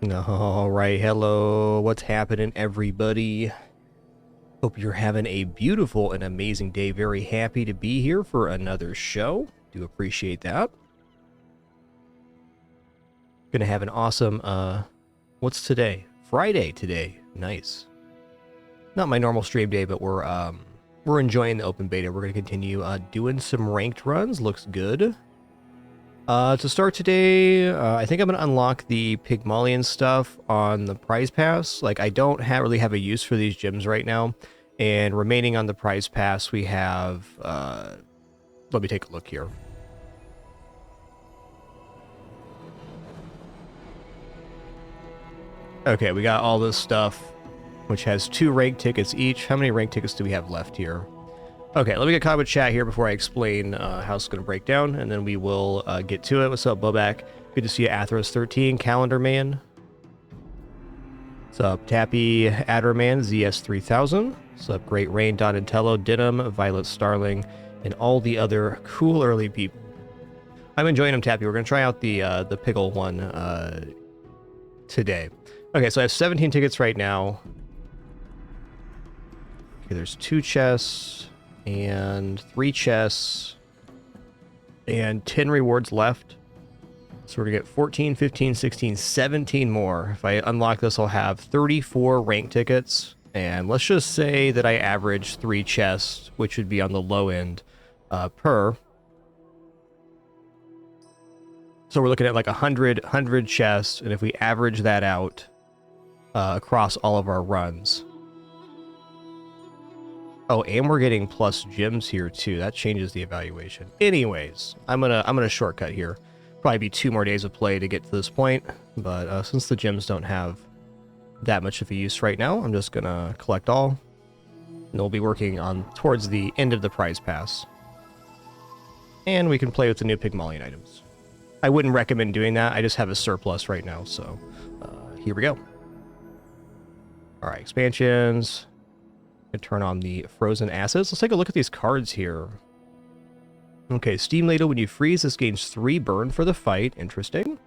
All right, hello. What's happening, everybody? Hope you're having a beautiful and amazing day. Very happy to be here for another show. Do appreciate that. Gonna have an awesome, what's today? Friday today. Nice. Not my normal stream day, but we're enjoying the open beta. We're gonna continue doing some ranked runs. Looks good. To start today, I think I'm going to unlock the Pygmalion stuff on the prize pass. Like, I don't really have a use for these gems right now. And remaining on the prize pass, we have... let me take a look here. Okay, we got all this stuff, which has 2 rank tickets each. How many rank tickets do we have left here? Okay, let me get caught with chat here before I explain how it's going to break down, and then we will get to it. What's up, Bobak? Good to see you, Athros13, Calendar Man. What's up, Tappy, Adderman, ZS3000. What's up, Great Rain, Donatello, Denim, Violet Starling, and all the other cool early people. I'm enjoying them, Tappy. We're going to try out the Piggle one today. Okay, so I have 17 tickets right now. Okay, there's 2 chests. And 3 chests, and 10 rewards left. So we're gonna get 14, 15, 16, 17 more. If I unlock this, I'll have 34 rank tickets. And let's just say that I average 3 chests, which would be on the low end per. So we're looking at like 100 chests, and if we average that out across all of our runs. Oh, and we're getting plus gems here too. That changes the evaluation. Anyways, I'm gonna shortcut here. Probably be 2 more days of play to get to this point, but since the gems don't have that much of a use right now, I'm just gonna collect all, and we'll be working on towards the end of the prize pass. And we can play with the new Pygmalion items. I wouldn't recommend doing that. I just have a surplus right now, so here we go. All right, expansions. Turn on the frozen assets. Let's take a look at these cards here. Okay, Steam Ladle. When you freeze, this gains 3 burn for the fight. Interesting.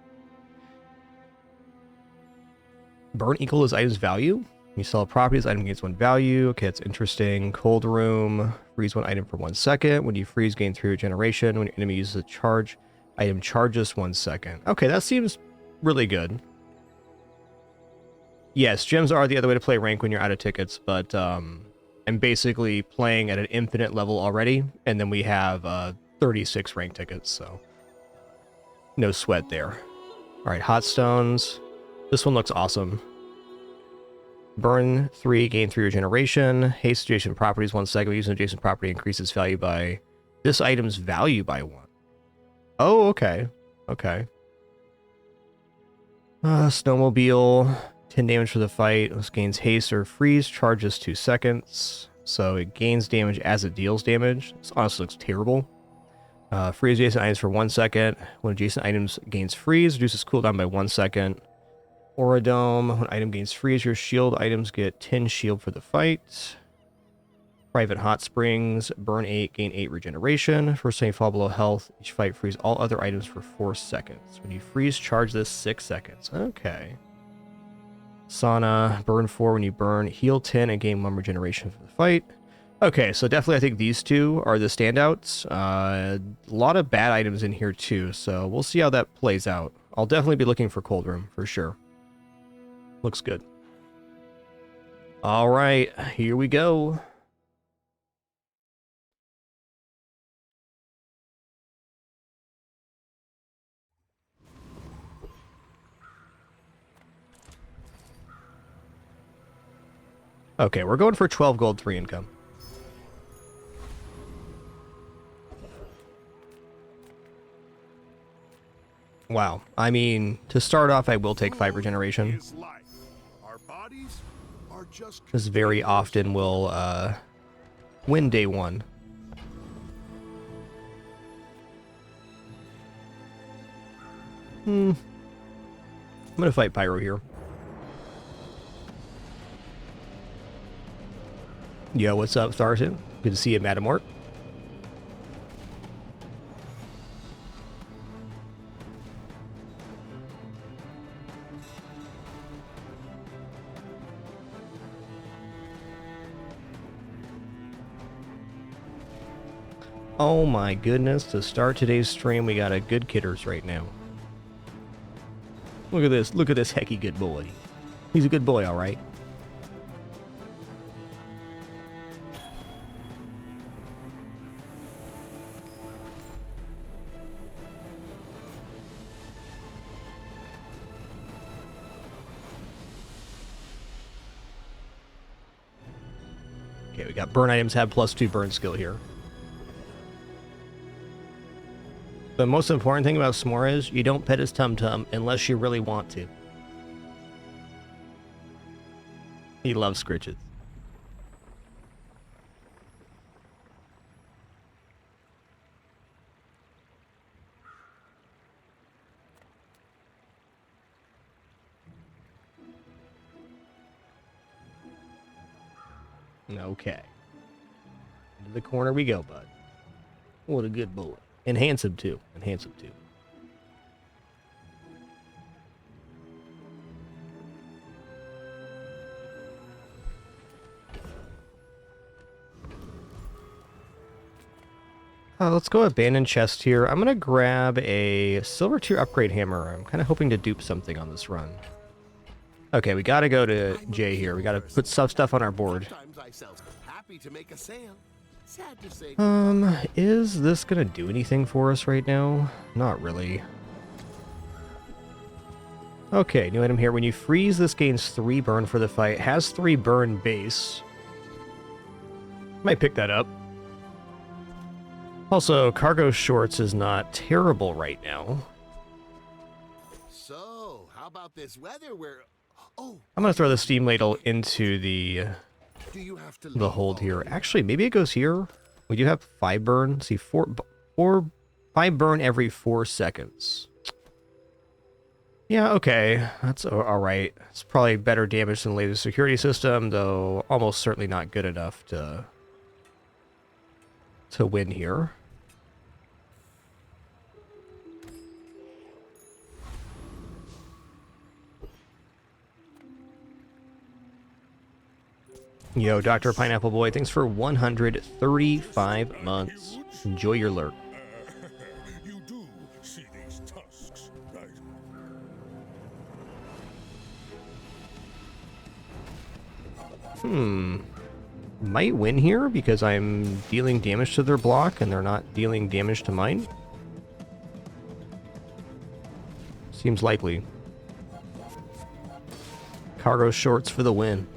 Burn equals item's value. When you sell a property, this item gains 1 value. Okay, that's interesting. Cold Room. Freeze 1 item for 1 second. When you freeze, gain 3 regeneration. When your enemy uses a charge, item charges 1 second. Okay, that seems really good. Yes, gems are the other way to play rank when you're out of tickets, but I'm basically playing at an infinite level already, and then we have 36 rank tickets, so no sweat there. All right, hot stones. This one looks awesome. Burn 3, gain 3 regeneration. Haste adjacent properties 1 second. Using adjacent property increases value by this item's value by 1. Oh, okay. Okay. Snowmobile. 10 damage for the fight. This gains haste or freeze. Charges 2 seconds. So it gains damage as it deals damage. This honestly looks terrible. Freeze adjacent items for 1 second. When adjacent items gains freeze, reduces cooldown by 1 second. Auradome. When item gains freeze, your shield items get 10 shield for the fight. Private Hot Springs. Burn 8, gain 8 regeneration. First time you fall below health, each fight freeze all other items for 4 seconds. When you freeze, charge this 6 seconds. Okay. Sauna, burn 4 when you burn, heal 10 and gain 1 regeneration for the fight. Okay, so definitely I think these 2 are the standouts. A lot of bad items in here too, so we'll see how that plays out. I'll definitely be looking for Cold Room for sure. Looks good. All right, here we go. Okay, we're going for 12 gold, 3 income. Wow. I mean, to start off, I will take 5 regeneration. This very often will win day 1. I'm gonna fight Pyro here. Yo, what's up, Tharton? Good to see you, Madamort. Oh my goodness, to start today's stream, we got a good kidders right now. Look at this hecky good boy. He's a good boy, alright. Okay, we got burn items have +2 burn skill here. The most important thing about S'more is you don't pet his tum-tum unless you really want to. He loves scritches. Okay. Into the corner we go, bud. What a good boy. And handsome, too. And handsome, too. Let's go abandoned chest here. I'm going to grab a silver tier upgrade hammer. I'm kind of hoping to dupe something on this run. Okay, we got to go to J here. We got to put stuff on our board. Is this going to do anything for us right now? Not really. Okay, new item here. When you freeze, this gains 3 burn for the fight. Has 3 burn base. Might pick that up. Also, cargo shorts is not terrible right now. So, how about this weather where... Oh, I'm going to throw the steam ladle into the hold here. Actually, maybe it goes here. We do have 5 burn. See, 5 burn every 4 seconds. Yeah, okay. That's alright. It's probably better damage than the latest security system, though almost certainly not good enough to win here. Yo, Dr. Pineapple Boy, thanks for 135 months. Enjoy your lurk. You do see these tusks, right? Might win here because I'm dealing damage to their block and they're not dealing damage to mine. Seems likely. Cargo shorts for the win.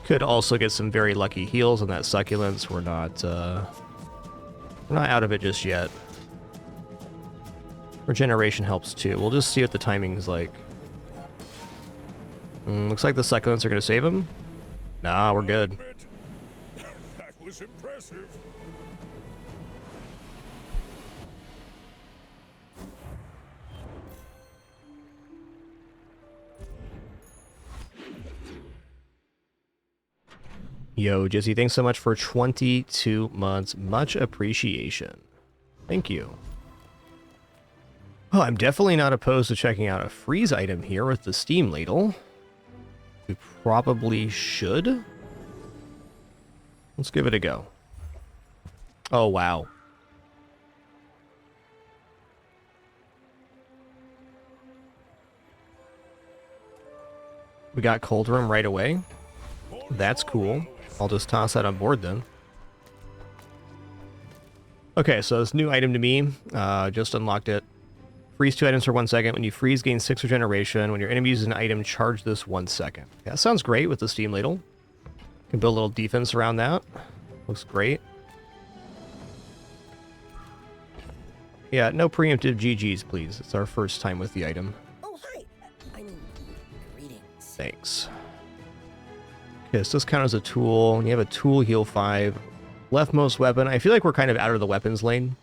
Could also get some very lucky heals on that succulents. We're not out of it just yet. Regeneration helps too. We'll just see what the timing's like. Looks like the succulents are going to save him. Nah, we're good. That was impressive. Yo, Jizzy, thanks so much for 22 months. Much appreciation. Thank you. Oh, I'm definitely not opposed to checking out a freeze item here with the steam ladle. We probably should. Let's give it a go. Oh, wow. We got cold room right away. That's cool. I'll just toss that on board then. Okay, so this new item to me, just unlocked it. Freeze 2 items for 1 second. When you freeze, gain 6 regeneration. When your enemy uses an item, charge this 1 second. Yeah, that sounds great with the steam ladle. Can build a little defense around that. Looks great. Yeah, no preemptive GGs, please. It's our first time with the item. Oh, hi. I mean, greetings. Thanks. Okay, so this counts as a tool. You have a tool, heal 5. Leftmost weapon. I feel like we're kind of out of the weapons lane.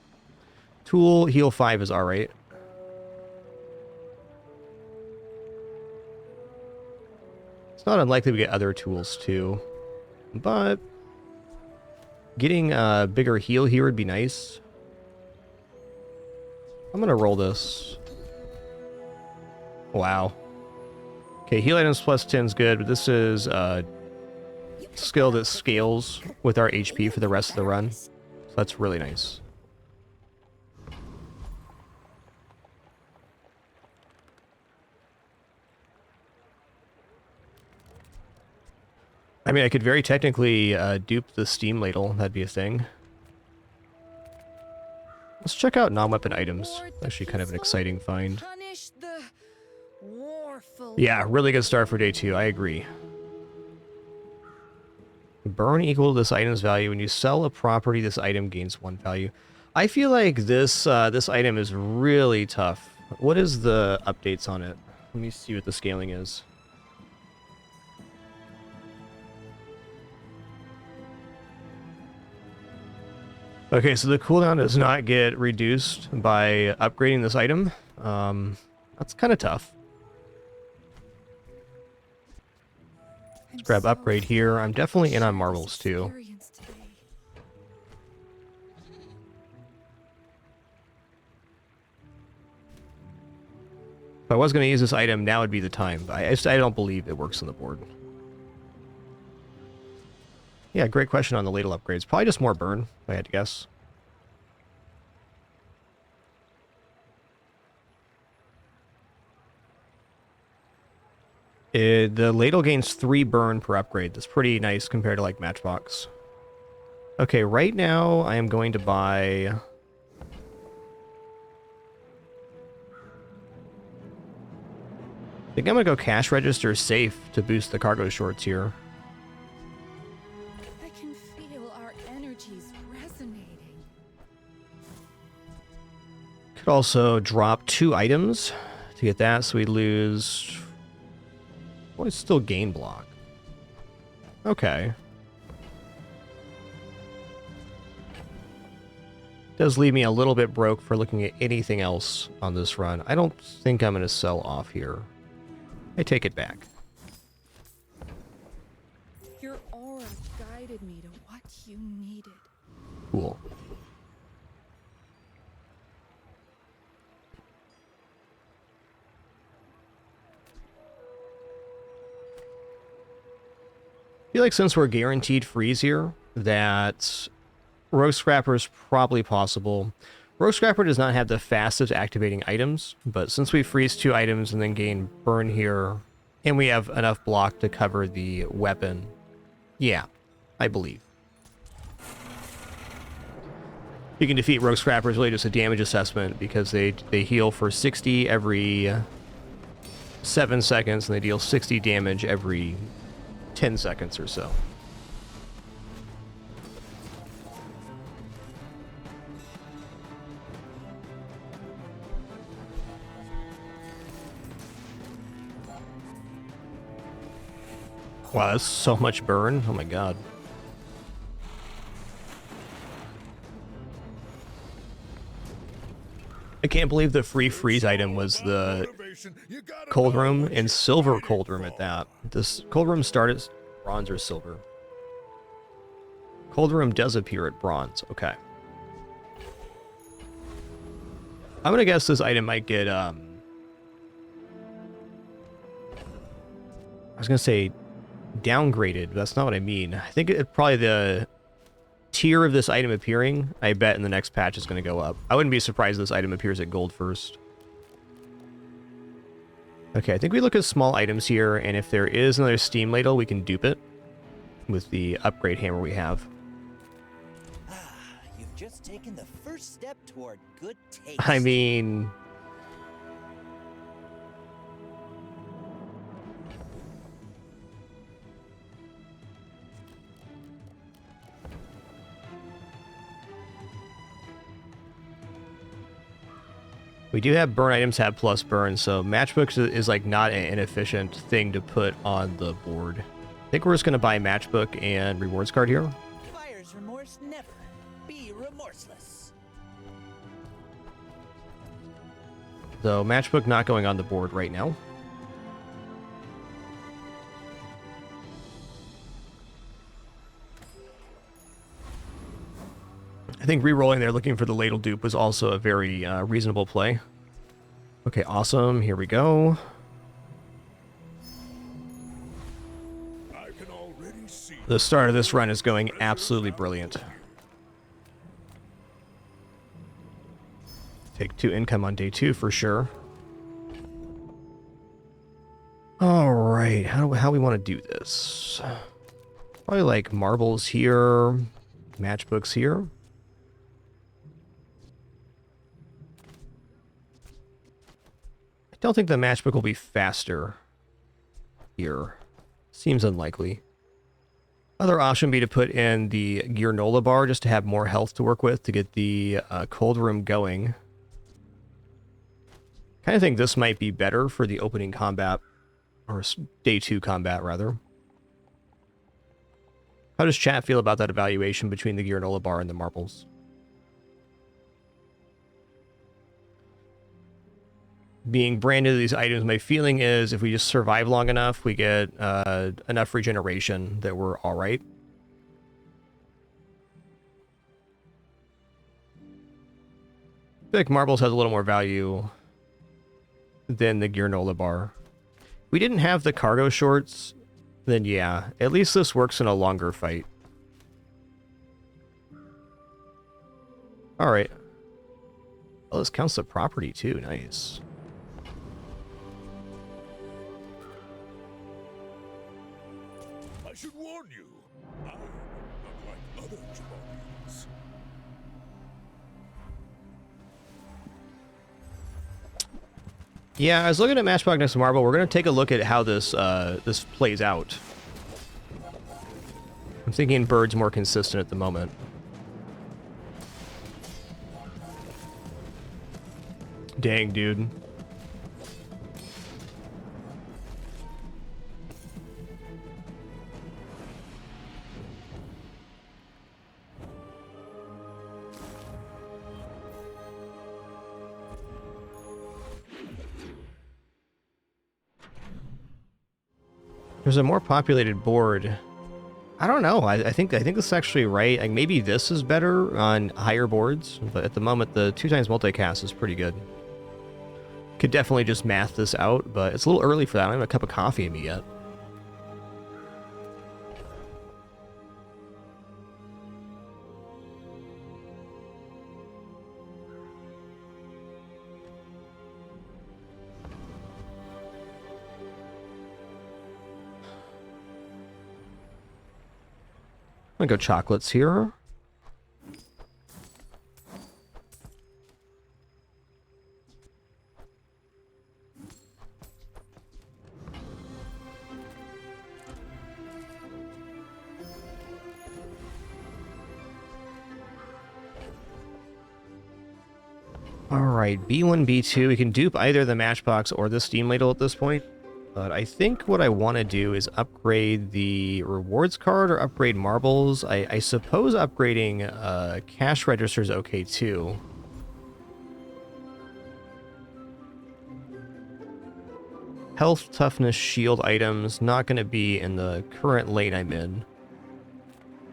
Tool, heal 5 is alright. It's not unlikely we get other tools too. But getting a bigger heal here would be nice. I'm going to roll this. Wow. Okay, heal items plus 10 is good, but this is You skill that scales with our HP for the rest of the run. So that's really nice. I mean, I could very technically dupe the steam ladle. That'd be a thing. Let's check out non-weapon items. Actually kind of an exciting find. Yeah, really good start for day 2. I agree. Burn equal to this item's value. When you sell a property, this item gains 1 value. I feel like this this item is really tough. What is the updates on it? Let me see what the scaling is. Okay, so the cooldown does not get reduced by upgrading this item. That's kind of tough. Let's grab upgrade here. I'm definitely in on marbles too. If I was going to use this item, now would be the time. But I don't believe it works on the board. Yeah, great question on the ladle upgrades. Probably just more burn, if I had to guess. The ladle gains 3 burn per upgrade. That's pretty nice compared to like Matchbox. Okay, right now I am going to buy... I think I'm going to go cash register safe to boost the cargo shorts here. I can feel our energies resonating. Could also drop 2 items to get that, so we lose... Well, it's still gain block. Okay. Does leave me a little bit broke for looking at anything else on this run. I don't think I'm going to sell off here. I take it back. Your aura guided me to what you needed. Cool. I feel like since we're guaranteed freeze here, that Rogue Scrapper is probably possible. Rogue Scrapper does not have the fastest activating items, but since we freeze 2 items and then gain burn here, and we have enough block to cover the weapon, yeah, I believe. You can defeat Rogue Scrapper is really just a damage assessment because they heal for 60 every 7 seconds and they deal 60 damage every 10 seconds or so. Wow, that's so much burn. Oh my god. I can't believe the free freeze item was the cold room and silver cold room at that. This cold room started bronze or silver. Cold room does appear at bronze. Okay. I'm gonna guess this item might get I was gonna say downgraded, but that's not what I mean. I think it probably the tier of this item appearing, I bet in the next patch is going to go up. I wouldn't be surprised if this item appears at gold first. Okay, I think we look at small items here, and if there is another steam ladle, we can dupe it with the upgrade hammer we have. You've just taken the first step toward good taste. I mean... We do have burn items have plus burn, so matchbooks is like not an inefficient thing to put on the board. I think we're just going to buy matchbook and rewards card here. Buyer's remorse never. Be remorseless. So matchbook not going on the board right now. I think re-rolling there looking for the ladle dupe was also a very reasonable play. Okay, awesome. Here we go. I can already see The start of this run is going absolutely brilliant. Take 2 income on day 2 for sure. All right, how we want to do this? Probably like marbles here, matchbooks here. I don't think the matchbook will be faster here. Seems unlikely. Other option would be to put in the Gearnola bar just to have more health to work with to get the cold room going. Kind of think this might be better for the opening combat, or day 2 combat rather. How does chat feel about that evaluation between the Gearnola bar and the marbles? Being brand new to these items, my feeling is if we just survive long enough, we get enough regeneration that we're all right. I feel like marbles has a little more value than the Gearnola bar. If we didn't have the cargo shorts, then yeah, at least this works in a longer fight. All right. Oh, this counts the property too. Nice. I should warn you, I'm not like other Jaballians. Yeah, I was looking at Matchbox next to Marble. We're going to take a look at how this this plays out. I'm thinking Bird's more consistent at the moment. Dang, dude. There's a more populated board. I don't know. I think this is actually right. Like maybe this is better on higher boards, but at the moment the 2x multicast is pretty good. Could definitely just math this out, but it's a little early for that. I don't have a cup of coffee in me yet. I'm gonna go chocolates here. Alright, B1, B2. We can dupe either the matchbox or the steam ladle at this point. But I think what I want to do is upgrade the rewards card or upgrade marbles. I suppose upgrading cash register is okay too. Health, toughness, shield items, not going to be in the current lane I'm in.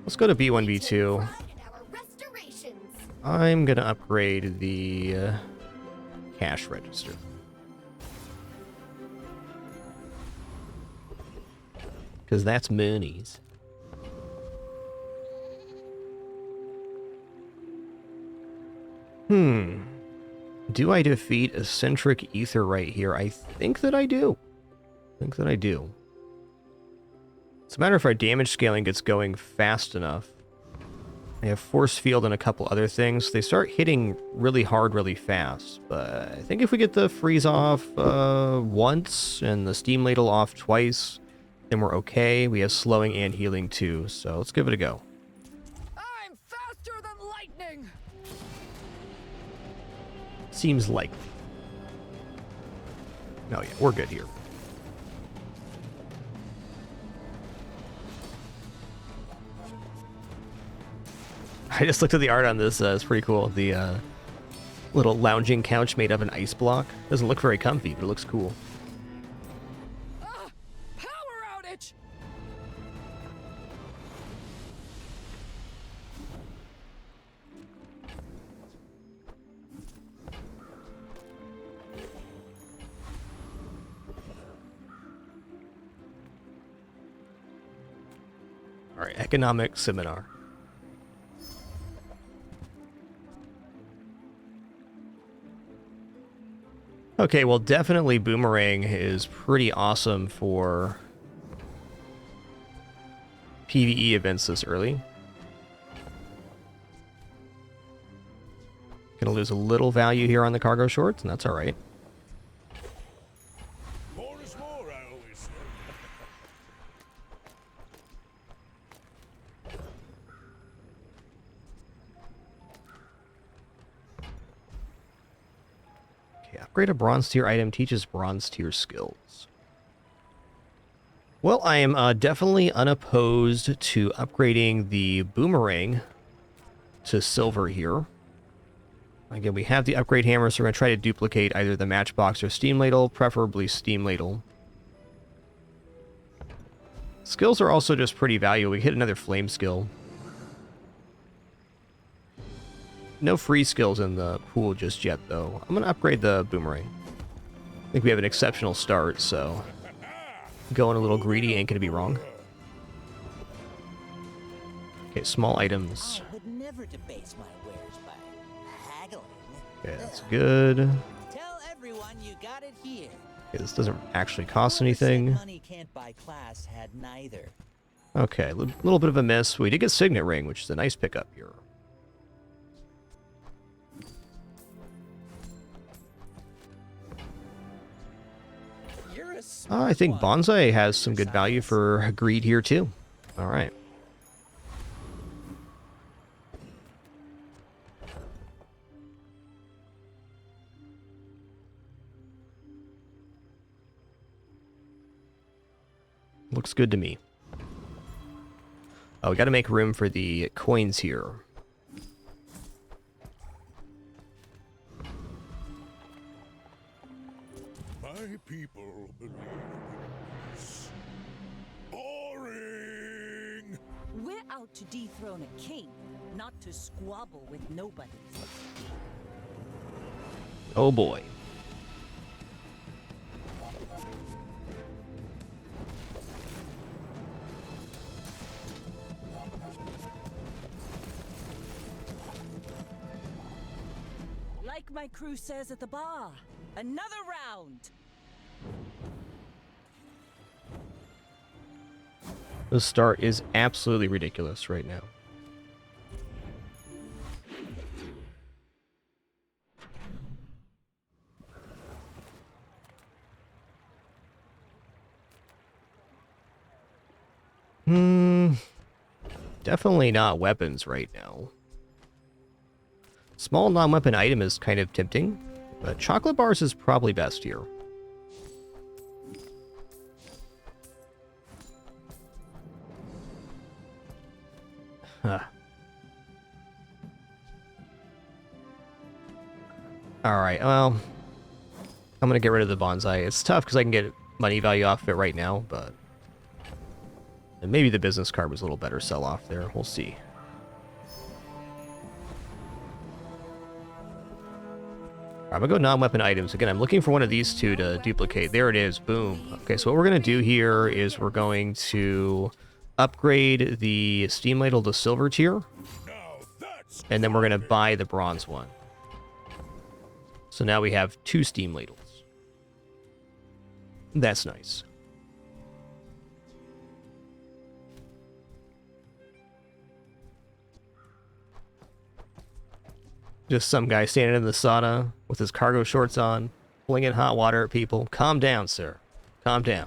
Let's go to B1, B2. I'm going to upgrade the cash register. Because that's moonies. Do I defeat Eccentric Ether right here? I think that I do. It's a matter if our damage scaling gets going fast enough. I have Force Field and a couple other things. They start hitting really hard really fast. But I think if we get the freeze off once and the steam ladle off twice, then we're okay. We have slowing and healing too, so let's give it a go. I'm faster than lightning. Seems likely. Oh yeah, we're good here. I just looked at the art on this. It's pretty cool. The little lounging couch made of an ice block. Doesn't look very comfy, but it looks cool. Power outage. Alright, economic seminar. Okay, well, definitely Boomerang is pretty awesome for PvE events this early. Gonna lose a little value here on the cargo shorts, and that's alright. More is more, I always say. Okay, upgrade a bronze tier item teaches bronze tier skills. Well, I am definitely unopposed to upgrading the Boomerang to silver here. Again, we have the upgrade hammer, so we're going to try to duplicate either the matchbox or steam ladle, preferably steam ladle. Skills are also just pretty valuable. We hit another flame skill. No free skills in the pool just yet, though. I'm going to upgrade the Boomerang. I think we have an exceptional start, so going a little greedy ain't going to be wrong. Okay, small items. I would never debase my wares by haggling. Okay, that's good. Tell everyone you got it here. Okay, this doesn't actually cost anything. Money can't buy class had neither. Okay, a little bit of a miss. We did get Signet Ring, which is a nice pickup here. You're a I think Bonsai has some good value for greed here, too. All right. Looks good to me. Oh, we got to make room for the coins here. My people believe in peace. Boring! We're out to dethrone a king, not to squabble with nobody. Oh boy. Like my crew says at the bar, another round. The start is absolutely ridiculous right now. Definitely not weapons right now. Small non-weapon item is kind of tempting, but chocolate bars is probably best here. Huh. Alright, well, I'm gonna get rid of the bonsai. It's tough because I can get money value off of it right now, but and maybe the business card was a little better sell-off there. We'll see. I'm gonna go non-weapon items. Again, I'm looking for one of these two to duplicate. There it is. Boom. Okay, so what we're gonna do here is we're going to upgrade the steam ladle to silver tier, Now that's and then we're gonna buy the bronze one. So now we have 2 steam ladles. That's nice. Just some guy standing in the sauna with his cargo shorts on, flinging hot water at people. Calm down, sir. Calm down.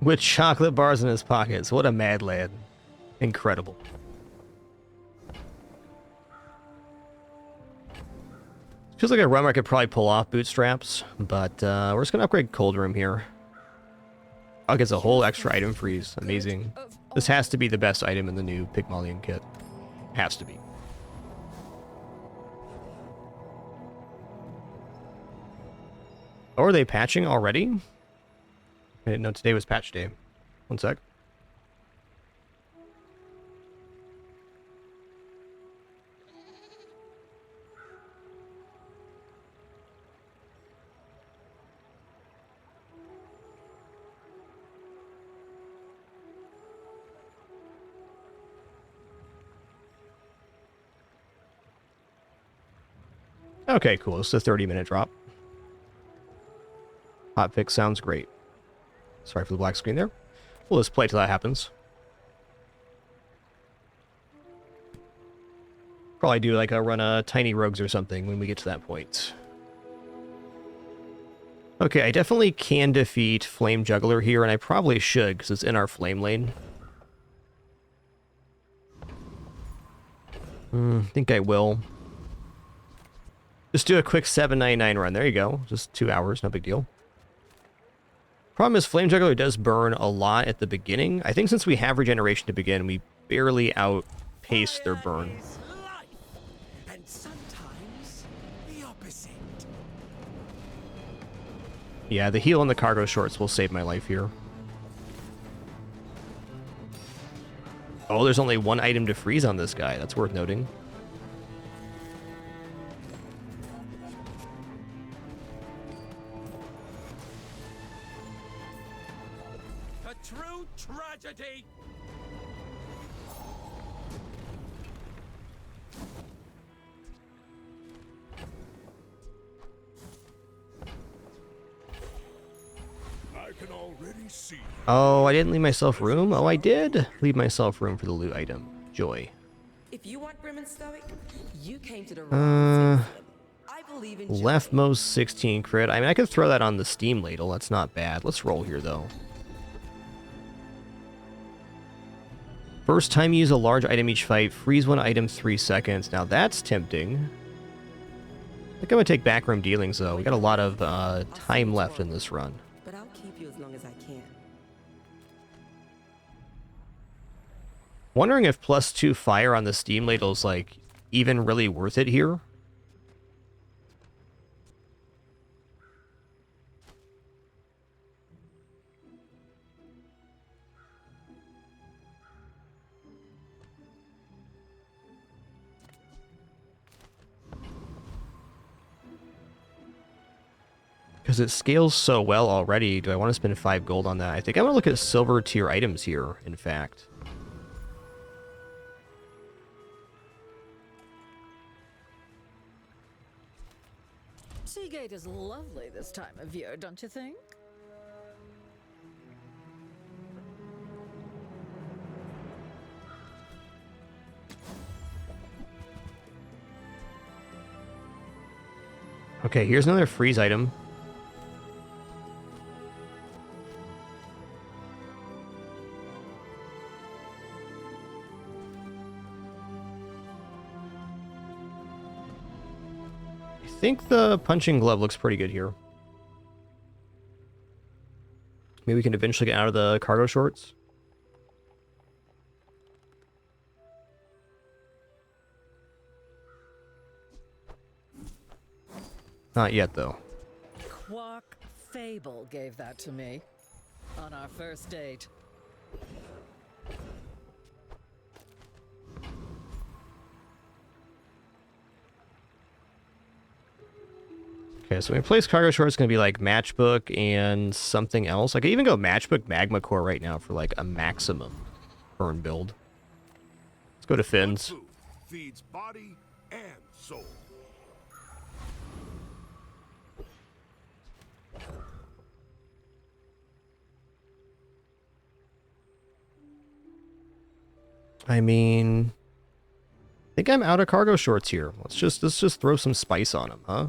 With chocolate bars in his pockets. What a mad lad. Incredible. Feels like a run where I could probably pull off bootstraps, but we're just going to upgrade cold room here. Oh, it gets a whole extra item freeze. Amazing. This has to be the best item in the new Pygmalion kit. Has to be. Oh, are they patching already? I didn't know today was patch day. One sec. Okay, cool. This is a 30-minute drop. Hotfix sounds great. Sorry for the black screen there. We'll just play till that happens. Probably do like a run of tiny rogues or something when we get to that point. Okay, I definitely can defeat Flame Juggler here, and I probably should because it's in our flame lane. I think I will. Just do a quick 799 run. There you go. Just 2 hours, no big deal. Problem is, Flame Juggler does burn a lot at the beginning. I think since we have regeneration to begin, we barely outpace their burn. Is life, and sometimes the opposite. Yeah, the heal and the cargo shorts will save my life here. Oh, there's only one item to freeze on this guy. That's worth noting. A true tragedy. I can already see. Oh, I didn't leave myself room? Oh, I did leave myself room for the loot item. Joy. If you want grim and stoic, you came to the wrong place. I believe in joy. Leftmost 16 crit. I mean, I could throw that on the Steam ladle. That's not bad. Let's roll here, though. First time you use a large item each fight, freeze one item 3 seconds. Now that's tempting. I think I'm going to take backroom dealings, though. We got a lot of time left in this run. But I'll keep you as long as I can. Wondering if +2 fire on the Steam ladle is, like, even really worth it here. Because it scales so well already, do I want to spend 5 gold on that? I think I'm going to look at silver tier items here, in fact. Seagate is lovely this time of year, don't you think? Okay, here's another freeze item. I think the punching glove looks pretty good here. Maybe we can eventually get out of the cargo shorts. Not yet, though. Quark Fable gave that to me on our first date. Okay, so when we place cargo short, it's going to be like matchbook and something else. I could even go matchbook magma core right now for like a maximum burn build. Let's go to fins. Food feeds body and soul. I mean, I think I'm out of cargo shorts here. Let's just throw some spice on them, huh?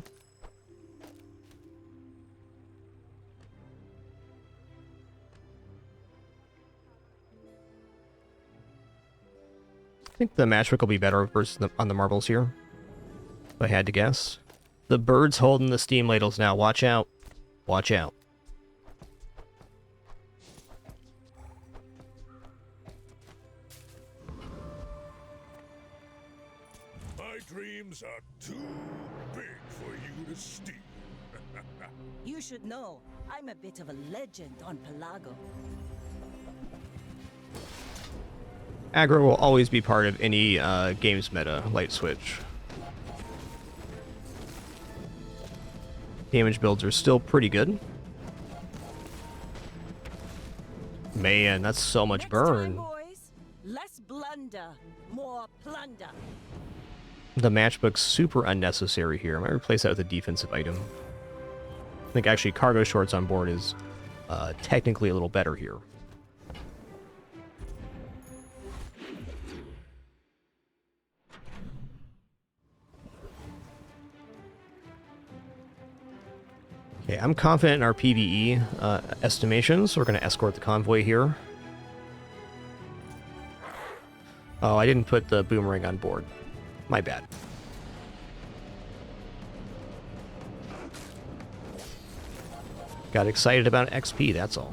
I think the matchbook will be better versus on the marbles here, if I had to guess. The bird's holding the steam ladles now. Watch out. Watch out. My dreams are too big for you to steal. You should know, I'm a bit of a legend on Pelago. Aggro will always be part of any game's meta, light switch. Damage builds are still pretty good. Man, that's so much Next burn. time, boys, less blunder, more plunder. The matchbook's super unnecessary here. I might replace that with a defensive item. I think actually cargo shorts on board is technically a little better here. Okay, I'm confident in our PvE estimations, so we're going to escort the convoy here. Oh, I didn't put the boomerang on board. My bad. Got excited about XP, that's all.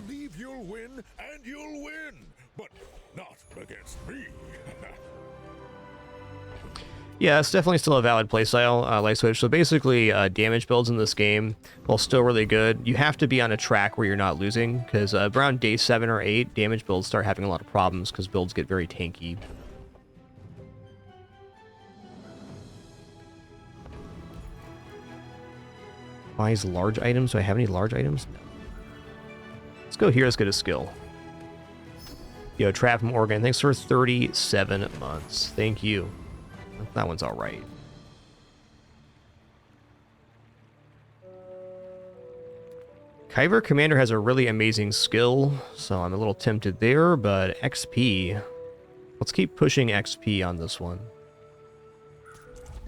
Believe you'll win, and you'll win, but not against me. Yeah, it's definitely still a valid playstyle, light switch. So basically, damage builds in this game, while still really good, you have to be on a track where you're not losing, because around day 7 or 8, damage builds start having a lot of problems, because builds get very tanky. Buys large items? Do I have any large items? No. Let's go here, let's get a skill. Yo, Trap Morgan, thanks for 37 months. Thank you. That one's alright. Kyver Commander has a really amazing skill, so I'm a little tempted there, but XP... Let's keep pushing XP on this one.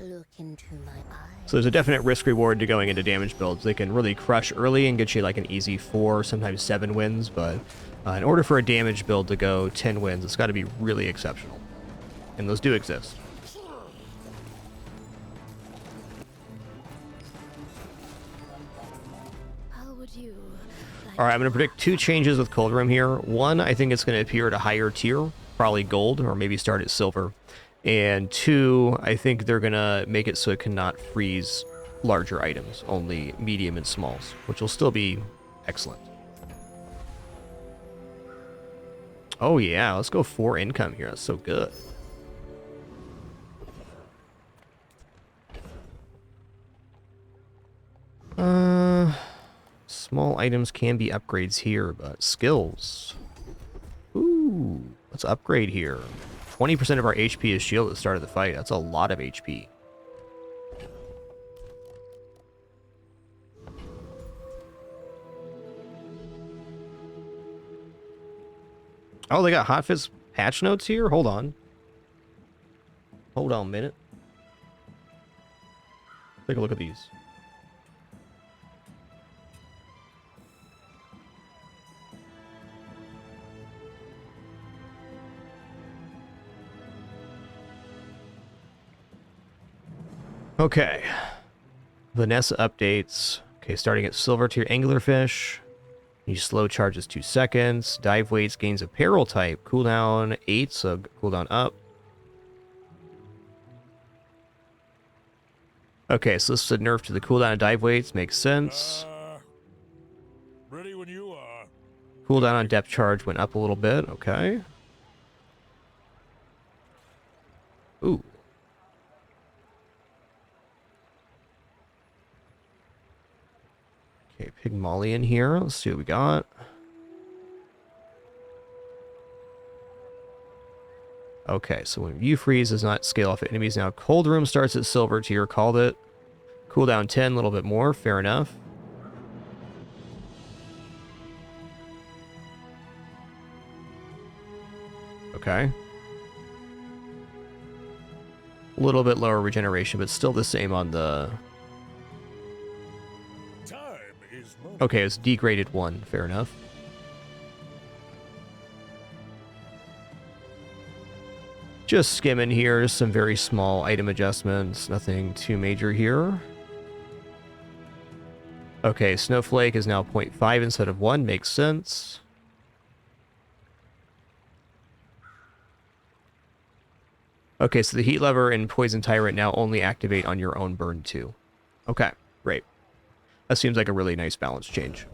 Look into my eyes. So there's a definite risk reward to going into damage builds. They can really crush early and get you like an easy 4, sometimes 7 wins, but in order for a damage build to go 10 wins, it's got to be really exceptional. And those do exist. Alright, I'm going to predict 2 changes with Cold Room here. One, I think it's going to appear at a higher tier, probably gold, or maybe start at silver. And 2, I think they're going to make it so it cannot freeze larger items, only medium and smalls, which will still be excellent. Oh yeah, let's go 4 income here. That's so good. Small items can be upgrades here, but skills. Ooh, let's upgrade here. 20% of our HP is shield at the start of the fight. That's a lot of HP. Oh, they got Hotfix patch notes here? Hold on. Hold on a minute. Take a look at these. Okay. Vanessa updates. Okay, starting at silver tier anglerfish. You slow charges 2 seconds. Dive weights gains a peril type. Cooldown 8, so cooldown up. Okay, so this is a nerf to the cooldown of dive weights. Makes sense. Ready when you are. Cooldown on depth charge went up a little bit. Okay. Ooh. Okay, Pygmalion here. Let's see what we got. Okay, so when View Freeze does not scale off enemies now. Cold Room starts at silver tier. Called it. Cooldown 10, a little bit more. Fair enough. Okay. A little bit lower regeneration, but still the same on the... Okay, it's degraded 1. Fair enough. Just skimming here. Just some very small item adjustments. Nothing too major here. Okay, Snowflake is now 0.5 instead of 1. Makes sense. Okay, so the Heat Lever and Poison Tyrant now only activate on your own burn 2. Okay, great. That seems like a really nice balance change.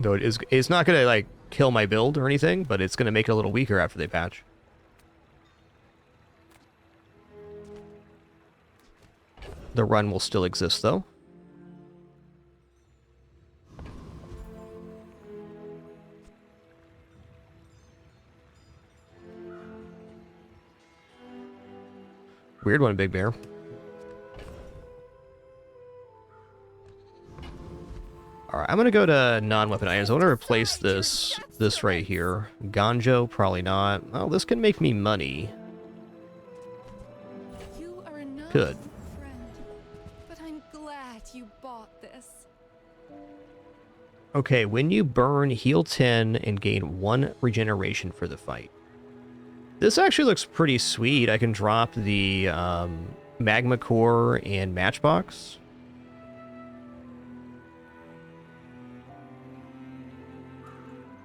Though it's not going to, like, kill my build or anything, but it's going to make it a little weaker after they patch. The run will still exist, though. Weird one, Big Bear. Alright, I'm gonna go to non-weapon items. I want to replace this right here. Ganjo, probably not. Oh, this can make me money. You are not Could. a friend, but I'm glad you bought this. Okay, when you burn, heal 10 and gain 1 regeneration for the fight. This actually looks pretty sweet. I can drop the Magma Core and Matchbox.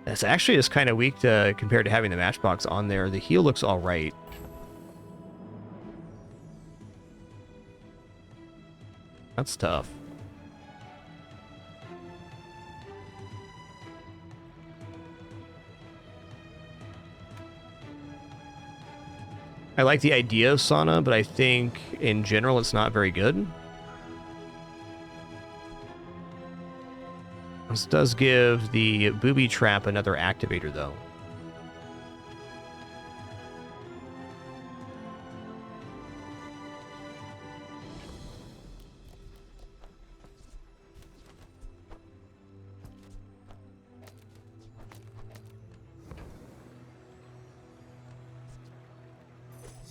That's actually just kind of weak compared to having the Matchbox on there. The heal looks alright. That's tough. I like the idea of sauna, but I think in general it's not very good. This does give the booby trap another activator, though.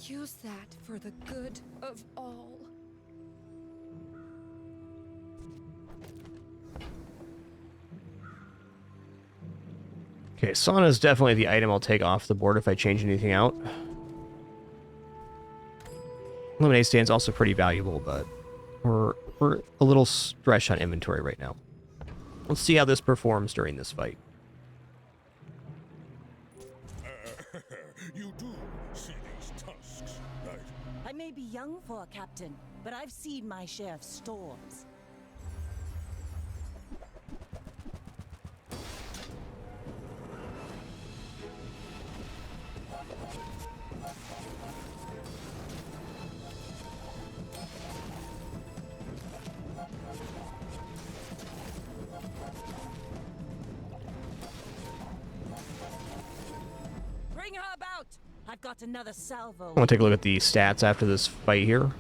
Use that for the good of all. Okay, sauna is definitely the item I'll take off the board if I change anything out. Lemonade stand's also pretty valuable, but we're a little stretched on inventory right now. Let's see how this performs during this fight. You do see these tusks, right? I may be young for a captain, but I've seen my share of storms. Bring her about! I've got another salvo. I want to take a look at the stats after this fight here.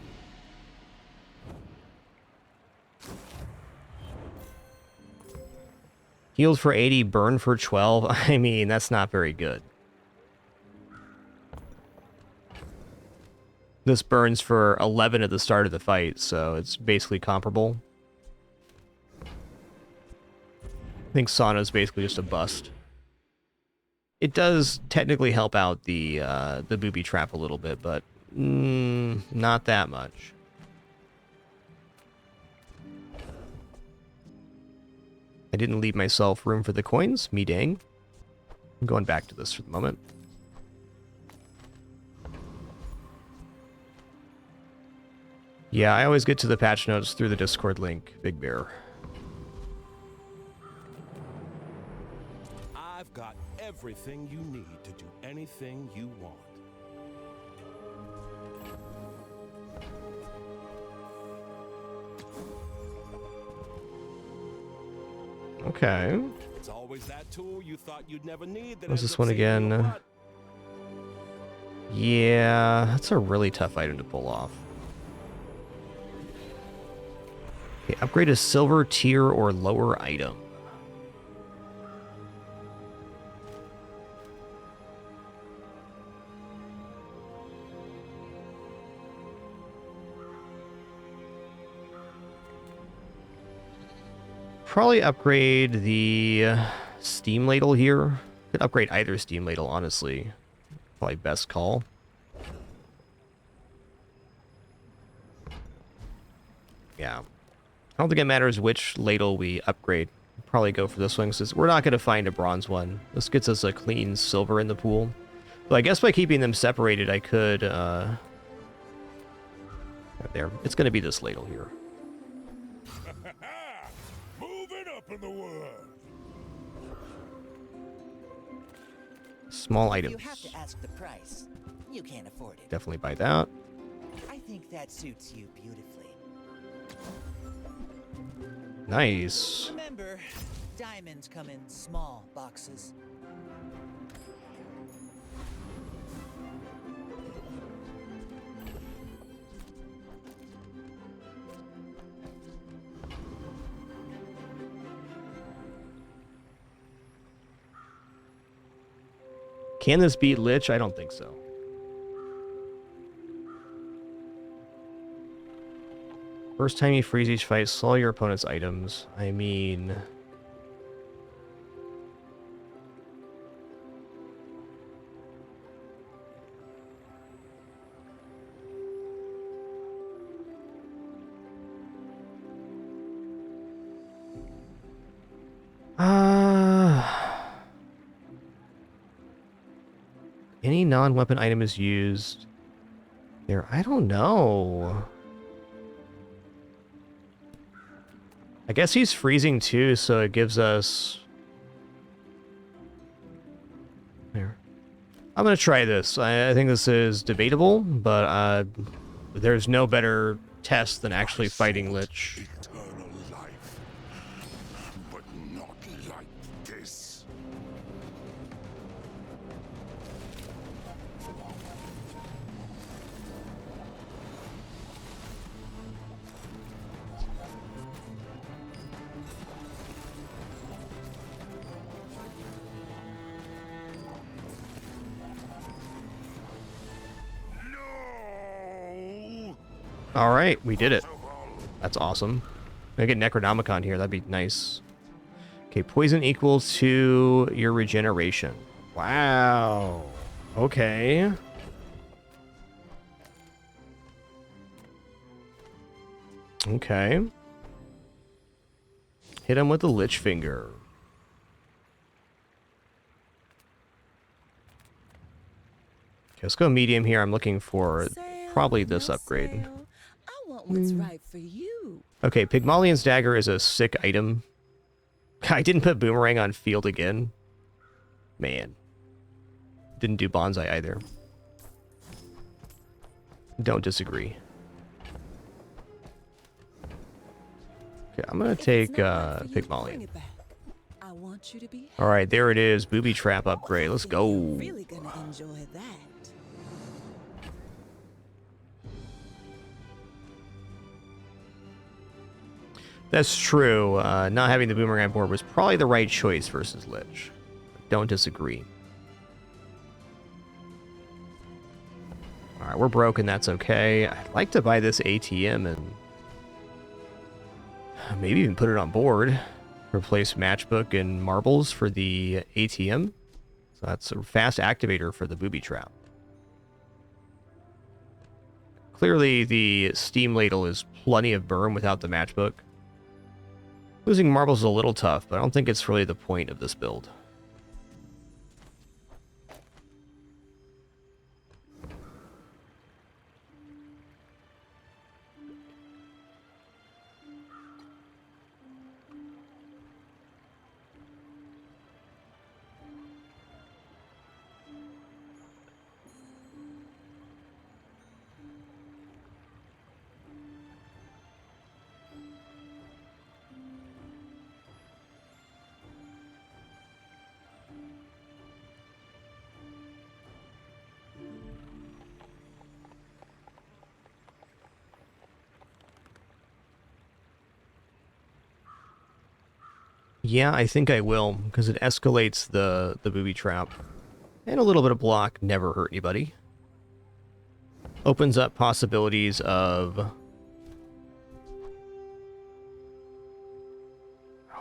Healed for 80, burn for 12. I mean, that's not very good. This burns for 11 at the start of the fight, so it's basically comparable. I think sauna is basically just a bust. It does technically help out the booby trap a little bit, but not that much. I didn't leave myself room for the coins. Me dang. I'm going back to this for the moment. Yeah, I always get to the patch notes through the Discord link, Big Bear. I've got everything you need to do anything you want. Okay. It's always that tool you thought you'd never need. What's this one again? Yeah, that's a really tough item to pull off. Okay, upgrade a silver tier or lower item. Probably upgrade the steam ladle here. Could upgrade either steam ladle, honestly. Probably best call. Yeah. don't think it matters which ladle we upgrade. Probably go for this one because we're not going to find a bronze one. This gets us a clean silver in the pool. But I guess by keeping them separated, I could... right there. It's going to be this ladle here. Moving up in the world. Small items. You have to ask the price. You can't afford it. Definitely buy that. I think that suits you beautifully. Nice. Remember, diamonds come in small boxes. Can this beat Lich? I don't think so. First time you freeze each fight, slow your opponent's items. I mean... Any non-weapon item is used. There, I don't know. I guess he's freezing too, so it gives us... There. I'm gonna try this. I think this is debatable, but there's no better test than actually fighting Lich. Eternal life. But not like this. No! Alright, we did it. That's awesome. I get Necronomicon here, that'd be nice. Okay, poison equals to your regeneration. Wow. Okay. Okay. Hit him with the Lich Finger. Okay, let's go medium here. I'm looking for probably this upgrade. I want what's right for you. Okay, Pygmalion's Dagger is a sick item. I didn't put Boomerang on field again. Man. Didn't do Bonsai either. Don't disagree. Okay, I'm gonna take Pygmalion. I want you to be Alright, there it is. Booby Trap upgrade. Let's go. really gonna enjoy that. That's true. Not having the Boomerang on board was probably the right choice versus Lich. Don't disagree. Alright, we're broken. That's okay. I'd like to buy this ATM and maybe even put it on board. Replace Matchbook and Marbles for the ATM. So that's a fast activator for the Booby Trap. Clearly, the Steam Ladle is plenty of burn without the Matchbook. Losing Marbles is a little tough, but I don't think it's really the point of this build. Yeah, I think I will, because it escalates the Booby Trap. And a little bit of block never hurt anybody. Opens up possibilities of... Oh,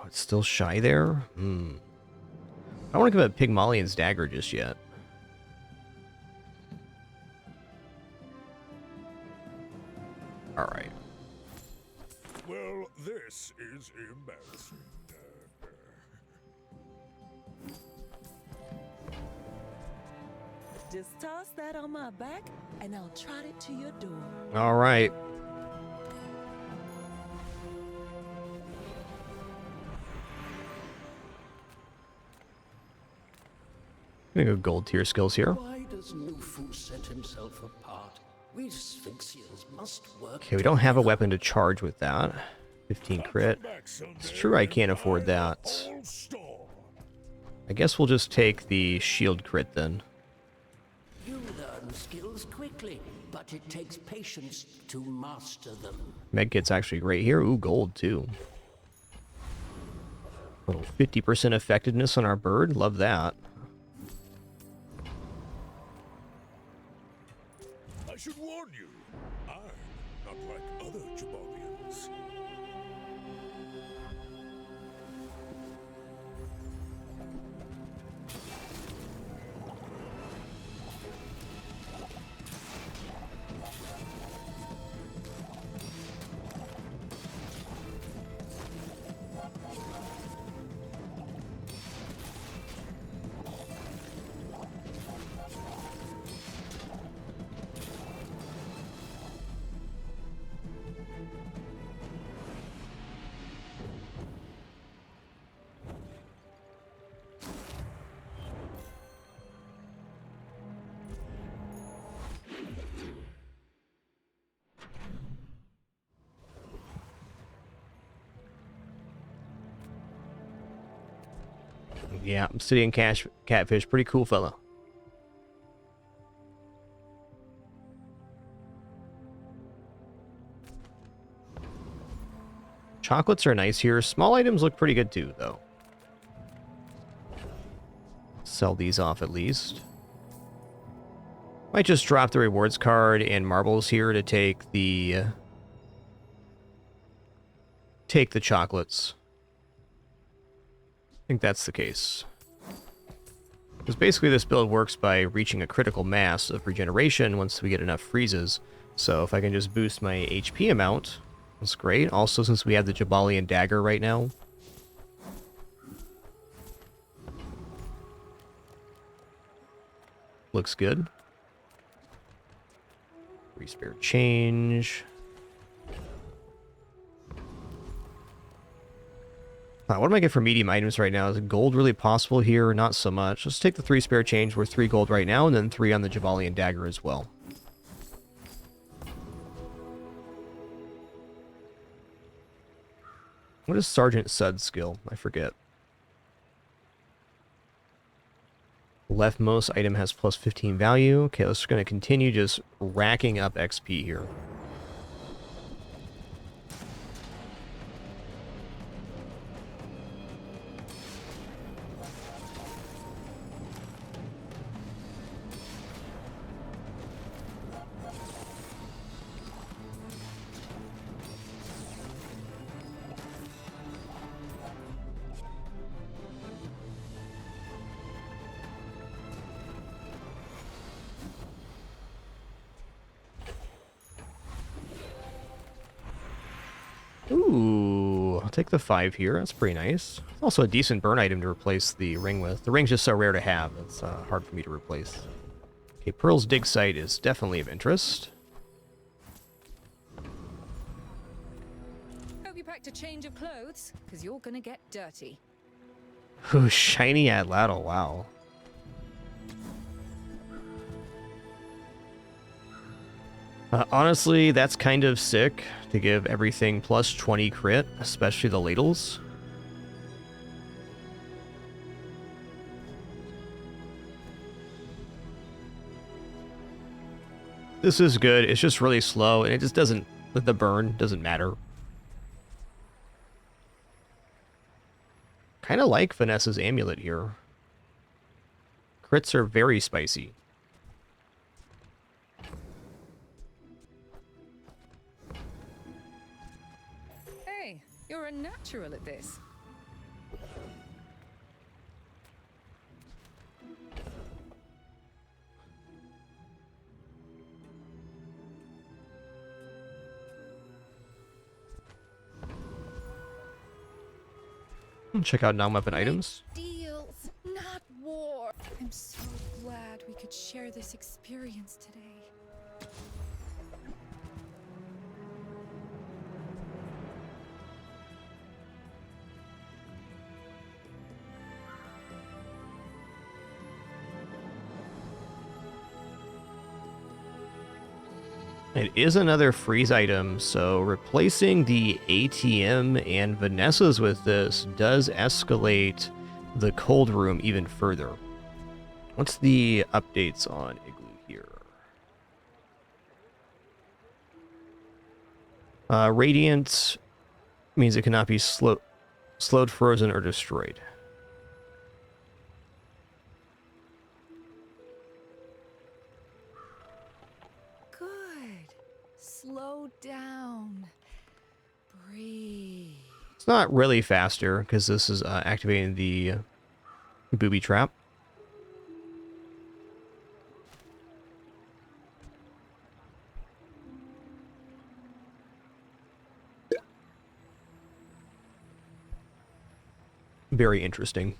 it's still shy there? I don't want to give it Pygmalion's Dagger just yet. Alright. Well, this is embarrassing. Just toss that on my back, and I'll trot it to your door. All right. I'm gonna go gold tier skills here. Why does Nufu set himself apart? We Sphinxians must work. Okay, we don't have a weapon to charge with that. 15 crit. It's true I can't afford that. I guess we'll just take the shield crit then. You learn skills quickly, but it takes patience to master them. Medkit's actually great here. Ooh, gold too. Little 50% effectiveness on our bird. Love that. I should warn you, I'm not like other Jaballians. Yeah, Obsidian Catfish. Pretty cool fella. Chocolates are nice here. Small items look pretty good too, though. Sell these off at least. Might just drop the rewards card and marbles here to take the chocolates. I think that's the case. Because basically this build works by reaching a critical mass of regeneration once we get enough freezes. So if I can just boost my HP amount, that's great. Also, since we have the Jaballian dagger right now. Looks good. 3 spare change. What am I getting for medium items right now? Is gold really possible here? Not so much. Let's take the 3 spare change. We're 3 gold right now, and then 3 on the Jaballian dagger as well. What is Sergeant Sud's skill? I forget. Leftmost item has plus 15 value. Okay, let's going to continue just racking up XP here. Ooh, I'll take the 5 here. That's pretty nice. Also a decent burn item to replace the ring with. The ring's just so rare to have. It's hard for me to replace. Okay, Pearl's dig site is definitely of interest. Hope you packed a change of clothes, because you're gonna get dirty. Ooh, shiny Atlatl, wow. Honestly, that's kind of sick to give everything plus 20 crit, especially the ladles. This is good. It's just really slow, and it just doesn't, the burn doesn't matter. Kind of like Vanessa's amulet here. Crits are very spicy. Hey, you're a natural at this. Check out non-weapon items. Deals, not war. I'm so glad we could share this experience today. It is another freeze item, so replacing the ATM and Vanessa's with this does escalate the cold room even further. What's the updates on Igloo here? Radiant means it cannot be slowed, frozen, or destroyed. Slow down. Breathe. It's not really faster because this is activating the booby trap. Very interesting.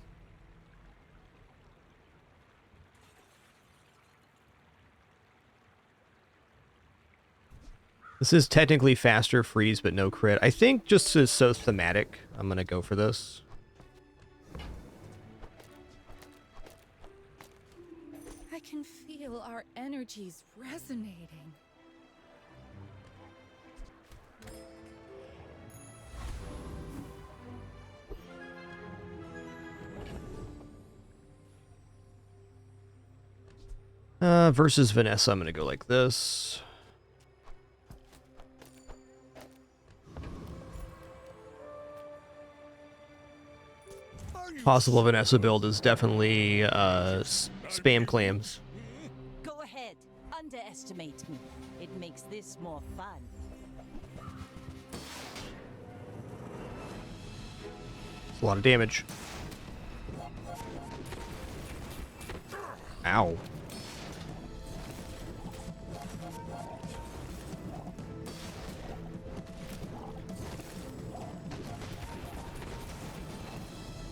This is technically faster freeze, but no crit. I think just is so thematic, I'm going to go for this. I can feel our energies resonating. Versus Vanessa, I'm going to go like this. Possible Vanessa build is definitely spam claims. Go ahead, underestimate me. It makes this more fun. It's a lot of damage. Ow.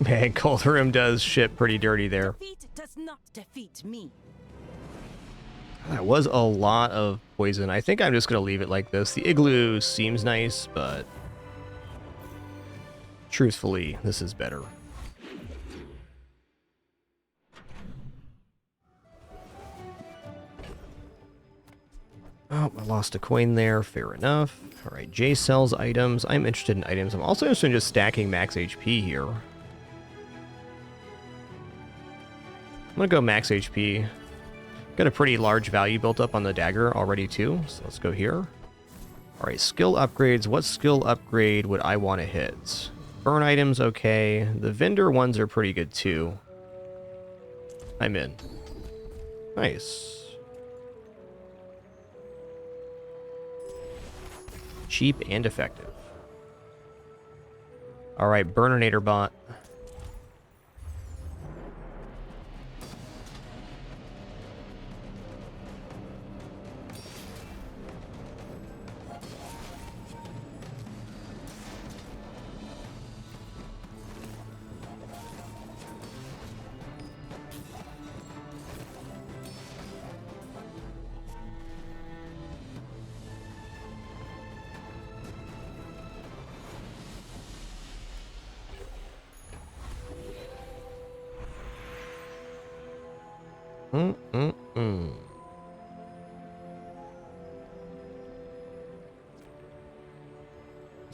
Man, Cold Room does shit pretty dirty there. Defeat does not defeat me. That was a lot of poison. I think I'm just going to leave it like this. The Igloo seems nice, but truthfully, this is better. Oh, I lost a coin there. Fair enough. All right, Jay sells items. I'm interested in items. I'm also interested in just stacking max HP here. I'm going to go max HP. Got a pretty large value built up on the dagger already too, so let's go here. Alright, skill upgrades. What skill upgrade would I want to hit? Burn items, okay. The vendor ones are pretty good too. I'm in. Nice. Cheap and effective. Alright, Burninator bot.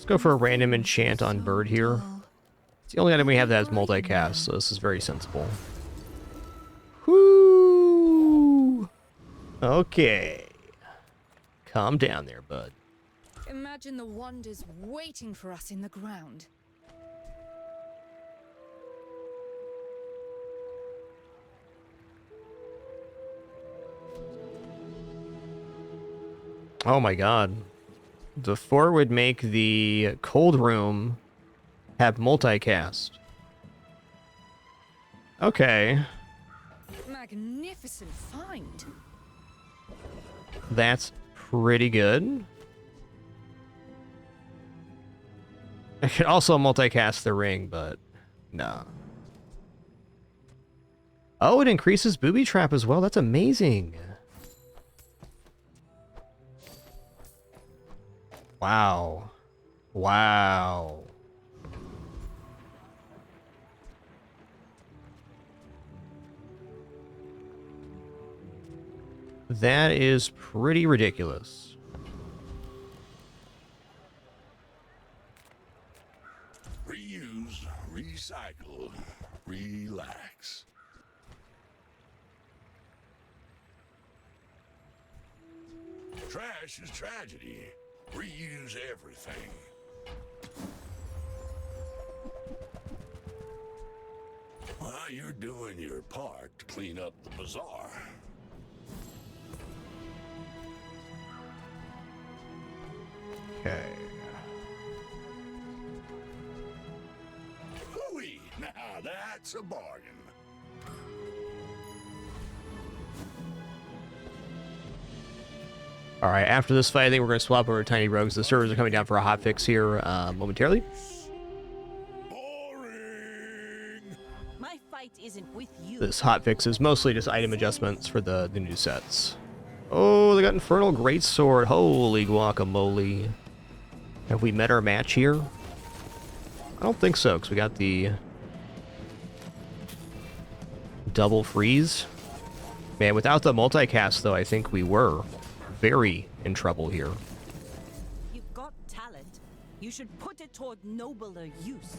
Let's go for a random enchant on bird here. It's the only item we have that has multicast, so this is very sensible. Whoo! Okay. Calm down there, bud. Imagine the wonders waiting for us in the ground. Oh my god. The 4 would make the cold room have multicast. Okay. Magnificent find. That's pretty good. I could also multicast the ring, but Nah. Oh, it increases booby trap as well. That's amazing. Wow. Wow. That is pretty ridiculous. Reuse, recycle, relax. Trash is tragedy. Reuse everything. Well, you're doing your part to clean up the bazaar. Okay. Hooey! Now that's a bargain. Alright, after this fight, I think we're going to swap over to Tiny Rogues. The servers are coming down for a hotfix here momentarily. My fight isn't with you. This hotfix is mostly just item adjustments for the new sets. Oh, they got Infernal Greatsword. Holy guacamole. Have we met our match here? I don't think so, because we got the double freeze. Man, without the multicast, though, I think we were very in trouble here. You've got talent. You should put it toward nobler use.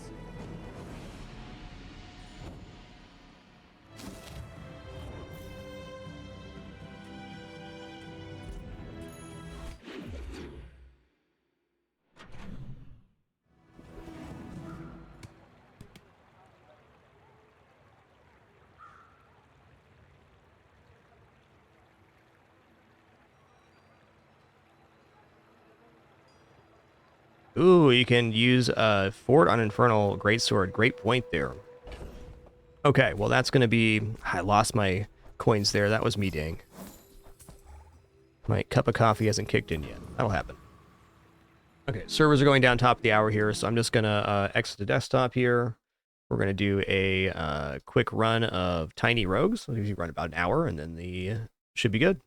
Ooh, you can use Fort on Infernal Greatsword. Great point there. Okay, well that's going to be... I lost my coins there. That was me dang. My cup of coffee hasn't kicked in yet. That'll happen. Okay, servers are going down top of the hour here, so I'm just going to exit the desktop here. We're going to do a quick run of Tiny Rogues. We'll usually run about an hour, and then the should be good.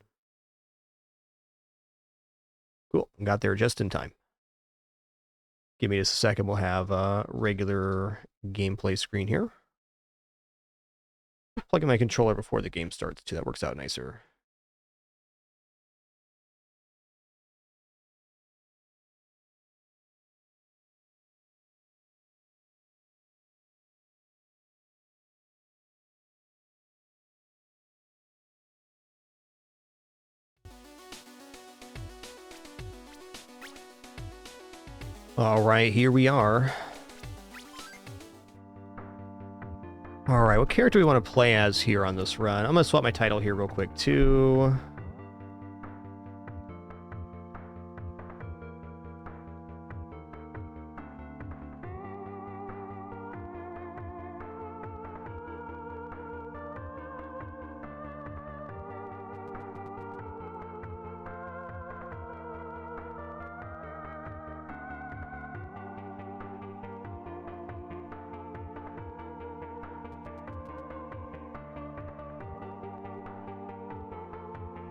Cool, got there just in time. Give me just a second, we'll have a regular gameplay screen here. Plug in my controller before the game starts, too. That works out nicer. All right, here we are. All right, what character do we want to play as here on this run? I'm going to swap my title here real quick, too.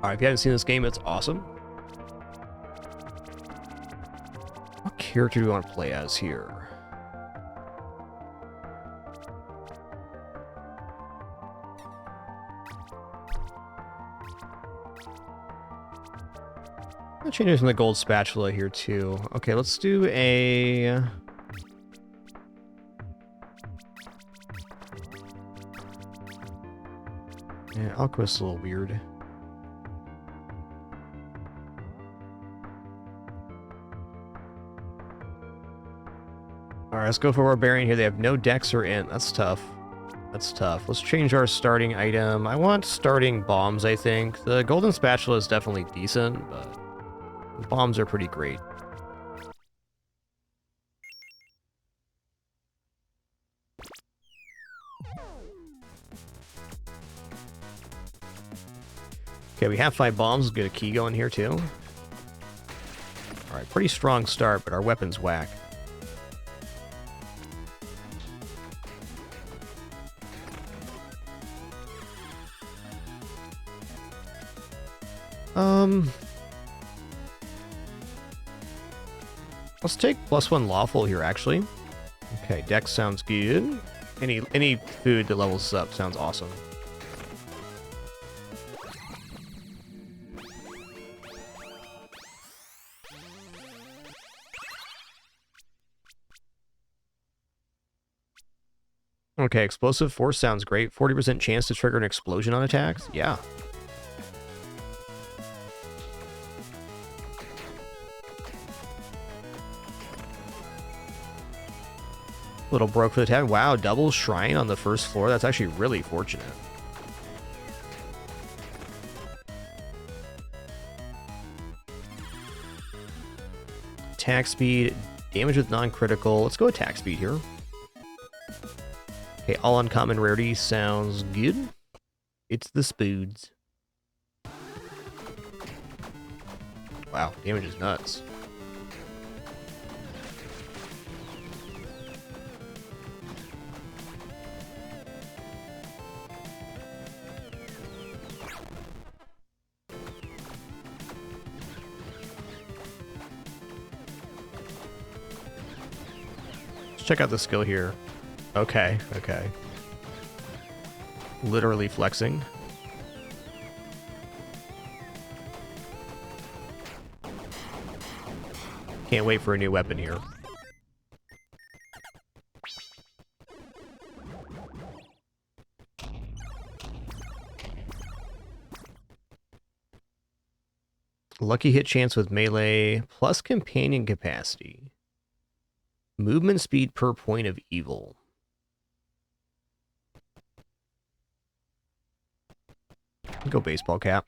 Alright, if you haven't seen this game, it's awesome. What character do we want to play as here? I'm changing from the gold spatula here too. Okay, let's do a... Yeah, Alchemist's a little weird. Alright, let's go for Barbarian here. They have no dex or int. That's tough. That's tough. Let's change our starting item. I want starting bombs, I think. The golden spatula is definitely decent, but bombs are pretty great. Okay, we have 5 bombs. Let's get a key going here, too. Alright, pretty strong start, but our weapon's whack. Let's take +1 lawful here, actually. Okay, Dex sounds good. Any food that levels us up sounds awesome. Okay, explosive force sounds great. 40% chance to trigger an explosion on attacks. Yeah. Little broke for the tab. Wow, double shrine on the first floor. That's actually really fortunate. Attack speed, damage with non-critical. Let's go attack speed here. Okay, all uncommon rarity sounds good. It's the spoods. Wow, damage is nuts. Let's check out the skill here. Okay, okay. Literally flexing. Can't wait for a new weapon here. Lucky hit chance with melee plus companion capacity. Movement speed per point of evil. Go baseball cap.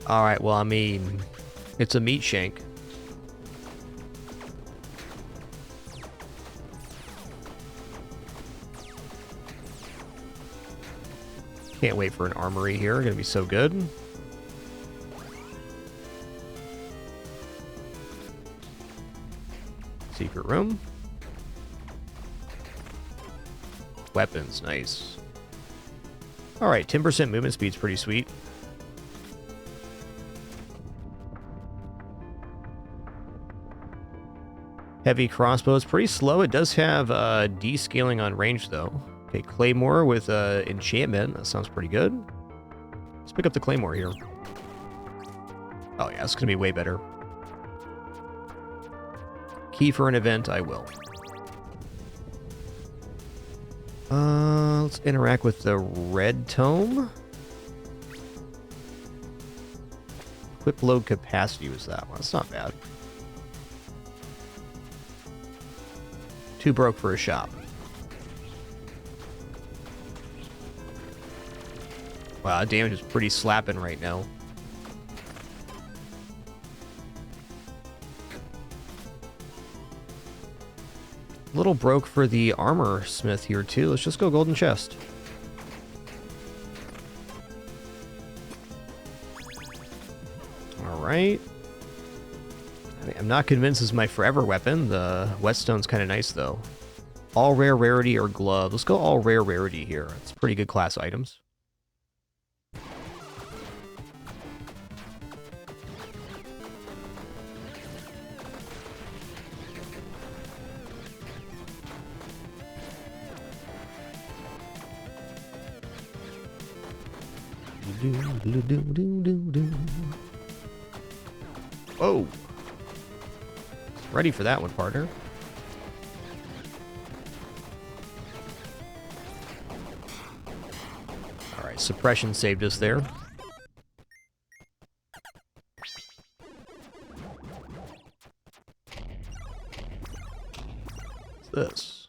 Alright, well, I mean, it's a meat shank. Can't wait for an armory here. Gonna be so good. Secret room. Weapons, nice. Alright, 10% movement speed's pretty sweet. Heavy crossbow is pretty slow. It does have descaling on range, though. Okay, Claymore with enchantment. That sounds pretty good. Let's pick up the Claymore here. Oh, yeah, it's going to be way better. Key for an event, I will. Let's interact with the red tome. Equip load capacity was that one. That's not bad. 2 broke for a shop. Wow, that damage is pretty slapping right now. Little broke for the armor smith here too. Let's just go golden chest. Alright. I'm not convinced this is my forever weapon. The whetstone's kind of nice though. All rare rarity or glove. Let's go all rare rarity here. It's pretty good class items. Whoa. Ready for that one, partner. Alright, suppression saved us there. What's this?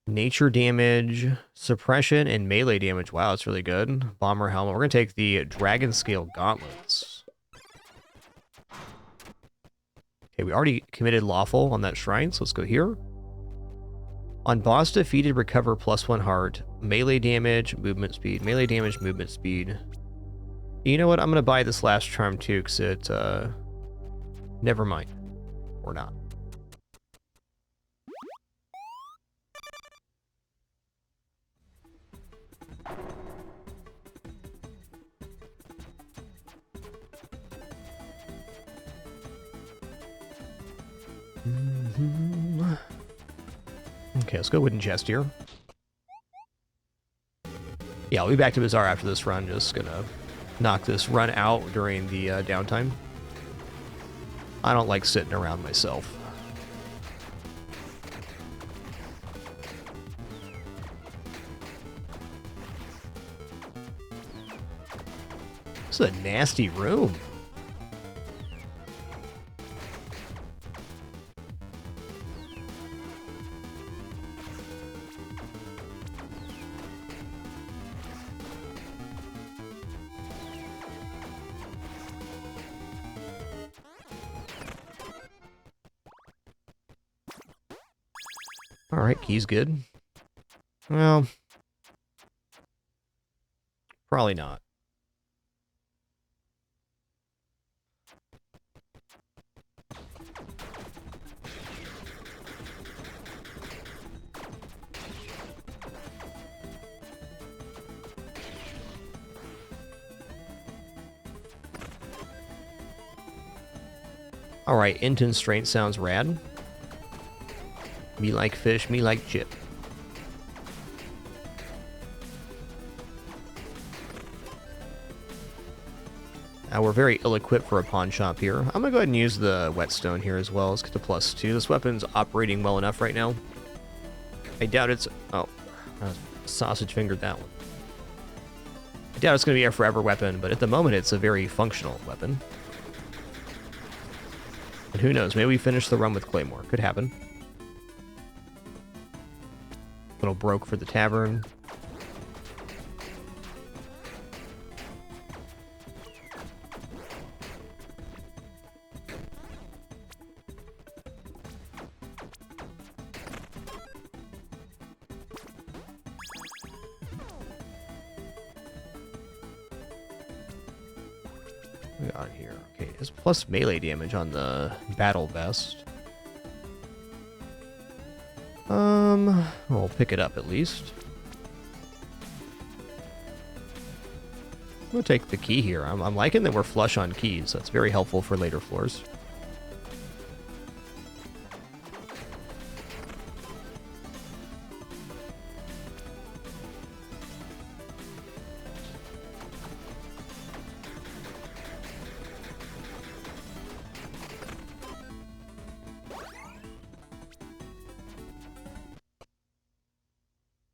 Nature damage, suppression, and melee damage. Wow, that's really good. Bomber helmet. We're going to take the dragon scale gauntlets. Okay, we already committed lawful on that shrine, so let's go here. On boss defeated, recover +1 heart. Melee damage, movement speed. Melee damage, movement speed. You know what? I'm going to buy this last charm too, because it Never mind. Or not. Okay, let's go wooden chest here. Yeah, I'll be back to Bazaar after this run. Just gonna knock this run out during the downtime. I don't like sitting around myself. This is a nasty room. Alright, key's good. Well, probably not. Alright, intense strength sounds rad. Me like fish, me like chip. Now we're very ill-equipped for a pawn shop here. I'm gonna go ahead and use the whetstone here as well. Let's get to +2. This weapon's operating well enough right now. I doubt it's... Oh, sausage fingered that one. I doubt it's gonna be a forever weapon, but at the moment it's a very functional weapon. And who knows, maybe we finish the run with Claymore. Could happen. Little broke for the tavern. What we got here? Okay, it's plus melee damage on the battle vest. We'll pick it up at least. We'll take the key here. I'm liking that we're flush on keys. That's very helpful for later floors.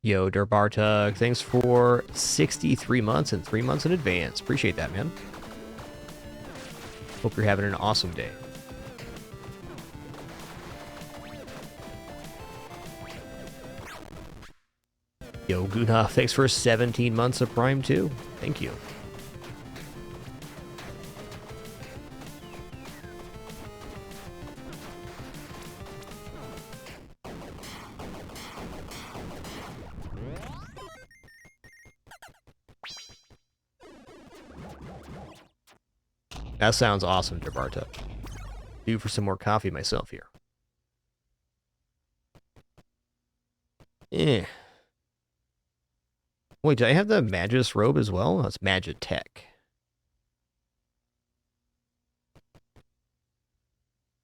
Yo, Derbartug, thanks for 63 months and 3 months in advance. Appreciate that, man. Hope you're having an awesome day. Yo, Guna, thanks for 17 months of Prime, too. Thank you. That sounds awesome, Jabarta. Due for some more coffee myself here. Wait, do I have the Magus robe as well? That's Magitech.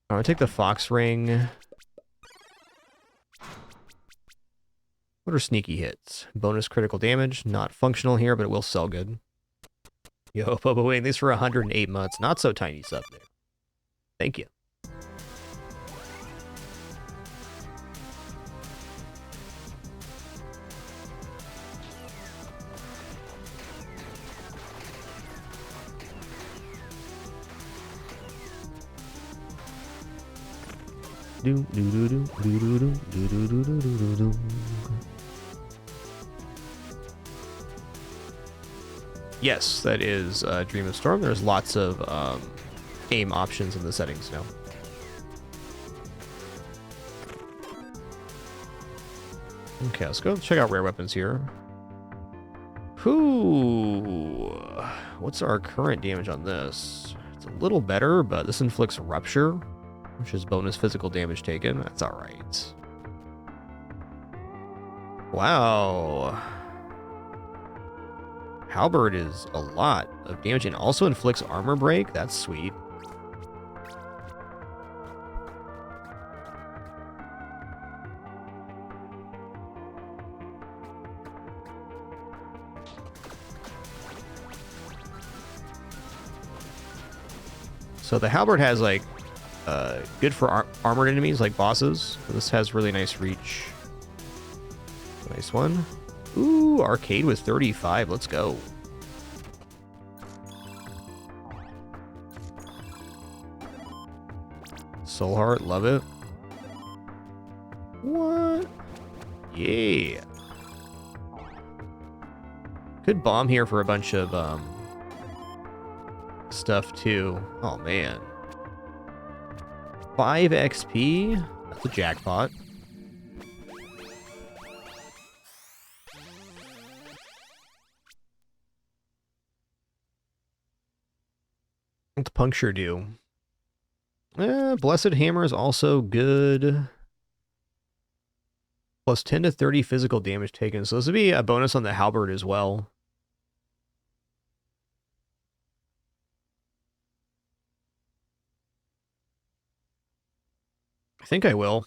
I'm gonna take the Fox ring. What are sneaky hits? Bonus critical damage. Not functional here, but it will sell good. Yo, Boba Wing, thanks for 108 months. Not so tiny sub there. Thank you. Do do do do do do do do do do do do. Yes, that is Dream of Storm. There's lots of aim options in the settings now. Okay, let's go check out rare weapons here. Whoo! What's our current damage on this? It's a little better, but this inflicts rupture, which is bonus physical damage taken. That's all right. Wow. Halberd is a lot of damage and also inflicts armor break. That's sweet. So the halberd has like good for armored enemies like bosses. So this has really nice reach. Nice one. Ooh, arcade with 35. Let's go. Soul Heart, love it. What? Yeah. Could bomb here for a bunch of stuff too. Oh man. 5 XP? That's a jackpot. What's puncture do? Blessed Hammer is also good. Plus 10 to 30 physical damage taken. So this would be a bonus on the halberd as well. I think I will.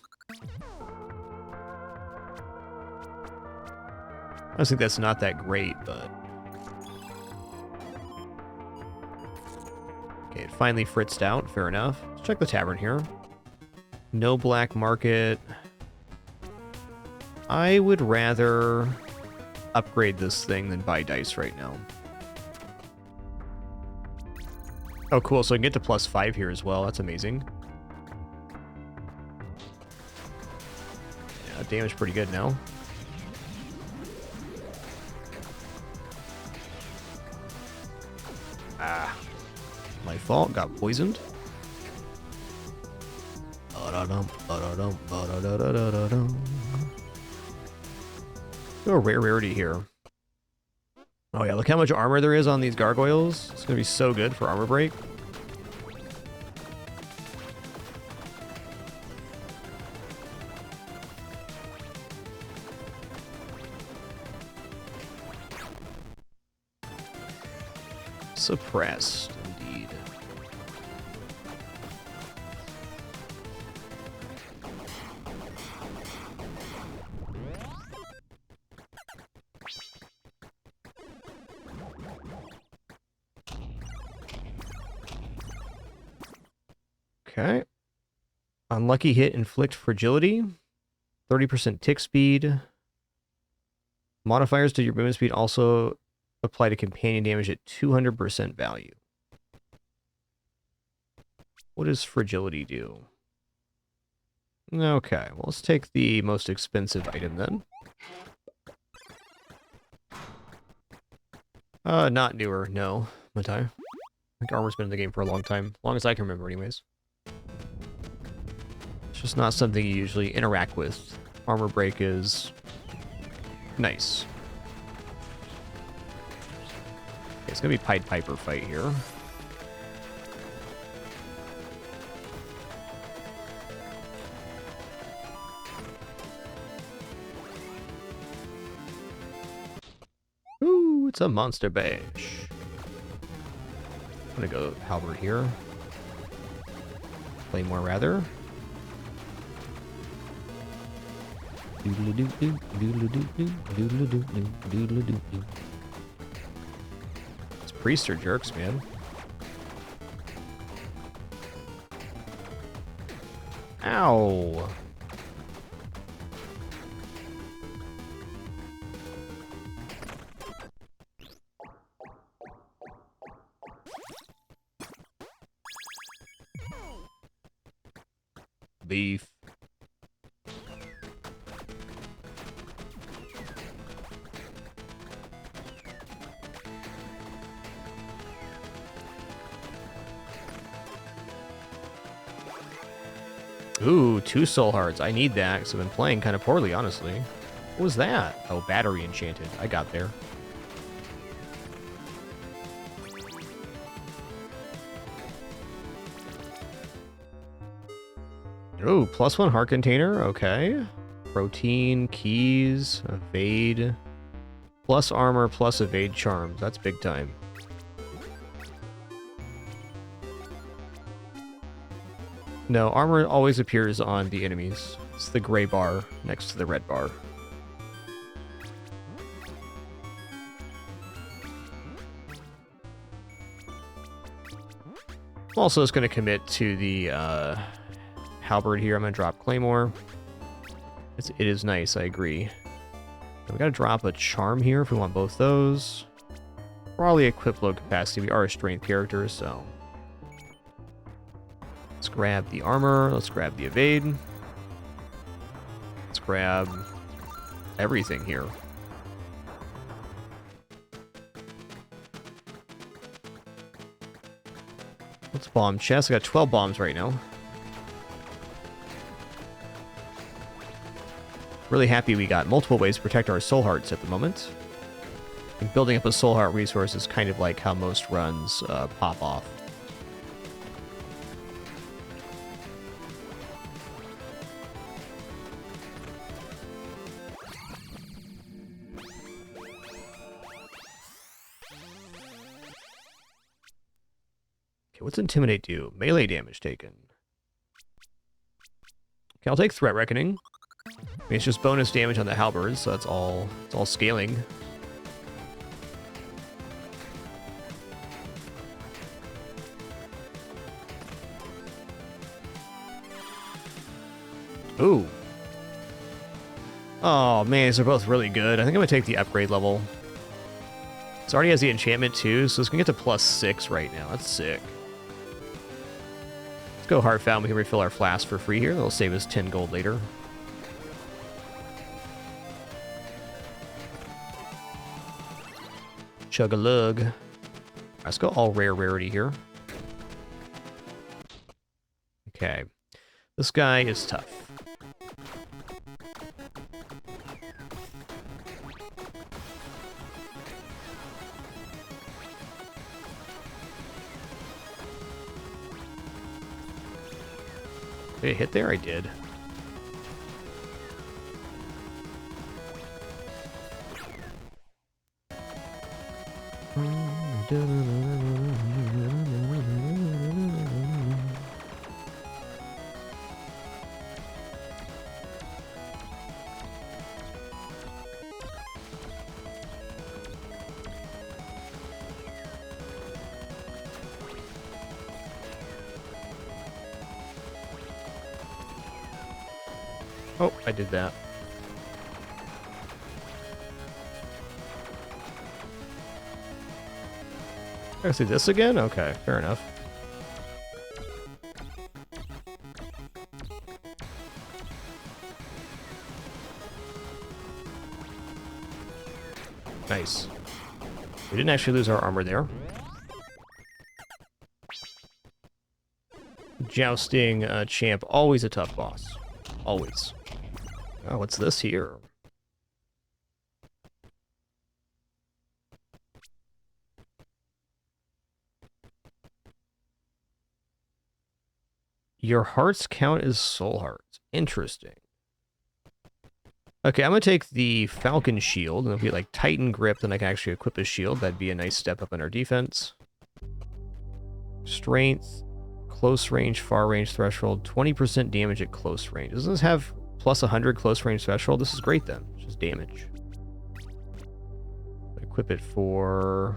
I just think that's not that great, but... Okay, it finally fritzed out. Fair enough. Let's check the tavern here. No black market. I would rather upgrade this thing than buy dice right now. Oh, cool. So I can get to +5 here as well. That's amazing. Yeah, damage pretty good now. Ah. My fault. Got poisoned. A rare rarity here. Oh yeah, look how much armor there is on these gargoyles. It's gonna be so good for armor break. Suppressed, indeed. Okay. Unlucky hit, inflict fragility. 30% tick speed. Modifiers to your movement speed also apply to companion damage at 200% value. What does fragility do? Okay, well, let's take the most expensive item then. Not newer, no, Matai. I think armor's been in the game for a long time. As long as I can remember, anyways. It's just not something you usually interact with. Armor break is nice. Okay, it's gonna be Pied Piper fight here. Ooh, it's a monster bash. I'm gonna go halberd here. Play more rather. Doodle-doo-doo, doodle-doo-doo, doodle-doo-doo, doodle-doo-doo. These priests are jerks, man. Ow. Beef. Ooh, 2 soul hearts. I need that because I've been playing kind of poorly, honestly. What was that? Oh, battery enchanted. I got there. Oh, +1 heart container. Okay. Protein, keys, evade. Plus armor, plus evade charms. That's big time. No, armor always appears on the enemies. It's the gray bar next to the red bar. I'm also just going to commit to the halberd here. I'm going to drop Claymore. It is nice, I agree. We got to drop a charm here if we want both those. Probably equip low capacity. We are a strength character, so... Let's grab the armor. Let's grab the evade. Let's grab everything here. Let's bomb chest. I got 12 bombs right now. Really happy we got multiple ways to protect our soul hearts at the moment. And building up a soul heart resource is kind of like how most runs pop off. What's Intimidate do? Melee damage taken. Okay, I'll take Threat Reckoning. I mean, it's just bonus damage on the halberds, so it's all scaling. Ooh. Oh man, these are both really good. I think I'm gonna take the upgrade level. It already has the enchantment too, so it's gonna get to +6 right now. That's sick. Let's go Heart Fountain. We can refill our flask for free here. That'll save us 10 gold later. Chug-a-lug. Let's go all rare rarity here. Okay. This guy is tough. Did I hit there? I did. Oh, I did that. I see this again? Okay, fair enough. Nice. We didn't actually lose our armor there. Jousting champ, always a tough boss. Always. Oh, what's this here? Your hearts count as soul hearts. Interesting. Okay, I'm going to take the Falcon Shield, and if we get, like, Titan Grip, then I can actually equip a shield. That'd be a nice step up in our defense. Strength, close range, far range threshold, 20% damage at close range. Doesn't this have plus 100 close range threshold? This is great, then. It's just damage. Equip it for...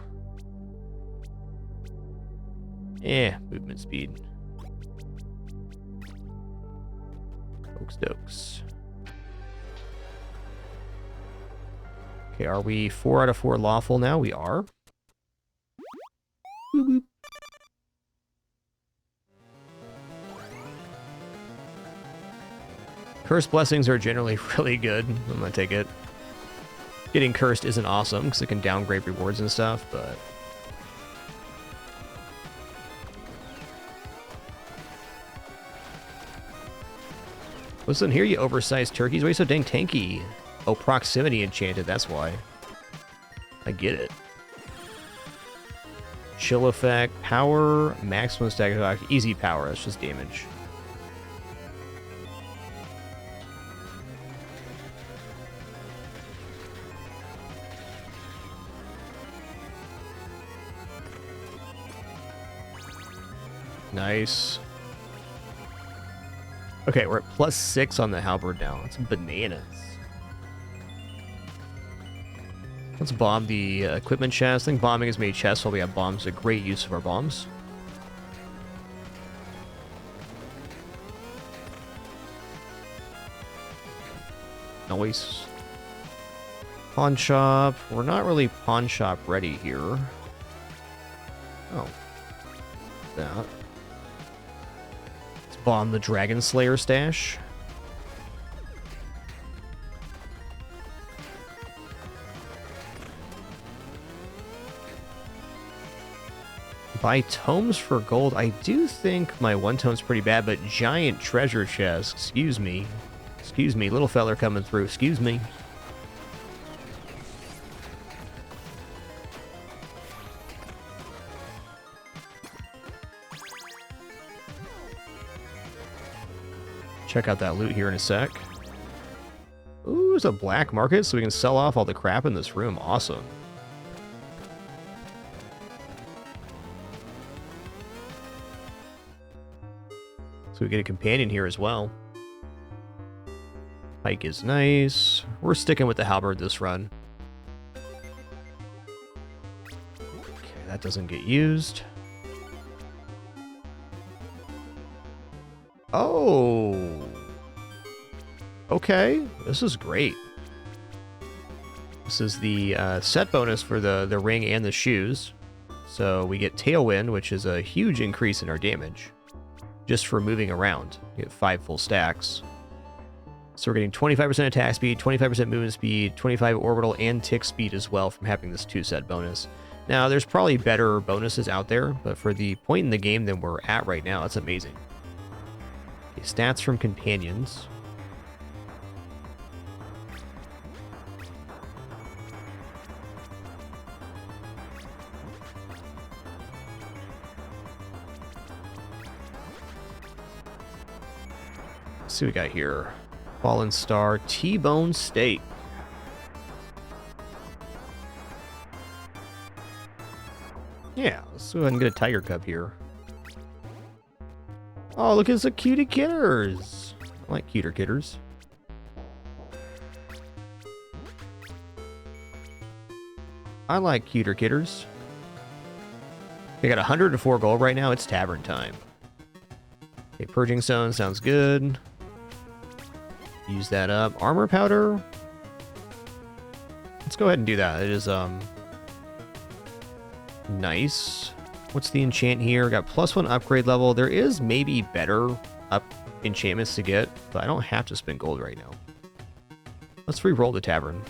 movement speed. Okes dokes. Okay, are we 4 out of 4 lawful now? We are. Boop, boop. Cursed blessings are generally really good. I'm gonna take it. Getting cursed isn't awesome because it can downgrade rewards and stuff, but... Listen here, you oversized turkeys. Why are you so dang tanky? Oh, proximity enchanted, that's why. I get it. Chill effect, power, maximum stack attack, easy power, that's just damage. Nice. Okay, we're at +6 on the halberd now. That's bananas. Let's bomb the equipment chest. I think bombing as many chests while we have bombs is a great use of our bombs. Nice. Pawn shop. We're not really pawn shop ready here. Oh. That. Let's bomb the Dragon Slayer stash. Buy tomes for gold. I do think my one tome's pretty bad, but giant treasure chest. Excuse me. Excuse me, little feller coming through. Excuse me. Check out that loot here in a sec. Ooh, there's a black market, so we can sell off all the crap in this room. Awesome. So we get a companion here as well. Pike is nice. We're sticking with the halberd this run. Okay, that doesn't get used. Oh. Okay, this is great. This is the set bonus for the ring and the shoes. So we get Tailwind, which is a huge increase in our damage. Just for moving around. You get 5 full stacks. So we're getting 25% attack speed, 25% movement speed, 25 orbital and tick speed as well from having this 2-set bonus. Now, there's probably better bonuses out there, but for the point in the game that we're at right now, that's amazing. Okay, stats from companions. Let's see what we got here. Fallen Star, T-Bone Steak. Yeah, let's go ahead and get a Tiger Cub here. Oh, look at the cutie kitters. I like cuter kitters. I like cuter kitters. I got 104 gold right now. It's tavern time. Okay, Purging Stone sounds good. Use that up. Armor powder. Let's go ahead and do that. It is nice. What's the enchant here? Got +1 upgrade level. There is maybe better enchantments to get, but I don't have to spend gold right now. Let's re-roll the tavern.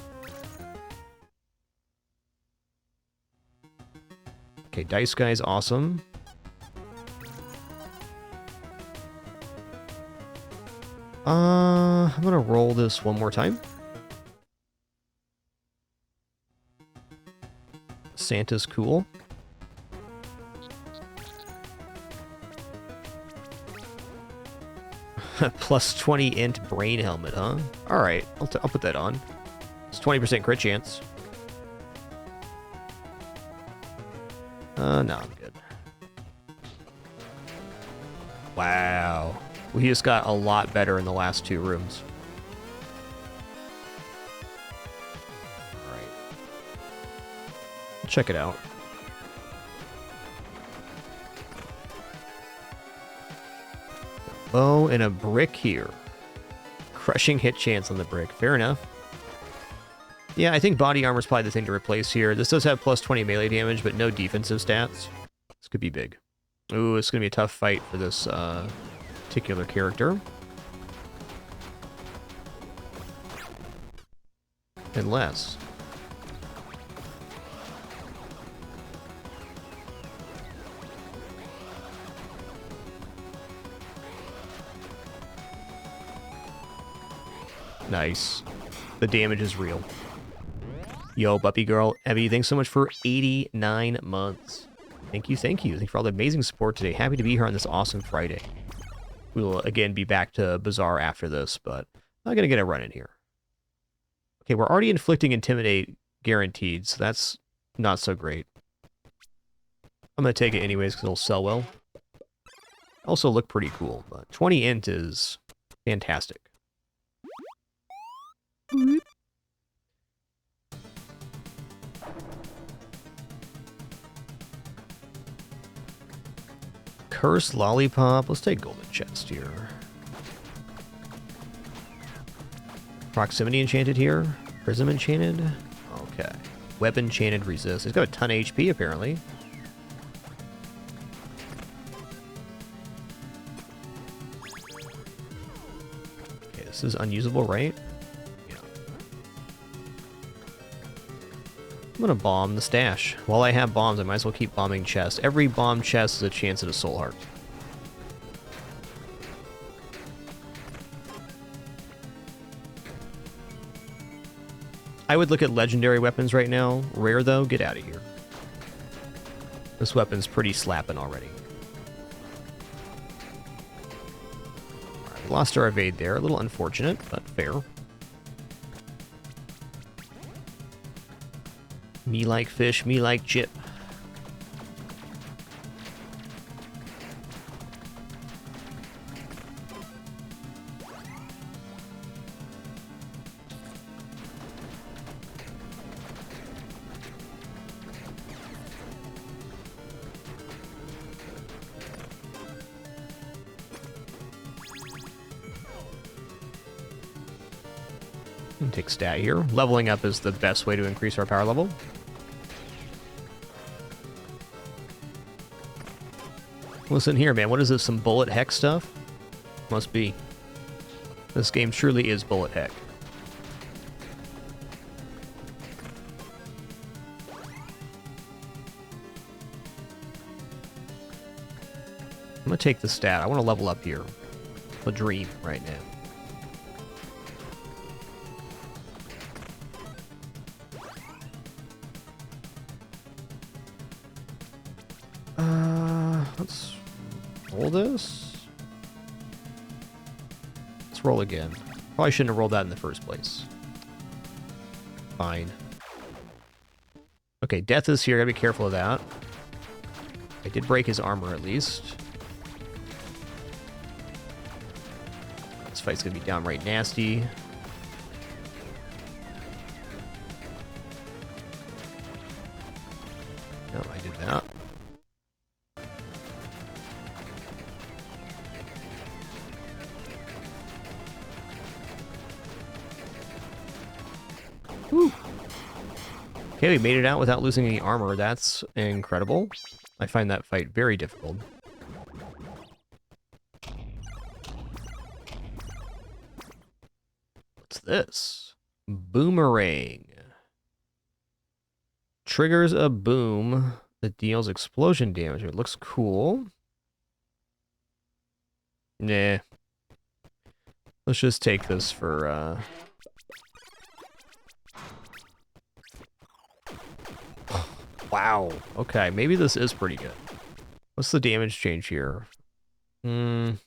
Okay, Dice Guy is awesome. I'm gonna roll this one more time. Santa's cool. +20 int brain helmet, huh? Alright, I'll put that on. It's 20% crit chance. No, I'm good. Wow. We just got a lot better in the last 2 rooms. Alright. Check it out. Bow and a brick here. Crushing hit chance on the brick. Fair enough. Yeah, I think body armor is probably the thing to replace here. This does have +20 melee damage, but no defensive stats. This could be big. Ooh, it's going to be a tough fight for this particular character. Unless... Nice. The damage is real. Yo, Buppy Girl. Abby, thanks so much for 89 months. Thank you, thank you. Thank you for all the amazing support today. Happy to be here on this awesome Friday. We will, again, be back to Bazaar after this, but I'm going to get a run in here. Okay, we're already inflicting Intimidate guaranteed, so that's not so great. I'm going to take it anyways because it'll sell well. also look pretty cool, but 20 int is fantastic. Cursed Lollipop. Let's take Golden Chest here. Proximity enchanted here. Prism enchanted. Okay. Web enchanted resist. It's got a ton of HP apparently. Okay, this is unusable, right? Yeah. I'm gonna bomb the stash. While I have bombs, I might as well keep bombing chests. Every bomb chest is a chance at a soul heart. I would look at legendary weapons right now. Rare, though, get out of here. This weapon's pretty slapping already. Alright, we lost our evade there. A little unfortunate, but fair. Me like fish, me like chip. Take stat here. Leveling up is the best way to increase our power level. Listen here, man. What is this? Some bullet heck stuff? Must be. This game truly is bullet heck. I'm gonna take the stat. I want to level up here. A dream right now. Let's roll this. Let's roll again. Probably shouldn't have rolled that in the first place. Fine. Okay, death is here. Gotta be careful of that. I did break his armor at least. This fight's gonna be downright nasty. No, I did that. Woo. Okay, we made it out without losing any armor. That's incredible. I find that fight very difficult. What's this? Boomerang. Triggers a boom that deals explosion damage. It looks cool. Nah. Let's just take this for, Wow. Okay, maybe this is pretty good. What's the damage change here? The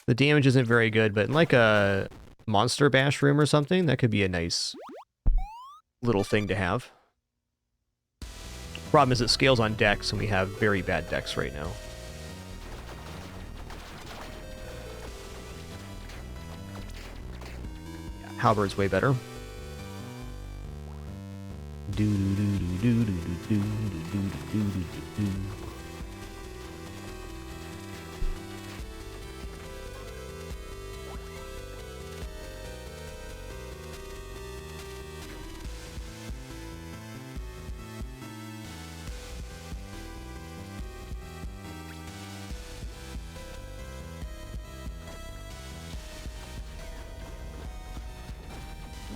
damage isn't very good, but in like a monster bash room or something, that could be a nice little thing to have. Problem is it scales on decks, and we have very bad decks right now. Yeah, Halberd's way better.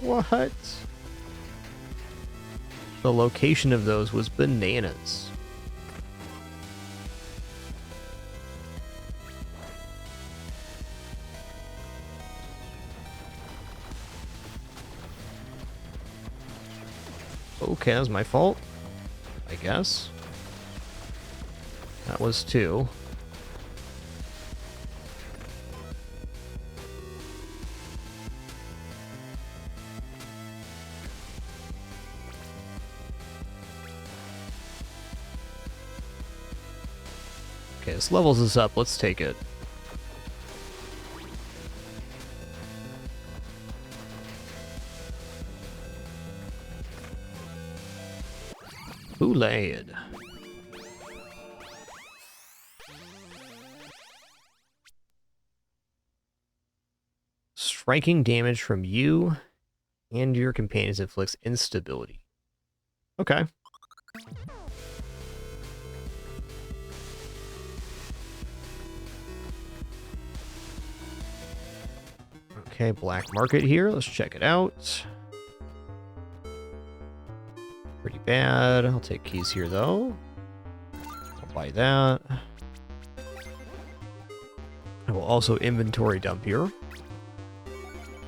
What? The location of those was bananas. Okay, that was my fault, I guess. That was 2. Okay, this levels us up. Let's take it. Kool-Aid. Striking damage from you and your companions inflicts instability. Okay. Okay, black market here. Let's check it out. Pretty bad. I'll take keys here, though. I'll buy that. I will also inventory dump here.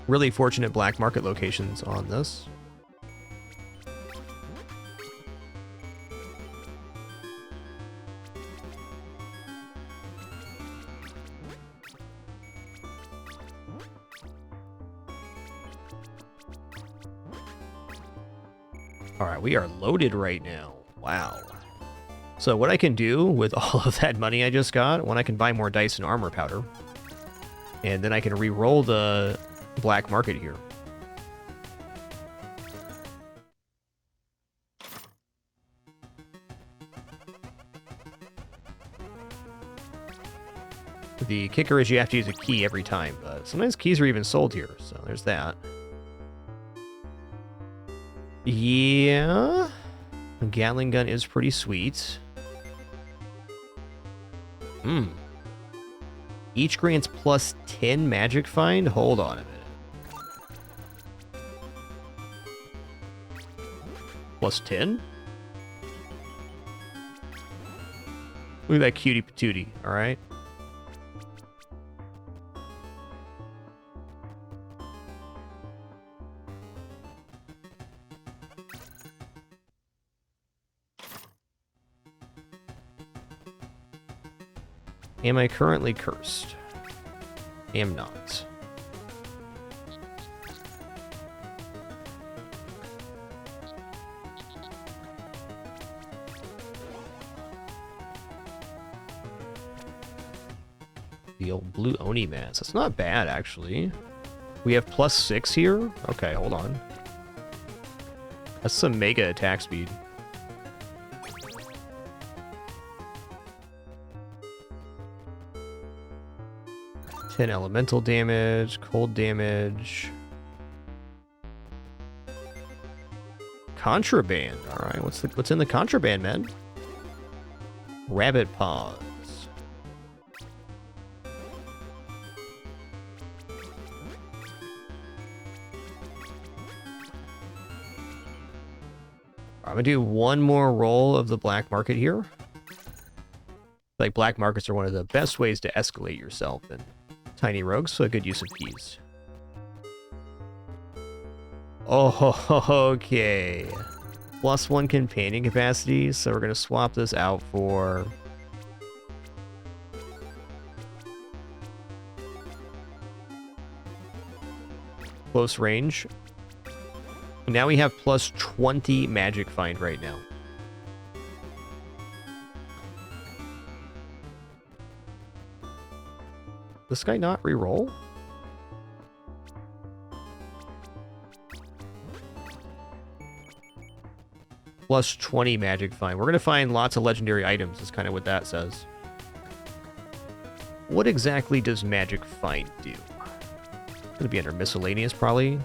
Really fortunate black market locations on this. Alright, we are loaded right now. Wow. So what I can do with all of that money I just got, I can buy more dice and armor powder. And then I can re-roll the black market here. The kicker is you have to use a key every time, but sometimes keys are even sold here, so there's that. Yeah. A Gatling gun is pretty sweet. Each grants plus 10 magic find? Hold on a minute. Plus 10? Look at that cutie patootie, alright? Am I currently cursed? Am not. The old blue Oni mask. That's not bad, actually. We have plus 6 here? Okay, hold on. That's some mega attack speed. 10 elemental damage, cold damage. Contraband. All right, what's in the contraband, man? Rabbit paws. I'm gonna do one more roll of the black market here. Like, black markets are one of the best ways to escalate yourself in Tiny Rogues, so a good use of keys. Oh, okay. Plus 1 companion capacity, so we're gonna swap this out for close range. Now we have plus 20 magic find right now. This guy not reroll? Plus 20 magic find. We're going to find lots of legendary items, is kind of what that says. What exactly does magic find do? It's going to be under miscellaneous, probably.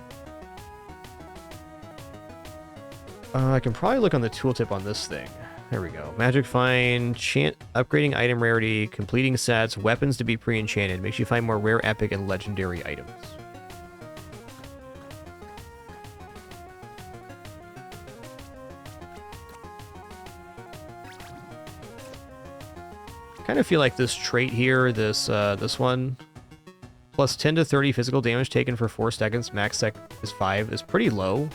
I can probably look on the tooltip on this thing. There we go. Magic find, upgrading item rarity, completing sets, weapons to be pre-enchanted. Makes you find more rare, epic, and legendary items. Kind of feel like this trait here, this one, plus 10 to 30 physical damage taken for 4 seconds, max sec is 5, is pretty low.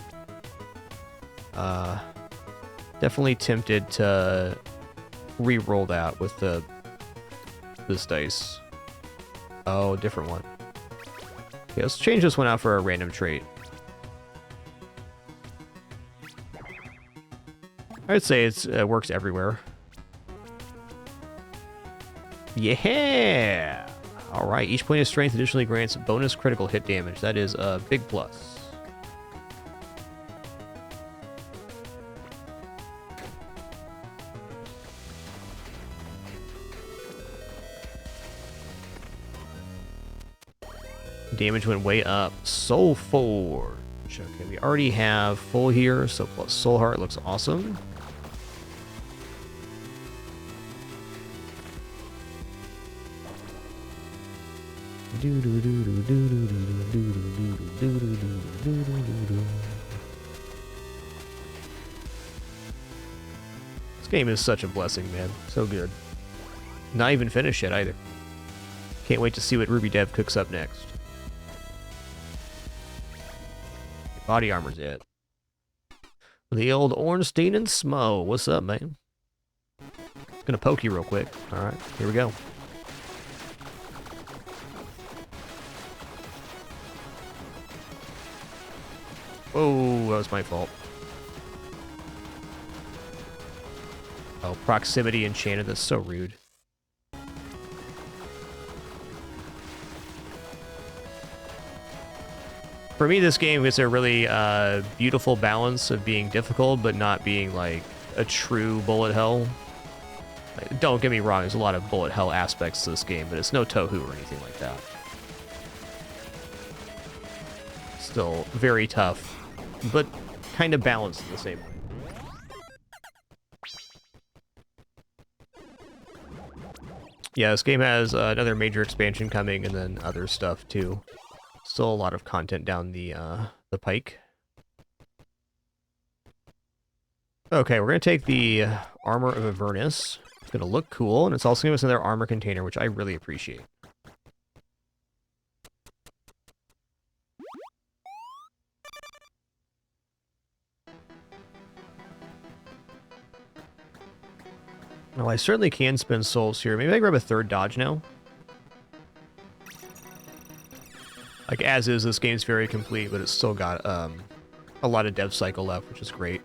Definitely tempted to re-roll that with this dice. Oh, different one. Okay, let's change this one out for a random trait. I'd say it works everywhere. Yeah! Alright, each point of strength additionally grants bonus critical hit damage. That is a big plus. Damage went way up. Soul Forge. Okay, we already have full here, so plus Soul Heart looks awesome. This game is such a blessing, man. So good. Not even finished yet either. Can't wait to see what Ruby Dev cooks up next. Body armor's it. The old Ornstein and Smo. What's up, man? Gonna poke you real quick. Alright, here we go. Oh, that was my fault. Oh, proximity enchanted. That's so rude. For me, this game is a really beautiful balance of being difficult, but not being like a true bullet hell. Like, don't get me wrong, there's a lot of bullet hell aspects to this game, but it's no Tohu or anything like that. Still very tough, but kind of balanced in the same way. Yeah, this game has another major expansion coming, and then other stuff too. Still a lot of content down the pike. Okay, we're gonna take the Armor of Avernus. It's gonna look cool, and it's also gonna give us another armor container, which I really appreciate. Oh, I certainly can spend souls here. Maybe I grab a third dodge now. Like, as is, this game's very complete, but it's still got a lot of dev cycle left, which is great.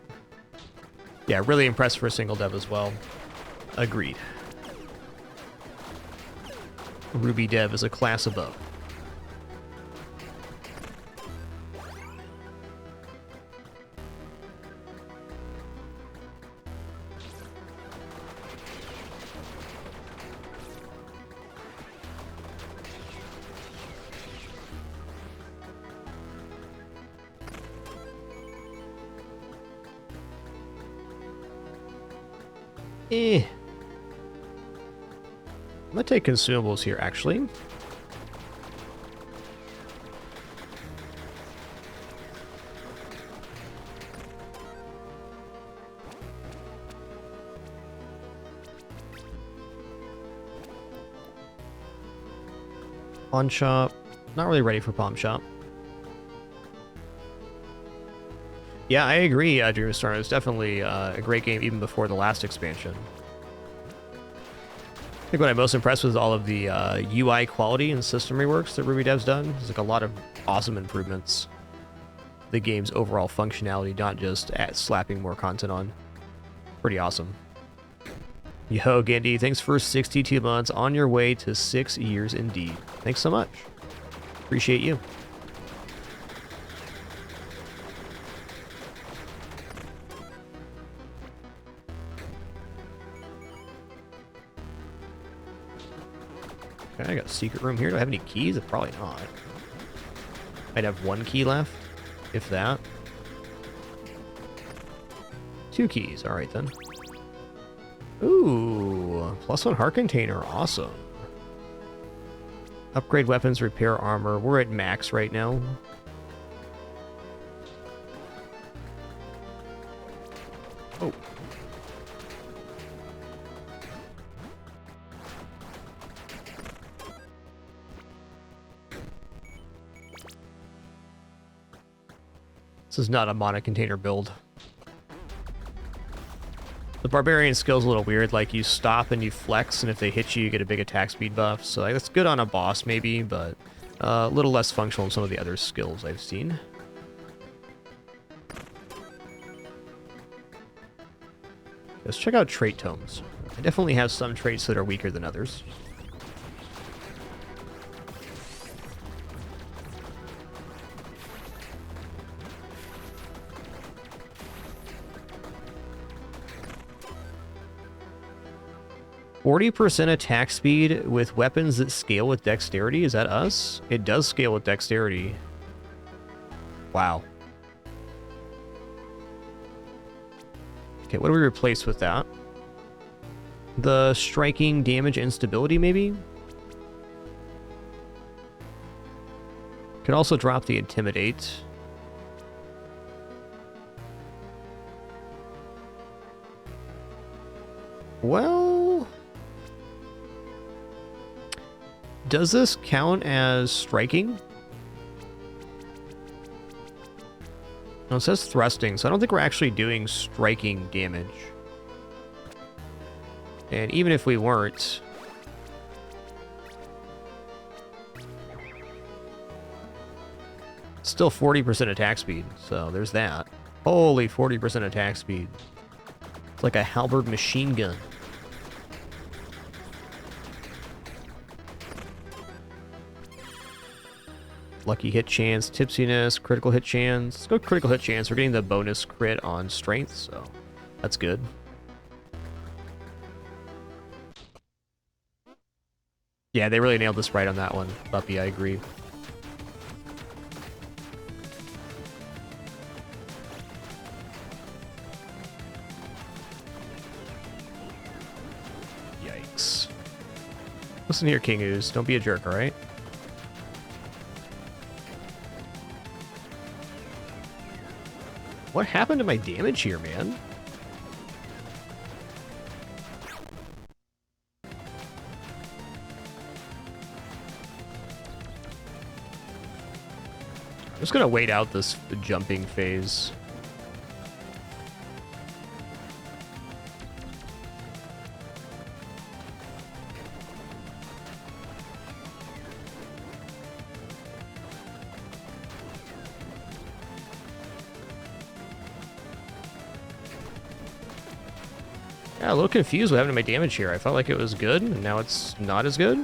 Yeah, really impressed for a single dev as well. Agreed. Ruby Dev is a class above. I'm gonna take consumables here, actually. Pawn shop. Not really ready for pawn shop. Yeah, I agree, Dreamstar. It was definitely a great game even before the last expansion. I think what I'm most impressed with is all of the UI quality and system reworks that Ruby Dev's done. There's like a lot of awesome improvements. The game's overall functionality, not just at slapping more content on. Pretty awesome. Yo, Gandhi, thanks for 62 months. On your way to 6 years indeed. Thanks so much. Appreciate you. Okay, I got a secret room here. Do I have any keys? Probably not. Might have one key left, if that. 2 keys. All right, then. Ooh, +1 heart container. Awesome. Upgrade weapons, repair armor. We're at max right now. Oh. This is not a mana container build. The barbarian skill's a little weird, like you stop and you flex, and if they hit you, you get a big attack speed buff. So like, that's good on a boss maybe, but a little less functional in some of the other skills I've seen. Let's check out trait tomes. I definitely have some traits that are weaker than others. 40% attack speed with weapons that scale with dexterity. Is that us? It does scale with dexterity. Wow. Okay, what do we replace with that? The striking damage instability, maybe? Could also drop the intimidate. Well, does this count as striking? No, it says thrusting, so I don't think we're actually doing striking damage. And even if we weren't, still 40% attack speed, so there's that. Holy 40% attack speed. It's like a halberd machine gun. Lucky hit chance, tipsiness, critical hit chance. Let's go critical hit chance. We're getting the bonus crit on strength, so that's good. Yeah, they really nailed the sprite on that one. Buppy, I agree. Yikes. Listen here, King Ooze. Don't be a jerk, alright? What happened to my damage here, man? I'm just gonna wait out this jumping phase. Yeah, a little confused what happened to my damage here. I felt like it was good, and now it's not as good.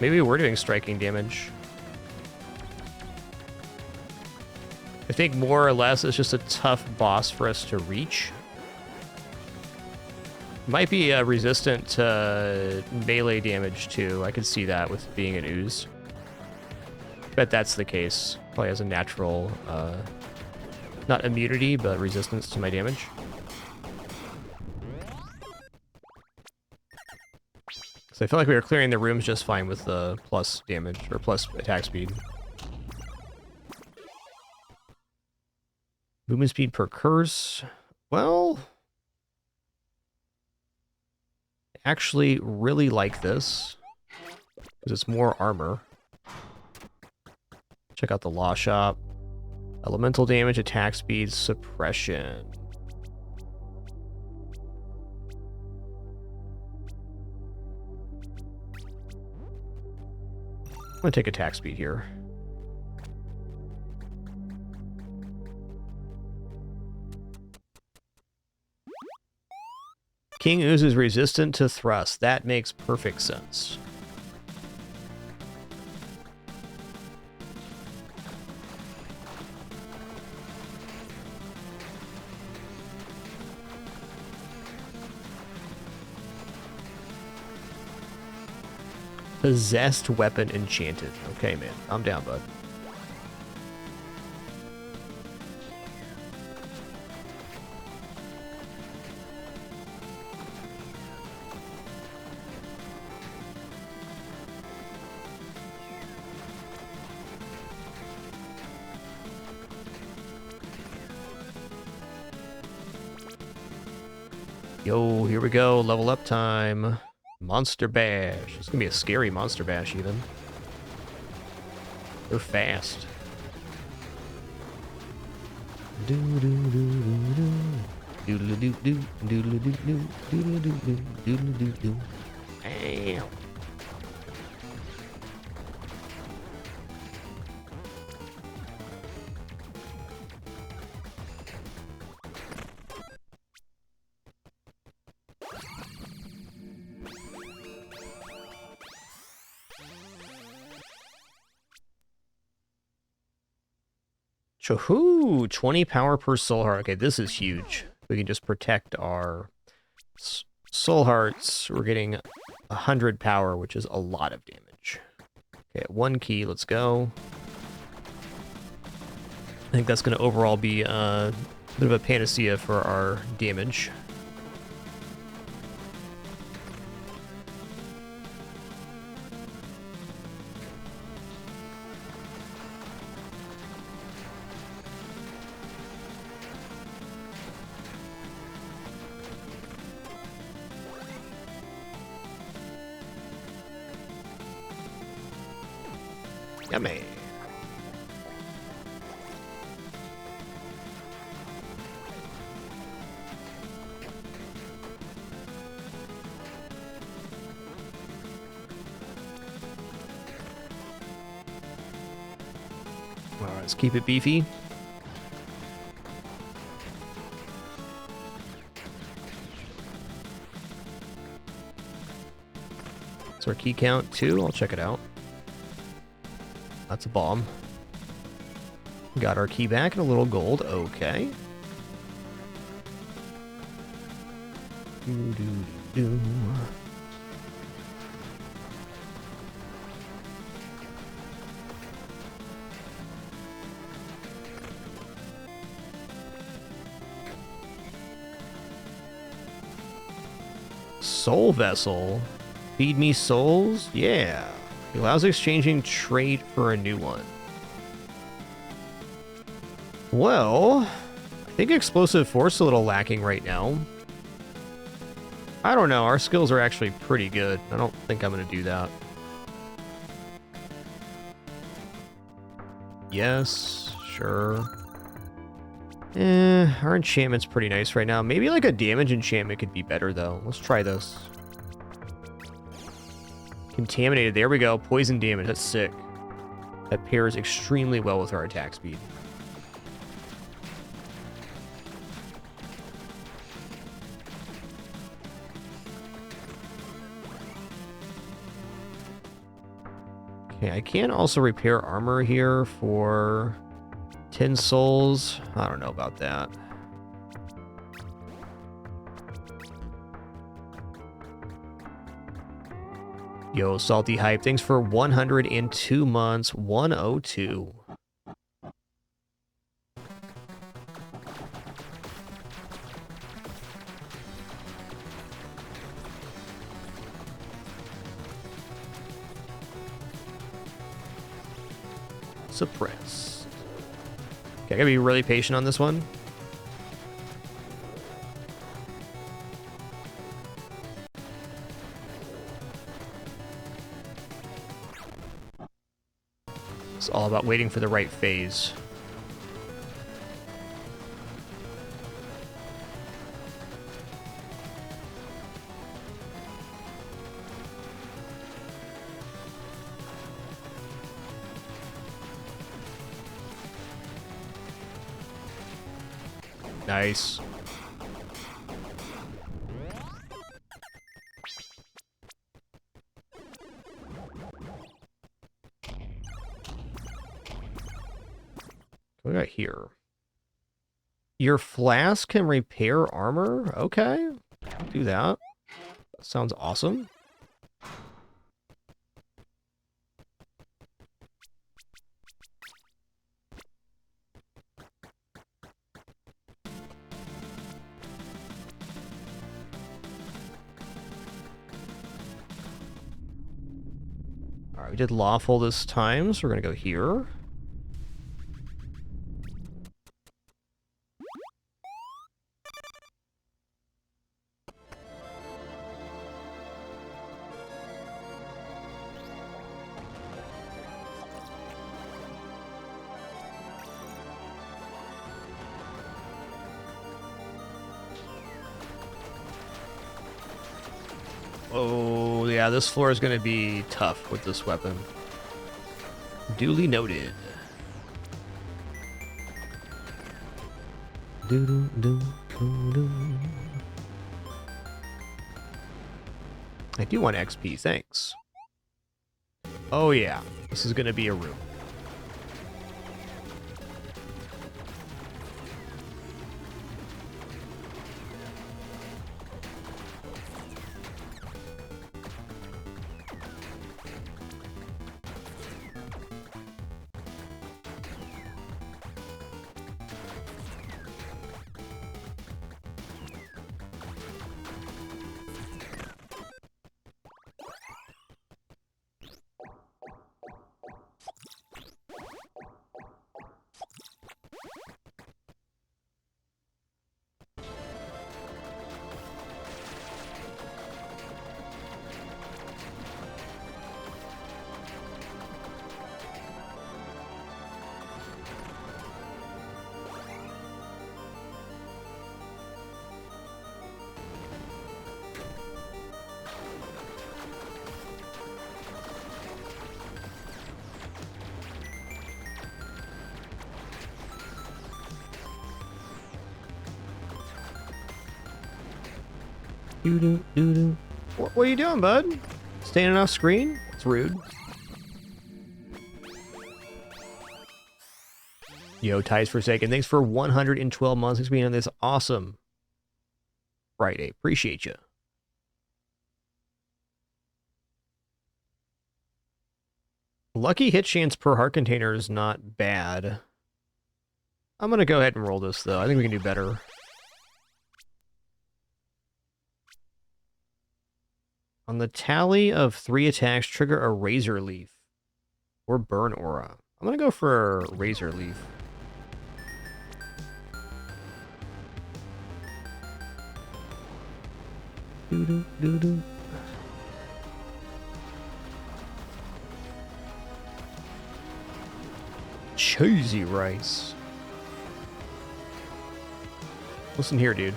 Maybe we're doing striking damage. I think more or less it's just a tough boss for us to reach. Might be resistant to melee damage too. I could see that with being an ooze. Bet that's the case. Probably has a natural, not immunity, but resistance to my damage. So I felt like we were clearing the rooms just fine with the plus damage, or plus attack speed. Movement speed per curse. Well, I actually really like this because it's more armor. Check out the Law Shop. Elemental damage, attack speed, suppression. I'm gonna take attack speed here. King Ooze is resistant to thrust. That makes perfect sense. Possessed weapon enchanted. Okay, man. I'm down, bud. Yo, here we go. Level up time. Monster Bash. It's gonna be a scary Monster Bash, even. They're fast. Damn. Chahoo! 20 power per soul heart. Okay, this is huge. We can just protect our Soul Hearts, we're getting 100 power, which is a lot of damage. Okay, 1 key, let's go. I think that's going to overall be a bit of a panacea for our damage. Yummy. All right, let's keep it beefy. It's our key count, 2. I'll check it out. That's a bomb. Got our key back and a little gold. Okay. Doo-doo-doo-doo. Soul Vessel. Feed me souls? Yeah. It allows exchanging trait for a new one. Well, I think Explosive Force is a little lacking right now. I don't know. Our skills are actually pretty good. I don't think I'm going to do that. Yes, sure. Our enchantment's pretty nice right now. Maybe like a damage enchantment could be better, though. Let's try this. Contaminated. There we go. Poison damage. That's sick. That pairs extremely well with our attack speed. Okay, I can also repair armor here for 10 souls. I don't know about that. Yo, Salty Hype, thanks for 102 months. 102. Suppress. Okay, I gotta be really patient on this one. It's all about waiting for the right phase. Nice. What do we got here? Your flask can repair armor? Okay. I'll do that. That sounds awesome. Alright, we did lawful this time, so we're gonna go here. Oh, yeah, this floor is going to be tough with this weapon. Duly noted. I do want XP, thanks. Oh yeah, this is going to be a room. Doo-doo-doo-doo. What are you doing, bud? Standing off screen? It's rude. Yo, Ties Forsaken, thanks for 112 months. Thanks for being on this awesome Friday. Appreciate you. Lucky hit chance per heart container is not bad. I'm going to go ahead and roll this, though. I think we can do better. On the tally of 3 attacks, trigger a Razor Leaf or Burn Aura. I'm going to go for Razor Leaf. Doo-doo, doo-doo. Cheesy rice. Listen here, dude.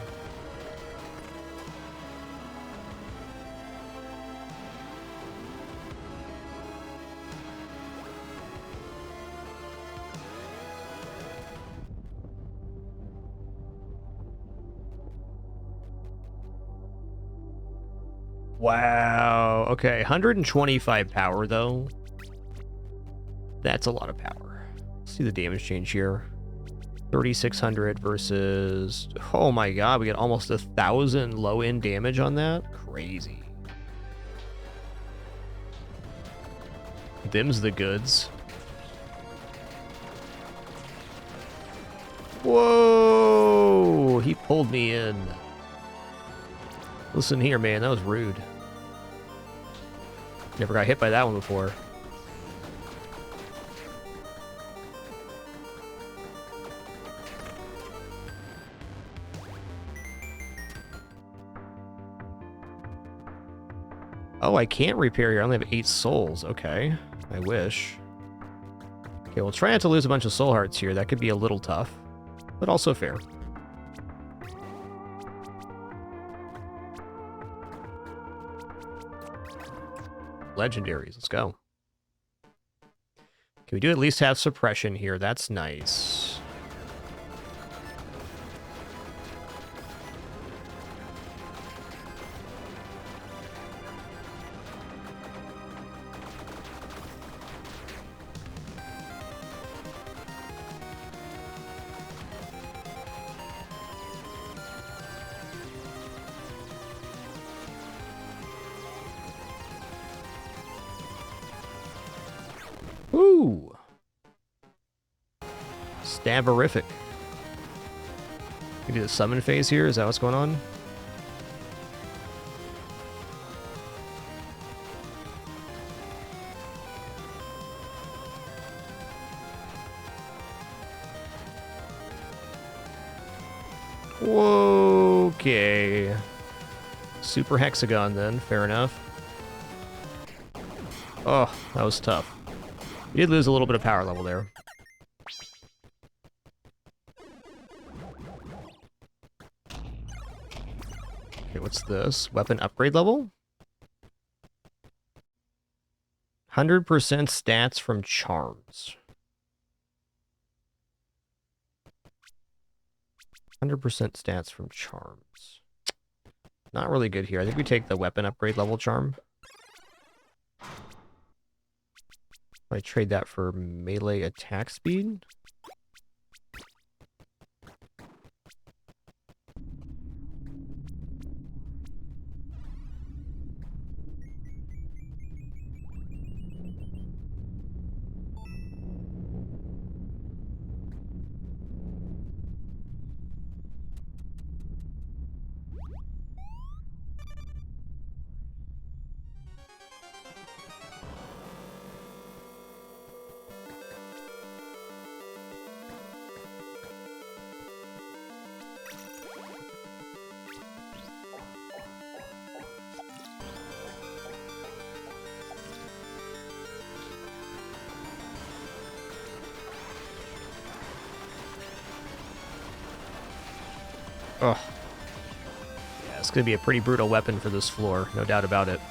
Wow. Okay, 125 power, though. That's a lot of power. Let's see the damage change here. 3,600 versus... Oh my god, we get almost 1,000 low-end damage on that? Crazy. Them's the goods. Whoa! He pulled me in. Listen here, man. That was rude. Never got hit by that one before. Oh, I can't repair here. I only have 8 souls. Okay. I wish. Okay, we'll try not to lose a bunch of soul hearts here. That could be a little tough, but also fair. Legendaries. Let's go. Okay, we do at least have suppression here. That's nice. Ooh. Staberific. We do the summon phase here. Is that what's going on? Okay. Super hexagon then. Fair enough. Oh, that was tough. We did lose a little bit of power level there. Okay, what's this? Weapon upgrade level? 100% stats from charms. 100% stats from charms. Not really good here. I think we take the weapon upgrade level charm. I trade that for melee attack speed. Oh. Yeah, it's going to be a pretty brutal weapon for this floor, no doubt about it.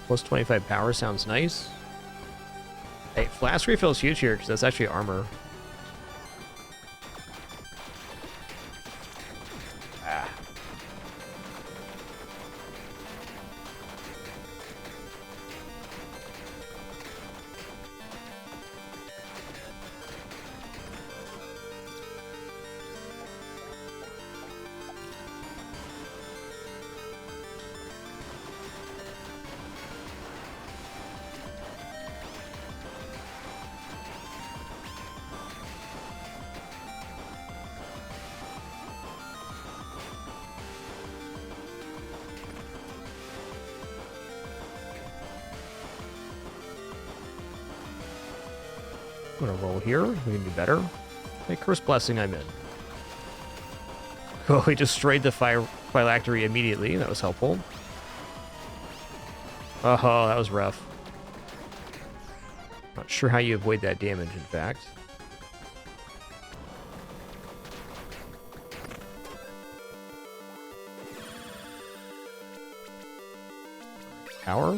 Plus 25 power sounds nice. Hey, flask refill's huge here because that's actually armor. Ah. I'm gonna roll here. We can do better. Hey, Curse Blessing, I'm in. Oh, we destroyed the phylactery immediately. That was helpful. Oh, that was rough. Not sure how you avoid that damage, in fact. Power?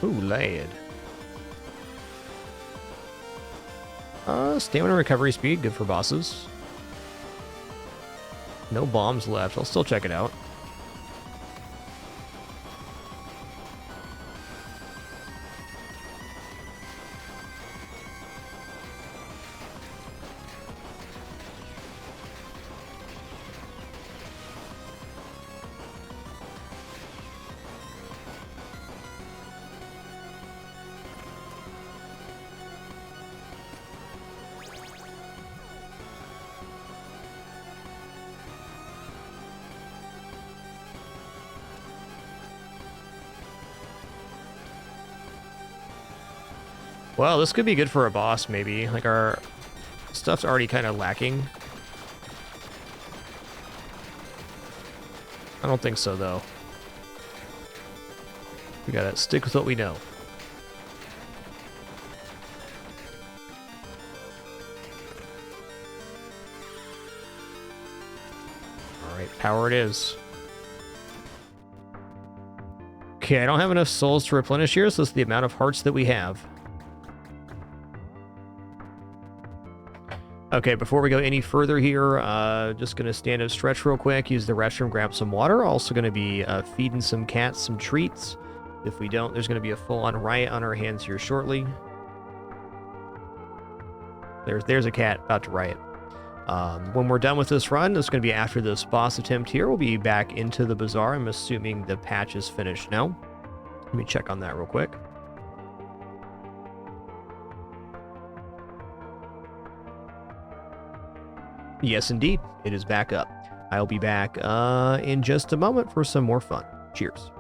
Ooh, lad. Stamina recovery speed, good for bosses. No bombs left. I'll still check it out. Well, this could be good for a boss, maybe. Like, our stuff's already kind of lacking. I don't think so, though. We gotta stick with what we know. Alright, power it is. Okay, I don't have enough souls to replenish here, so this is the amount of hearts that we have. Okay, before we go any further here, just going to stand and stretch real quick, use the restroom, grab some water. Also going to be feeding some cats some treats. If we don't, there's going to be a full-on riot on our hands here shortly. There's a cat about to riot. When we're done with this run, it's going to be after this boss attempt here. We'll be back into the Bazaar. I'm assuming the patch is finished now. Let me check on that real quick. Yes, indeed. It is back up. I'll be back in just a moment for some more fun. Cheers.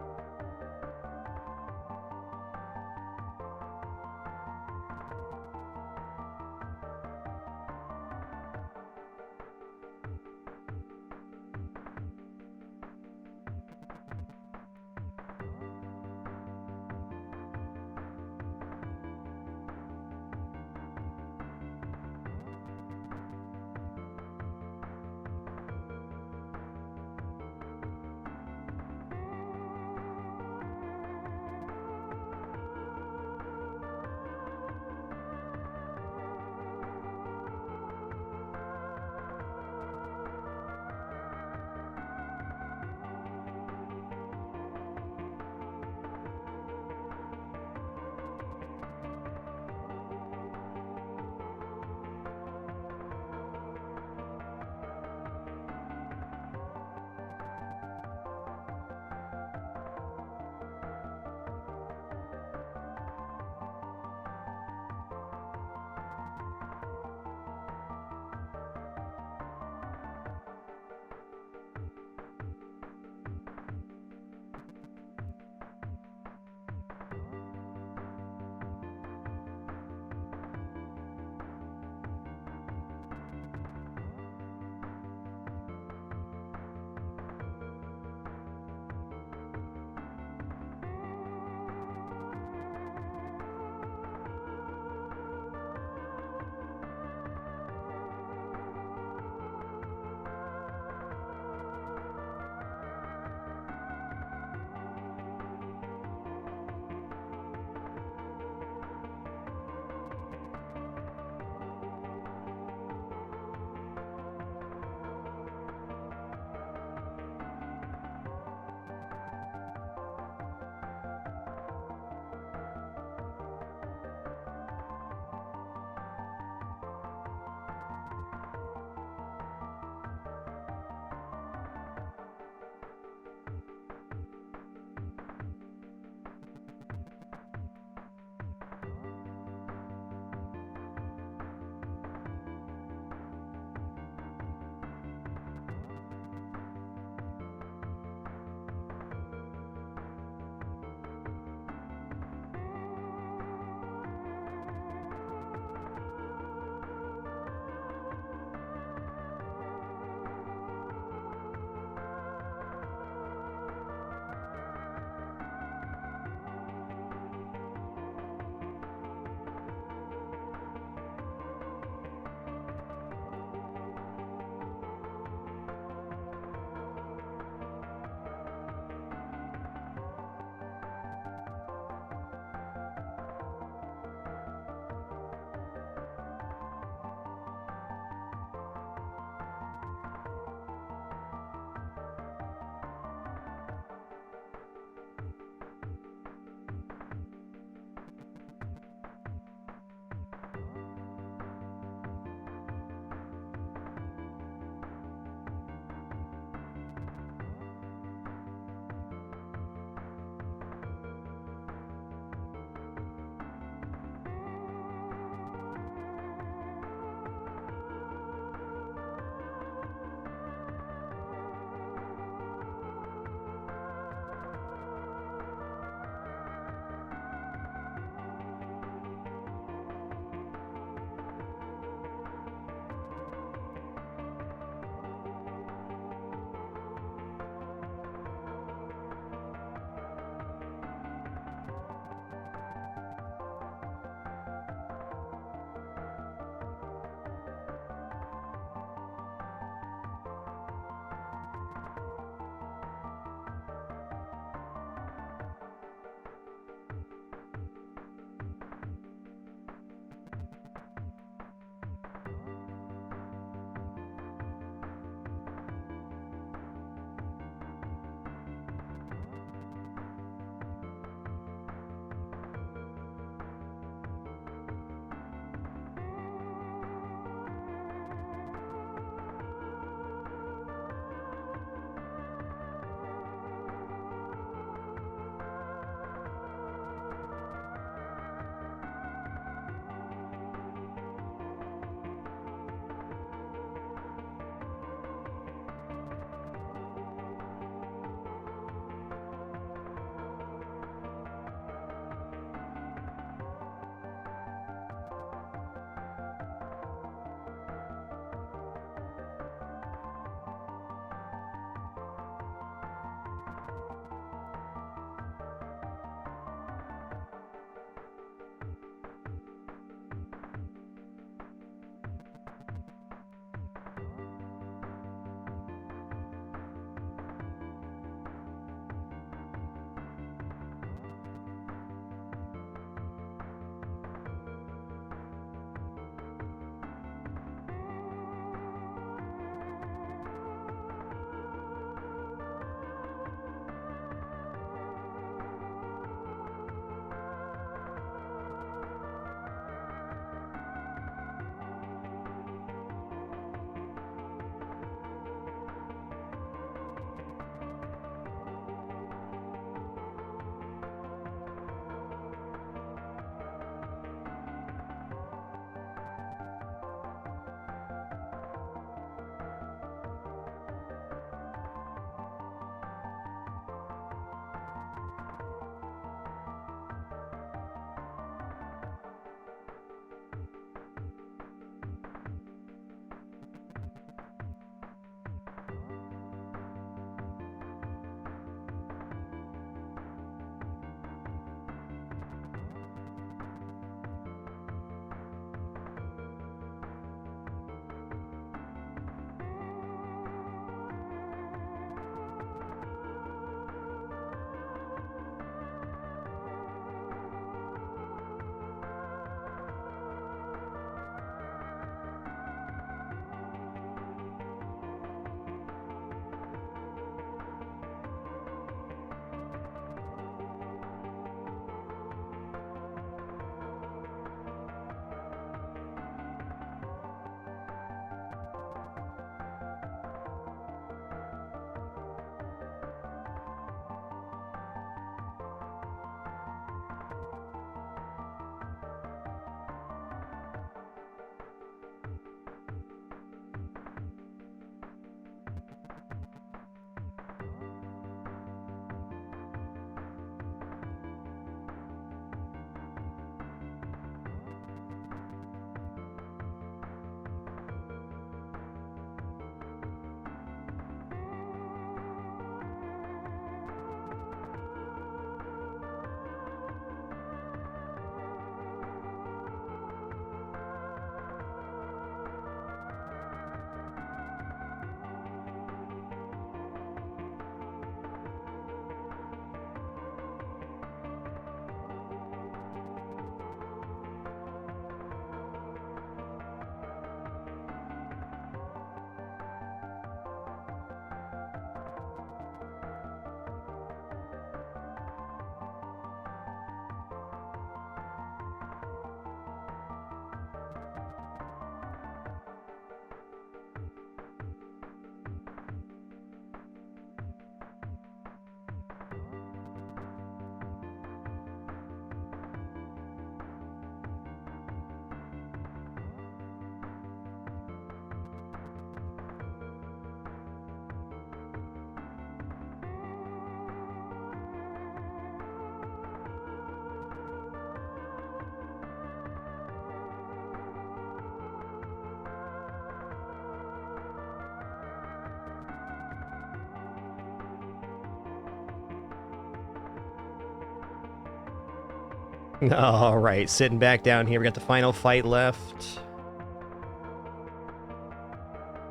All right, sitting back down here. We got the final fight left.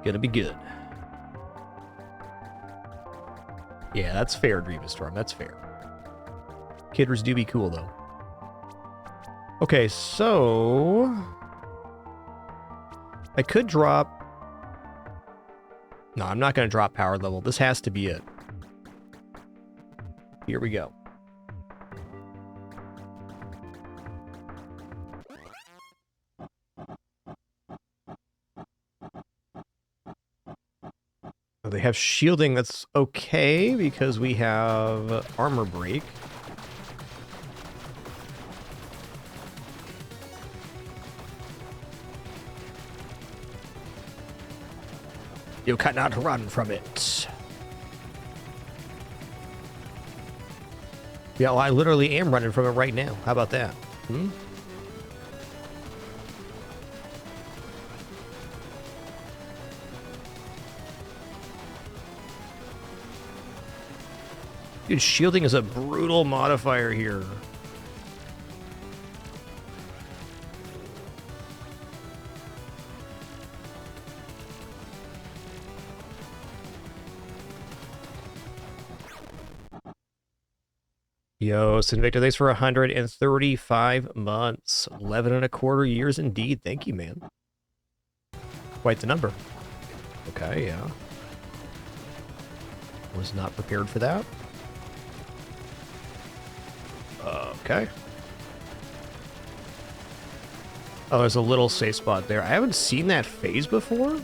Gonna be good. Yeah, that's fair, Dreamus Storm. That's fair. Kidders do be cool, though. Okay, so... I could drop... No, I'm not going to drop power level. This has to be it. Here we go. Oh, they have shielding. That's okay, because we have armor break. You cannot run from it. Yeah, well, I literally am running from it right now. How about that? Hmm? Dude, shielding is a brutal modifier here. Yo, Sinvicta, thanks for 135 months. 11 and a quarter years indeed. Thank you, man. Quite the number. Okay, yeah. Was not prepared for that. Okay. Oh, there's a little safe spot there. I haven't seen that phase before.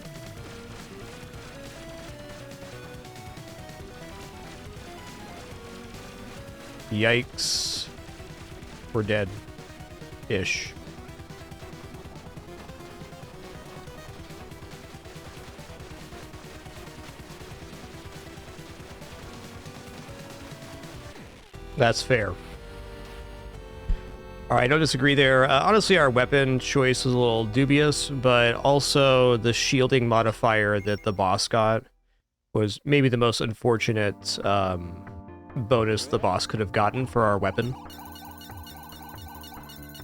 Yikes. We're dead. Ish. That's fair. Alright, I don't disagree there. Honestly, our weapon choice was a little dubious, but also the shielding modifier that the boss got was maybe the most unfortunate bonus the boss could have gotten for our weapon.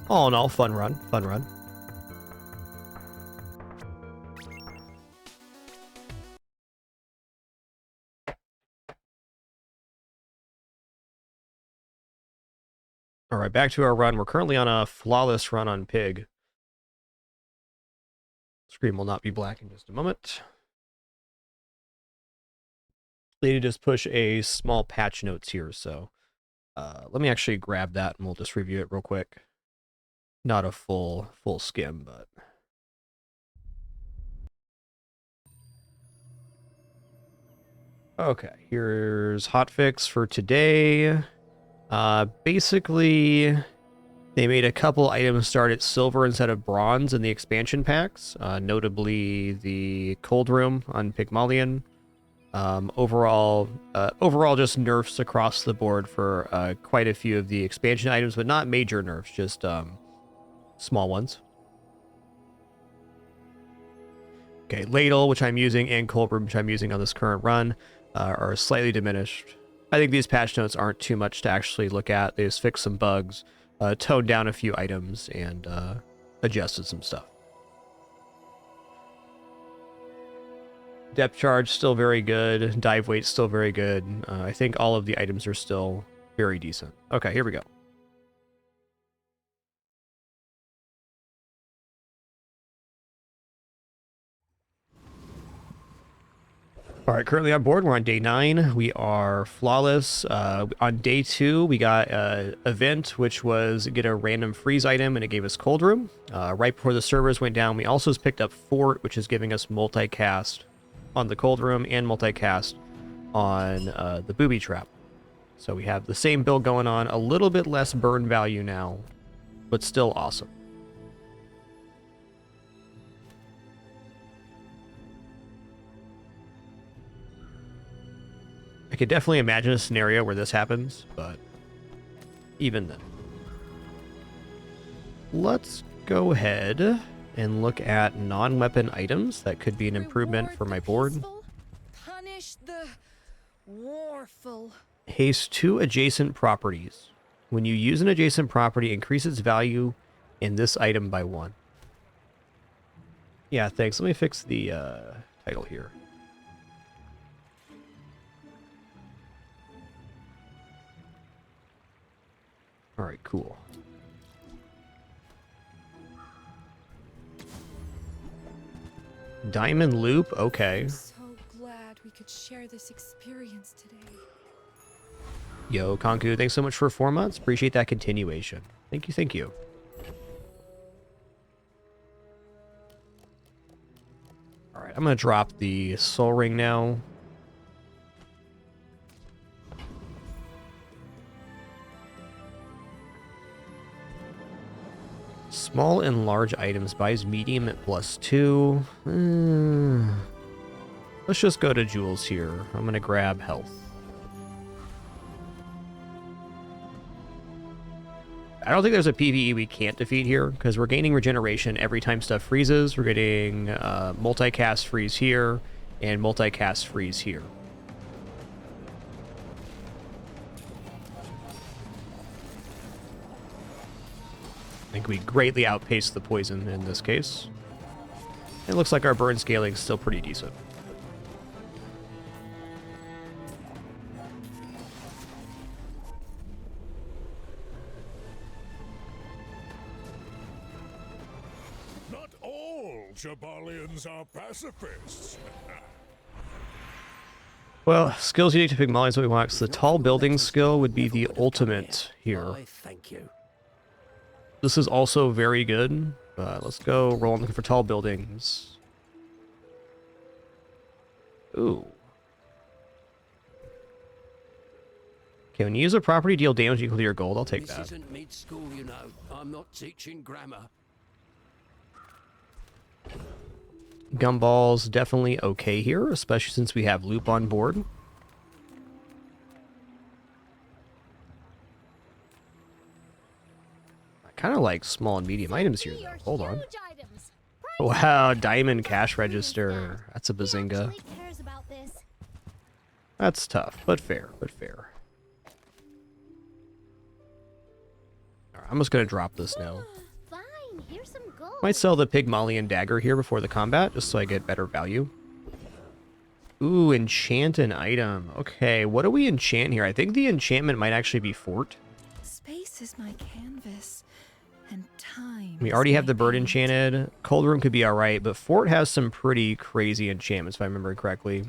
All in all, fun run. Fun run. Alright, back to our run. We're currently on a flawless run on Pig. Screen will not be black in just a moment. They did just push a small patch notes here, so let me actually grab that and we'll just review it real quick. Not a full skim, but... Okay, here's hotfix for today. Basically, they made a couple items start at silver instead of bronze in the expansion packs, notably the Cold Room on Pygmalion. Overall just nerfs across the board for quite a few of the expansion items, but not major nerfs, just small ones. Okay, Ladle, which I'm using, and Cold Room, which I'm using on this current run, are slightly diminished. I think these patch notes aren't too much to actually look at. They just fixed some bugs, toned down a few items, and adjusted some stuff. Depth charge, still very good. Dive weight, still very good. I think all of the items are still very decent. Okay, here we go. All right, currently on board, we're on day 9. We are flawless. On day 2, we got an event, which was get a random freeze item, and it gave us Cold Room. Right before the servers went down, we also picked up Fort, which is giving us multicast on the Cold Room and multicast on the Booby Trap. So we have the same build going on, a little bit less burn value now, but still awesome. I could definitely imagine a scenario where this happens, but even then. Let's go ahead and look at non-weapon items. That could be an improvement for my board. Punish the warful. Haste 2 adjacent properties. When you use an adjacent property, increase its value in this item by 1. Yeah, thanks. Let me fix the title here. Alright, cool. Diamond loop, okay. I'm so glad we could share this experience today. Yo, Konku, thanks so much for 4 months. Appreciate that continuation. Thank you, thank you. Alright, I'm gonna drop the soul ring now. Small and large items buys medium at +2. Let's just go to jewels here. I'm gonna grab health. I don't think there's a PvE we can't defeat here, because we're gaining regeneration every time stuff freezes. We're getting multicast freeze here, and multicast freeze here. I think we greatly outpaced the poison in this case. It looks like our burn scaling is still pretty decent. Not all Jaballians are pacifists. Well, skills unique to Pygmalion is what we want. So the tall building skill would be the ultimate here. Why, thank you. This is also very good. Let's go roll looking for tall buildings. Ooh. Okay, when you use a property, deal damage equal to your gold. I'll take This that. isn't mid school, you know. I'm not teaching grammar. Gumballs definitely okay here, especially since we have loop on board. I kind of like small and medium items here, though. Hold on. Wow, diamond cash register. That's a bazinga. That's tough, but fair, but fair. All right, I'm just going to drop this now. Might sell the Pygmalion dagger here before the combat, just so I get better value. Ooh, enchant an item. Okay, what do we enchant here? I think the enchantment might actually be Fort. Space is my canvas, and time. We already have the bird enchanted. Cold room could be alright, but Fort has some pretty crazy enchantments, if I remember correctly.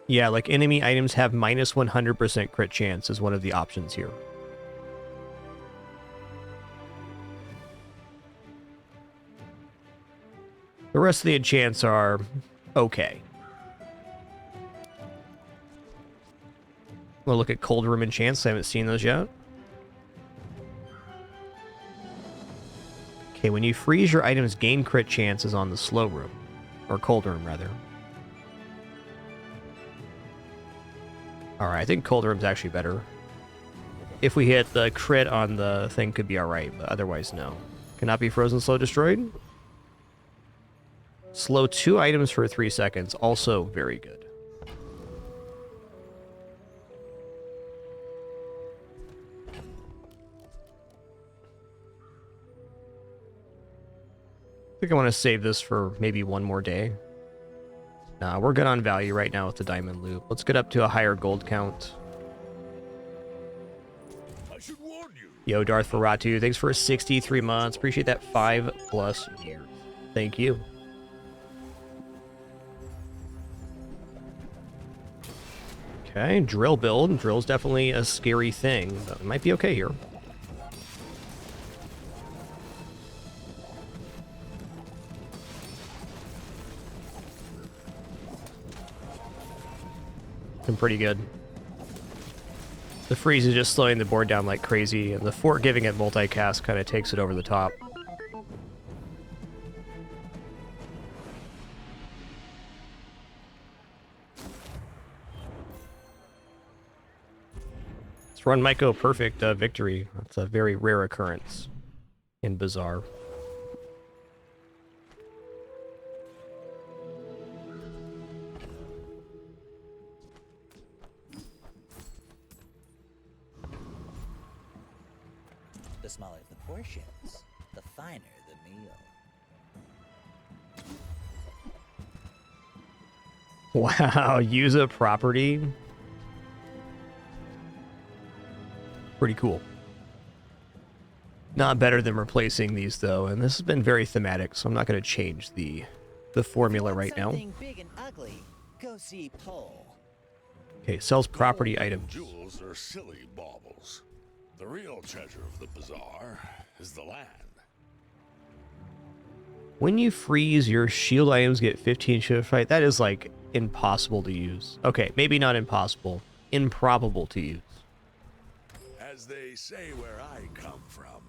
Yeah, like enemy items have minus 100% crit chance is one of the options here. The rest of the enchants are okay. We'll look at cold room enchants. I haven't seen those yet. Okay, when you freeze your items, gain crit chances on the slow room. Or cold room, rather. Alright, I think cold room's actually better. If we hit the crit on the thing, could be alright, but otherwise, no. Cannot be frozen, slow, destroyed. Slow 2 items for 3 seconds, also very good. I think I want to save this for maybe one more day. Nah, we're good on value right now with the diamond loop. Let's get up to a higher gold count. I should warn you. Yo, Darth Ferratu, thanks for 63 months. Appreciate that 5+ years. Thank you. Okay, drill build. Drill's definitely a scary thing, but it might be okay here. Been pretty good. The freeze is just slowing the board down like crazy, and the fort giving it multicast kind of takes it over the top. Let's run Myco perfect victory. That's a very rare occurrence in Bazaar. smaller the portions, the finer the meal. Wow, use a property. Pretty cool. Not better than replacing these though, and this has been very thematic, so I'm not going to change the formula right now. Something big and ugly. Go see Pole. Okay, sells property Gold and items. Jewels are silly baubles. The real treasure of the bazaar is the land. When you freeze, your shield items get 15 shield fight. That is like impossible to use. Okay, maybe not impossible. Improbable to use. As they say where I come from,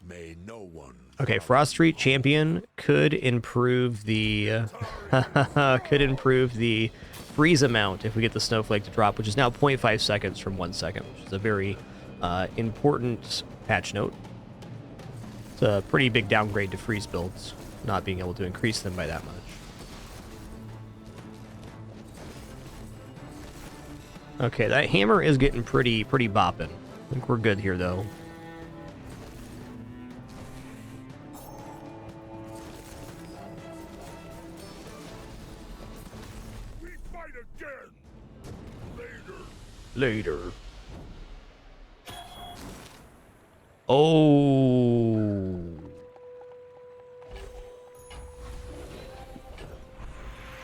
may no one... Okay, Frost Street Champion could improve the freeze amount if we get the snowflake to drop, which is now 0.5 seconds from 1 second, which is a very important patch note. It's a pretty big downgrade to freeze builds, not being able to increase them by that much. Okay, that hammer is getting pretty bopping. I think we're good here, though. We fight again! Later. Oh.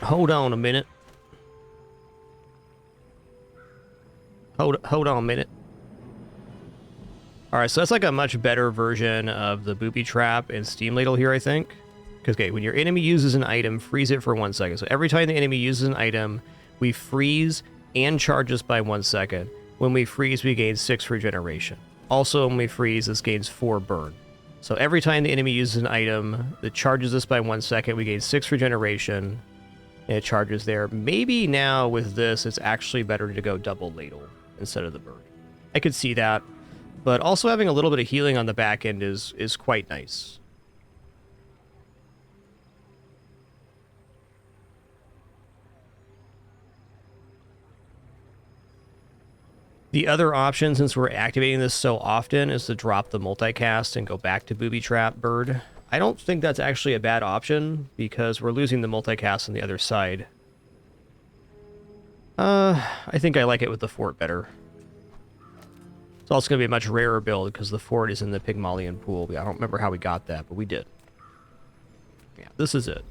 Hold on a minute. Hold on a minute. Alright, so that's like a much better version of the booby trap and steam ladle here, I think. Because, okay, when your enemy uses an item, freeze it for 1 second. So every time the enemy uses an item, we freeze and charge us by 1 second. When we freeze, we gain 6 regeneration. Also, when we freeze, this gains 4 burn. So every time the enemy uses an item that charges us by 1 second, we gain 6 regeneration. And it charges there. Maybe now with this, it's actually better to go double ladle instead of the bird. I could see that. But also having a little bit of healing on the back end is quite nice. The other option, since we're activating this so often, is to drop the multicast and go back to booby trap bird. I don't think that's actually a bad option, because we're losing the multicast on the other side. I think I like it with the fort better. It's also going to be a much rarer build, because the fort is in the Pygmalion pool. I don't remember how we got that, but we did. Yeah, this is it.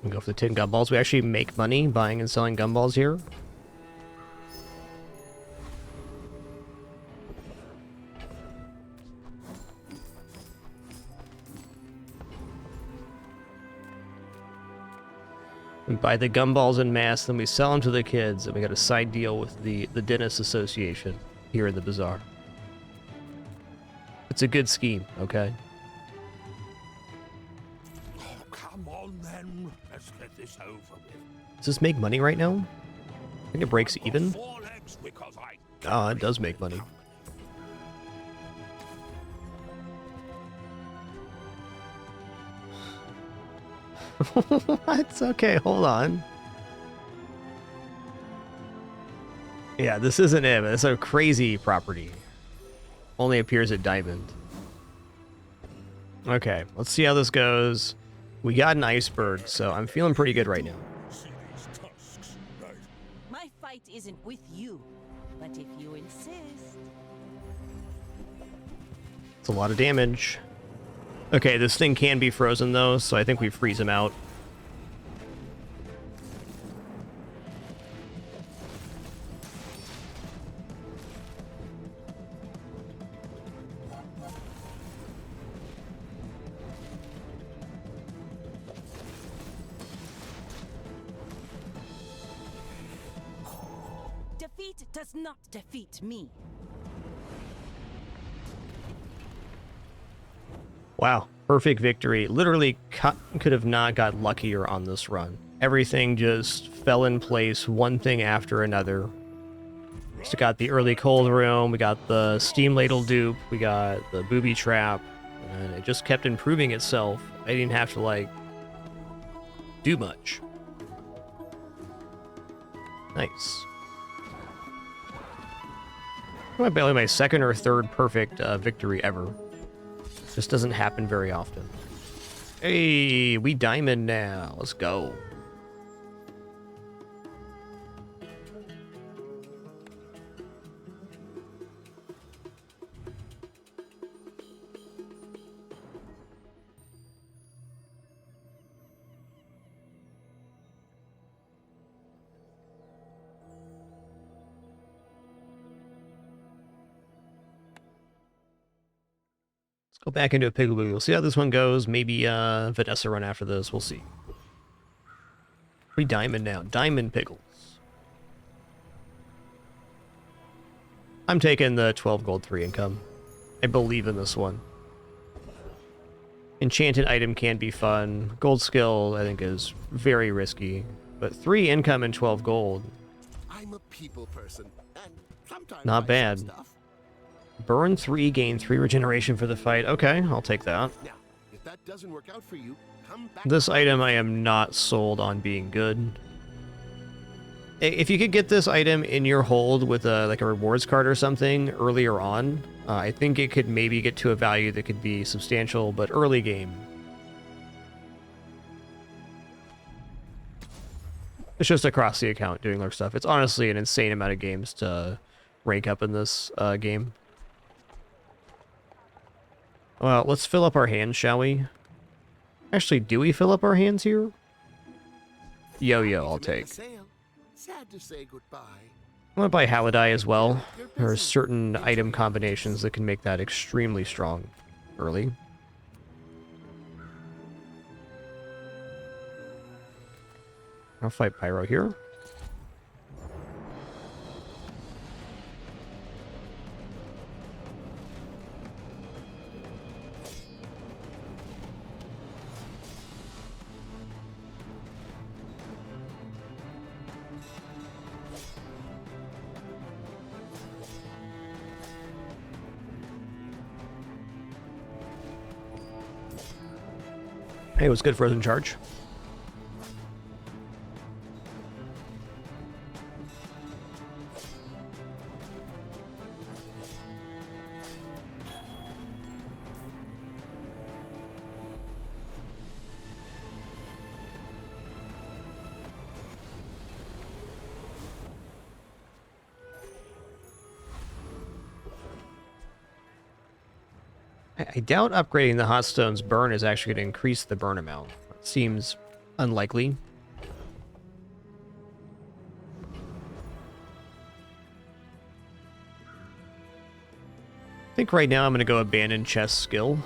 We go for the 10 gumballs. We actually make money buying and selling gumballs here. We buy the gumballs in mass, then we sell them to the kids, and we got a side deal with the Dentist Association here in the Bazaar. It's a good scheme, okay? Come on then, let's get this over with. Does this make money right now? I think it breaks even. 4 legs because I... Oh, it does make money. What? Okay, hold on. Yeah, this isn't it, but it's a crazy property. Only appears at Diamond. Okay, let's see how this goes. We got an iceberg, so I'm feeling pretty good right now. See these tusks, right? My fight isn't with you, but if you insist. It's a lot of damage. Okay, this thing can be frozen though, so I think we freeze him out. Defeat does not defeat me. Wow. Perfect victory. Literally could have not got luckier on this run. Everything just fell in place, one thing after another. So got the early cold room, we got the steam ladle dupe, we got the booby trap, and it just kept improving itself. I didn't have to, like, do much. Nice. Might be only my second or third perfect victory ever. Just doesn't happen very often. Hey, we diamond now. Let's go. Go back into a Piggleboo. We'll see how this one goes. Maybe Vanessa run after this. We'll see. Free diamond now. Diamond Pickles. I'm taking the 12 gold 3 income. I believe in this one. Enchanted item can be fun. Gold skill, I think, is very risky. But 3 income and 12 gold. I'm a people person, and sometimes Not bad. Burn 3, gain 3 regeneration for the fight. Okay, I'll take that. Now, if that doesn't work out for you, come back. This item I am not sold on being good. If you could get this item in your hold with a like a rewards card or something earlier on, I think it could maybe get to a value that could be substantial, but early game. It's just across the account doing lurk stuff. It's honestly an insane amount of games to rank up in this game. Well, let's fill up our hands, shall we? Actually, do we fill up our hands here? Yo-yo, I'll take. Sad to say goodbye. I'm gonna buy Halidai as well. There are certain item combinations that can make that extremely strong early. I'll fight Pyro here. Hey, it was good frozen charge. I doubt upgrading the Hot Stone's burn is actually going to increase the burn amount. It seems unlikely. I think right now I'm going to go Abandon Chest skill.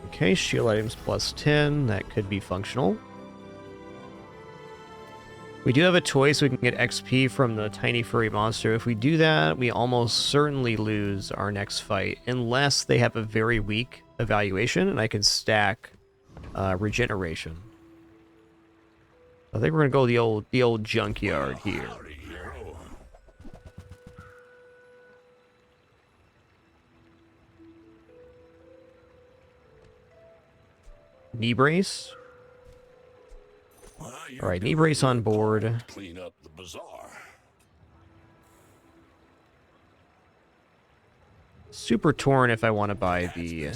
Okay, shield items plus 10. That could be functional. We do have a toy so we can get XP from the tiny furry monster. If we do that, we almost certainly lose our next fight, unless they have a very weak evaluation and I can stack regeneration. I think we're gonna go the old junkyard here. Knee brace. All right, knee brace on board. Clean up the bazaar. Super torn if I want to buy the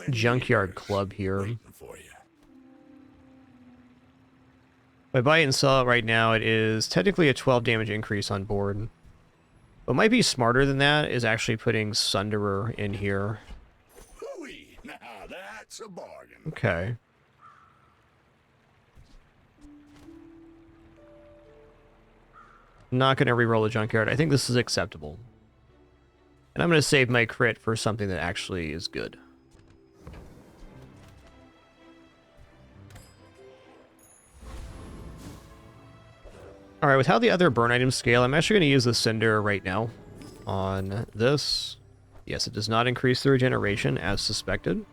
junkyard club here. If I buy it and sell it right now, it is technically a 12 damage increase on board. What might be smarter than that is actually putting Sunderer in here. Hooey! Now that's a bargain. Okay. Not going to reroll the junkyard. I think this is acceptable. And I'm going to save my crit for something that actually is good. Alright, with how the other burn items scale, I'm actually going to use the Cinder right now on this. Yes, it does not increase the regeneration as suspected.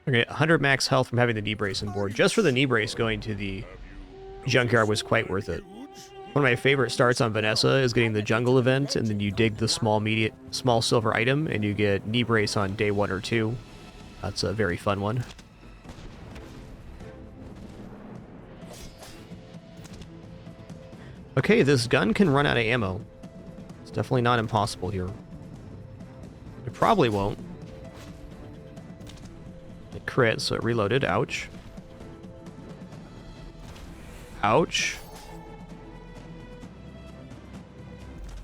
Okay, 100 max health from having the knee brace on board. Just for the knee brace, going to the junkyard was quite worth it. One of my favorite starts on Vanessa is getting the jungle event, and then you dig the small silver item, and you get knee brace on day 1 or 2. That's a very fun one. Okay, this gun can run out of ammo. It's definitely not impossible here. It probably won't. It crit, so it reloaded. Ouch. Ouch.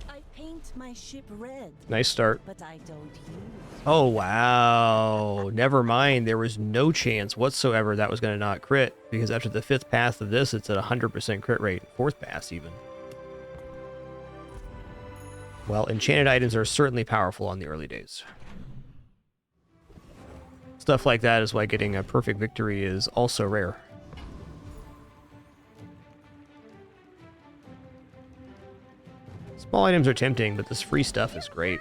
I paint my ship red, Nice start. but I don't use. Oh, wow. Never mind. There was no chance whatsoever that was going to not crit, because after the 5th pass of this, it's at 100% crit rate. 4th pass, even. Well, enchanted items are certainly powerful on the early days. Stuff like that is why getting a perfect victory is also rare. Small items are tempting, but this free stuff is great.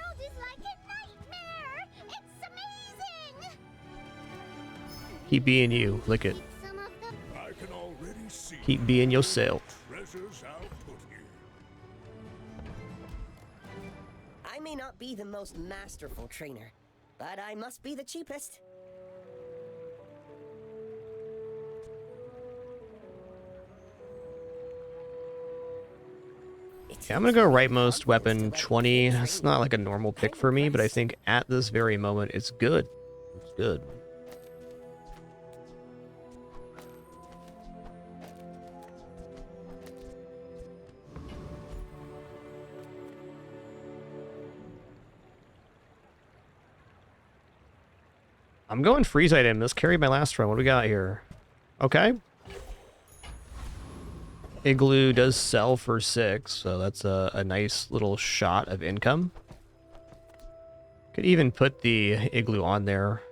Keep being you. Lick it. I can already see Keep being yourself. treasures I'll put here. I may not be the most masterful trainer, but I must be the cheapest. Yeah, I'm gonna go rightmost weapon 20. It's not like a normal pick for me, but I think at this very moment it's good. It's good. I'm going freeze item. This carried my last run. What do we got here? Okay. Igloo does sell for 6, so that's a nice little shot of income. Could even put the igloo on there.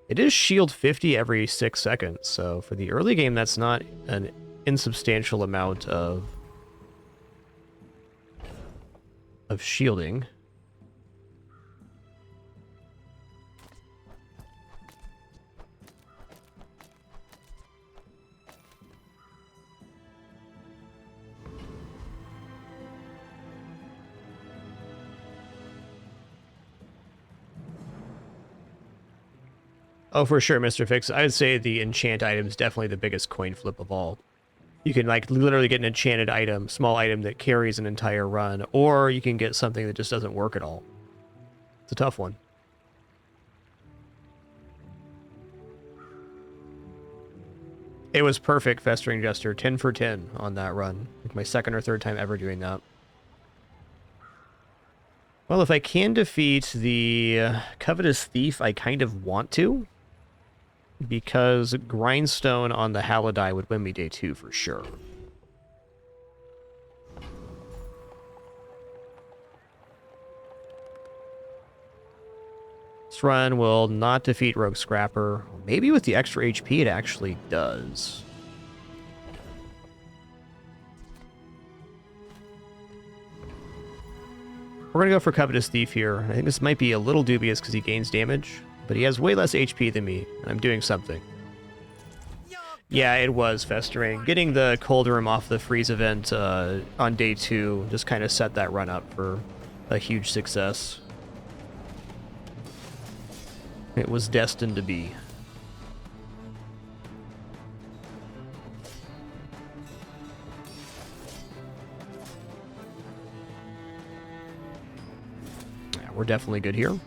It is shield 50 every 6 seconds, so for the early game, that's not an insubstantial amount of shielding. Oh, for sure, Mr. Fix. I'd say the enchant item is definitely the biggest coin flip of all. You can, like, literally get an enchanted item, small item that carries an entire run, or you can get something that just doesn't work at all. It's a tough one. It was perfect, Festering Jester. 10 for 10 on that run. Like my 2nd or 3rd time ever doing that. Well, if I can defeat the Covetous Thief, I kind of want to. Because Grindstone on the Halidai would win me day 2 for sure. This run will not defeat Rogue Scrapper. Maybe with the extra HP it actually does. We're going to go for Covetous Thief here. I think this might be a little dubious because he gains damage, but he has way less HP than me, and I'm doing something. Yeah, it was Festering. Getting the Cold Room off the freeze event on day 2 just kind of set that run up for a huge success. It was destined to be. Yeah, we're definitely good here.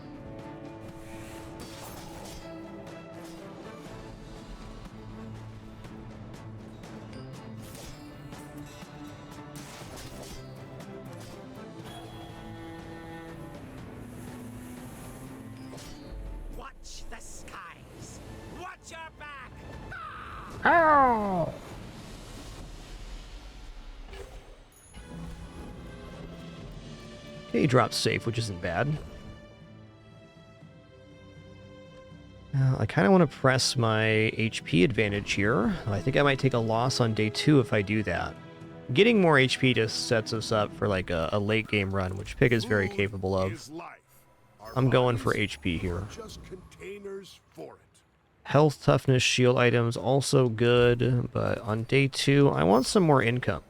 Watch the skies. Watch your back. Ow! Okay, he drops safe, which isn't bad. Now, I kind of want to press my HP advantage here. I think I might take a loss on day 2 if I do that. getting more HP just sets us up for like a late game run, which Pig is very Food capable of. is life. Our I'm going for bodies HP here. are just containers for it. Health, toughness, shield items, also good, but on day 2, I want some more income.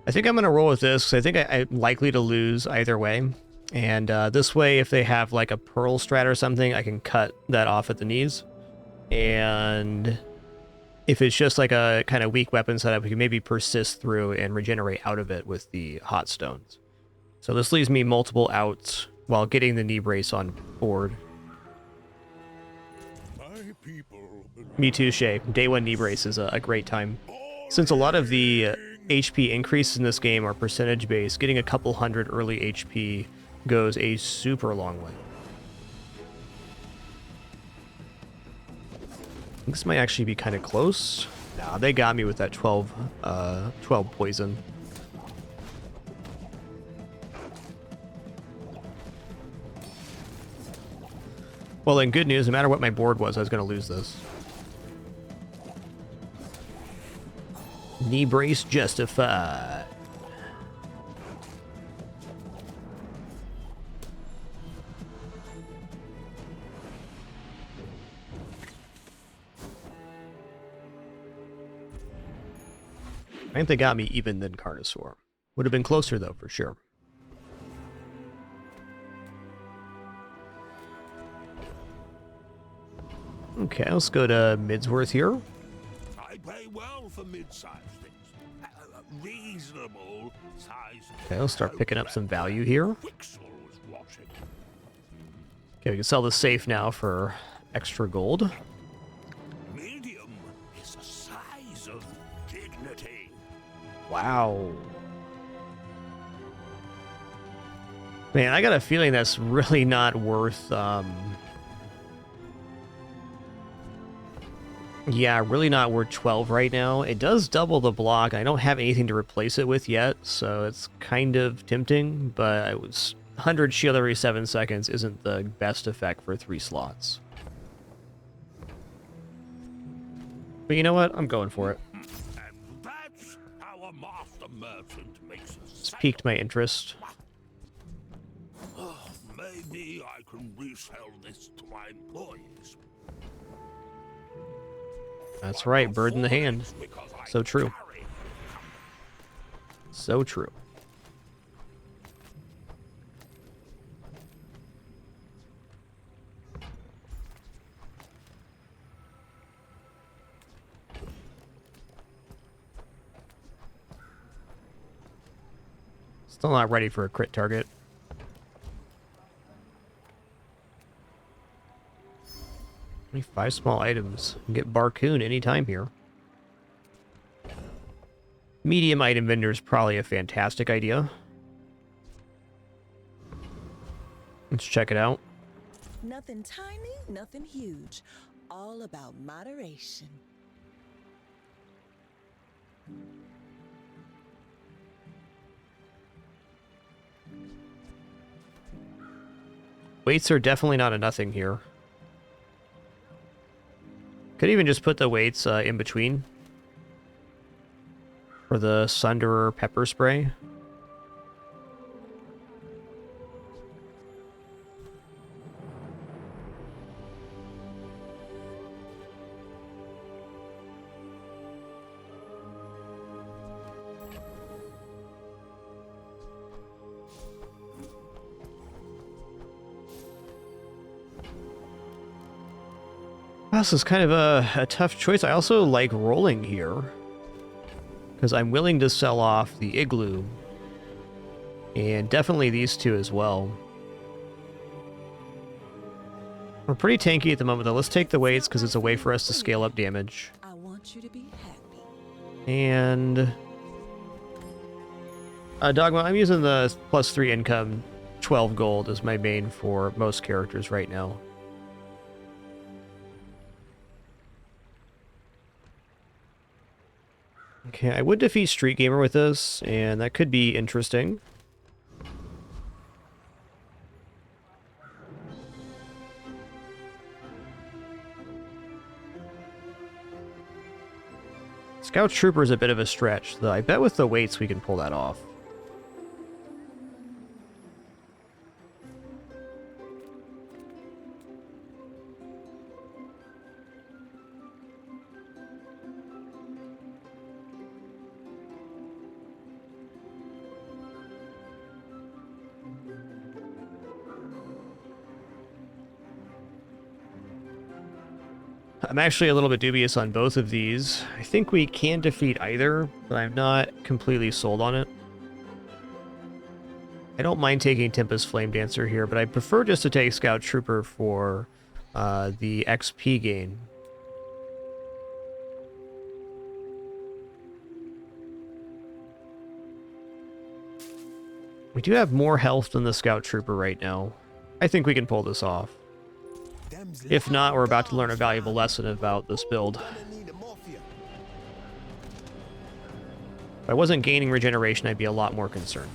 I think I'm going to roll with this, because I think I'm likely to lose either way. And this way, if they have like a pearl strat or something, I can cut that off at the knees. And if it's just like a kind of weak weapon setup, we can maybe persist through and regenerate out of it with the hot stones. So this leaves me multiple outs while getting the knee brace on board. My people Me too, Shay. Day 1 knee brace is a great time. Since a lot of the HP increases in this game are percentage based, getting a couple hundred early HP goes a super long way. This might actually be kind of close. Nah, they got me with that 12 poison. Well, then good news, no matter what my board was, I was going to lose this. Knee brace justified. I think they got me even than Carnosaur. Would have been closer though, for sure. Okay, let's go to Midsworth here. I pay well for mid-sized things. Reasonable size. Okay, let's start picking up some value here. Quixel was watching. Okay, we can sell the safe now for extra gold. Medium is a size of dignity. Wow. Man, I got a feeling that's really not worth, yeah, really not worth 12 right now. It does double the block. I don't have anything to replace it with yet, so it's kind of tempting, but it was 100 shield every 7 seconds isn't the best effect for 3 slots. But you know what? I'm going for it. And that's how a master merchant makes a It's sale. piqued my interest. Oh, maybe I can resell this to my employees. That's right, bird in the hand. So true. So true. Still not ready for a crit target. Only 5 small items. You can get Barcoon anytime here. Medium item vendor is probably a fantastic idea. Let's check it out. Nothing tiny, nothing huge. All about moderation. Weights are definitely not a nothing here. Could even just put the weights in between for the Sunderer pepper spray. This is kind of a tough choice. I also like rolling here, because I'm willing to sell off the Igloo, and definitely these two as well. We're pretty tanky at the moment, though. Let's take the weights, because it's a way for us to scale up damage. I want you to be happy. And Dogma, I'm using the +3 income 12 gold as my main for most characters right now. Okay, I would defeat Street Gamer with this, and that could be interesting. Scout Trooper is a bit of a stretch, though I bet with the weights we can pull that off. I'm actually a little bit dubious on both of these. I think we can defeat either, but I'm not completely sold on it. I don't mind taking Tempest Flame Dancer here, but I prefer just to take Scout Trooper for the XP gain. We do have more health than the Scout Trooper right now. I think we can pull this off. If not, we're about to learn a valuable lesson about this build. If I wasn't gaining regeneration, I'd be a lot more concerned.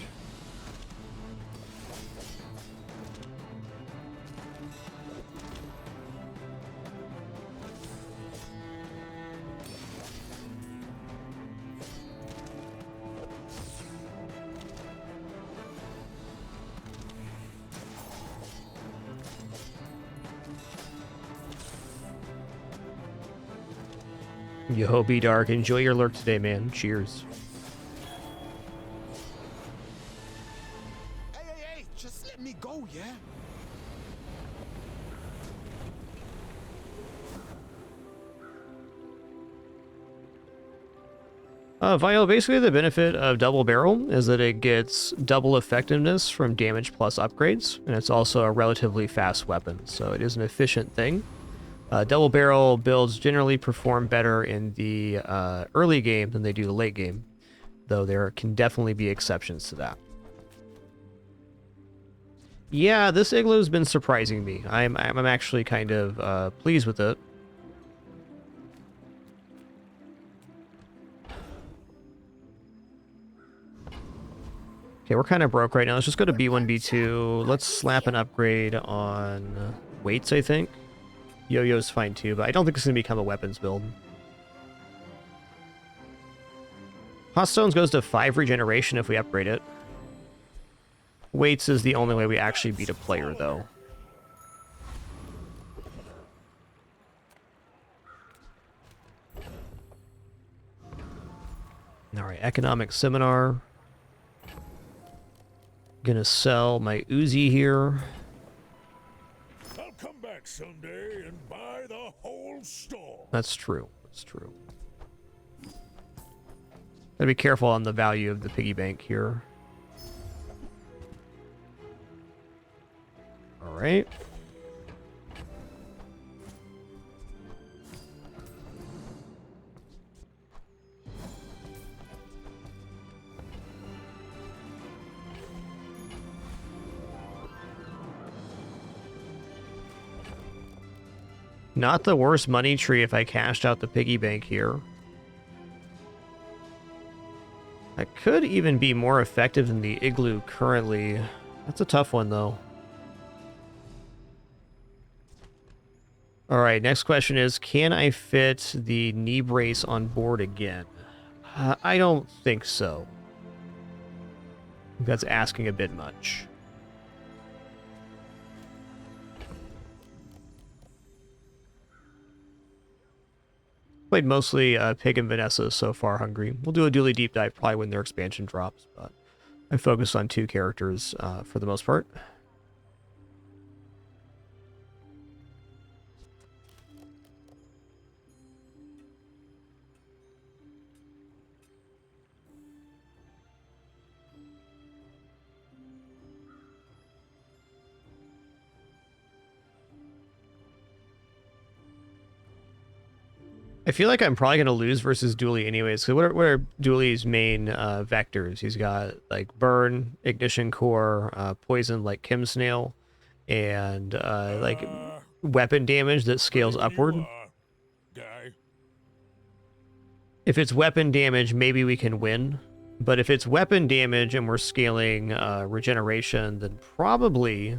Yo, be dark. Enjoy your lurk today, man. Cheers. Hey, just let me go, yeah? Vial, basically the benefit of Double Barrel is that it gets double effectiveness from damage plus upgrades, and it's also a relatively fast weapon, so it is an efficient thing. Double Barrel builds generally perform better in the early game than they do the late game, though there can definitely be exceptions to that. Yeah, this Igloo's been surprising me. I'm actually kind of pleased with it. Okay, we're kind of broke right now. Let's just go to B1, B2. Let's slap an upgrade on weights, I think. Yo-Yo's fine too, but I don't think it's going to become a weapons build. Hot Stones goes to 5 regeneration if we upgrade it. Weights is the only way we actually beat a player, though. Alright, Economic Seminar. Gonna sell my Uzi here. I'll come back someday and buy the whole store. That's true. That's true. Gotta be careful on the value of the piggy bank here. Alright. Not the worst money tree if I cashed out the piggy bank here. I could even be more effective than the Igloo currently. That's a tough one, though. Alright, next question is, can I fit the knee brace on board again? I don't think so. I think that's asking a bit much. Played mostly Pig and Vanessa so far, Hungry. We'll do a dually deep dive probably when their expansion drops, but I focus on 2 characters for the most part. I feel like I'm probably going to lose versus Dooley anyways. So what are Dooley's main vectors? He's got like burn, ignition core, poison like Kim Snail, and like weapon damage that scales upward. Guy. If it's weapon damage, maybe we can win. But if it's weapon damage and we're scaling regeneration, then probably...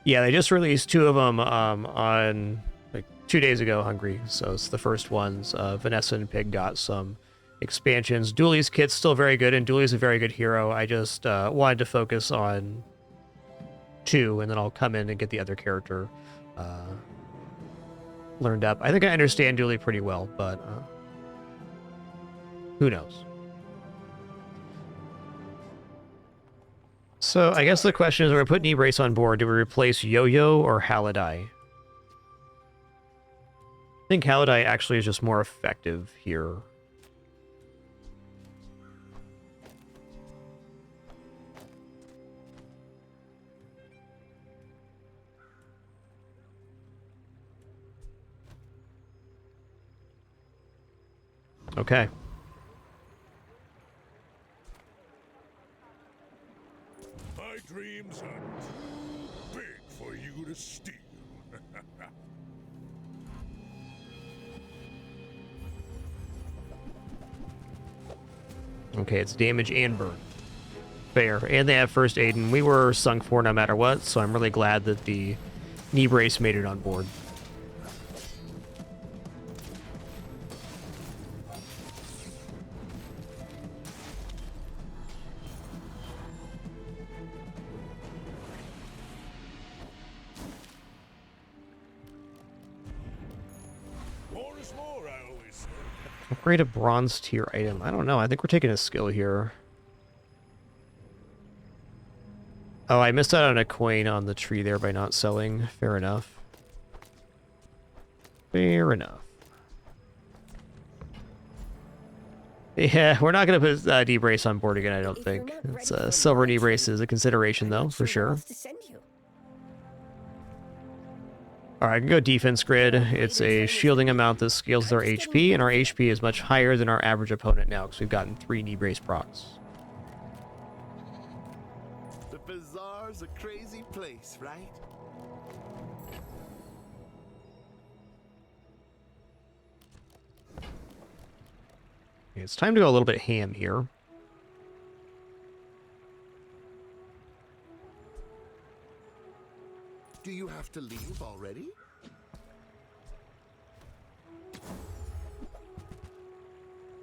Yeah, they just released 2 of them on like 2 days ago, Hungry. So it's the first ones. Vanessa and Pig got some expansions. Dooley's kit's still very good, and Dooley's a very good hero. I just wanted to focus on 2, and then I'll come in and get the other character learned up. I think I understand Dooley pretty well, but who knows? So I guess the question is, when we put Knee Brace on board, do we replace Yo-Yo or Halidai? I think Halidai actually is just more effective here. Okay. My dreams are too big for you to steal. Okay, it's damage and burn. Fair. And they have first aid, and we were sunk for no matter what, so I'm really glad that the Knee Brace made it on board. More is more, I always say. Upgrade a bronze tier item. I don't know. I think we're taking a skill here. Oh, I missed out on a coin on the tree there by not selling. Fair enough. Fair enough. Yeah, we're not going to put Knee Brace on board again, I don't think. It's silver Knee Brace is a consideration, though, for sure. Alright, I can go defense grid. It's a shielding amount that scales their HP, and our HP is much higher than our average opponent now, because we've gotten 3 Knee Brace procs. The Bazaar's a crazy place, right? Okay, it's time to go a little bit ham here. Do you have to leave already?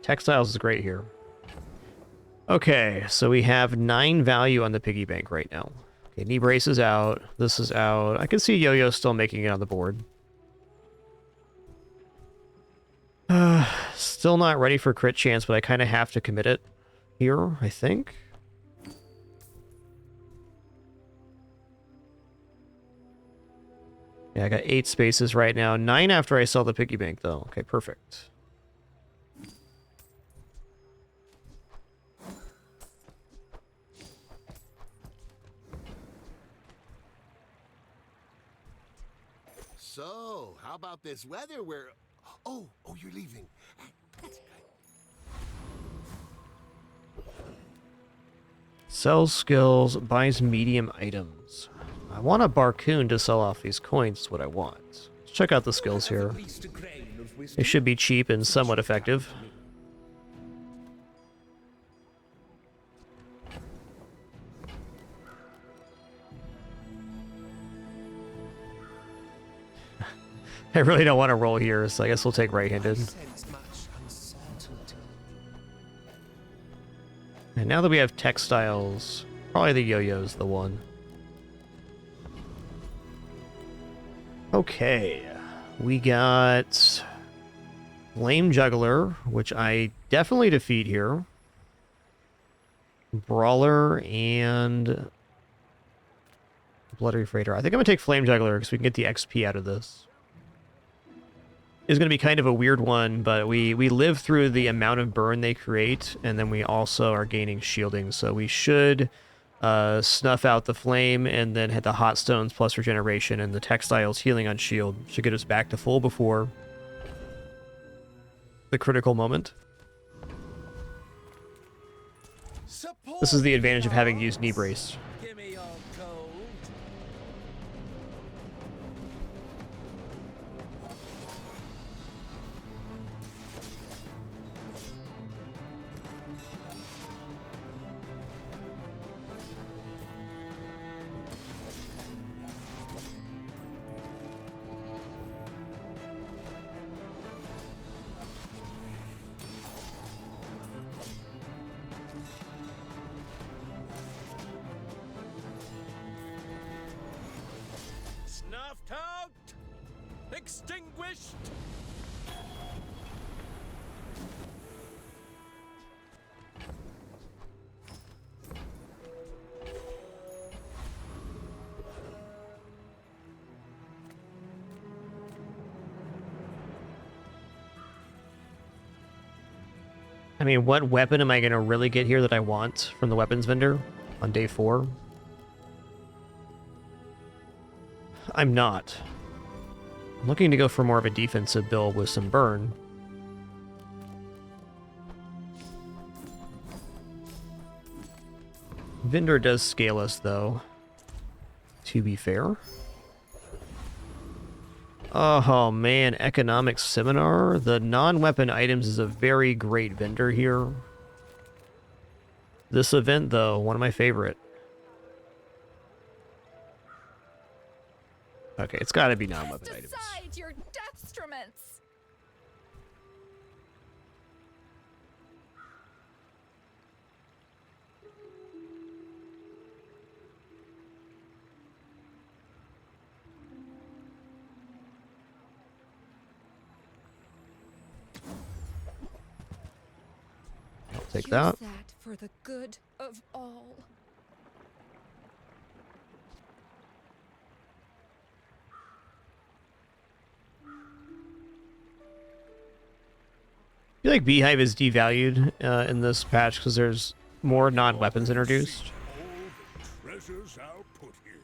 Textiles is great here. Okay, so we have 9 value on the piggy bank right now. Okay, Knee Brace is out. This is out. I can see Yo-Yo still making it on the board. Still not ready for crit chance, but I kind of have to commit it here, I think. Yeah, I got 8 spaces right now. 9 after I sell the piggy bank, though. Okay, perfect. So, how about this weather where... Oh, you're leaving. That's good. Sells skills, buys medium items. I want a Barcoon to sell off these coins, is what I want. Let's check out the skills here. They should be cheap and somewhat effective. I really don't want to roll here, so I guess we'll take right-handed. And now that we have textiles, probably the Yo-Yo's the one. Okay, we got Flame Juggler, which I definitely defeat here. Brawler and Bloody Freighter. I think I'm going to take Flame Juggler because we can get the XP out of this. Is going to be kind of a weird one, but we live through the amount of burn they create, and then we also are gaining shielding, so we should snuff out the flame, and then hit the hot stones plus regeneration, and the textiles healing on shield should get us back to full before the critical moment. This is the advantage of having used knee brace. Give me your gold. Snuffed out. Extinguished. I mean, what weapon am I going to really get here that I want from the weapons vendor on day 4? I'm not. I'm looking to go for more of a defensive build with some burn. Vendor does scale us, though, to be fair. Oh man, economics seminar. The non-weapon items is a very great vendor here. This event, though, one of my favorite. Okay, it's got to be non-weapon items. Decide your deathstruments. I'll take that. Use that for the good of all. I feel like Beehive is devalued in this patch because there's more non-weapons introduced. All the treasures I'll put here.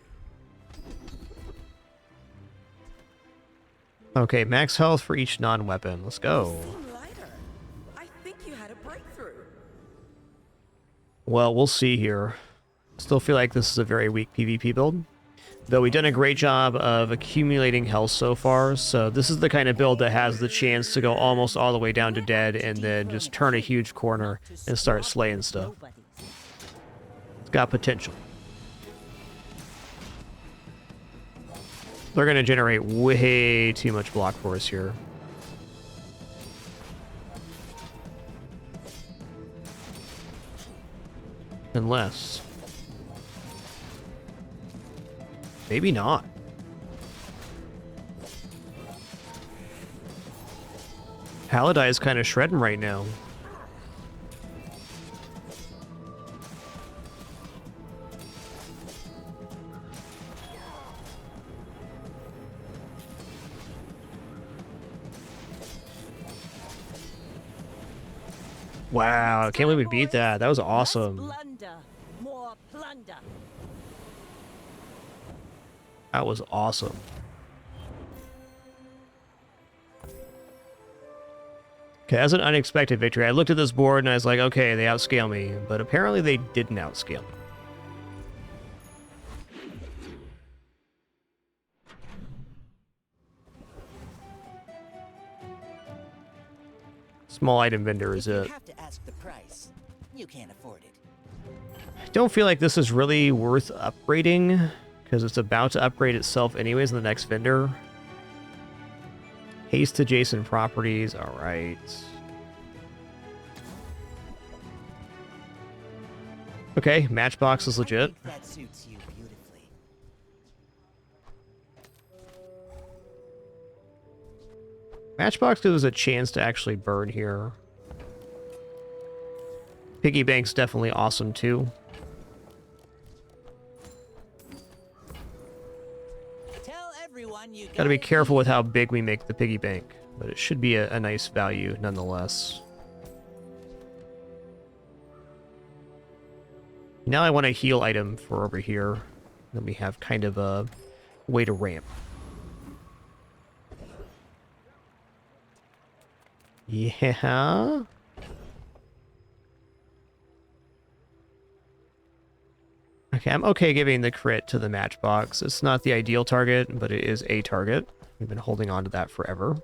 Okay, max health for each non-weapon. Let's go. Seem lighter. I think you had a breakthrough. Well, we'll see here. Still feel like this is a very weak PvP build. Though we've done a great job of accumulating health so far, so this is the kind of build that has the chance to go almost all the way down to dead and then just turn a huge corner and start slaying stuff. It's got potential. They're going to generate way too much block for us here. Unless... maybe not. Paladai is kind of shredding right now. Wow, I can't believe we beat that. That was awesome. Plunder. More plunder. That was awesome. Okay, that's an unexpected victory. I looked at this board and I was like, okay, they outscale me. But apparently they didn't outscale me. Small item vendor is it. You have to ask the price. You can't afford it. I don't feel like this is really worth upgrading, because it's about to upgrade itself anyways in the next vendor. Haste adjacent properties, alright. Okay, Matchbox is legit. That suits you beautifully. Matchbox gives us a chance to actually burn here. Piggy Bank's definitely awesome too. Tell everyone you Gotta be careful with how big we make the piggy bank, but it should be a nice value nonetheless. Now I want a heal item for over here. Then we have kind of a way to ramp. Yeah. Okay, I'm okay giving the crit to the matchbox. It's not the ideal target, but it is a target. We've been holding on to that forever.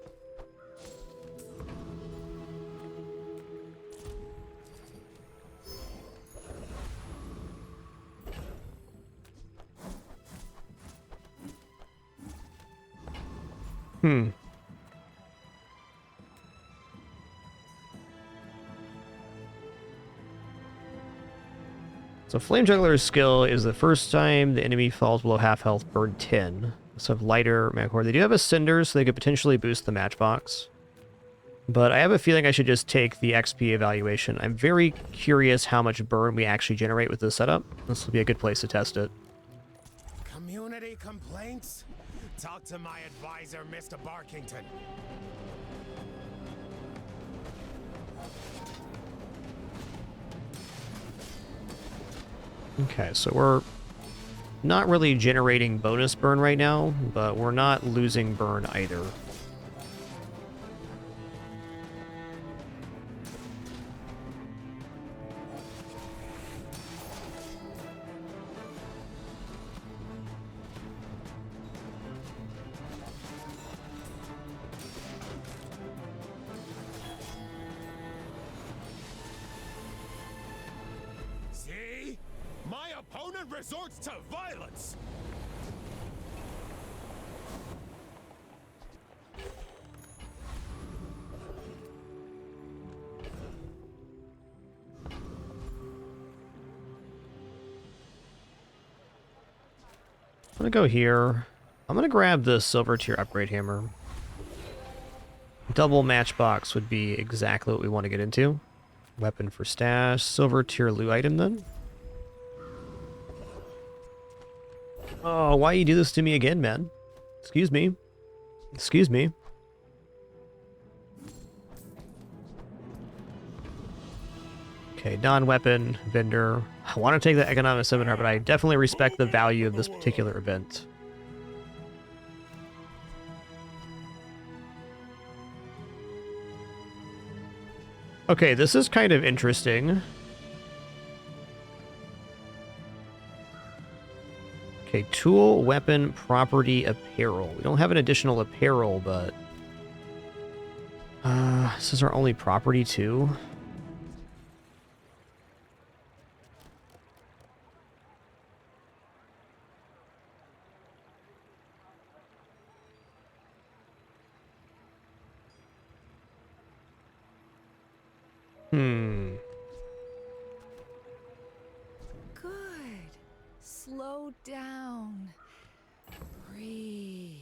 So Flame Juggler's skill is the first time the enemy falls below half health, burn 10. So have lighter Magcore. They do have a Cinder, so they could potentially boost the matchbox. But I have a feeling I should just take the XP evaluation. I'm very curious how much burn we actually generate with this setup. This will be a good place to test it. Community complaints? Talk to my advisor, Mr. Barkington. Okay, so we're not really generating bonus burn right now, but we're not losing burn either. See? My opponent resorts to violence! I'm gonna go here. I'm gonna grab the silver tier upgrade hammer. Double matchbox would be exactly what we want to get into. Weapon for stash, silver tier loot item then. Oh, why you do this to me again, man? Excuse me. Excuse me. Okay, non-weapon vendor. I want to take the economic seminar, but I definitely respect the value of this particular event. Okay, this is kind of interesting. Okay, tool, weapon, property, apparel. We don't have an additional apparel, but... this is our only property, too. Good. Slow down. Breathe.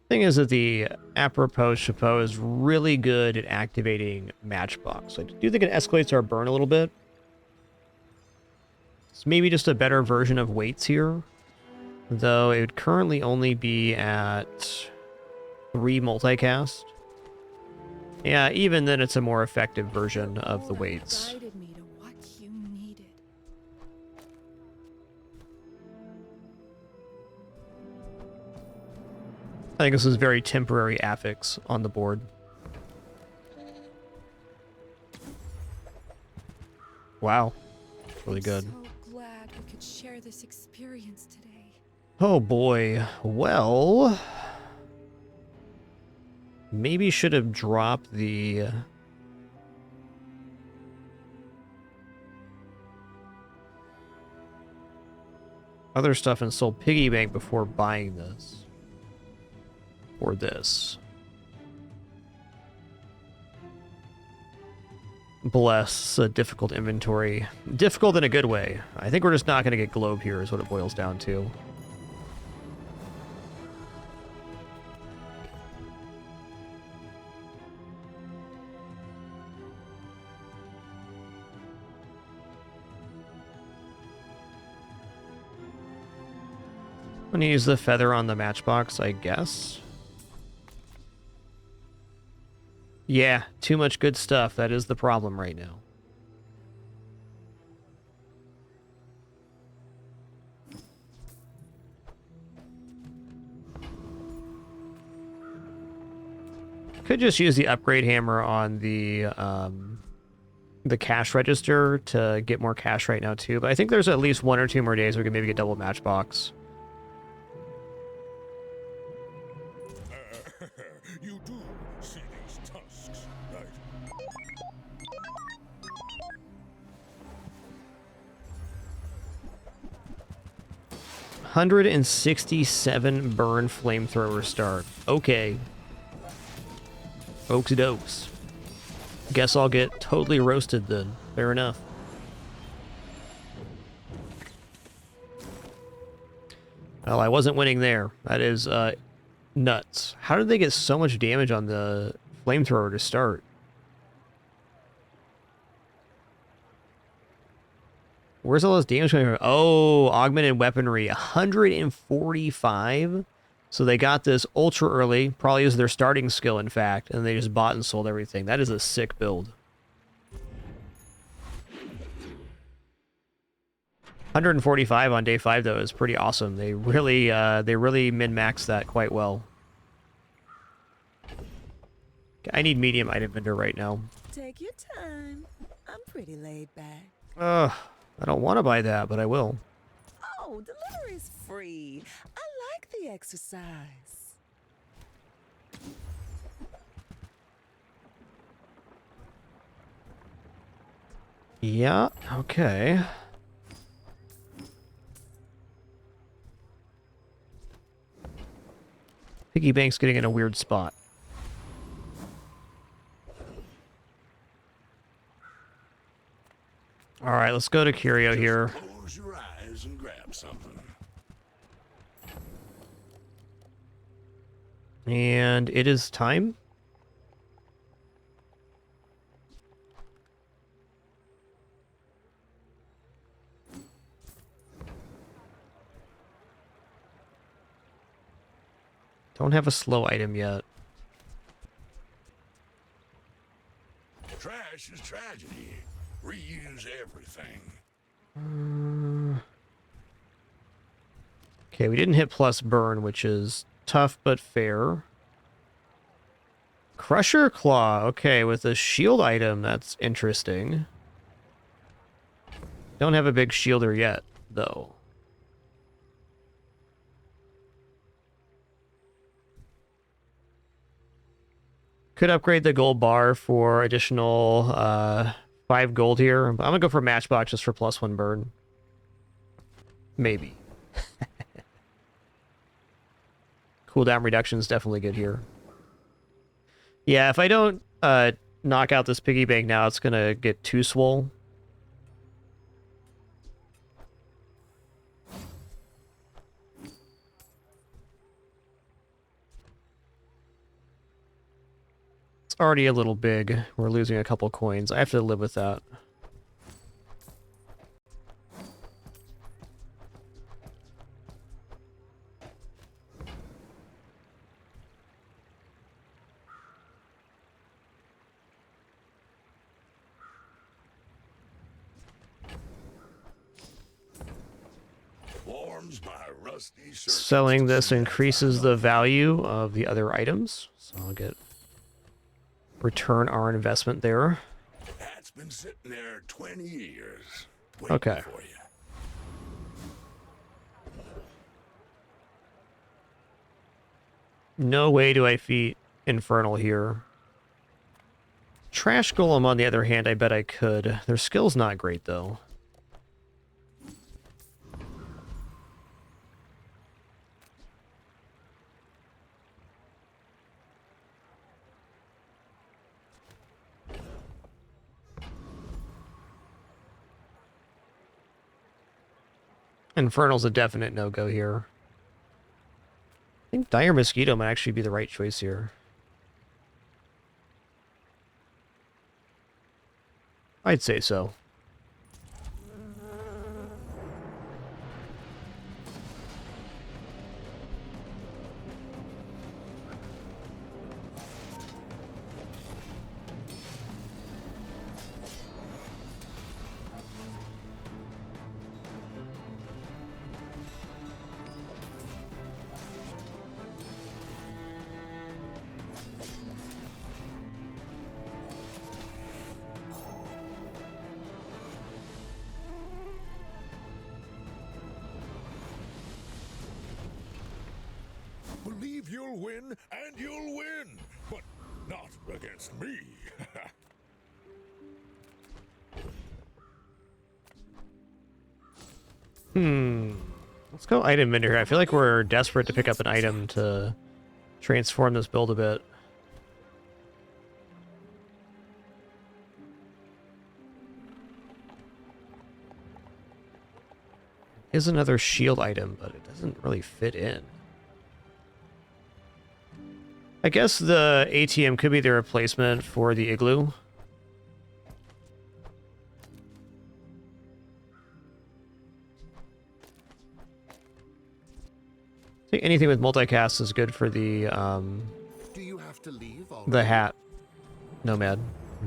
Thing is that the apropos chapeau is really good at activating matchbox. I do think it escalates our burn a little bit. It's maybe just a better version of weights here, though it would currently only be at 3 multicast. Yeah, even then it's a more effective version of the weights. Guided me to what you needed. I think this is very temporary affix on the board. Wow. Really good. I'm so glad we could share this experience today. Oh boy. Well... maybe should have dropped the... other stuff and sold piggy bank before buying this. Or this. Bless a difficult inventory. Difficult in a good way. I think we're just not going to get globe here is what it boils down to. I'm gonna use the feather on the matchbox, I guess. Yeah, too much good stuff. That is the problem right now. Could just use the upgrade hammer on the cash register to get more cash right now too. But I think there's at least 1 or 2 more days we can maybe get double matchbox. You do see these tusks, right? 167 burn flamethrower start. Okay. Oaks dokes. Guess I'll get totally roasted then. Fair enough. Well, I wasn't winning there. That is nuts. How did they get so much damage on the flamethrower to start? Where's all this damage coming from? Oh, augmented weaponry. 145. So they got this ultra early. Probably is their starting skill, in fact. And they just bought and sold everything. That is a sick build. 145 on day 5, though, is pretty awesome. They really min-maxed that quite well. I need medium item vendor right now. Take your time. I'm pretty laid back. I don't want to buy that, but I will. Oh, delivery's free. I like the exercise. Yeah, okay. Piggy bank's getting in a weird spot. All right, let's go to Curio here. Close your eyes and grab something. And it is time. Don't have a slow item yet. Trash is tragedy. Reuse everything. Okay, we didn't hit plus burn, which is tough but fair. Crusher Claw. Okay, with a shield item, that's interesting. Don't have a big shielder yet, though. Could upgrade the gold bar for additional 5 gold here. I'm gonna go for matchbox just for +1 burn. Maybe. Cooldown reduction is definitely good here. Yeah, if I don't knock out this piggy bank now, it's gonna get too swole. It's already a little big. We're losing a couple coins. I have to live with that. Warms my rusty shirt. Selling this increases the value of the other items. So I'll get return our investment there. That's been sitting there 20 years. Okay. For you. No way do I feat Infernal here. Trash Golem, on the other hand, I bet I could. Their skill's not great, though. Infernal's a definite no-go here. I think Dire Mosquito might actually be the right choice here. I'd say so. believe you'll win, and you'll win. But not against me. Let's go item vendor here. I feel like we're desperate to pick up an item to transform this build a bit. Is another shield item, but it doesn't really fit in. I guess the ATM could be the replacement for the igloo. I think anything with multicast is good for the Do you have to leave the hat nomad.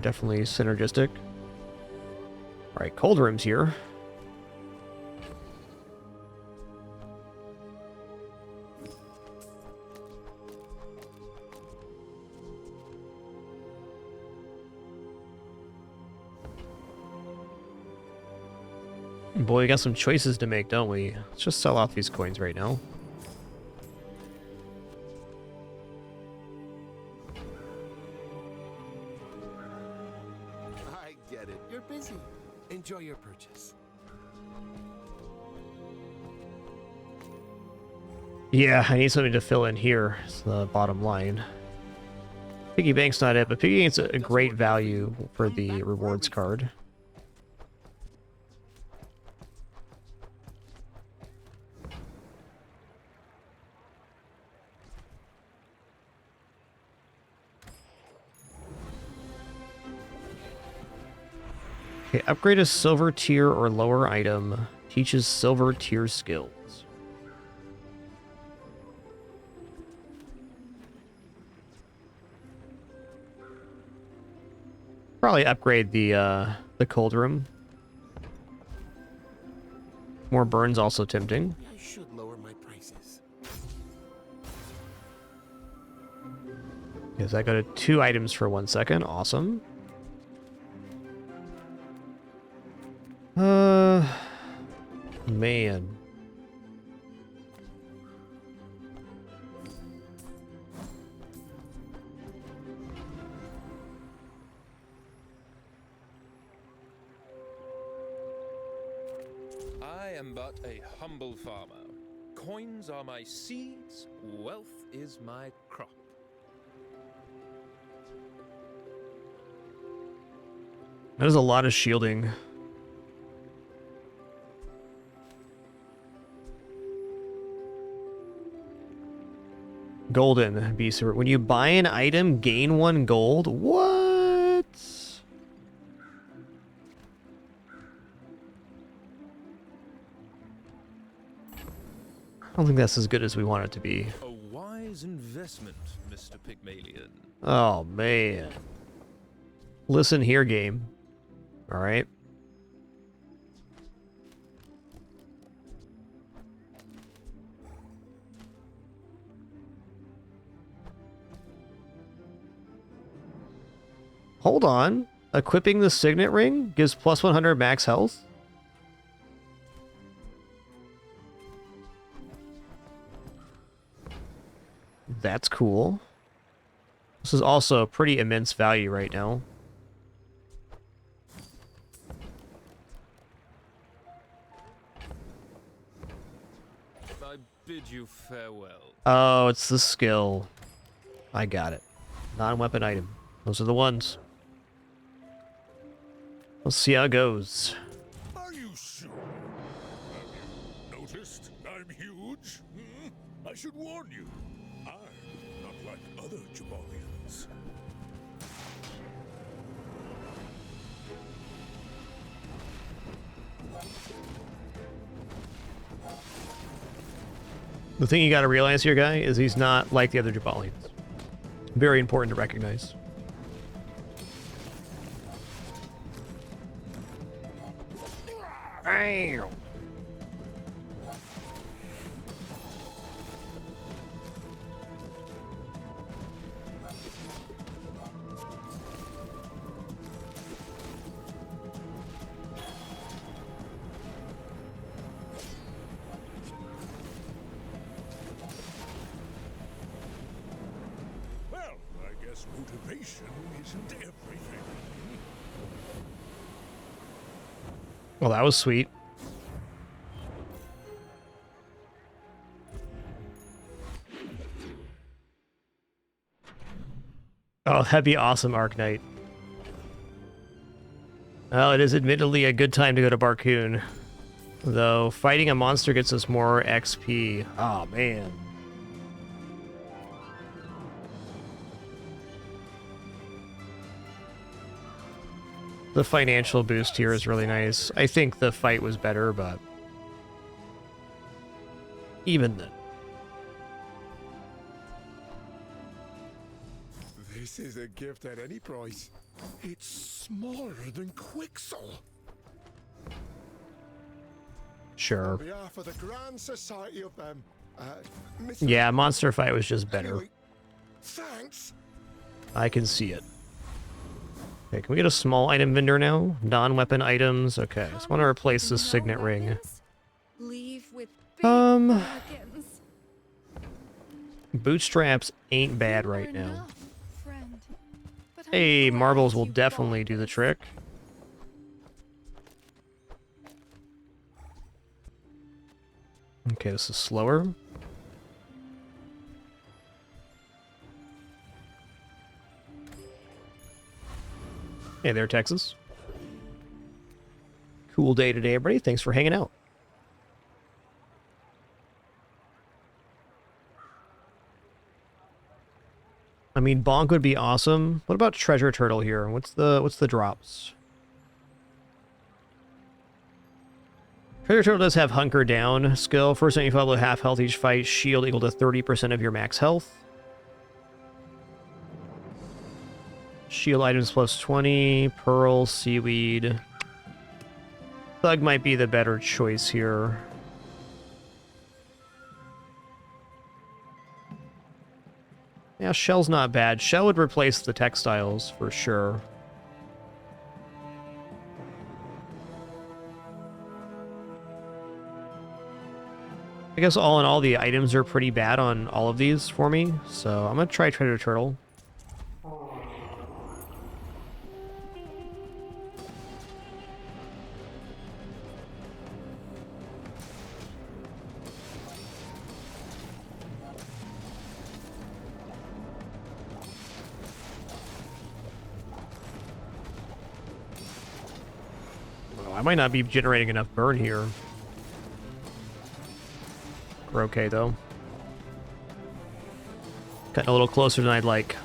Definitely synergistic. All right, cold room's here. Boy, we got some choices to make, don't we? Let's just sell off these coins right now. I get it. You're busy. Enjoy your purchase. Yeah, I need something to fill in here. It's the bottom line. Piggy Bank's not it, but Piggy Bank's a great value for the rewards card. Okay, upgrade a silver tier or lower item. Teaches silver tier skills. Probably upgrade the cold room. More burns also tempting. I should lower my prices. Yes, I got 2 items for 1 second. Awesome. Man. I am but a humble farmer. Coins are my seeds, wealth is my crop. That is a lot of shielding. Golden beast. When you buy an item, gain 1 gold. What? I don't think that's as good as we want it to be. A wise investment, Mr. Pygmalion. Oh, man. Listen here, game. All right. Hold on. Equipping the signet ring gives plus 100 max health. That's cool. This is also a pretty immense value right now. I bid you farewell. Oh, it's the skill. I got it. Non-weapon item. Those are the ones. Let's see how it goes. Are you sure? Have you noticed I'm huge? I should warn you. I'm not like other Jaballians. The thing you gotta realize here, guy, is he's not like the other Jaballians. Very important to recognize. Bam! Perhaps motivation isn't everything. Well, that was sweet. Oh, that'd be awesome, Arknight. Well, it is admittedly a good time to go to Barcoon. Though, fighting a monster gets us more XP. Oh, man. The financial boost here is really nice. I think the fight was better, but... even then. This is a gift at any price. It's smaller than Quixel. Sure. On behalf of the Grand Society of Yeah, monster fight was just better. Anyway, thanks. I can see it. Okay, can we get a small item vendor now? Non-weapon items. Okay, I just want to replace this signet ring. Leave with big bargains. Bootstraps ain't bad right now. Enough, friend. But I'm Hey, glad marbles will you definitely bought do the this. trick. Okay, this is slower. Hey there, Texas. Cool day today, everybody. Thanks for hanging out. I mean, Bonk would be awesome. What about Treasure Turtle here? What's the drops? Treasure Turtle does have Hunker Down skill. First time you follow half health each fight, shield equal to 30% of your max health. Shield items plus 20, Pearl, Seaweed. Thug might be the better choice here. Yeah, Shell's not bad. Shell would replace the textiles for sure. I guess all in all, the items are pretty bad on all of these for me, so I'm gonna try Treasure Turtle. I might not be generating enough burn here. We're okay, though. Getting a little closer than I'd like.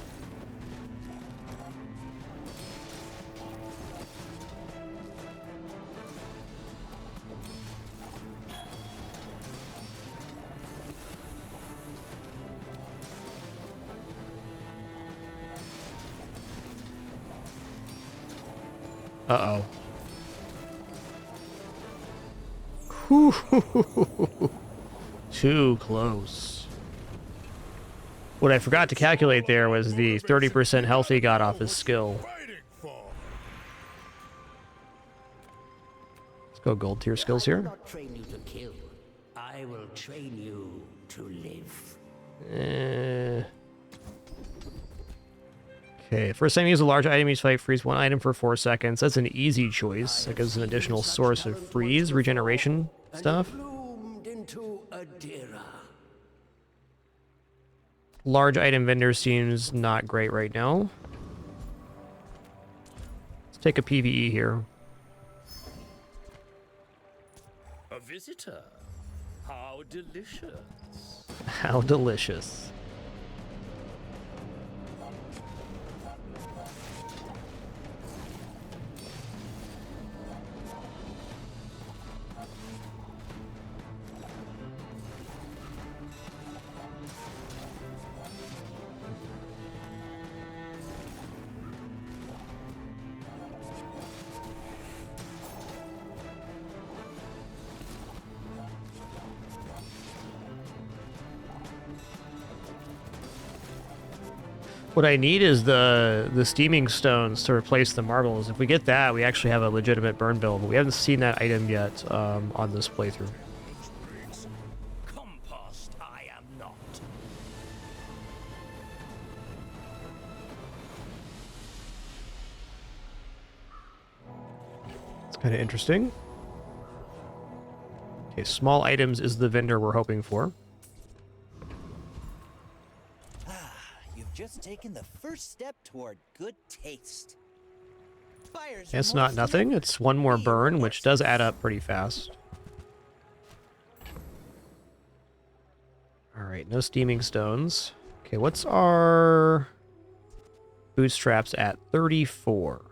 Uh-oh. Too close. What I forgot to calculate there was the 30% health he got off his skill. Let's go gold tier skills I will here. not train you to kill. I will train you to live. Okay, first time you use a large item each fight, freeze one item for 4 seconds. That's an easy choice. That gives an additional source of freeze, regeneration stuff. Bloomed into Adira. Large item vendor seems not great right now. Let's take a PvE here. A visitor. How delicious. How delicious. What I need is the steaming stones to replace the marbles. If we get that, we actually have a legitimate burn build. But we haven't seen that item yet on this playthrough. Compost I am not. Kind of interesting. Okay, small items is the vendor we're hoping for. You've just taken the first step toward good taste. Fires It's not nothing. It's one more burn, which does add up pretty fast. Alright, no steaming stones. Okay, what's our bootstraps at? 34.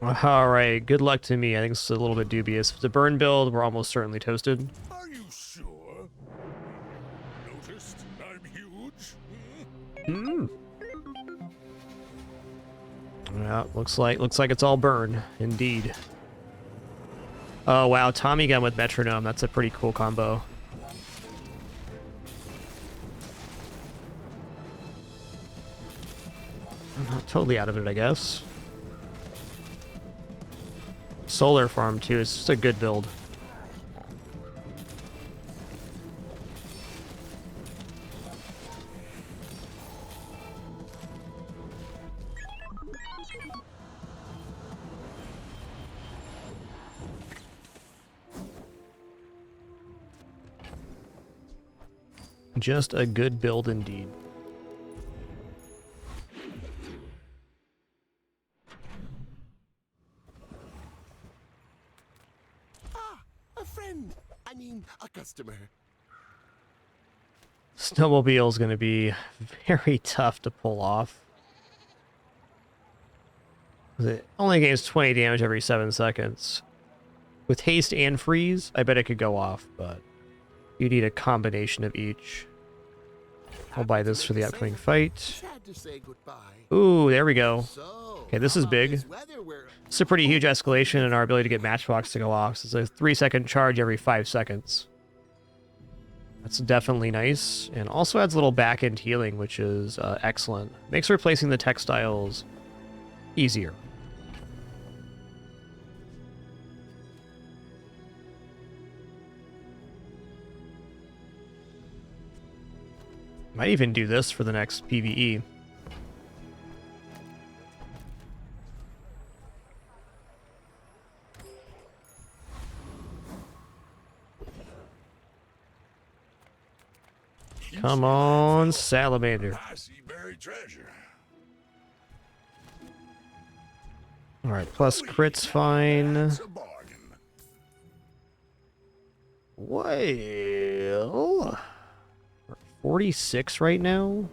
Alright, good luck to me. I think it's a little bit dubious. If it's a burn build, we're almost certainly toasted. Are you sure? Noticed I'm huge? Hmm. Yeah, looks like it's all burn, indeed. Oh wow, Tommy gun with metronome. That's a pretty cool combo. I'm not totally out of it, I guess. Solar farm too. It's just a good build. Just a good build indeed. A friend. I mean, a customer. Snowmobile is going to be very tough to pull off. It only gains 20 damage every 7 seconds. With haste and freeze, I bet it could go off, but you need a combination of each. I'll buy this for the upcoming fight. Ooh, there we go. Okay, this is big. It's a pretty huge escalation in our ability to get Matchbox to go off. So it's a 3-second charge every 5 seconds. That's definitely nice. And also adds a little back-end healing, which is excellent. Makes replacing the textiles easier. Might even do this for the next PvE. Come on, Salamander. I see buried treasure. Alright, plus crit's fine. That's a bargain. Well, we're at 46 right now.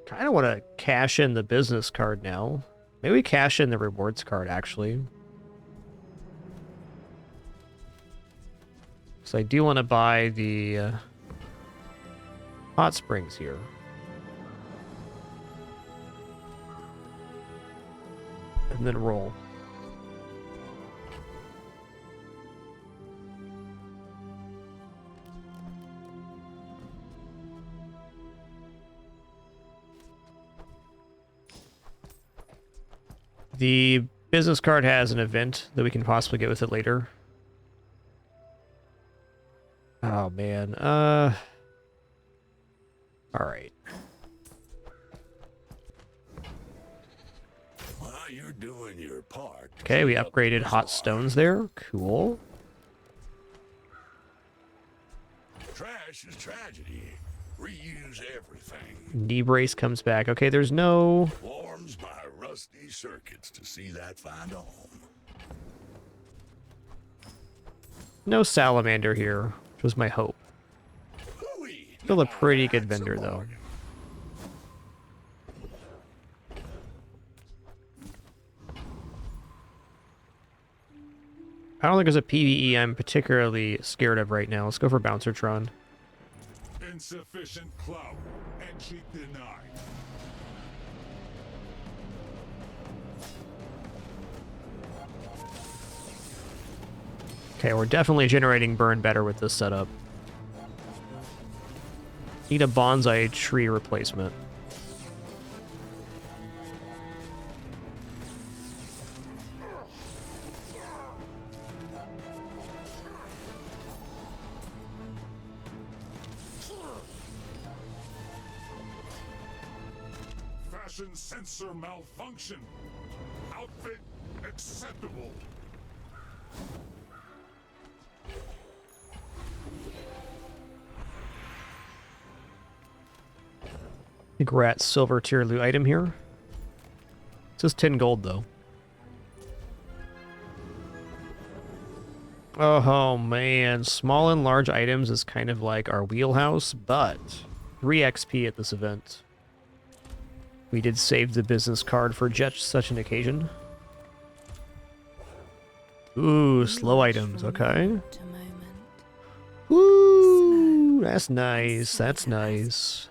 Kind of want to cash in the business card now. Maybe we cash in the rewards card, actually. So I do want to buy the hot springs here. And then roll. The business card has an event that we can possibly get with it later. Oh man, all right. Well, you're doing your part. Okay, we upgraded hot stones there. Cool. Trash is tragedy. Reuse everything. Knee brace comes back. Okay, there's no... Warms my rusty circuits to see that find a home. No salamander here, which was my hope. Still a pretty good vendor, though. I don't think there's a PvE I'm particularly scared of right now. Let's go for Bouncertron. Insufficient clout. Entry denied. Okay, we're definitely generating burn better with this setup. Need a bonsai tree replacement. Fashion sensor malfunction. Outfit acceptable. I think we're at silver tier loot item here. It says 10 gold though. Oh man, small and large items is kind of like our wheelhouse, but 3 XP at this event. We did save the business card for just such an occasion. Ooh, slow items, okay. Ooh, that's nice, that's nice.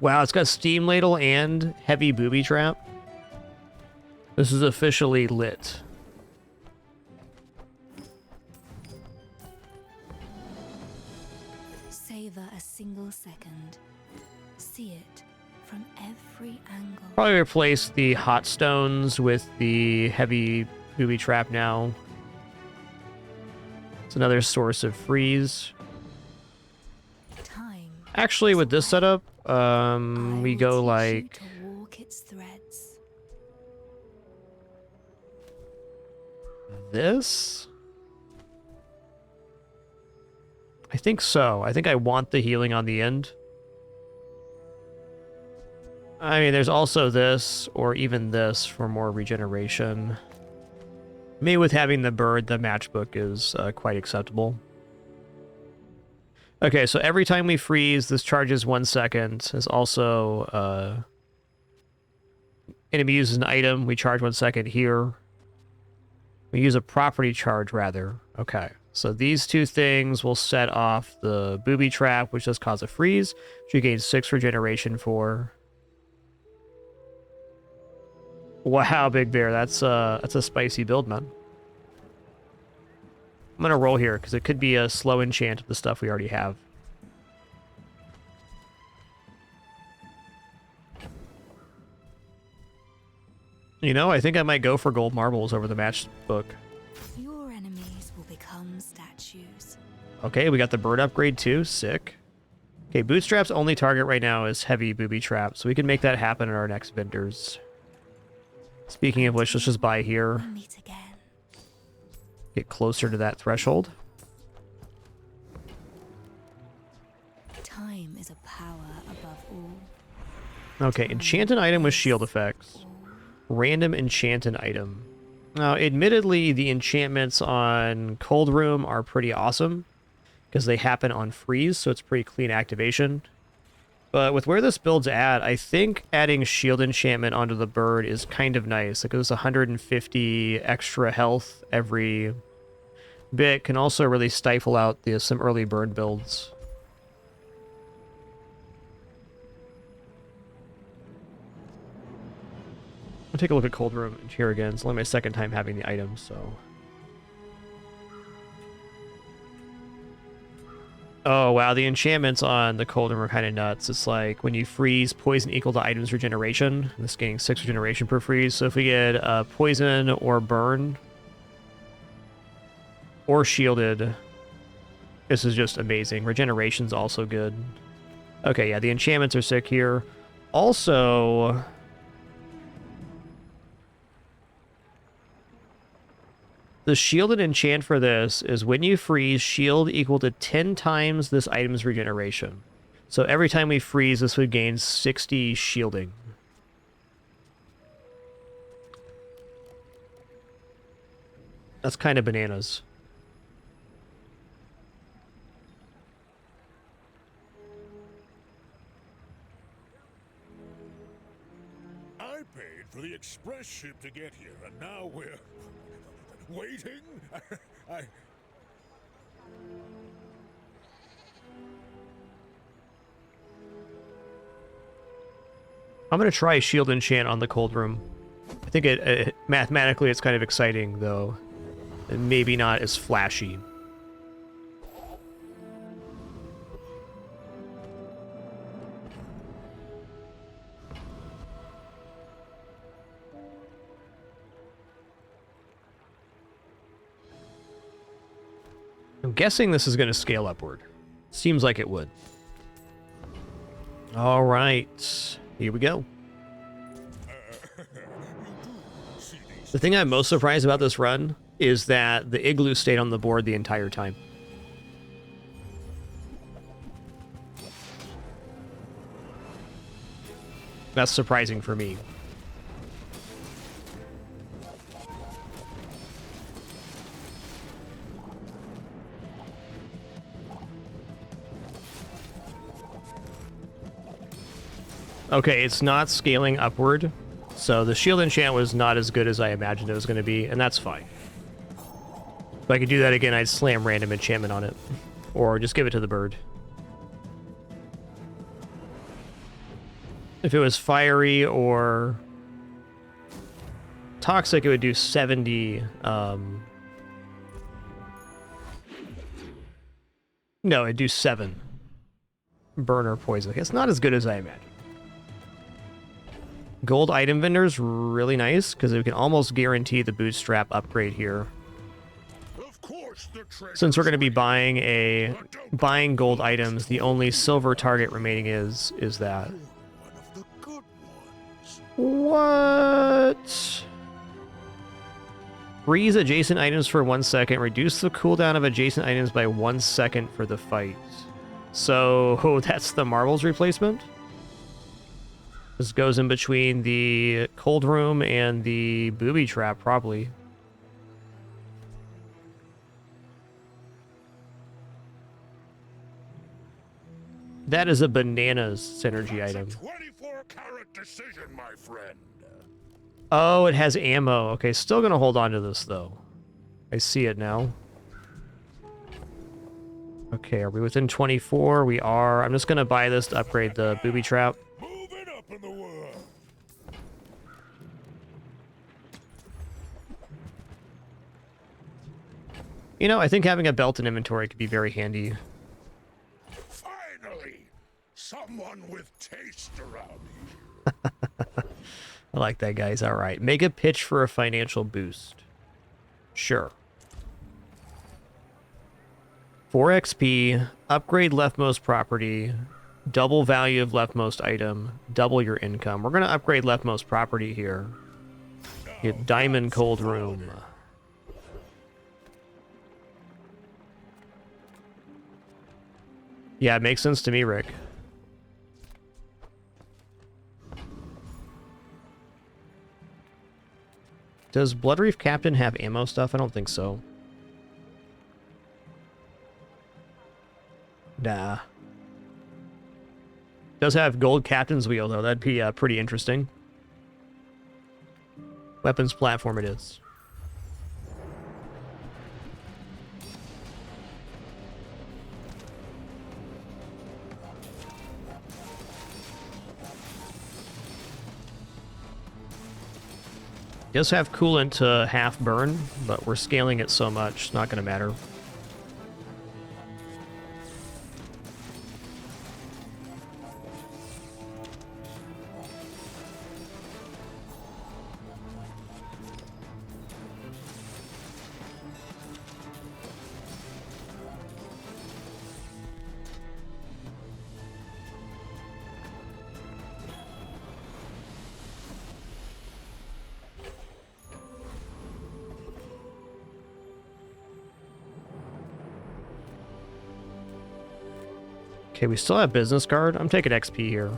Wow, it's got steam ladle and heavy booby trap. This is officially lit. Savor a single second. See it from every angle. Probably replace the hot stones with the heavy booby trap now. It's another source of freeze. Actually, with this setup, we go like this. I think so. I think I want the healing on the end. I mean, there's also this, or even this for more regeneration. Maybe with having the bird, the matchbook is quite acceptable. Okay, so every time we freeze, this charges 1 second. There's also enemy uses an item, we charge 1 second here. We use a property charge rather. Okay, so these two things will set off the booby trap, which does cause a freeze, which you gain 6 regeneration for. Wow, Big Bear, that's a spicy build, man. I'm gonna roll here because it could be a slow enchant of the stuff we already have. You know, I think I might go for gold marbles over the matchbook. Your enemies will become statues. Okay, we got the bird upgrade too. Sick. Okay, Bootstrap's only target right now is heavy booby trap, so we can make that happen in our next vendors. Speaking of which, let's just buy here. Get closer to that threshold. Time is a power above all. Okay, enchanted item with shield effects. Random enchanted item. Now, admittedly, the enchantments on Cold Room are pretty awesome because they happen on freeze, so it's pretty clean activation. But with where this build's at, I think adding shield enchantment onto the bird is kind of nice. Like, it's 150 extra health every bit. Can also really stifle out some early bird builds. I'll take a look at Cold Room here again. It's only my second time having the item, so... Oh, wow, the enchantments on the Cold Room are kind of nuts. It's like, when you freeze, poison equal to items regeneration. This gaining 6 regeneration per freeze. So if we get poison or burn, or shielded, this is just amazing. Regeneration's also good. Okay, yeah, the enchantments are sick here. Also... the shielded enchant for this is when you freeze, shield equal to 10 times this item's regeneration. So every time we freeze, this would gain 60 shielding. That's kind of bananas. I paid for the express ship to get here, and now we're... waiting? I'm going to try shield enchant on the Cold Room. I think mathematically it's kind of exciting, though. And maybe not as flashy. I'm guessing this is going to scale upward. Seems like it would. All right. Here we go. The thing I'm most surprised about this run is that the igloo stayed on the board the entire time. That's surprising for me. Okay, it's not scaling upward, so the shield enchant was not as good as I imagined it was going to be, and that's fine. If I could do that again, I'd slam random enchantment on it. Or just give it to the bird. If it was fiery or toxic, it would do 70... No, it'd do 7. Burn or poison. It's not as good as I imagined. Gold item vendor's really nice, because we can almost guarantee the bootstrap upgrade here. Since we're going to be buying gold items, the only silver target remaining is that. What? Freeze adjacent items for 1 second. Reduce the cooldown of adjacent items by 1 second for the fight. So that's the marbles replacement? This goes in between the cold room and the booby trap, probably. That is a bananas synergy item. 24-carat decision, my friend. Oh, it has ammo. Okay, still gonna hold on to this, though. I see it now. Okay, are we within 24? We are. I'm just gonna buy this to upgrade the booby trap. In the world. You know, I think having a belt in inventory could be very handy. Finally, someone with taste around here. I like that, guys. All right. Make a pitch for a financial boost. Sure. 4 XP, upgrade leftmost property, double value of leftmost item, double your income. We're going to upgrade leftmost property here. Get diamond cold room. Yeah, it makes sense to me, Rick. Does Bloodreef Captain have ammo stuff? I don't think so. Nah. Does have gold captain's wheel, though. That'd be pretty interesting. Weapons platform it is. Does have coolant to half burn, but we're scaling it so much, it's not going to matter. Okay, we still have business card. I'm taking XP here.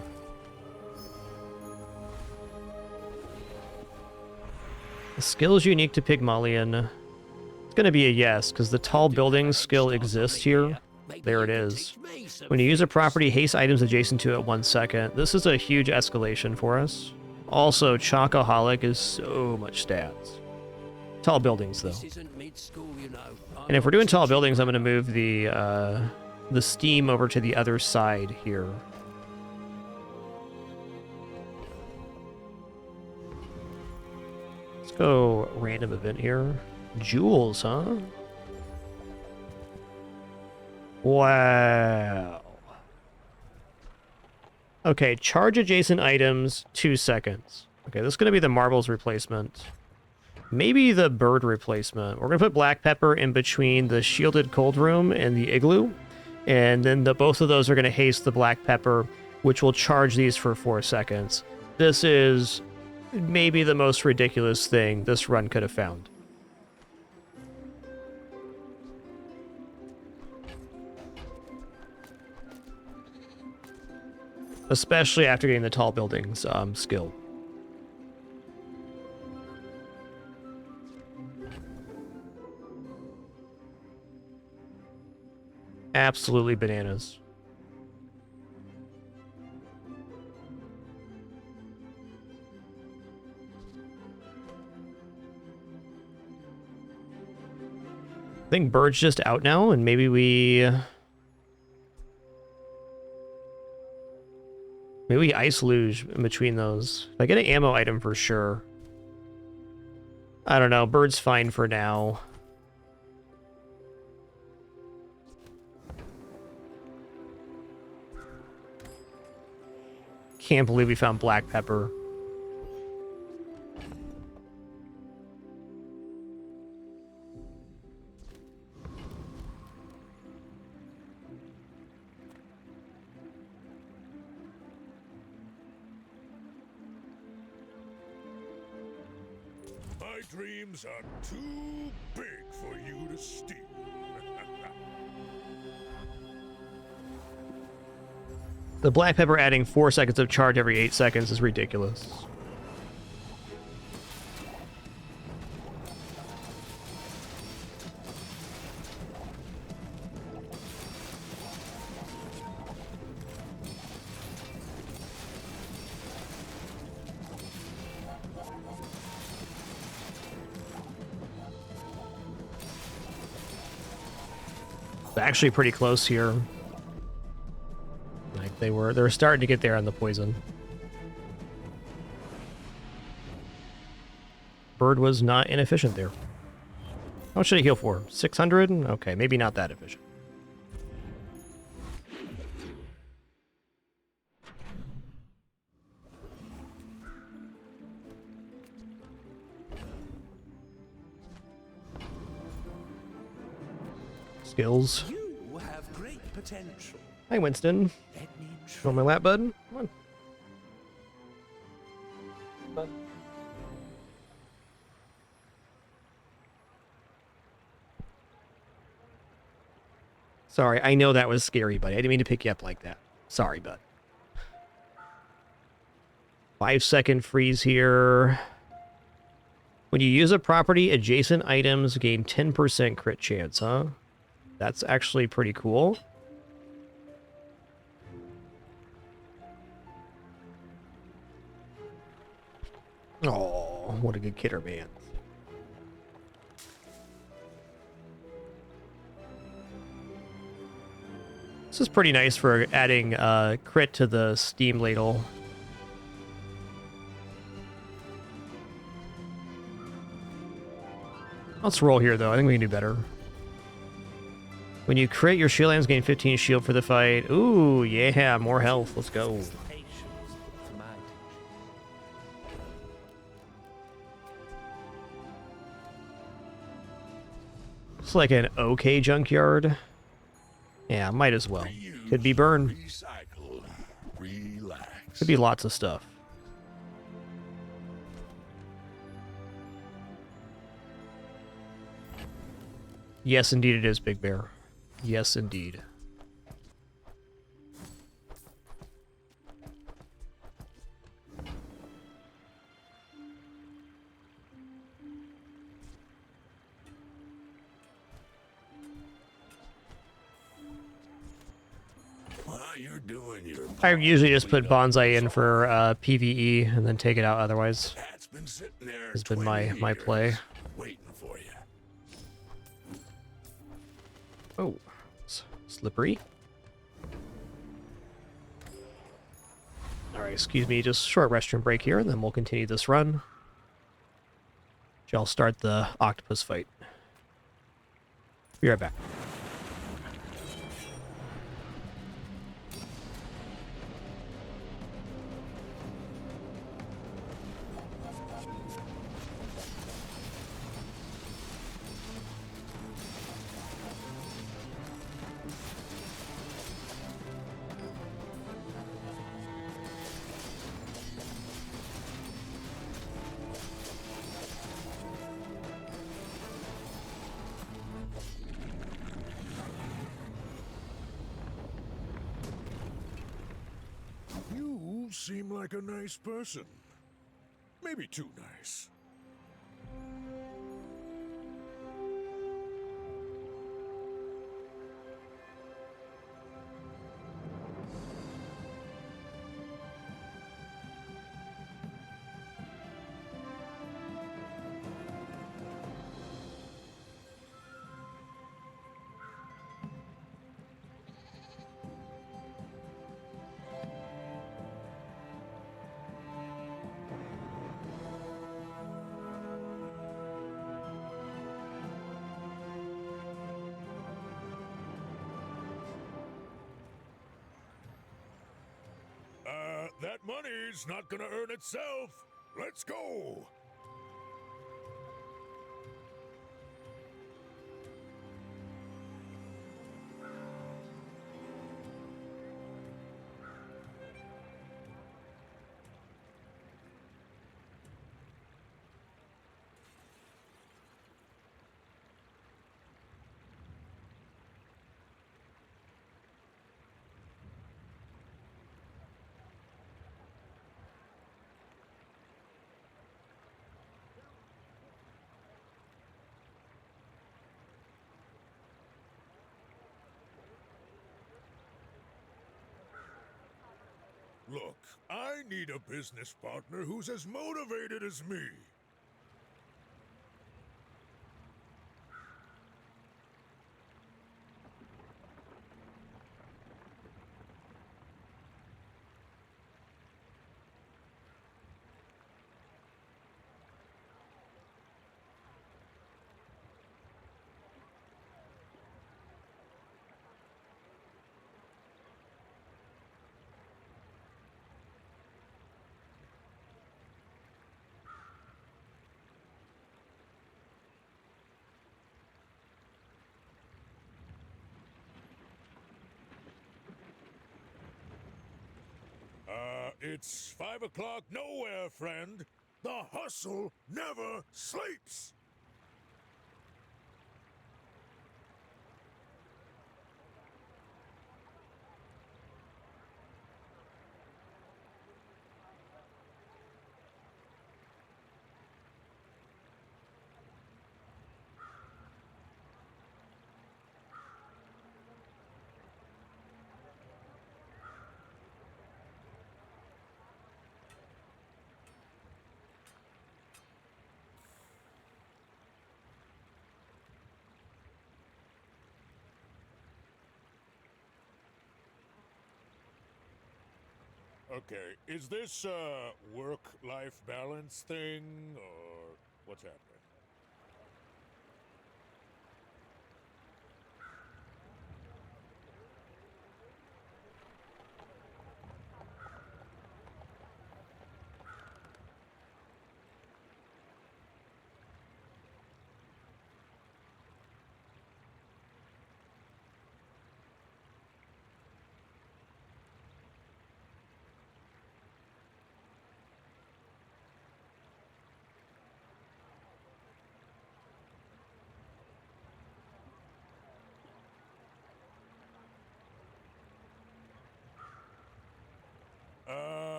The skill is unique to Pygmalion. It's going to be a yes, because the tall buildings skill exists here. There it is. When you use a property, haste items adjacent to it 1 second. This is a huge escalation for us. Also, Chocoholic is so much stats. Tall buildings, though. And if we're doing tall buildings, I'm going to move the steam over to the other side here. Let's go random event here. Jewels, huh? Wow. Okay, charge adjacent items 2 seconds. Okay, this is going to be the marbles replacement. Maybe the bird replacement. We're going to put black pepper in between the shielded cold room and the igloo. And then both of those are going to haste the black pepper which will charge these for 4 seconds. This is maybe the most ridiculous thing this run could have found. Especially after getting the tall buildings skill. Absolutely bananas. I think Bird's just out now, and maybe we ice luge in between those. If I get an ammo item for sure. I don't know. Bird's fine for now. Can't believe we found black pepper. My dreams are too big for you to steal. The black pepper adding 4 seconds of charge every 8 seconds is ridiculous. Actually pretty close here. Like they were starting to get there on the poison. Bird was not inefficient there. How much should I heal for? 600? Okay, maybe not that efficient. Skills. You have great potential. Hi, Winston. On my lap, bud. Come on. Bud. Sorry, I know that was scary, buddy. I didn't mean to pick you up like that. Sorry, bud. 5-second freeze here. When you use a property, adjacent items gain 10% crit chance, huh? That's actually pretty cool. Oh, what a good kidder, man. This is pretty nice for adding crit to the steam ladle. Let's roll here, though. I think we can do better. When you crit, your shield items gain 15 shield for the fight. Ooh, yeah, more health. Let's go. It's like an okay junkyard. Yeah, might as well. Could be burn. Recycle. Relax. Could be lots of stuff. Yes, indeed it is, Big Bear. Yes, indeed. You're doing your I usually just put Bonsai in for PvE and then take it out otherwise. cat's been sitting there Has been 20 my years, play. waiting for you. Oh, slippery. Alright, excuse me, just short restroom break here, and then we'll continue this run. I'll start the octopus fight. Be right back. seem like a nice person. Maybe too nice. That money's not gonna earn itself. Let's go. Look, I need a business partner who's as motivated as me. It's 5 o'clock nowhere, friend. The hustle never sleeps. Okay, is this a work-life balance thing, or what's happening?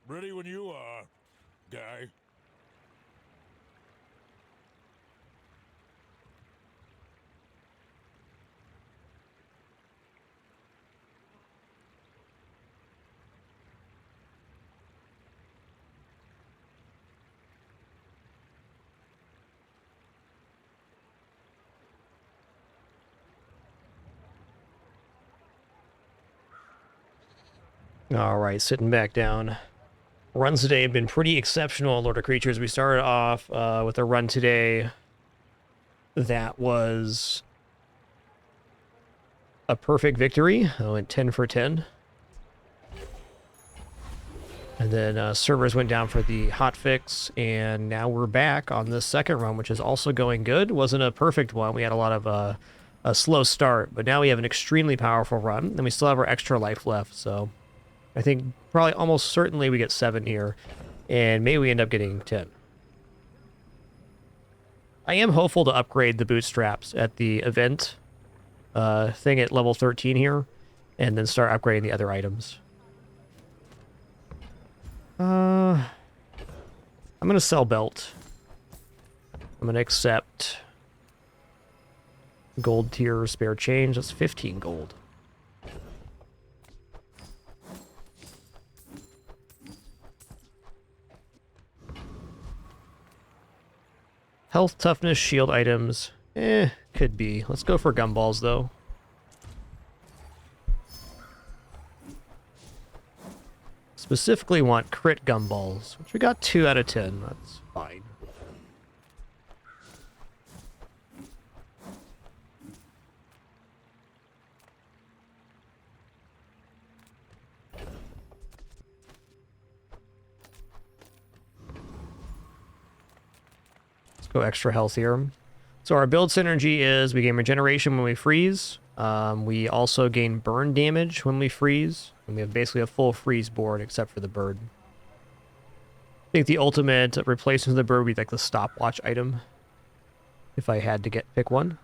Ready when you are, guy. All right, sitting back down. Runs today have been pretty exceptional, Lord of Creatures. We started off with a run today that was a perfect victory. I went 10 for 10. And then servers went down for the hotfix, and now we're back on the second run, which is also going good. Wasn't a perfect one. We had a lot of a slow start, but now we have an extremely powerful run, and we still have our extra life left, so I think probably almost certainly we get 7 here, and maybe we end up getting 10. I am hopeful to upgrade the bootstraps at the event thing at level 13 here, and then start upgrading the other items. I'm gonna sell belt. I'm gonna accept gold tier spare change. That's 15 gold. Health, toughness, shield items. Could be. Let's go for gumballs, though. Specifically want crit gumballs, which we got 2 out of 10. That's fine. Let's go extra health here. So our build synergy is we gain regeneration when we freeze. We also gain burn damage when we freeze. And we have basically a full freeze board except for the bird. I think the ultimate replacement of the bird would be like the stopwatch item. If I had to pick one.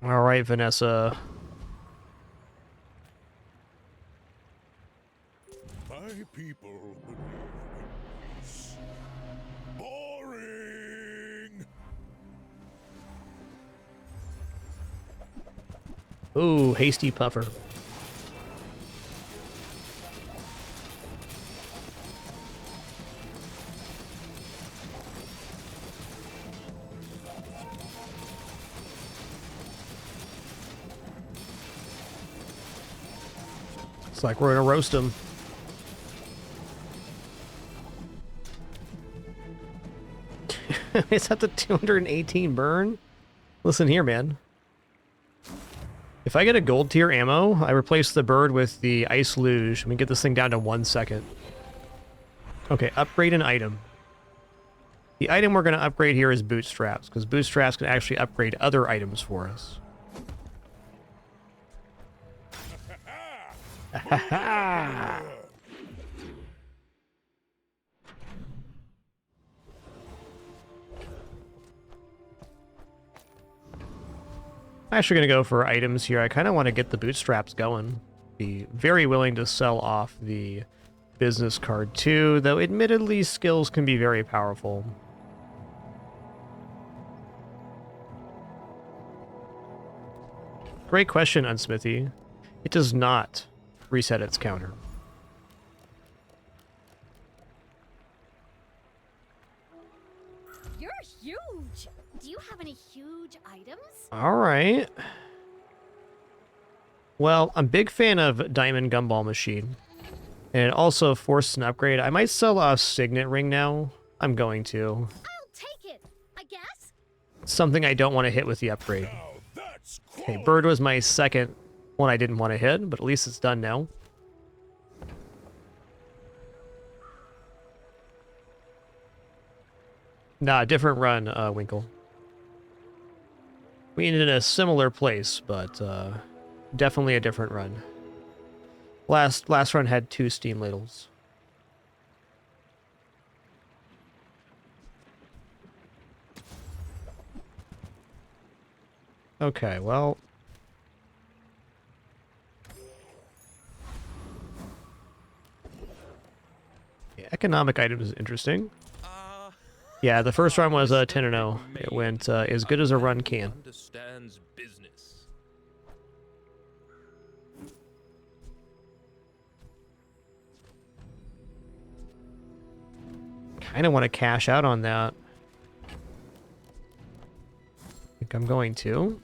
Alright, Vanessa. My people believe in peace. Boring! Ooh, hasty puffer. It's like we're gonna roast him. Is that the 218 burn? Listen here, man. If I get a gold tier ammo, I replace the bird with the ice luge, and we get this thing down to 1 second. Okay, upgrade an item. The item we're going to upgrade here is bootstraps, because bootstraps can actually upgrade other items for us. I'm actually going to go for items here. I kind of want to get the bootstraps going. Be very willing to sell off the business card too, though admittedly skills can be very powerful. Great question, Unsmithy. It does not reset its counter. You're huge! Do you have any huge items? Alright. Well, I'm a big fan of Diamond Gumball Machine. And it also forced an upgrade. I might sell a Signet Ring now. I'm going to. I'll take it, I guess. Something I don't want to hit with the upgrade. Okay, bird was my second one I didn't want to hit, but at least it's done now. Nah, different run, Winkle. We ended in a similar place, but definitely a different run. Last run had 2 steam ladles. Okay, well. Yeah, economic items is interesting. Yeah, the first run was 10-0. It went as good as a run can. Understands business. Kind of want to cash out on that. I think I'm going to.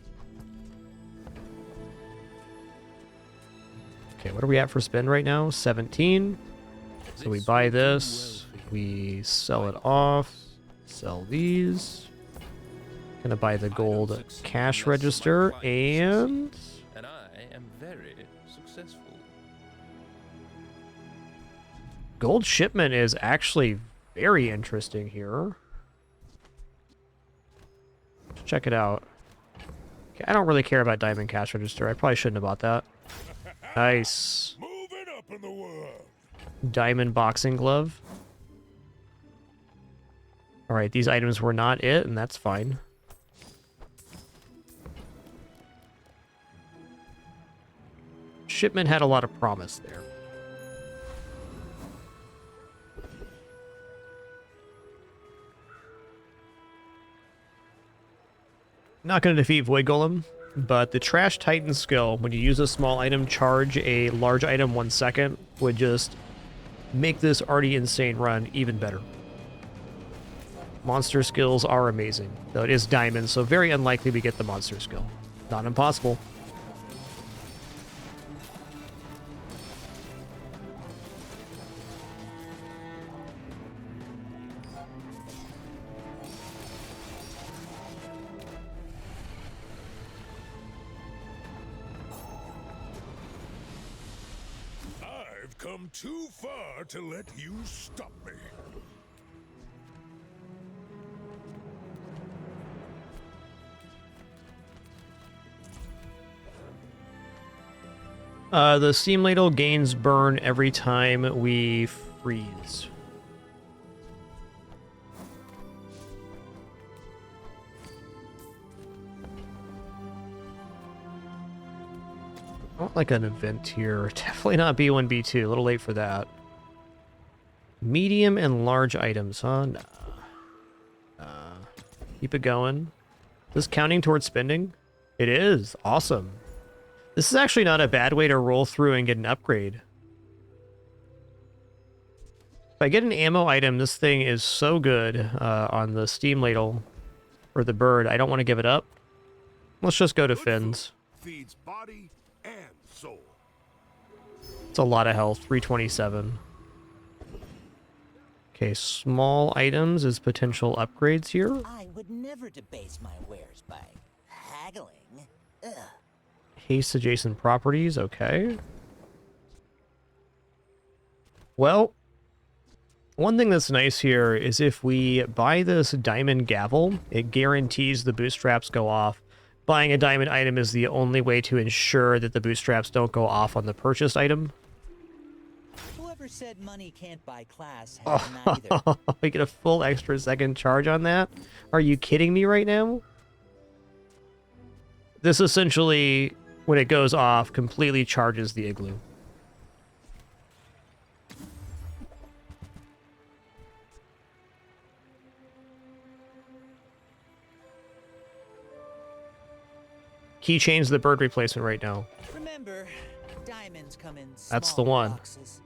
Okay, what are we at for spend right now? 17. So we buy this. We sell it off. Sell these. Gonna buy the gold cash register and I am very successful. gold shipment is actually very interesting here. Let's check it out. Okay, I don't really care about diamond cash register. I probably shouldn't have bought that. Nice. Moving up in the world. Diamond boxing glove. Alright, these items were not it, and that's fine. shipment had a lot of promise there. Not going to defeat Void Golem, but the Trash Titan skill, when you use a small item, charge a large item 1 second, would just make this already insane run even better. Monster skills are amazing, though it is diamond, so very unlikely we get the monster skill. Not impossible. I've come too far to let you stop me. The Steam Ladle gains burn every time we freeze. I want like an event here. Definitely not B1, B2. A little late for that. Medium and large items, huh? Nah. Keep it going. Is this counting towards spending? It is. Awesome. This is actually not a bad way to roll through and get an upgrade. If I get an ammo item, this thing is so good on the Steam Ladle or the bird. I don't want to give it up. Let's just go to fins. Feeds body and soul. It's a lot of health, 327. Okay, small items is potential upgrades here. I would never debase my wares by haggling. Ugh. Haste adjacent properties, okay. Well, one thing that's nice here is if we buy this diamond gavel, it guarantees the bootstraps go off. Buying a diamond item is the only way to ensure that the bootstraps don't go off on the purchased item. Whoever said money can't buy class has neither. We get a full extra second charge on that? Are you kidding me right now? This essentially, when it goes off, completely charges the igloo. Keychain's the bird replacement right now. Remember, diamonds come in small That's the one. boxes.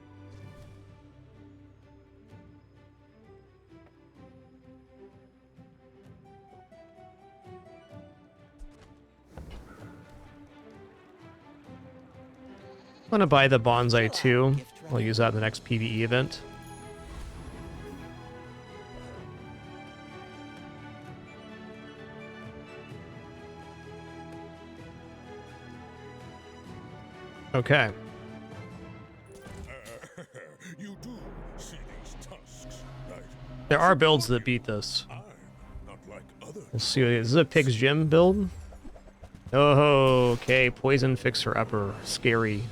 I'm gonna buy the bonsai too. I'll use that in the next PvE event. Okay. You do see these tusks, right? There are builds that beat this. Not like others. We'll see. Is this a Pig's Gym build? Oh, okay. Poison Fixer Upper. Scary.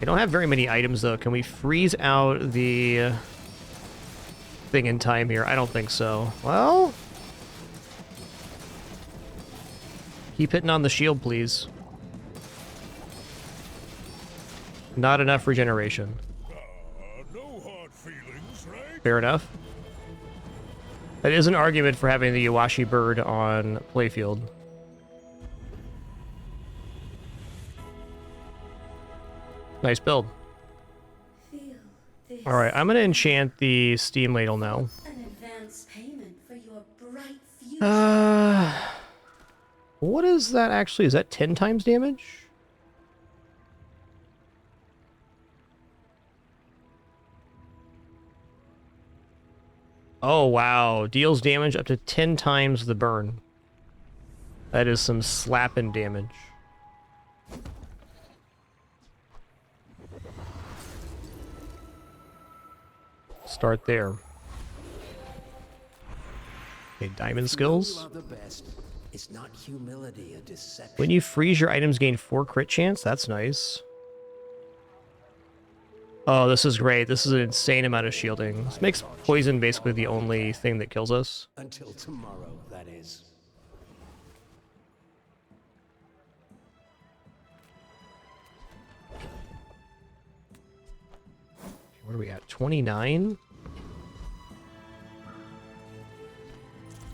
I don't have very many items, though. Can we freeze out the thing in time here? I don't think so. Well, keep hitting on the shield, please. Not enough regeneration. No hard feelings, right? Fair enough. That is an argument for having the Iwashi bird on playfield. Nice build. Alright, I'm going to enchant the Steam Ladle now. An advance payment for your bright future. What is that actually? Is that 10 times damage? Oh, wow. Deals damage up to 10 times the burn. That is some slapping damage. Start there. Okay, diamond skills. You are the best. Is not humility a deception? When you freeze, your items gain 4 crit chance. That's nice. Oh, this is great. This is an insane amount of shielding. This makes poison basically the only thing that kills us. Until tomorrow, that is. What are we at? 29?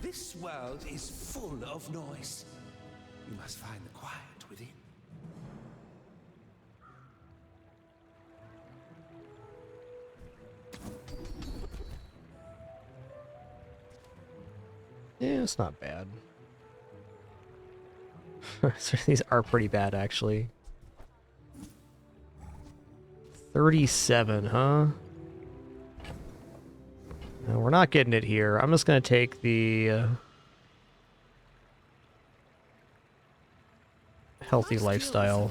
This world is full of noise. You must find the quiet within. Yeah, it's not bad. So these are pretty bad, actually. 37, huh? No, we're not getting it here. I'm just gonna take the healthy lifestyle.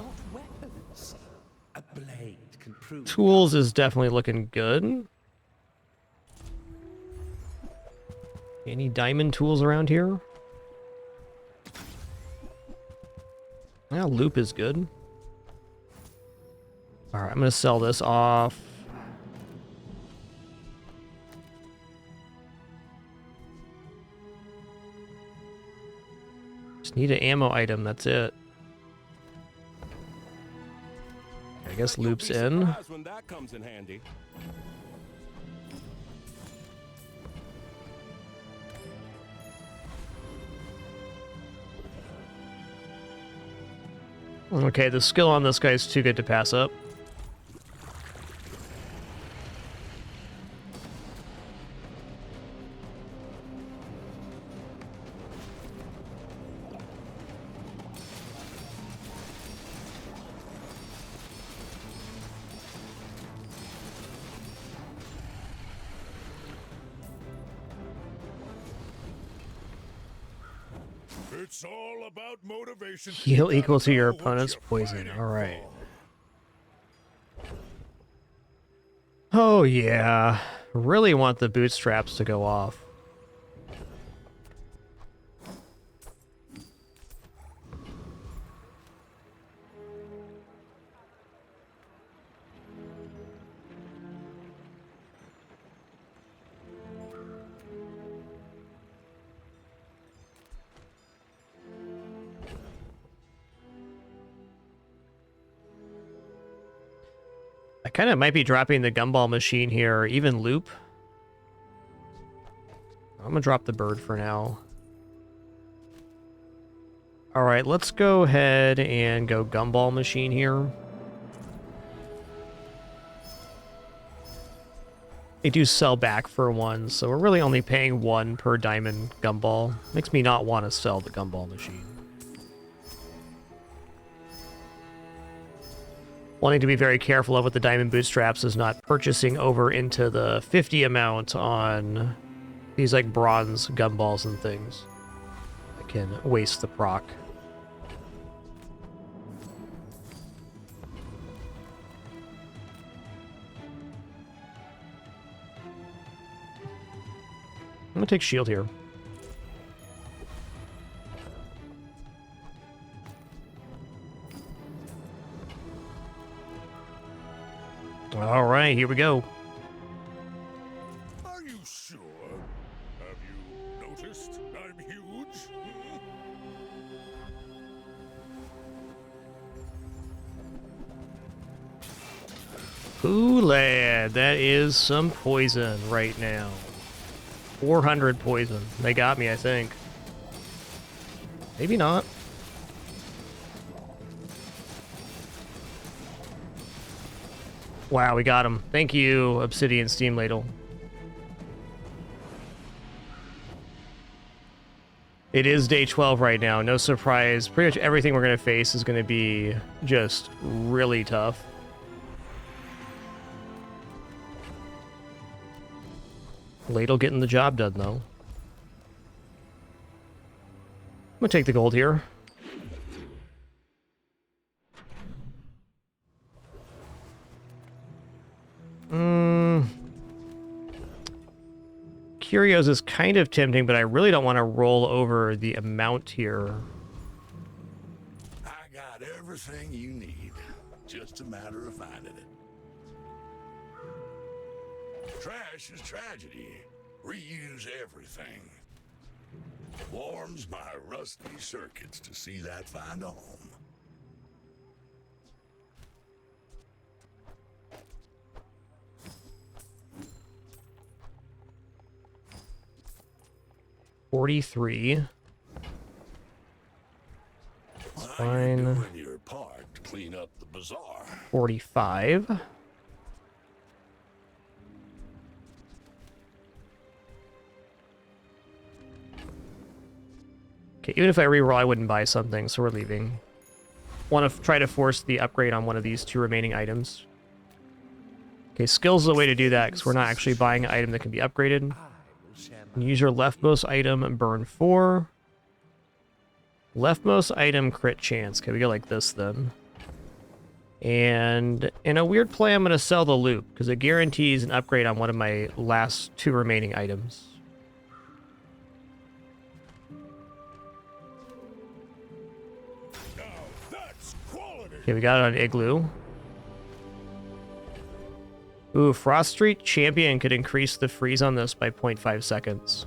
A blade can prove Tools is definitely looking good. Any diamond tools around here? Yeah, loop is good. Alright, I'm gonna sell this off. Just need an ammo item, that's it. I guess loop's in. When that comes in handy. Okay, the skill on this guy is too good to pass up. It's all about motivation. Heal equal to your opponent's poison. Alright. Oh yeah. Really want the bootstraps to go off. I kind of might be dropping the gumball machine here, or even loop. I'm gonna drop the bird for now. Alright, let's go ahead and go gumball machine here. They do sell back for one, so we're really only paying 1 per diamond gumball. Makes me not want to sell the gumball machine. Wanting to be very careful of with the diamond bootstraps is not purchasing over into the 50 amount on these like bronze gumballs and things. I can waste the proc. I'm gonna take shield here. All right, here we go. Are you sure? Have you noticed I'm huge? Ooh, lad, that is some poison right now. 400 poison. They got me, I think. Maybe not. Wow, we got him. Thank you, Obsidian Steam Ladle. It is day 12 right now. No surprise. Pretty much everything we're going to face is going to be just really tough. Ladle getting the job done, though. I'm going to take the gold here. Curios is kind of tempting, but I really don't want to roll over the amount here. I got everything you need. Just a matter of finding it. Trash is tragedy. Reuse everything. Warms my rusty circuits to see that find a home. 43. That's fine. Doing your part to clean up the bazaar. 45. Okay, even if I reroll, I wouldn't buy something, so we're leaving. Want to try to force the upgrade on one of these 2 remaining items. Okay, skills is a way to do that, because we're not actually buying an item that can be upgraded. Use your leftmost item and burn 4. Leftmost item crit chance. Okay, we go like this then. And in a weird play, I'm going to sell the loop, because it guarantees an upgrade on one of my last 2 remaining items. Okay, we got it on Igloo. Ooh, Frost Street Champion could increase the freeze on this by 0.5 seconds.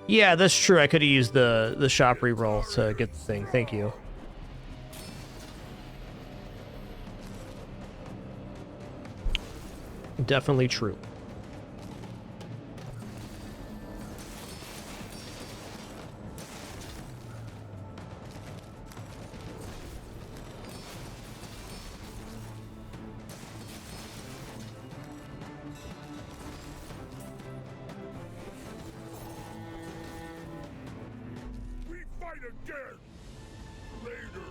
Yeah, that's true. I could have used the shop reroll to get the thing. Thank you. Definitely true. We fight again! Later!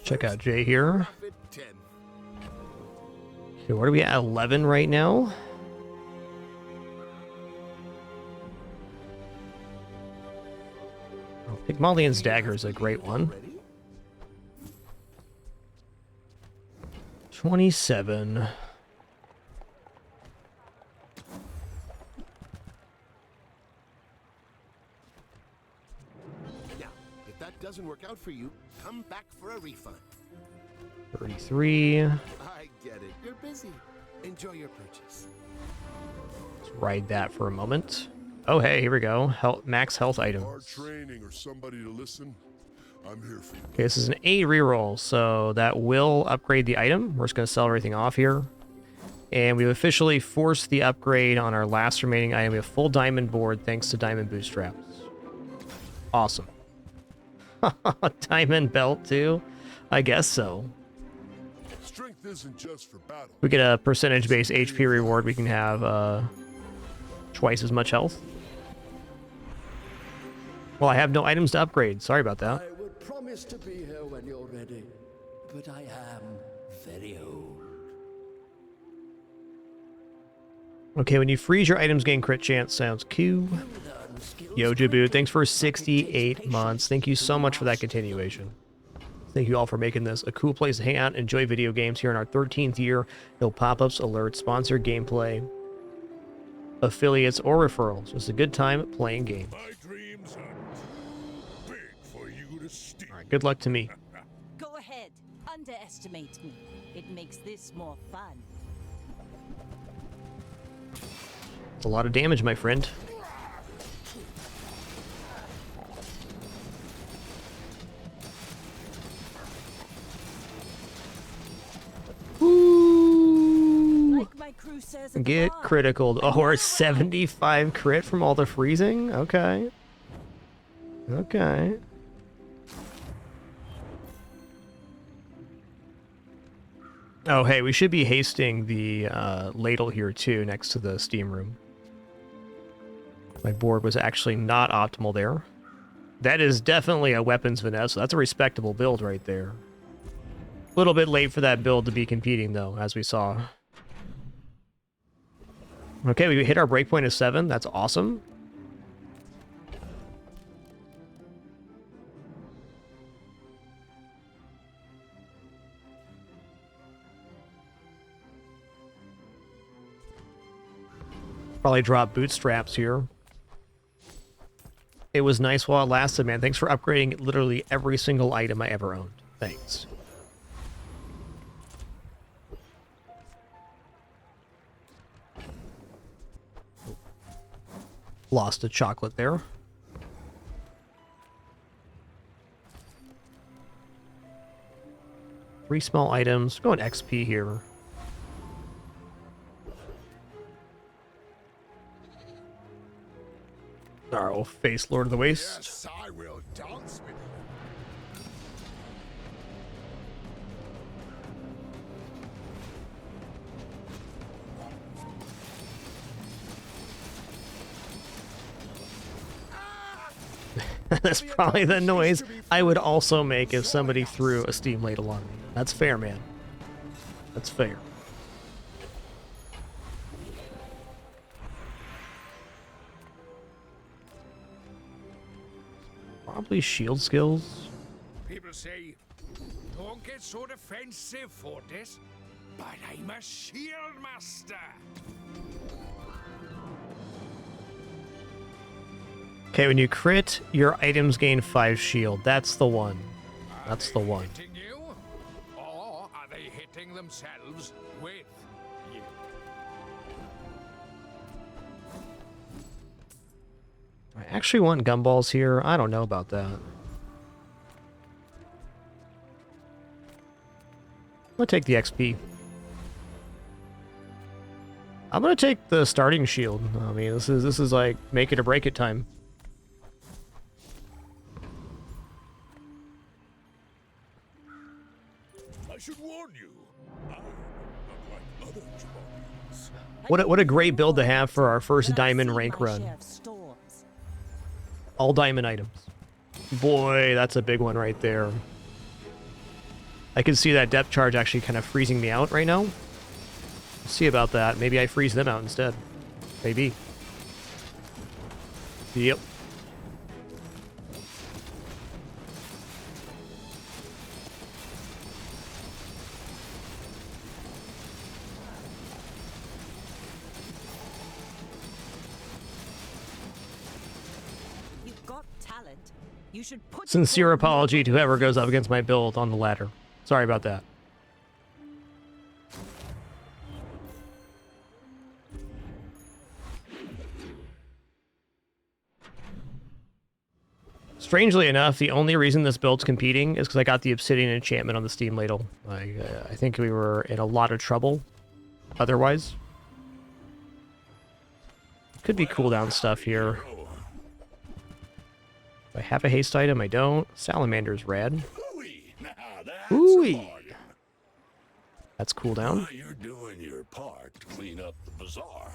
Check out Jay here. Okay, what are we at? 11 right now? Oh, Pygmalion's Dagger is a great one. 27. Now, if that doesn't work out for you, come back for a refund. 33. I get it. You're busy. Enjoy your purchase. Let's ride that for a moment. Oh, hey, here we go. Max health items. Hard training or somebody to listen. I'm here for you. Okay, this is an A reroll, so that will upgrade the item. We're just going to sell everything off here. And we've officially forced the upgrade on our last remaining item. We have full diamond board thanks to diamond bootstraps. Awesome. Diamond belt too? I guess so. Strength isn't just for battle. We get a percentage-based HP reward. We can have twice as much health. Well, I have no items to upgrade. Sorry about that. I would promise to be here when you're ready, but I am very old. Okay, when you freeze, your items gain crit chance. Sounds cool. Yo, Jabu, thanks for 68 months. Thank you so much for that continuation. Thank you all for making this a cool place to hang out and enjoy video games here in our 13th year. No pop-ups, alerts, sponsored gameplay, affiliates, or referrals. It's a good time playing games. My dreams are too big for you to steal. All right, good luck to me. Go ahead. Underestimate me. It makes this more fun. It's a lot of damage, my friend. Ooh. Like my crew says at the Get bar. critical. Oh, we're 75 crit from all the freezing? Okay. Okay. Oh, hey, we should be hasting the ladle here, too, next to the steam room. My board was actually not optimal there. That is definitely a weapons finesse, so that's a respectable build right there. A little bit late for that build to be competing, though, as we saw. Okay, we hit our breakpoint of 7. That's awesome. Probably drop bootstraps here. It was nice while it lasted, man. Thanks for upgrading literally every single item I ever owned. Thanks. Lost a chocolate there. Three small items. Going XP here. Alright, we'll face Lord of the Waste. Yes, I will dance with That's probably the noise I would also make if somebody threw a steam ladle on me. That's fair, man. That's fair. Probably shield skills. People say, don't get so defensive, Fortis, but I'm a shield master. Okay, when you crit, your items gain 5 shield. That's the one. That's the one. Hitting you? Or are they hitting themselves with you? I actually want gumballs here. I don't know about that. I'm gonna take the XP. I'm gonna take the starting shield. I mean, this is like make it or break it time. I should warn you. I'm not like other Jaballians. What a great build to have for our first diamond rank run. All diamond items. Boy, that's a big one right there. I can see that depth charge actually kind of freezing me out right now. See about that. Maybe I freeze them out instead. Maybe. Yep. You've got talent. You should put Sincere apology to whoever goes up against my build on the ladder. Sorry about that. Strangely enough, the only reason this build's competing is because I got the Obsidian enchantment on the Steam Ladle. I think we were in a lot of trouble otherwise. Could be cooldown stuff here. Do I have a haste item? I don't. Salamander's rad. Ooh, that's cooldown. You're doing your part to clean up the bazaar.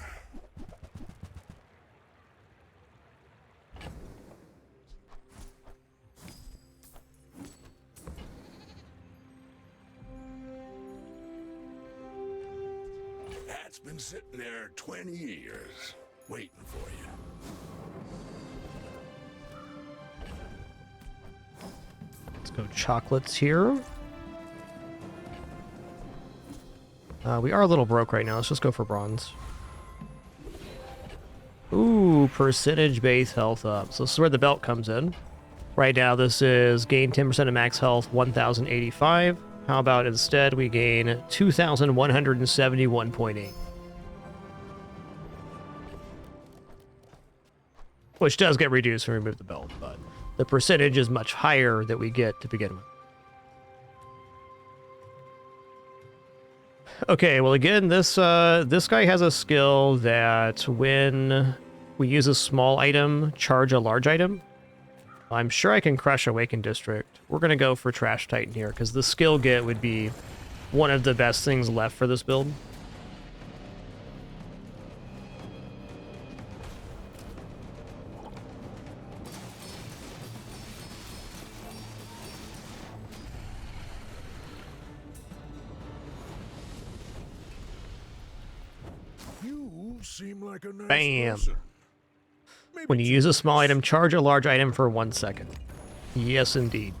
That's been sitting there 20 years, waiting for you. Let's go chocolates here. We are a little broke right now. Let's just go for bronze. Ooh, percentage base health up. So this is where the belt comes in. Right now, this is gain 10% of max health, 1,085. How about instead we gain 2,171.8? Which does get reduced when we remove the belt, but the percentage is much higher that we get to begin with. Okay, well again, this guy has a skill that when we use a small item, charge a large item. I'm sure I can crush Awakened District. We're gonna go for Trash Titan here, because the skill get would be one of the best things left for this build. You seem like a nice Bam! person. When you use a small item, charge a large item for 1 second. Yes, indeed.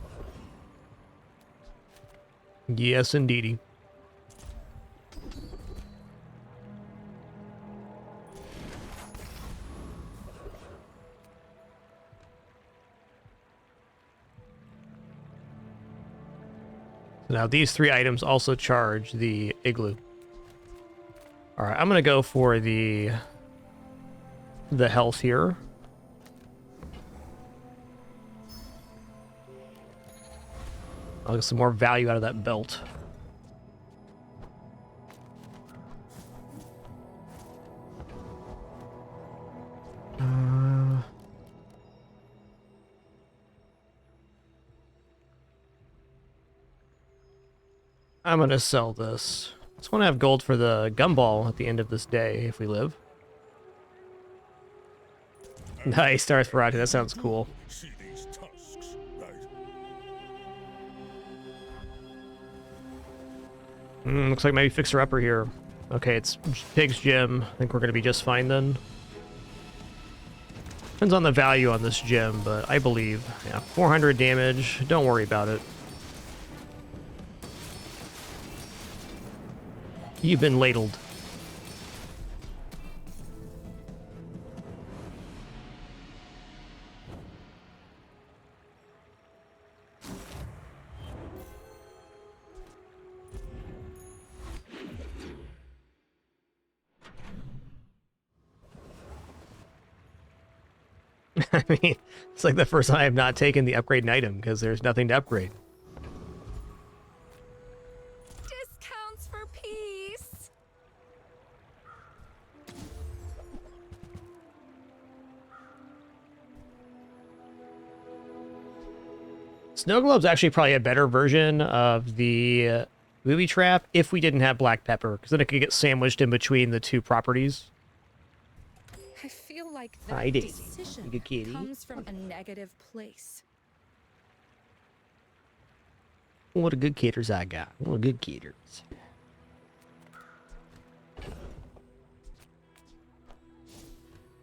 Yes, indeedy. So now these 3 items also charge the igloo. Alright, I'm gonna go for the health here. I'll get some more value out of that belt. I'm gonna sell this. Just want to have gold for the gumball at the end of this day if we live. Nice, Darth Ferrati. That sounds cool. See these tusks, right? Looks like maybe Fixer Upper here. Okay, it's Pig's Gym. I think we're gonna be just fine then. Depends on the value on this gem, but I believe. Yeah, 400 damage. Don't worry about it. You've been ladled. I mean, it's like the first time I have not taken the upgrade item because there's nothing to upgrade. Discounts for peace. Snow Globe's actually probably a better version of the booby trap if we didn't have black pepper, because then it could get sandwiched in between the 2 properties. I feel like Hi, that Daisy. decision You good kitty? comes from a negative place. What a good kidders I got. What a good kidders.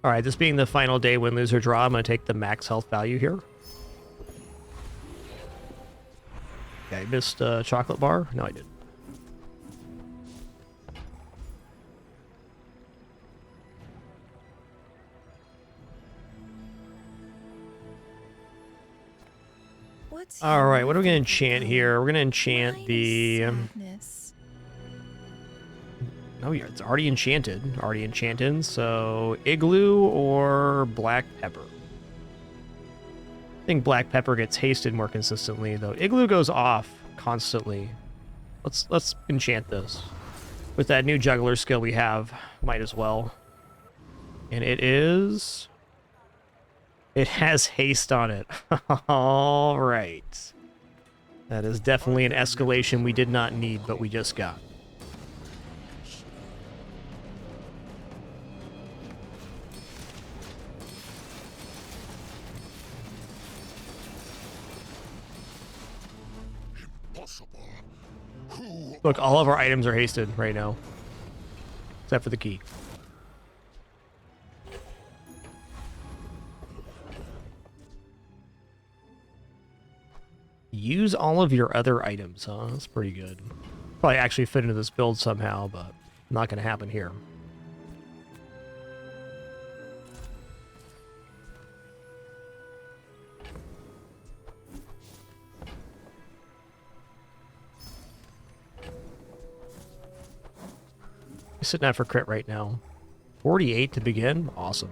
Alright, this being the final day win, lose, or draw, I'm going to take the max health value here. Okay, I missed a chocolate bar? No, I didn't. Alright, what are we going to enchant here? We're going to enchant the... Oh, yeah, it's already enchanted. Already enchanted, so Igloo or Black Pepper? I think Black Pepper gets hasted more consistently, though. Igloo goes off constantly. Let's enchant this. With that new juggler skill we have, might as well. And it is... It has haste on it. All right. That is definitely an escalation we did not need, but we just got. Look, all of our items are hasted right now. Except for the key. Use all of your other items, huh? That's pretty good. Probably actually fit into this build somehow, but not going to happen here. Sitting out for crit right now. 48 to begin? Awesome.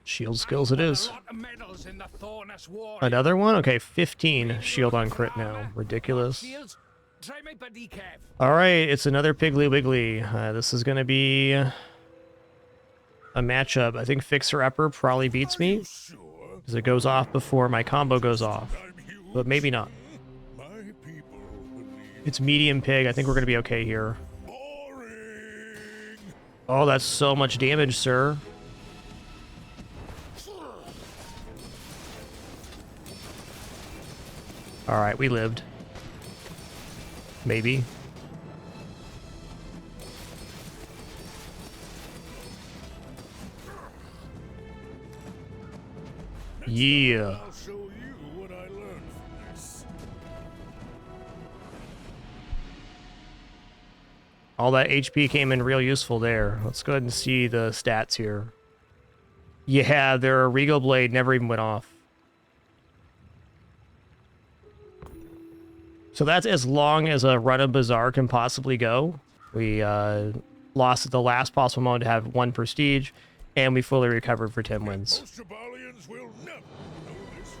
Shield skills it is. Another one? Okay, 15 shield on crit now. Ridiculous. Alright, it's another Piggly Wiggly. This is going to be a matchup. I think Fixer Upper probably beats me, because it goes off before my combo goes off. But maybe not. It's Medium Pig. I think we're going to be okay here. Oh, that's so much damage, sir. Alright, we lived. Maybe. Yeah. I'll show you what I learned from this. All that HP came in real useful there. Let's go ahead and see the stats here. Yeah, their Regal Blade never even went off. So that's as long as a run of Bazaar can possibly go. We lost at the last possible moment to have 1 prestige, and we fully recovered for 10 wins. Most Jaballians will never know this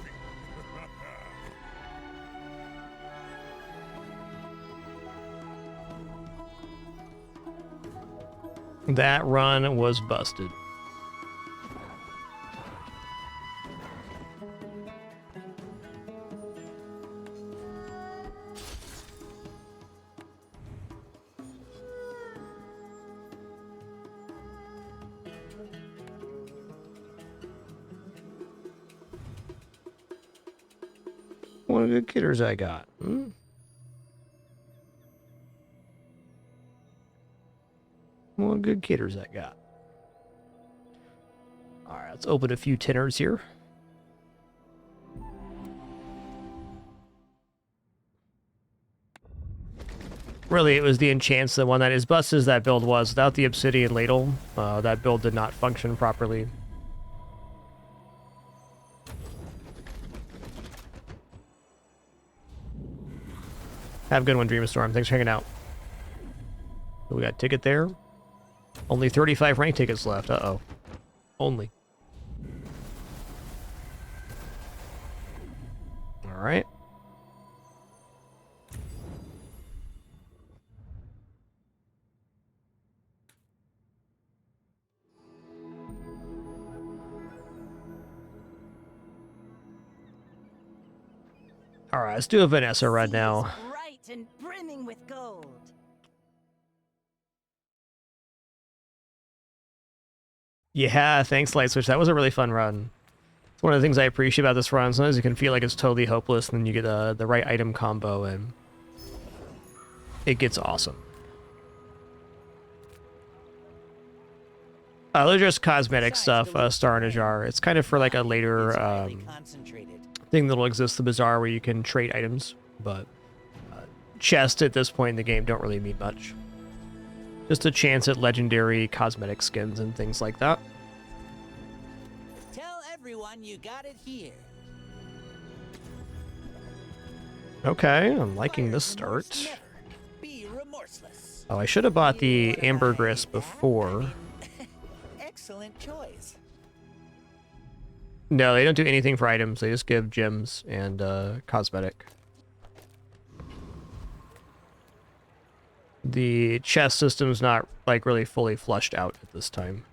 feat. That run was busted. What good kitters I got? Hmm? What good kitters I got? Alright, let's open a few tinners here. Really, it was the enchants that won that. As bust as that build was, without the obsidian ladle, that build did not function properly. Have a good one, Dreamstorm. Thanks for hanging out. We got a ticket there. Only 35 rank tickets left. Uh-oh. Only. Alright. Alright, let's do a Vanessa run now. Bright and brimming with gold. Yeah, thanks, Light Switch. That was a really fun run. It's one of the things I appreciate about this run. Sometimes you can feel like it's totally hopeless, and then you get the right item combo, and it gets awesome. They're just cosmetic stuff, Star in a Jar. It's kind of for like a later thing that'll exist, the Bazaar, where you can trade items, but chests at this point in the game don't really mean much. Just a chance at legendary cosmetic skins and things like that. Tell everyone you got it here. Okay, I'm liking this start. Be remorseless. Oh, I should have bought the ambergris before. Excellent choice. No, they don't do anything for items. They just give gems and cosmetic. The chest system's not like really fully flushed out at this time,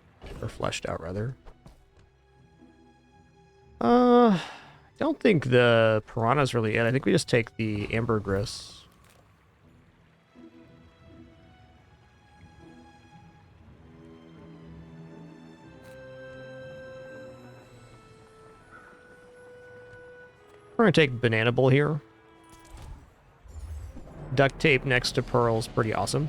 or fleshed out rather. I don't think the piranha's really it. I think we just take the ambergris. We're gonna take Banana Bowl here. Duct tape next to Pearl's pretty awesome.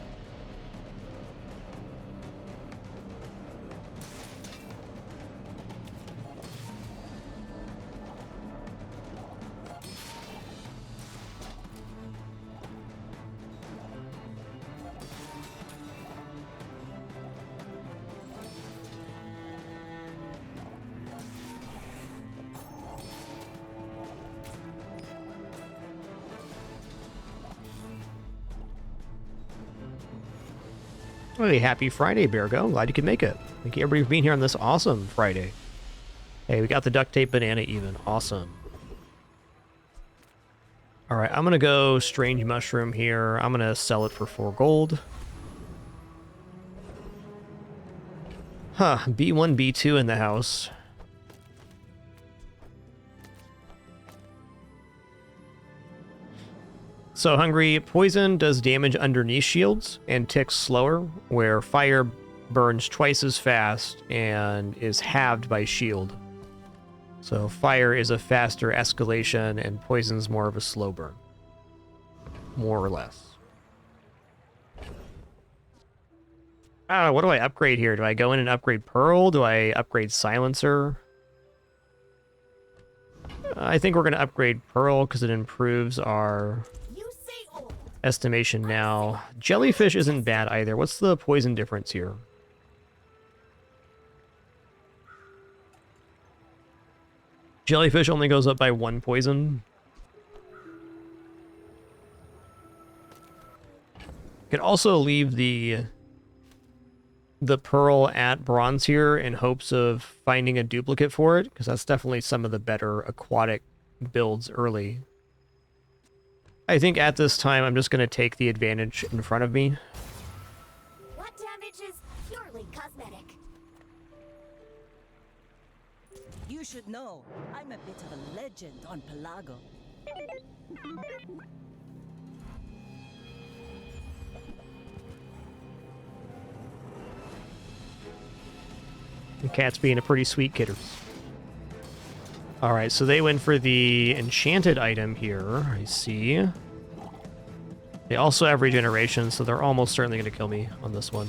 Hey, happy Friday, Beargo. Glad you could make it. Thank you everybody for being here on this awesome Friday. Hey, we got the duct tape banana even. Awesome. Alright, I'm gonna go Strange Mushroom here. I'm gonna sell it for 4 gold. Huh, B1, B2 in the house. So Hungry, poison does damage underneath shields and ticks slower, where fire burns twice as fast and is halved by shield. So fire is a faster escalation and poison's more of a slow burn. More or less. What do I upgrade here? Do I go in and upgrade Pearl? Do I upgrade Silencer? I think we're going to upgrade Pearl because it improves our estimation now. Jellyfish isn't bad either. What's the poison difference here? Jellyfish only goes up by 1 poison. Could also leave the Pearl at bronze here in hopes of finding a duplicate for it, because that's definitely some of the better aquatic builds early. I think at this time I'm just going to take the advantage in front of me. What damage is purely cosmetic? You should know, I'm a bit of a legend on Pelago. The cat's being a pretty sweet kidder. Alright, so they went for the enchanted item here, I see. They also have regeneration, so they're almost certainly going to kill me on this one.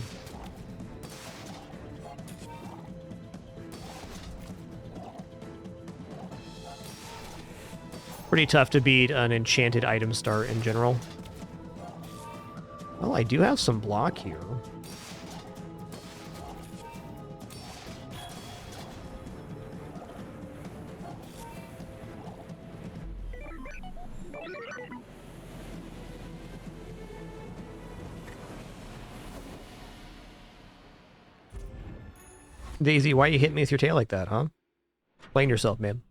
Pretty tough to beat an enchanted item start in general. Well, I do have some block here. Daisy, why you hit me with your tail like that, huh? Explain yourself, man.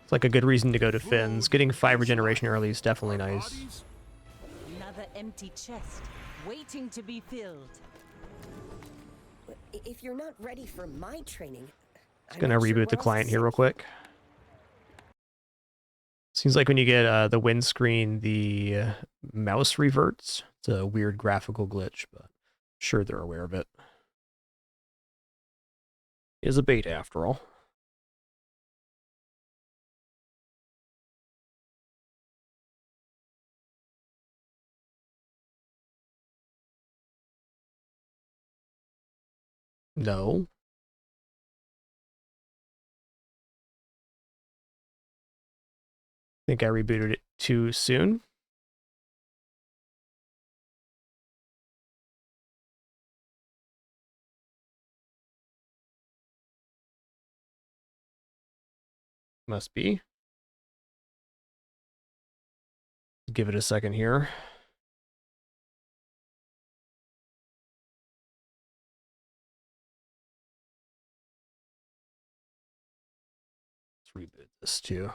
It's like a good reason to go to Finn's. Getting 5 regeneration early is definitely nice. Another empty chest, waiting to be filled. If you're not ready for my training... Just gonna reboot the client here real quick. Seems like when you get the windscreen, the mouse reverts. It's a weird graphical glitch, but sure they're aware of it. It is a beta after all. No. Think I rebooted it too soon. Must be. Give it a second here. Let's reboot this too.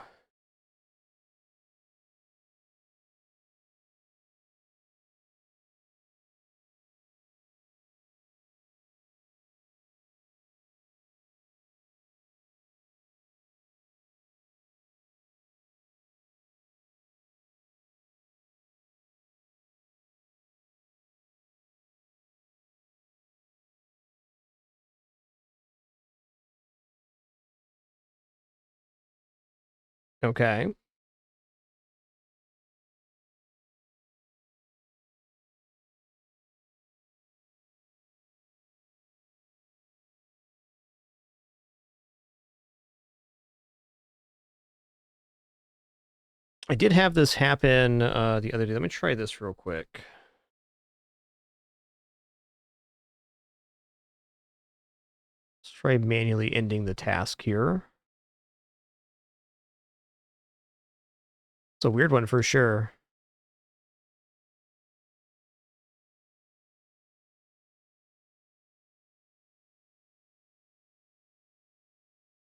Okay. I did have this happen the other day. Let me try this real quick. Let's try manually ending the task here. It's a weird one for sure.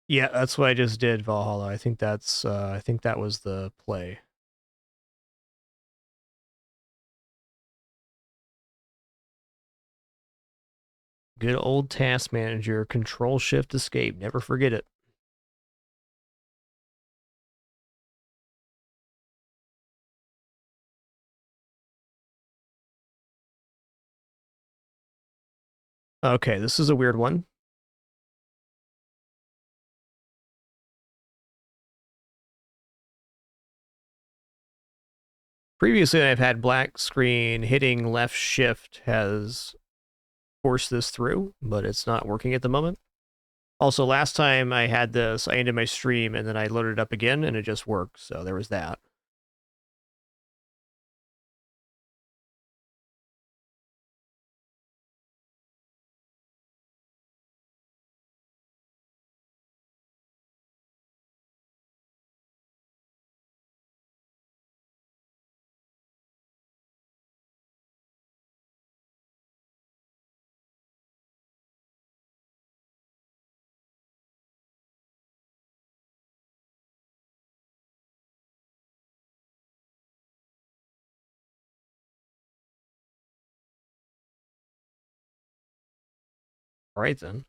Yeah, that's what I just did, Valhalla. I think that's I think that was the play. Good old task manager, Control Shift Escape. Never forget it. Okay, this is a weird one. Previously, I've had black screen. Hitting left shift has forced this through, but it's not working at the moment. Also, last time I had this, I ended my stream and then I loaded it up again and it just worked. So there was that. All right, then.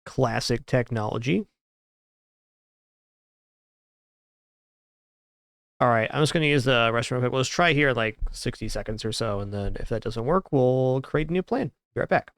Classic technology. All right, I'm just going to use the restroom real quick. Let's try here like 60 seconds or so, and then if that doesn't work, we'll create a new plan. Be right back.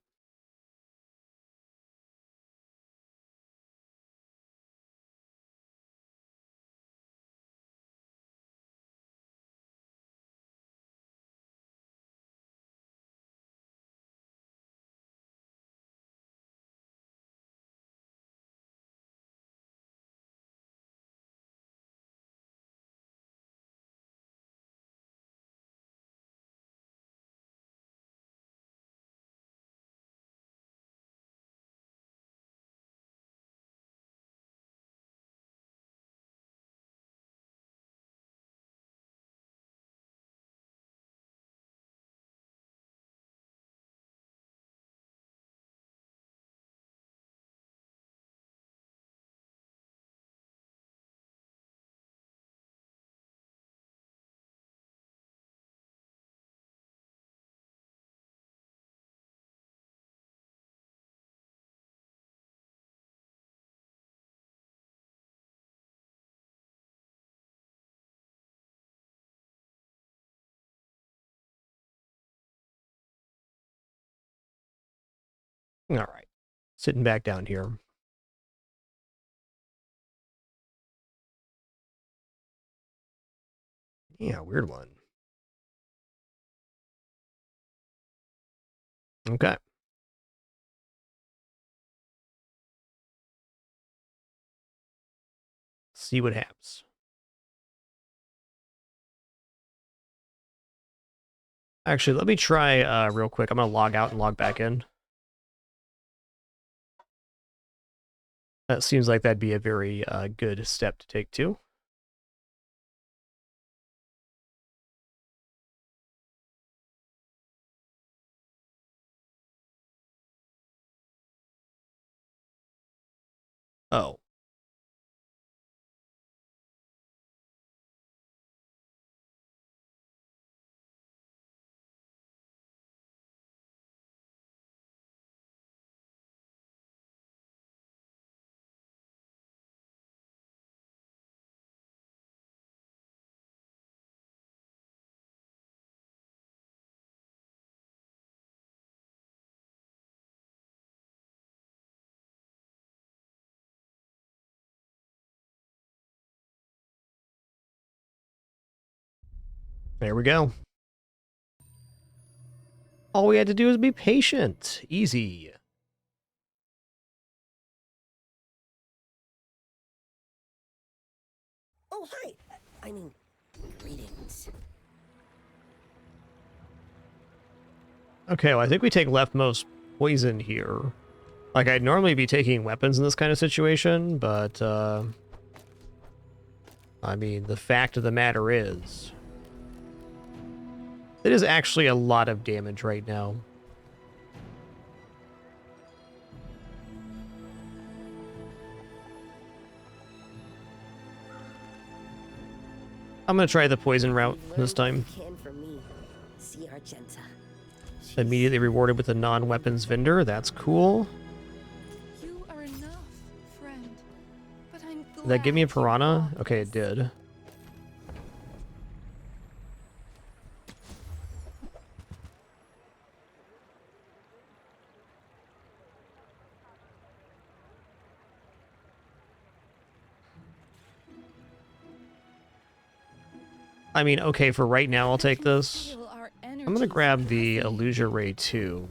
All right, sitting back down here. Yeah, weird one. Okay. See what happens. Actually, let me try real quick. I'm going to log out and log back in. That seems like that'd be a very good step to take too. Oh. There we go. All we had to do is be patient. Easy. Oh, hi. I mean, greetings. Okay, well, I think we take leftmost poison here. Like, I'd normally be taking weapons in this kind of situation, but, I mean, the fact of the matter is, it is actually a lot of damage right now. I'm going to try the poison route this time. Immediately rewarded with a non-weapons vendor. That's cool. You are enough, friend. But I'm glad Did that give me a piranha? Okay, it did. I mean, okay, for right now, I'll take this. I'm going to grab the Illusion Ray too.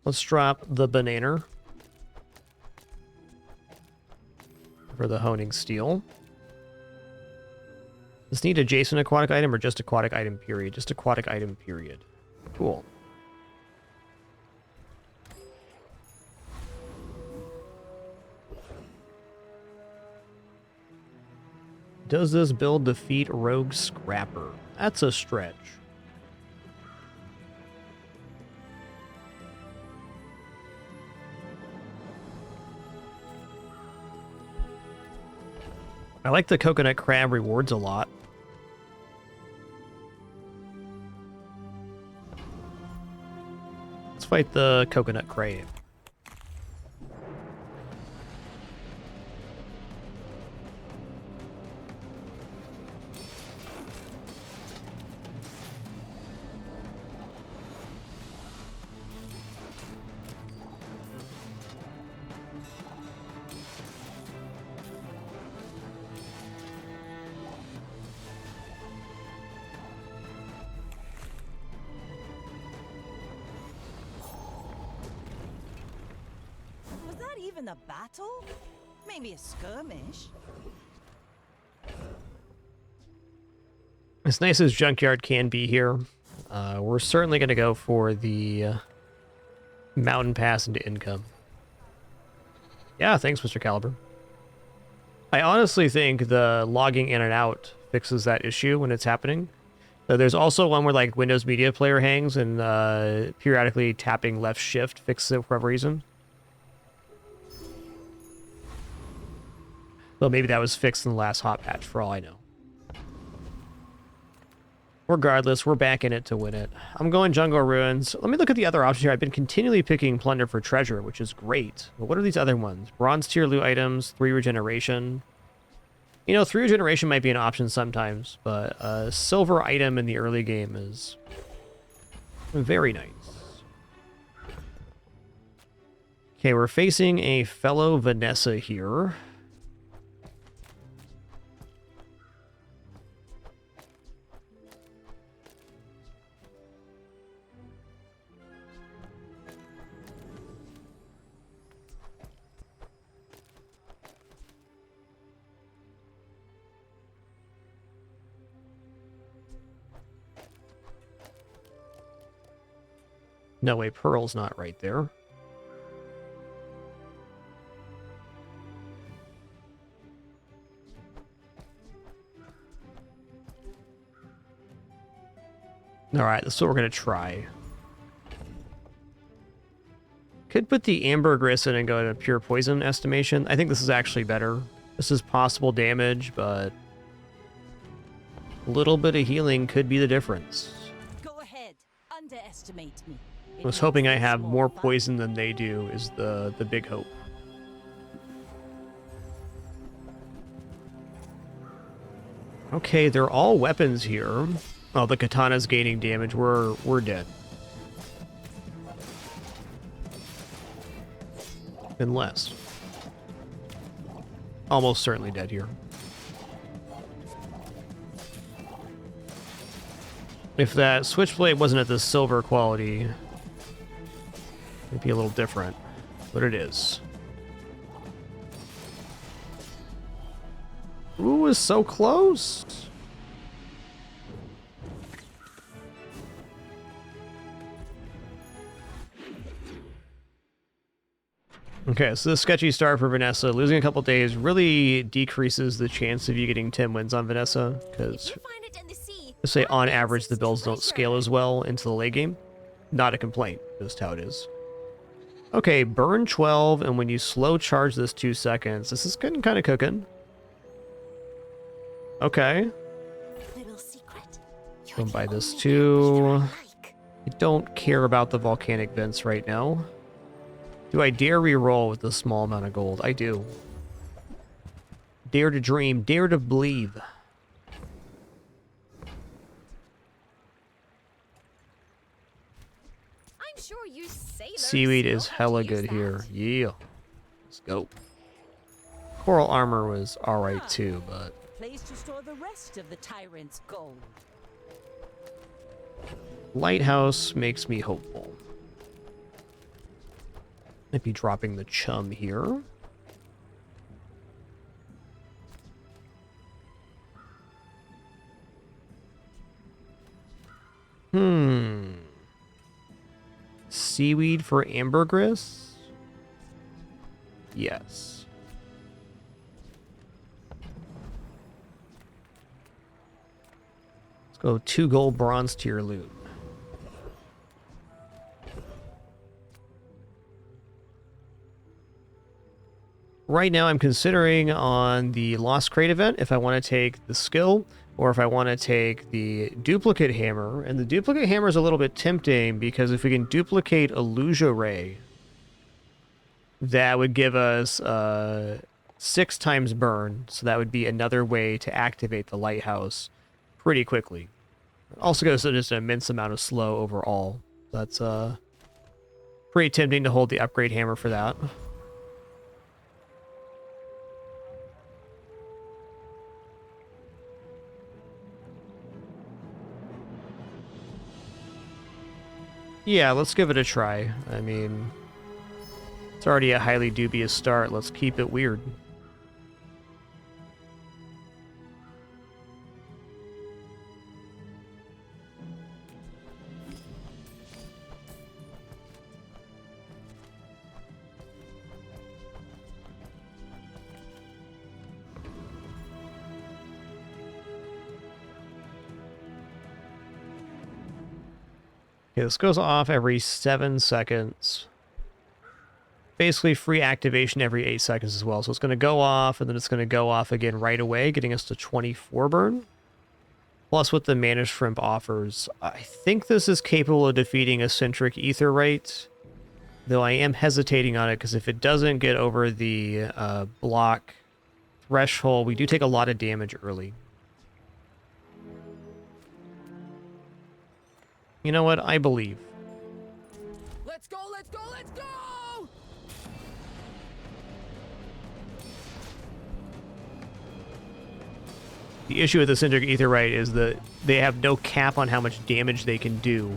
Let's drop the banana for the honing steel. Does need adjacent aquatic item or just aquatic item period? Just aquatic item period. Cool. Does this build defeat Rogue Scrapper? That's a stretch. I like the coconut crab rewards a lot. Let's fight the coconut crab. Was that even a battle? Maybe a skirmish. As nice as Junkyard can be here, we're certainly going to go for the Mountain Pass into income. Yeah, thanks, Mr. Caliber. I honestly think the logging in and out fixes that issue when it's happening. There's also one where like Windows Media Player hangs and periodically tapping left shift fixes it for whatever reason. Well, maybe that was fixed in the last hot patch for all I know. Regardless, we're back in it to win it. I'm going Jungle Ruins. Let me look at the other options here. I've been continually picking Plunder for Treasure, which is great. But what are these other ones? Bronze tier loot items, 3 regeneration. You know, 3 regeneration might be an option sometimes, but a silver item in the early game is very nice. Okay, we're facing a fellow Vanessa here. No way, Pearl's not right there. Alright, that's what we're going to try. Could put the ambergris in and go to pure poison estimation. I think this is actually better. This is possible damage, but a little bit of healing could be the difference. Go ahead, underestimate me. I was hoping I have more poison than they do is the big hope. Okay, they're all weapons here. Oh, the katana's gaining damage. We're dead. Unless. Almost certainly dead here. If that switchblade wasn't at the silver quality, it'd be a little different, but it is. Ooh, it's so close. Okay, so this sketchy start for Vanessa. Losing a couple days really decreases the chance of you getting 10 wins on Vanessa, because say on average the builds don't scale as well into the late game. Not a complaint, just how it is. Okay, burn 12, and when you slow charge this 2 seconds, this is getting kind of cooking. Okay. Go buy this too. I don't care about the volcanic vents right now. Do I dare re-roll with this small amount of gold? I do. Dare to dream, dare to believe. I'm sure you sailors Seaweed is know how to hella use good that. here. Yeah. Let's go. Coral armor was alright too, but Place to store the rest of the tyrant's gold. Lighthouse makes me hopeful. Might be dropping the chum here. Seaweed for ambergris? Yes. Let's go 2 gold bronze tier loot. Right now I'm considering on the Lost Crate event if I want to take the skill or if I want to take the duplicate hammer. And the duplicate hammer is a little bit tempting because if we can duplicate Illusion Ray, that would give us 6 times burn. So that would be another way to activate the lighthouse pretty quickly. Also goes to just an immense amount of slow overall. That's pretty tempting to hold the upgrade hammer for that. Yeah, let's give it a try. I mean, it's already a highly dubious start. Let's keep it weird. Okay, this goes off every 7 seconds. Basically free activation every 8 seconds as well. So it's going to go off, and then it's going to go off again right away, getting us to 24 burn. Plus what the Mana Shrimp offers. I think this is capable of defeating Eccentric Aetheryte, though I am hesitating on it, because if it doesn't get over the block threshold, we do take a lot of damage early. You know what? I believe. Let's go, let's go, let's go! The issue with the Eccentric Aetheryte is that they have no cap on how much damage they can do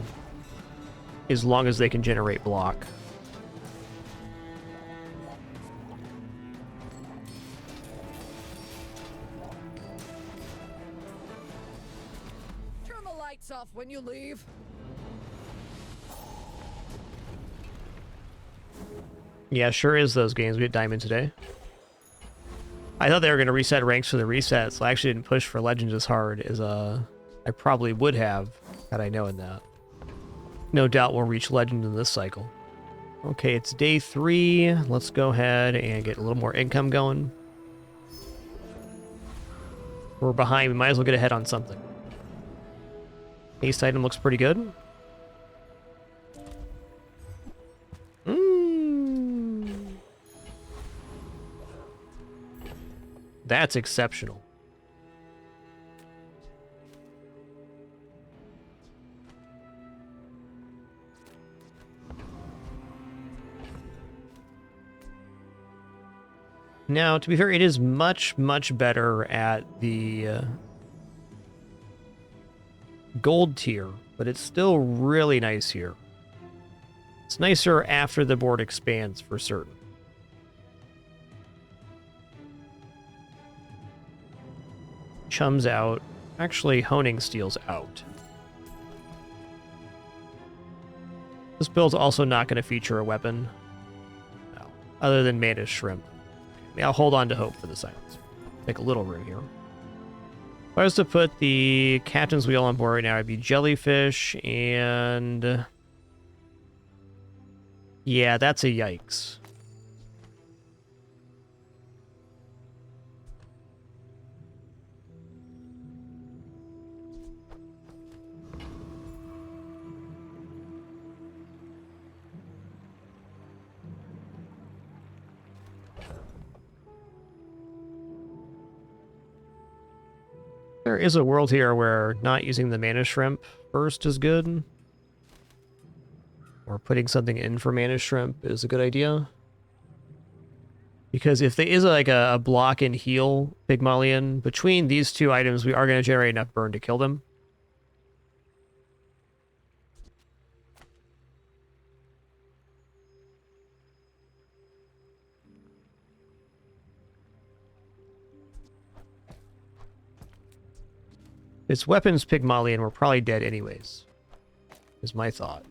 as long as they can generate block. Turn the lights off when you leave. Yeah, sure is those games. We had Diamond today. I thought they were going to reset ranks for the reset, so I actually didn't push for Legends as hard as I probably would have had I known that. No doubt we'll reach Legend in this cycle. Okay, it's day 3. Let's go ahead and get a little more income going. We're behind. We might as well get ahead on something. Haste item looks pretty good. That's exceptional. Now, to be fair, it is much, much better at the gold tier, but it's still really nice here. It's nicer after the board expands for certain. Chum's out. Actually, Honing Steel's out. This build's also not going to feature a weapon. No. Other than Mana Shrimp. Okay, I'll hold on to hope for the silence. Make a little room here. If I was to put the Captain's Wheel on board right now, it'd be Jellyfish and... Yeah, that's a yikes. There is a world here where not using the Mana Shrimp first is good. Or putting something in for Mana Shrimp is a good idea. Because if there is like a block and heal Pygmalion, between these two items, we are going to generate enough burn to kill them. It's weapons Pygmalion, we're probably dead anyways. Is my thought.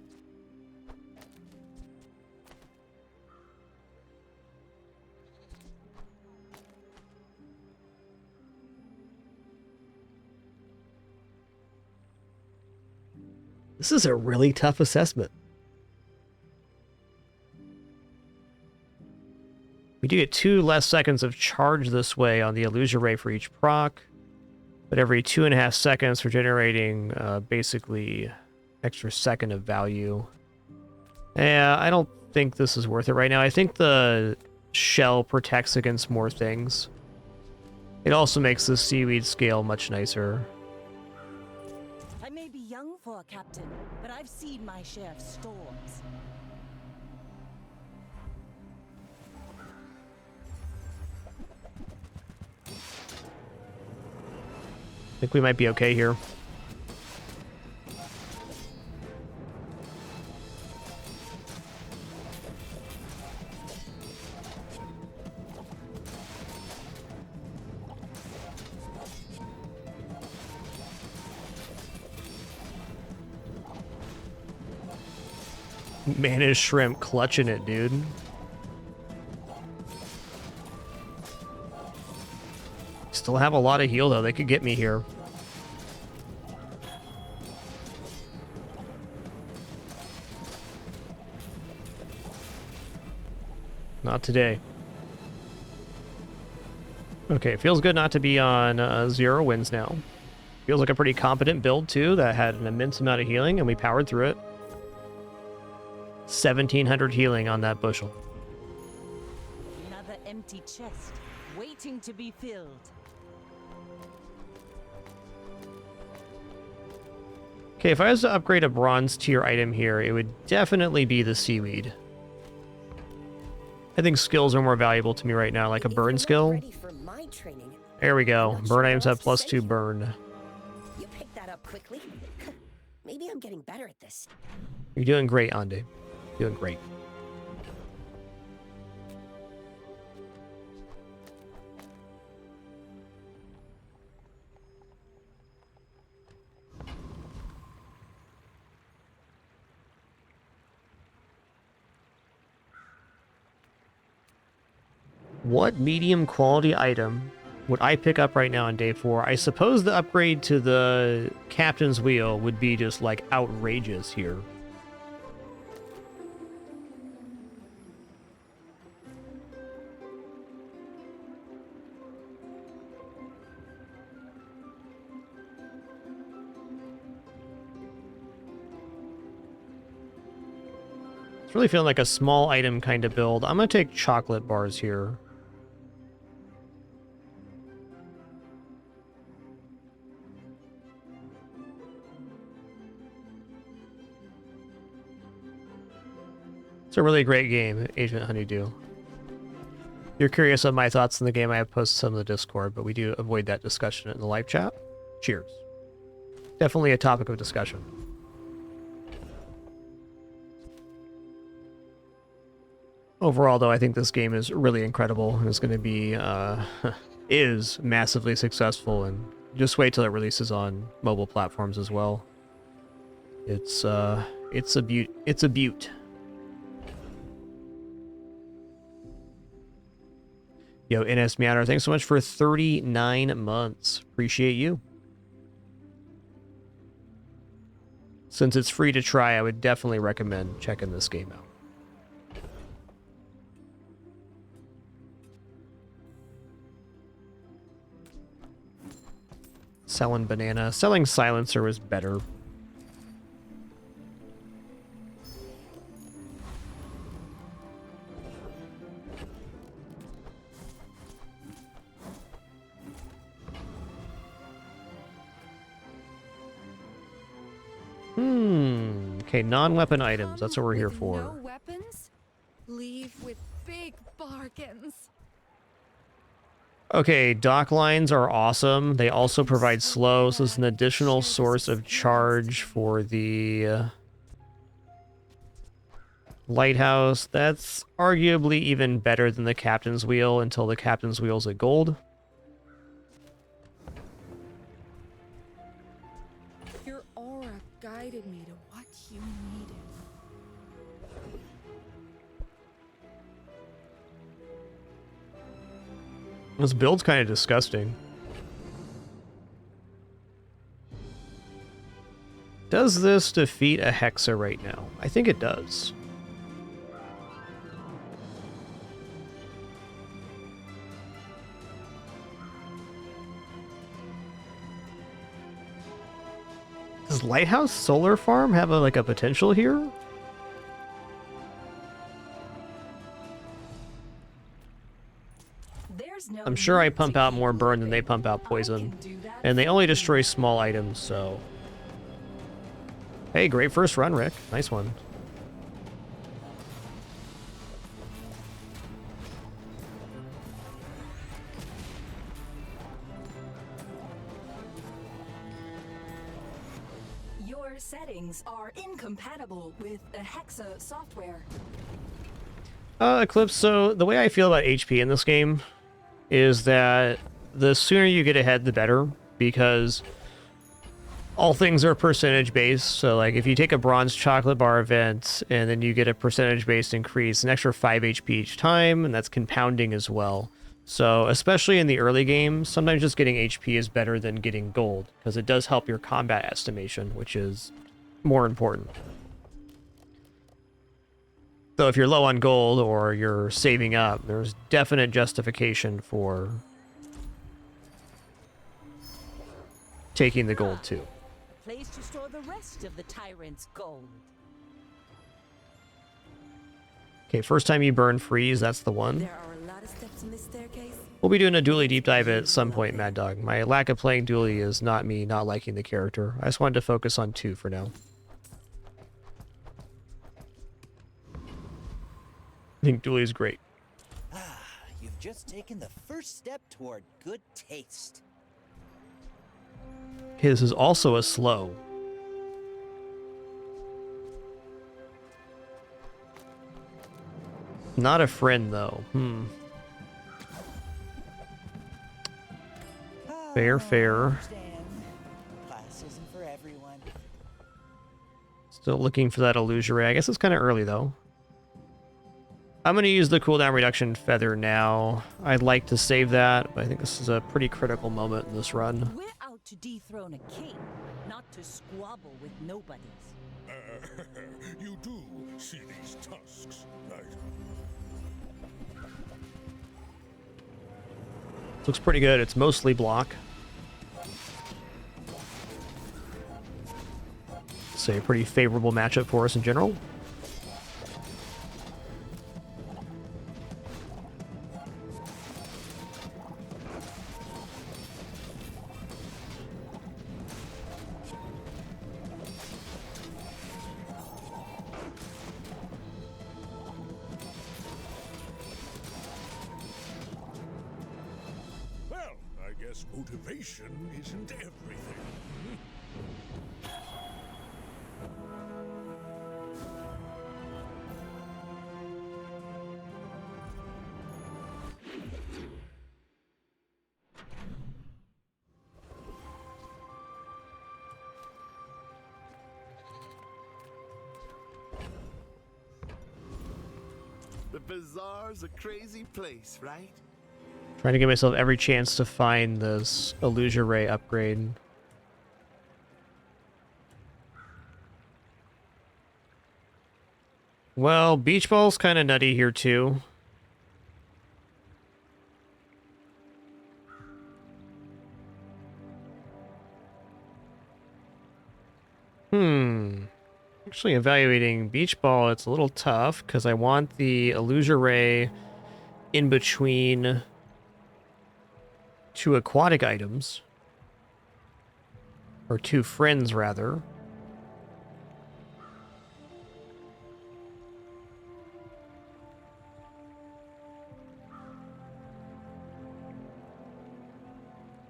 This is a really tough assessment. We do get 2 less seconds of charge this way on the illusion ray for each proc, but every 2.5 seconds for generating basically extra second of value. Yeah, I don't think this is worth it right now. I think the shell protects against more things. It also makes the seaweed scale much nicer. I may be young for a captain, but I've seen my share of storms. I think we might be okay here. Managed shrimp clutching it, dude. Still have a lot of heal, though. They could get me here. Not today. Okay, feels good not to be on 0 wins now. Feels like a pretty competent build, too, that had an immense amount of healing, and we powered through it. 1,700 healing on that bushel. Another empty chest, waiting to be filled. Okay, if I was to upgrade a bronze tier item here, it would definitely be the seaweed. I think skills are more valuable to me right now, like a burn skill. There we go. Burn items have +2 burn. You picked that up quickly. Maybe I'm getting better at this. You're doing great, Ande. Doing great. What medium quality item would I pick up right now on day 4? I suppose the upgrade to the captain's wheel would be just like outrageous here. It's really feeling like a small item kind of build. I'm going to take chocolate bars here. It's a really great game, Agent Honeydew. If you're curious on my thoughts on the game, I have posted some of the Discord, but we do avoid that discussion in the live chat. Cheers. Definitely a topic of discussion. Overall, though, I think this game is really incredible and is going to be, is massively successful, and just wait till it releases on mobile platforms as well. It's a beaut. It's a beaut. Yo, NS Meowder, thanks so much for 39 months. Appreciate you. Since it's free to try, I would definitely recommend checking this game out. Selling banana. Selling silencer was better. Okay, non-weapon items. That's what we're here for. No weapons? Leave with big bargains. Okay, dock lines are awesome. They also provide slow, so it's an additional source of charge for the lighthouse. That's arguably even better than the captain's wheel until the captain's wheel's at gold. guided me to what you needed. This build's kind of disgusting. Does this defeat a Hexa right now? I think it does. Does Lighthouse Solar Farm have a potential here? I'm sure I pump out more burn than they pump out poison. And they only destroy small items, so... Hey, great first run, Rick. Nice one. Your settings are incompatible with the Hexa software. Eclipse, so the way I feel about HP in this game is that the sooner you get ahead, the better, because all things are percentage based. So like if you take a bronze chocolate bar event and then you get a percentage based increase, an extra 5 HP each time, and that's compounding as well. So especially in the early game, sometimes just getting HP is better than getting gold, because it does help your combat estimation, which is more important. So if you're low on gold or you're saving up, there's definite justification for taking the gold too. Place to store the rest of the tyrant's gold. Okay, first time you burn freeze, that's the one. There are a lot of steps in this staircase. We'll be doing a dually deep dive at some point, Mad Dog. My lack of playing dually is not me not liking the character. I just wanted to focus on 2 for now. I think dually is great. Ah, you've just taken the first step toward good taste. His is also a slow. Not a friend, though. Fair, fair. Class isn't for everyone. Still looking for that illusory. I guess it's kind of early, though. I'm going to use the cooldown reduction feather now. I'd like to save that, but I think this is a pretty critical moment in this run. We're out to dethrone a king, not to squabble with nobodies. You do see these tusks, right? Looks pretty good. It's mostly block. It's a pretty favorable matchup for us in general. Motivation isn't everything. The Bazaar's a crazy place, right? Trying to give myself every chance to find this Illusion Ray upgrade. Well, Beach Ball's kind of nutty here too. Actually evaluating Beach Ball, it's a little tough because I want the Illusion Ray in between 2 aquatic items. Or 2 friends, rather.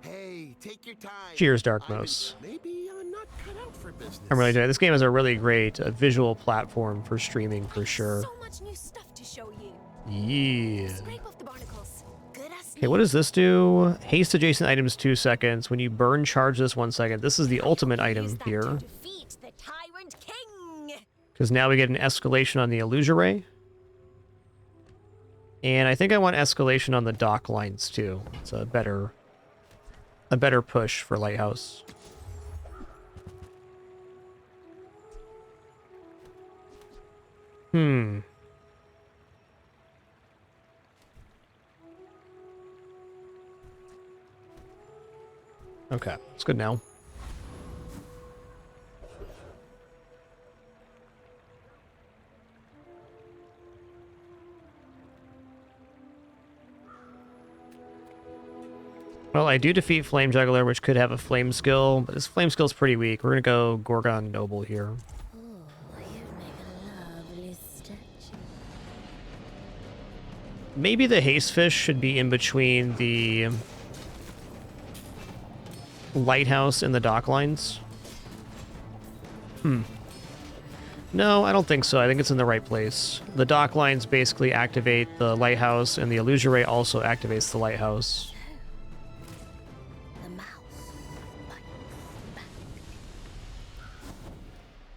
Hey, take your time. Cheers, Darkmos. Maybe I'm not cut out for business. I'm really doing it. This game is a really great visual platform for streaming, for sure. So much new stuff to show you. Yeah. Scrape off the barnacles. Good as Okay, what does this do? Haste adjacent items 2 seconds. When you burn, charge this 1 second. This is the ultimate item here. defeat the tyrant Because now we get an escalation on the illusory. And I think I want escalation on the dock lines too. It's a better push for Lighthouse. Okay, it's good now. Well, I do defeat Flame Juggler, which could have a flame skill, but his flame skill's pretty weak. We're gonna go Gorgon Noble here. Maybe the Haste Fish should be in between the Lighthouse and the dock lines. No, I don't think so. I think it's in the right place. The dock lines basically activate the Lighthouse, and the illusory also activates the Lighthouse.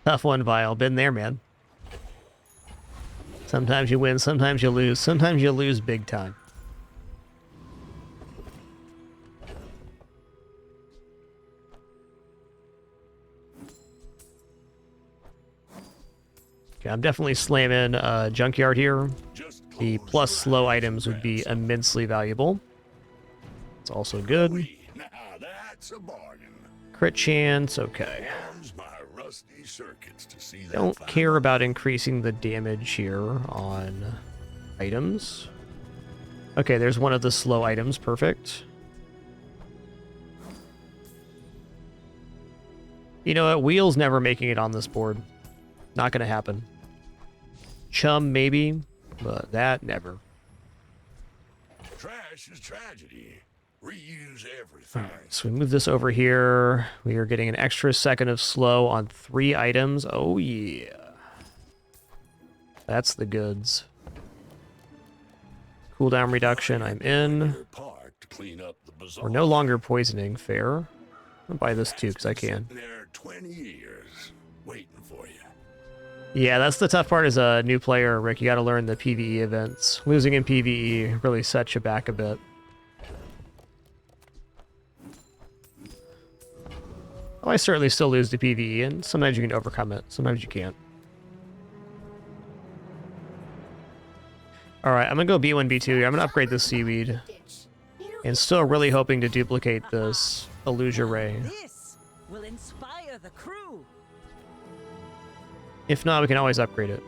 Tough one, Vile. Been there, man. Sometimes you win, sometimes you lose. Sometimes you lose big time. Okay, I'm definitely slamming Junkyard here. The plus slow items would be immensely valuable. It's also good. Now that's a bargain. Crit chance, okay. Warms my rusty circuits to see that Don't care about increasing the damage here on items. Okay, there's one of the slow items. Perfect. You know what? Wheel's never making it on this board. Not gonna happen. Chum, maybe, but that never. Trash is tragedy. Reuse everything. Alright, so we move this over here. We are getting an extra second of slow on 3 items. Oh, yeah. That's the goods. Cooldown reduction, I'm in. We're no longer poisoning, fair. I'll buy this too, because I can. There 20 years waiting for you. Yeah, that's the tough part as a new player, Rick. You gotta learn the PvE events. Losing in PvE really sets you back a bit. Oh, I certainly still lose to PvE, and sometimes you can overcome it, sometimes you can't. Alright, I'm gonna go B1, B2. I'm gonna upgrade this Seaweed. And still really hoping to duplicate this Illusory. This will inspire the crew. If not, we can always upgrade it.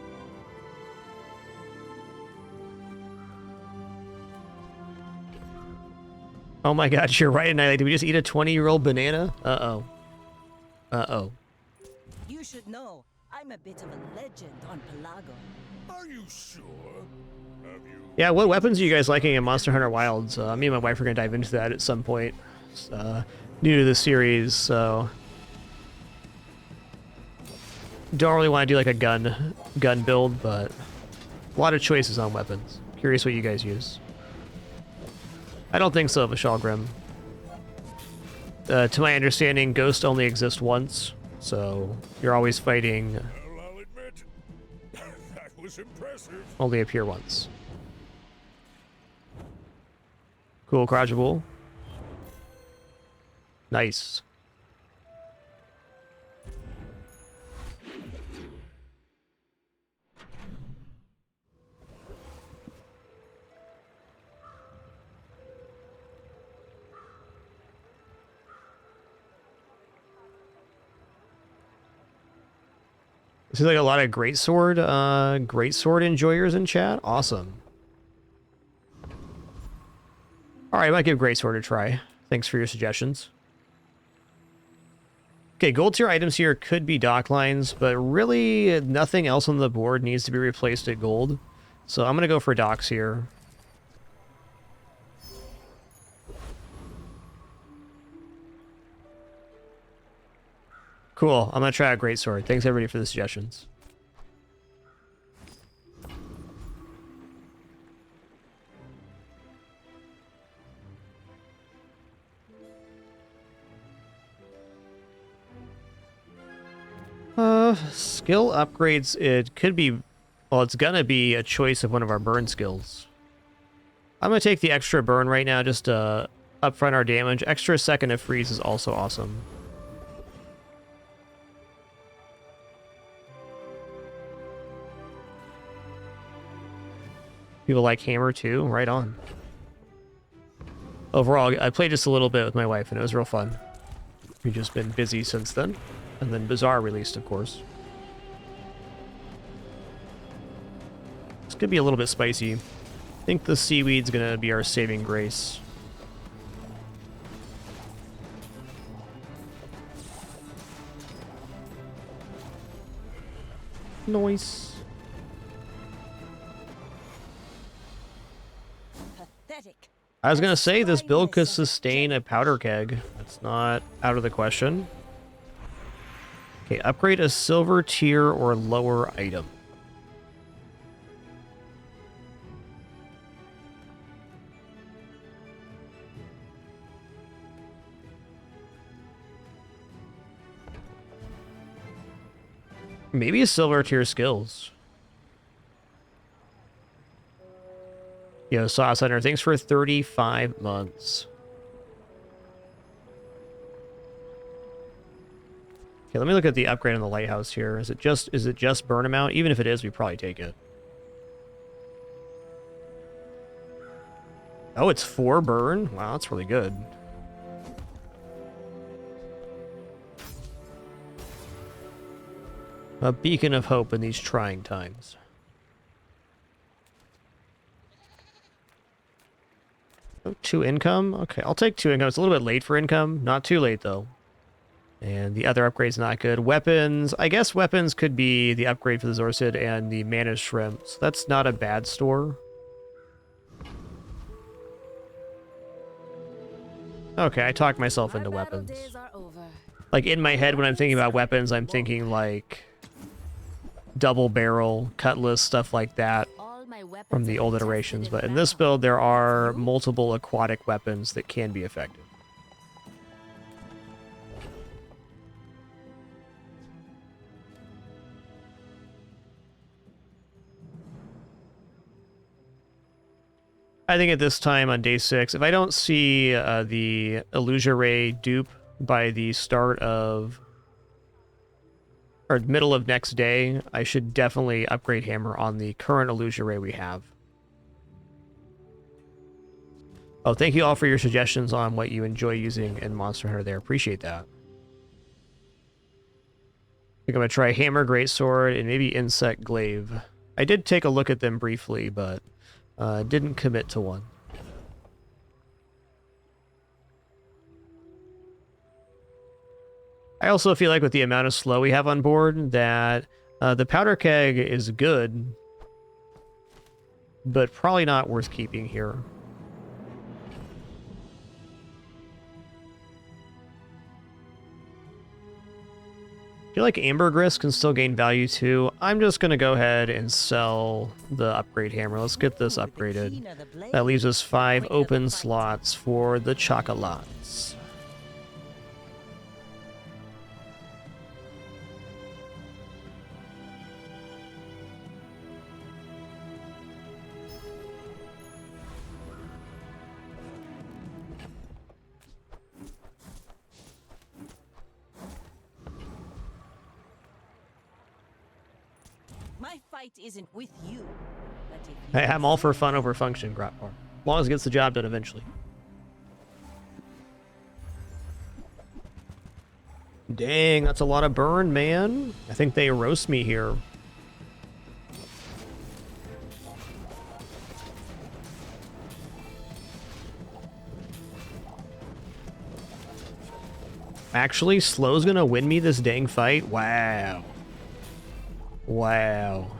Oh my god, you're right, Annihilate. Did we just eat a 20-year-old banana? Uh-oh. Uh-oh. You should know, I'm a bit of a legend on Pelago. Are you sure? Have you? Yeah, what weapons are you guys liking in Monster Hunter Wilds? Me and my wife are going to dive into that at some point. It's, new to the series, so... Don't really want to do like a gun build, but a lot of choices on weapons. Curious what you guys use. I don't think so, Vishal Grim. To my understanding, ghosts only exist once, so you're always fighting. Well, I'll admit, that was impressive. Only appear once. Cool, Crotchable. Nice. Seems like a lot of greatsword enjoyers in chat. Awesome. All right, I might give greatsword a try. Thanks for your suggestions. Okay, gold tier items here could be dock lines, but really nothing else on the board needs to be replaced at gold. So I'm gonna go for docks here. Cool. I'm gonna try a greatsword. Thanks everybody for the suggestions. Skill upgrades, it could be, well, it's gonna be a choice of one of our burn skills. I'm gonna take the extra burn right now just to upfront our damage. Extra second of freeze is also awesome. People like hammer too, right on. Overall, I played just a little bit with my wife and it was real fun. We've just been busy since then. And then Bazaar released, of course. This could be a little bit spicy. I think the seaweed's gonna be our saving grace. Nice. Pathetic. I was gonna say this build could sustain a powder keg. That's not out of the question. Okay, upgrade a silver tier or lower item. Maybe a silver tier skills. Yo, Sauce Hunter, thanks for 35 months. Okay, let me look at the upgrade on the lighthouse here. Is it just burn amount? Even if it is, we probably take it. Oh, it's 4 burn? Wow, that's really good. A beacon of hope in these trying times. Oh, 2 income? Okay, I'll take 2 income. It's a little bit late for income. Not too late, though. And the other upgrade's not good. Weapons. I guess weapons could be the upgrade for the Zorsid and the Mana Shrimp. So that's not a bad store. Okay, I talked myself into weapons. Like, in my head, when I'm thinking about weapons, I'm thinking, like, double barrel, cutlass, stuff like that from the old iterations. But in this build, there are multiple aquatic weapons that can be effective. I think at this time on day 6, if I don't see the Illusory dupe by the start of, or middle of next day, I should definitely upgrade hammer on the current Illusory we have. Oh, thank you all for your suggestions on what you enjoy using in Monster Hunter there. Appreciate that. I think I'm going to try Hammer, Greatsword, and maybe Insect Glaive. I did take a look at them briefly, but didn't commit to one. I also feel like with the amount of slow we have on board that the powder keg is good, but probably not worth keeping here. I feel like ambergris can still gain value too. I'm just going to go ahead and sell the upgrade hammer. Let's get this upgraded. That leaves us 5 open slots for the chocolates. My fight isn't with you. But if Hey, I'm all for fun over function, Grotpar. As long as it gets the job done eventually. Dang, that's a lot of burn, man. I think they roast me here. Actually, Slow's gonna win me this dang fight? Wow. Wow.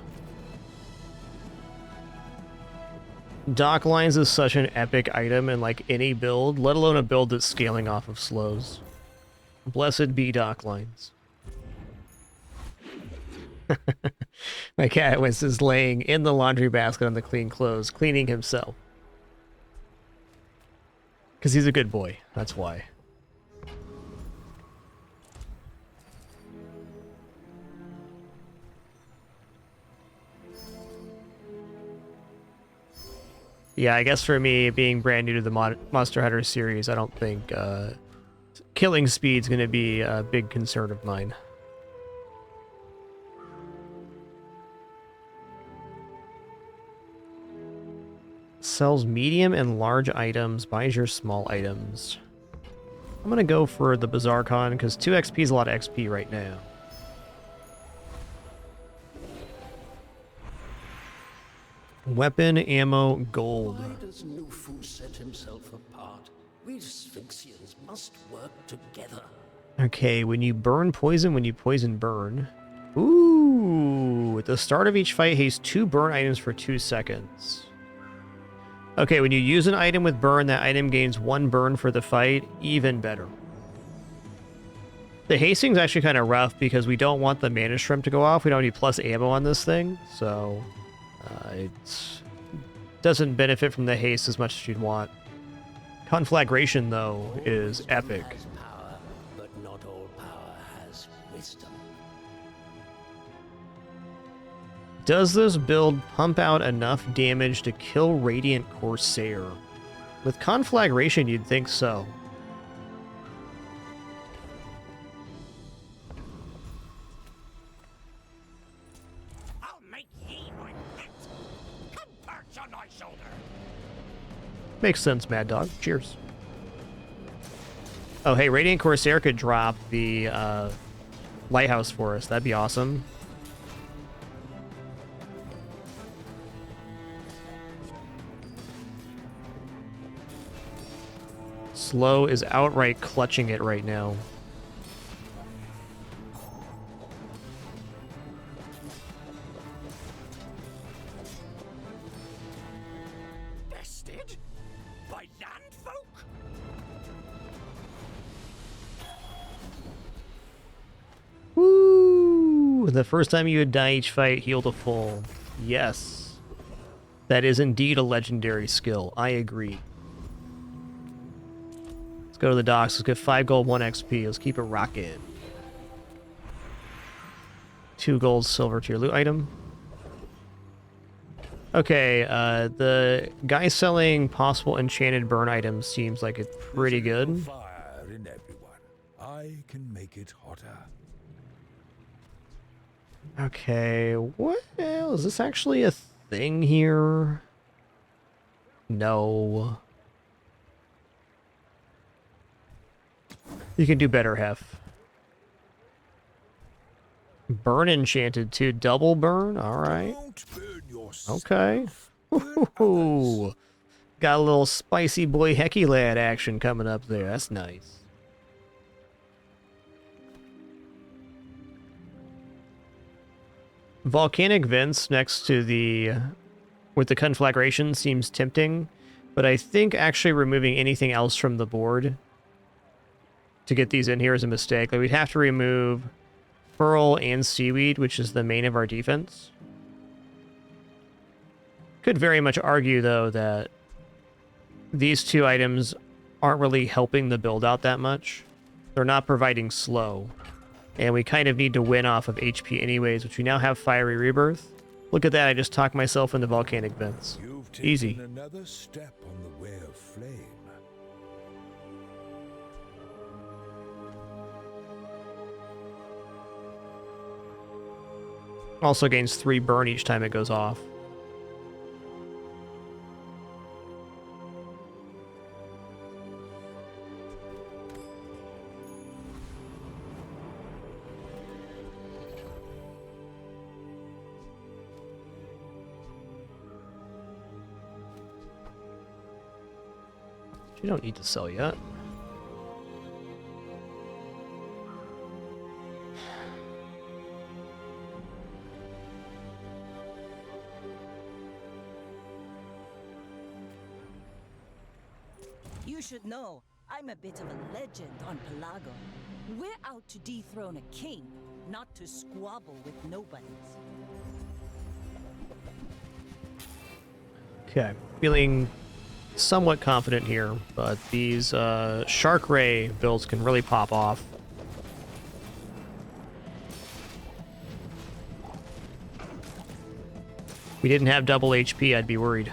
Dock lines is such an epic item in like any build, let alone a build that's scaling off of slows. Blessed be dock lines. My cat was just laying in the laundry basket on the clean clothes, cleaning himself. Because he's a good boy, that's why. Yeah, I guess for me, being brand new to the Monster Hunter series, I don't think killing speed's going to be a big concern of mine. Sells medium and large items, buys your small items. I'm going to go for the Bazaar Con, because 2 XP is a lot of XP right now. Weapon, ammo, gold. Why does Nufu set himself apart? We Sphinxians must work together. Okay, when you burn poison, when you poison burn. Ooh, at the start of each fight, haste 2 burn items for 2 seconds. Okay, when you use an item with burn, that item gains 1 burn for the fight. Even better. The hasting's actually kind of rough because we don't want the mana shrimp to go off. We don't need plus ammo on this thing, so it doesn't benefit from the haste as much as you'd want. Conflagration, though, is epic. Has power, but not all power has wisdom. Does this build pump out enough damage to kill Radiant Corsair? With Conflagration, you'd think so. I'll make ye my pet. Come perch on my shoulder. Makes sense, Mad Dog. Cheers. Oh, hey, Radiant Corsair could drop the lighthouse for us. That'd be awesome. Slow is outright clutching it right now. Bested by landfolk? Woo! The first time you would die each fight, heal to full. Yes. That is indeed a legendary skill. I agree. Let's go to the docks. Let's get 5 gold, 1 XP. Let's keep it rocking. 2 gold, silver tier loot item. Okay, the guy selling possible enchanted burn items seems like it's pretty good. Fire in everyone. I can make it hotter. Okay, what? Is this actually a thing here? No. You can do better, Hef. Burn enchanted too. Double burn? Alright. Okay. Ooh. Got a little spicy boy Hecky lad action coming up there. That's nice. Volcanic vents next to the... with the conflagration seems tempting, but I think actually removing anything else from the board to get these in here is a mistake. Like, we'd have to remove Pearl and Seaweed, which is the main of our defense. Could very much argue, though, that these 2 items aren't really helping the build out that much. They're not providing slow. And we kind of need to win off of HP anyways, which we now have Fiery Rebirth. Look at that, I just talked myself into volcanic vents. Easy. Another step on the way of flame. Also gains 3 burn each time it goes off. You don't need to sell yet. You should know, I'm a bit of a legend on Pelago. We're out to dethrone a king, not to squabble with nobodies. Okay, feeling somewhat confident here, but these Shark Ray builds can really pop off. If we didn't have double HP, I'd be worried.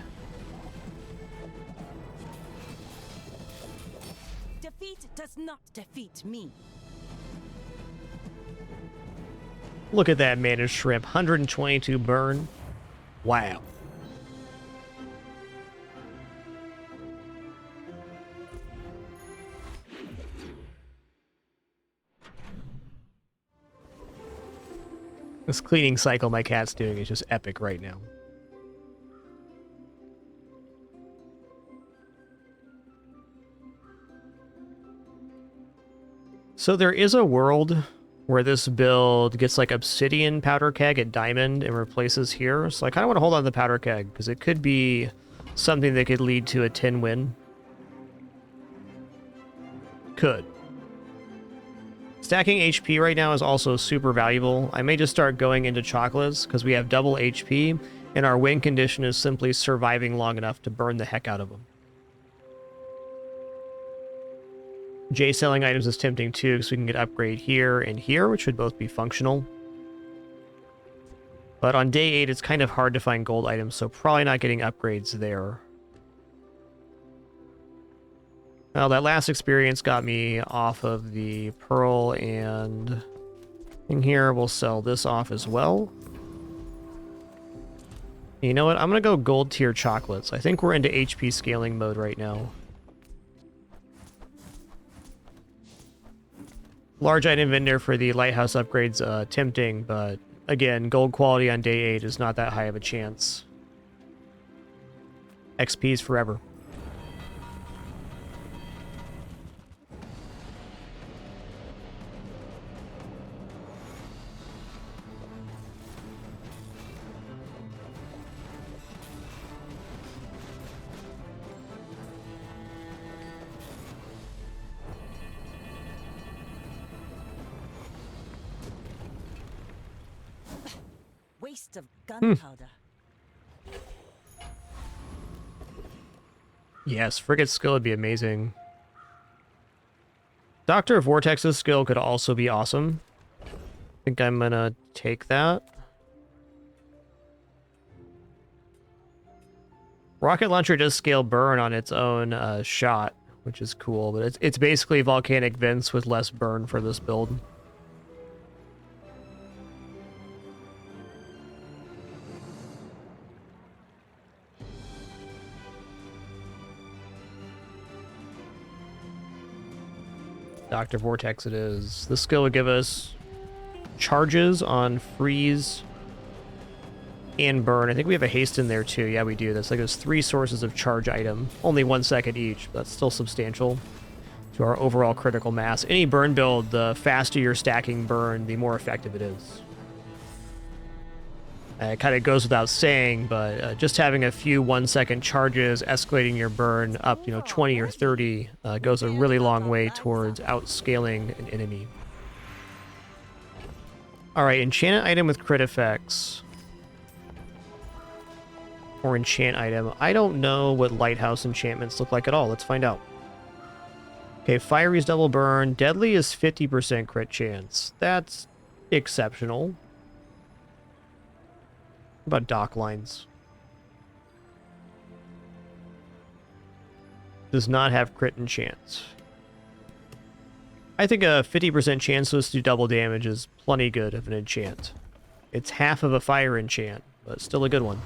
does not defeat me. Look at that managed shrimp. 122 burn. Wow. This cleaning cycle my cat's doing is just epic right now. So there is a world where this build gets like obsidian powder keg at diamond and replaces here. So I kind of want to hold on to the powder keg because it could be something that could lead to a 10 win. Could. Stacking HP right now is also super valuable. I may just start going into chocolates because we have double HP and our win condition is simply surviving long enough to burn the heck out of them. J selling items is tempting too because we can get upgrade here and here, which should both be functional. But on day 8, it's kind of hard to find gold items, so probably not getting upgrades there. Well, that last experience got me off of the pearl and in here. We'll sell this off as well. You know what? I'm going to go gold tier chocolates. I think we're into HP scaling mode right now. Large item vendor for the lighthouse upgrades, tempting, but again, gold quality on day 8 is not that high of a chance. XP's forever. Waste of gunpowder. Yes, Frigate's skill would be amazing. Dr. Vortex's skill could also be awesome. I think I'm gonna take that. Rocket launcher does scale burn on its own shot, which is cool, but it's basically volcanic vents with less burn for this build. Dr. Vortex it is. This skill would give us charges on freeze and burn. I think we have a haste in there too. Yeah, we do. That's like those 3 sources of charge item. Only 1 second each, but that's still substantial to our overall critical mass. Any burn build, the faster you're stacking burn, the more effective it is. It kind of goes without saying, but just having a few 1-second charges, escalating your burn up, 20 or 30, goes a really long way towards outscaling an enemy. All right, enchant item with crit effects. Or enchant item. I don't know what lighthouse enchantments look like at all. Let's find out. Okay, fiery's double burn. Deadly is 50% crit chance. That's exceptional. What about dock lines? Does not have crit and chance. I think a 50% chance to do double damage is plenty good of an enchant. It's half of a fire enchant, but still a good one.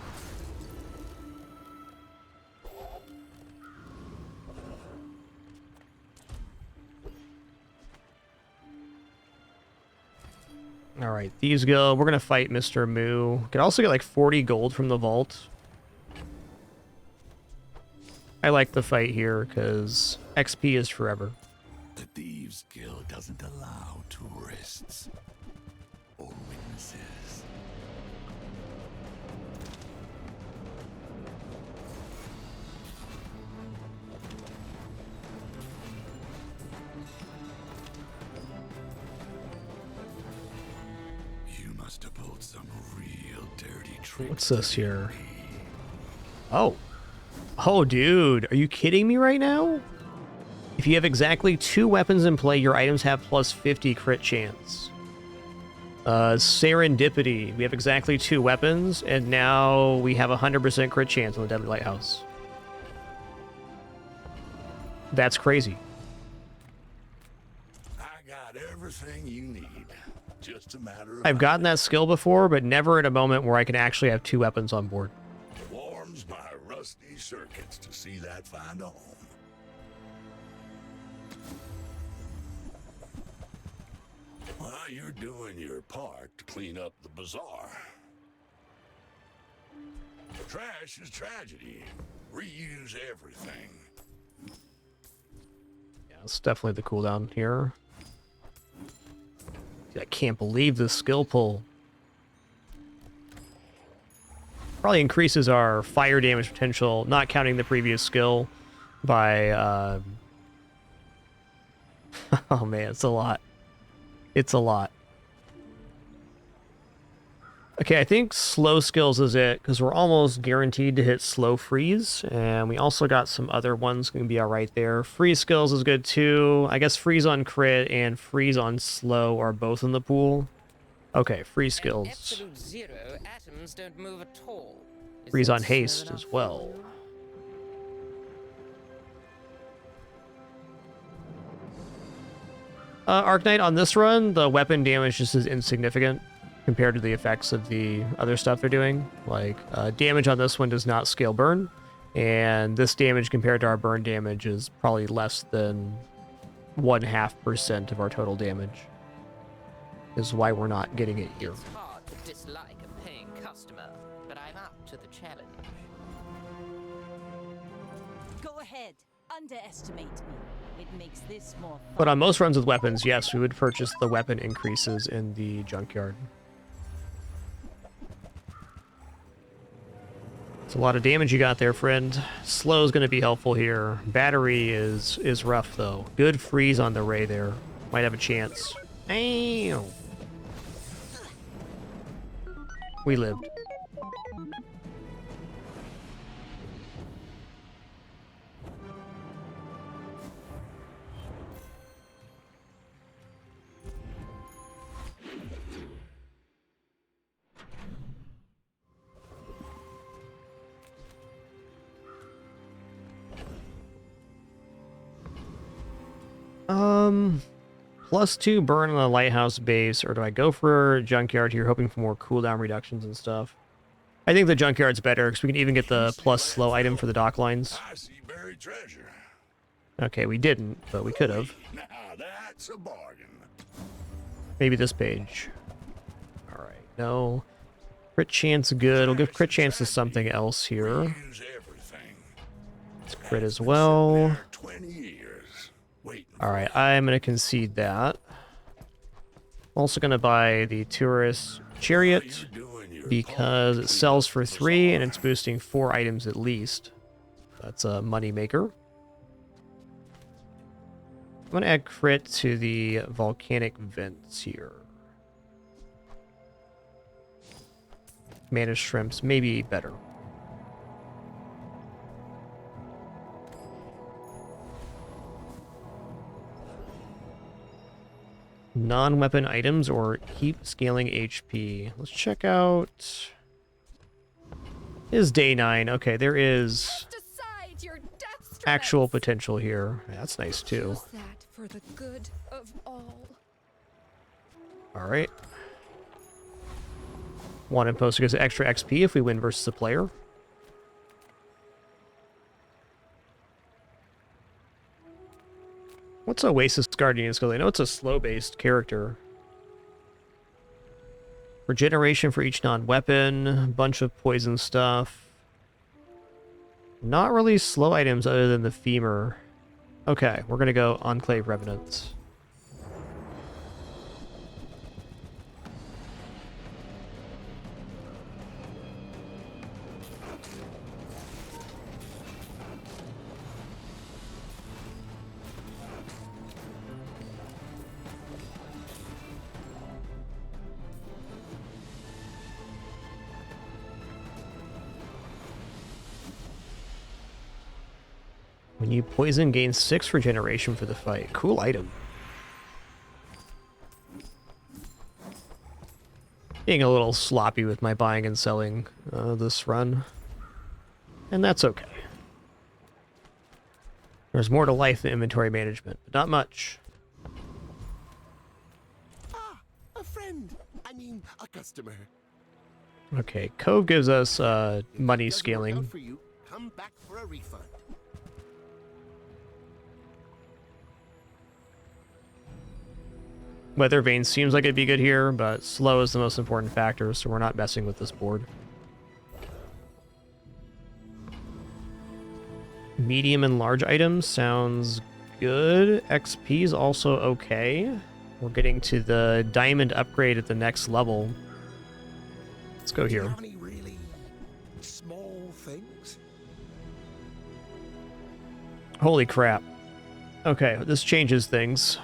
Alright, these go. We're going to fight Mr. Moo. Can also get like 40 gold from the vault. I like the fight here because XP is forever. The Thieves Guild doesn't allow tourists or witnesses. You must have pulled some real dirty tricks. What's this here? Oh. Oh, dude. Are you kidding me right now? If you have exactly 2 weapons in play, your items have plus 50 crit chance. Serendipity. We have exactly 2 weapons, and now we have 100% crit chance on the Deadly Lighthouse. That's crazy. everything you need. Just a matter of I've gotten that skill before, but never in a moment where I can actually have 2 weapons on board. warms my rusty circuits to see that find a home. Well, you're doing your part to clean up the bazaar. Trash is tragedy. Reuse everything. Yeah, it's definitely the cooldown here. I can't believe this skill pull. Probably increases our fire damage potential, not counting the previous skill, by... oh man, it's a lot. It's a lot. Okay, I think slow skills is it, because we're almost guaranteed to hit slow freeze, and we also got some other ones going to be alright there. Freeze skills is good too. I guess freeze on crit and freeze on slow are both in the pool. Okay, freeze skills. Absolute zero, atoms don't move at all. Freeze on haste as well. Arknight, on this run, the weapon damage just is insignificant compared to the effects of the other stuff they're doing. Like, damage on this one does not scale burn, and this damage compared to our burn damage is probably less than 0.5% of our total damage. Is why we're not getting it here. It's hard to dislike a paying customer, but I'm up to the challenge. Go ahead, underestimate me. It makes this more fun. But on most runs with weapons, yes, we would purchase the weapon increases in the junkyard. It's a lot of damage you got there, friend. Slow is going to be helpful here. Battery is rough, though. Good freeze on the Ray there. Might have a chance. Damn. We lived. +2 burn on the lighthouse base, or do I go for junkyard here, hoping for more cooldown reductions and stuff? I think the junkyard's better, because we can even get the plus slow item for the dock lines. I see buried treasure. Okay, we didn't, but we could have. Now that's a bargain. Maybe this page. Alright, no. Crit chance good. We'll give crit chance to something else here. It's crit as well. 20 years. Alright, I'm going to concede that. Also going to buy the Tourist Chariot because it sells for 3 and it's boosting 4 items at least. That's a money maker. I'm going to add crit to the volcanic vents here. Mana shrimps, maybe better. Non-weapon items or keep scaling HP. Let's check out... Is day 9. Okay, there is actual potential here. That's nice too. That for the good of all. Alright. Wanted poster gives extra XP if we win versus a player. What's Oasis Guardian skill? I know it's a slow-based character. Regeneration for each non-weapon, bunch of poison stuff. Not really slow items other than the femur. Okay, we're gonna go Enclave Revenants. When you poison, gain 6 regeneration for the fight. Cool item. Being a little sloppy with my buying and selling this run. And that's okay. There's more to life than inventory management, but not much. mean, a customer. Okay, Cove gives us money Doesn't work out scaling. for you, come back for a refund. Weather Vane seems like it'd be good here, but slow is the most important factor, so we're not messing with this board. Medium and large items sounds good. XP is also okay. We're getting to the diamond upgrade at the next level. Let's go here. Any really small things? Holy crap. Okay, this changes things.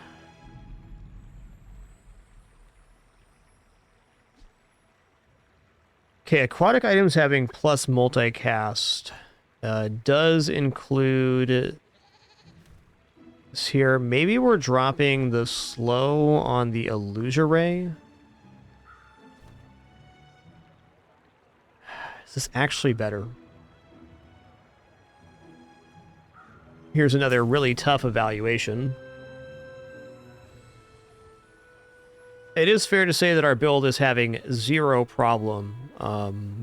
Okay, aquatic items having plus multicast does include this here. Maybe we're dropping the slow on the illusory. Is this actually better? Here's another really tough evaluation. It is fair to say that our build is having zero problem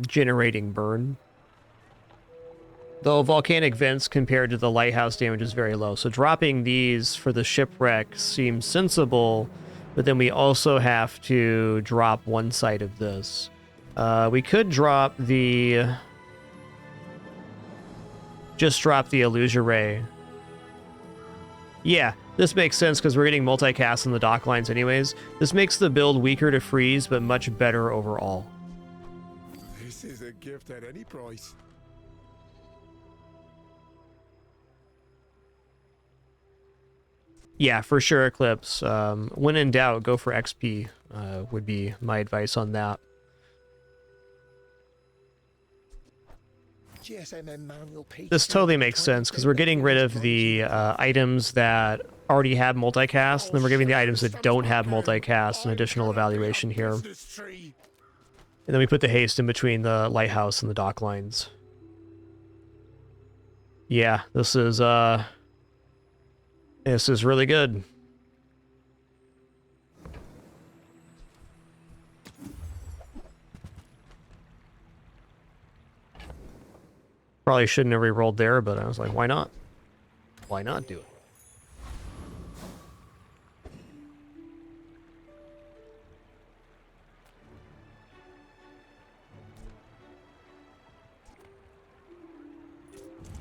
generating burn. Though volcanic vents compared to the lighthouse damage is very low. So dropping these for the shipwreck seems sensible, but then we also have to drop one side of this. We could drop the... Just drop the illusory. Yeah, this makes sense because we're getting multicast in the dock lines anyways. This makes the build weaker to freeze, but much better overall. This is a gift at any price. Yeah, for sure, Eclipse. When in doubt, go for XP, would be my advice on that. This totally makes sense, because we're getting rid of the items that already have multicast, and then we're giving the items that don't have multicast an additional evaluation here. And then we put the haste in between the lighthouse and the dock lines. Yeah, this is really good. Probably shouldn't have re-rolled there, but I was like, why not? Why not do it?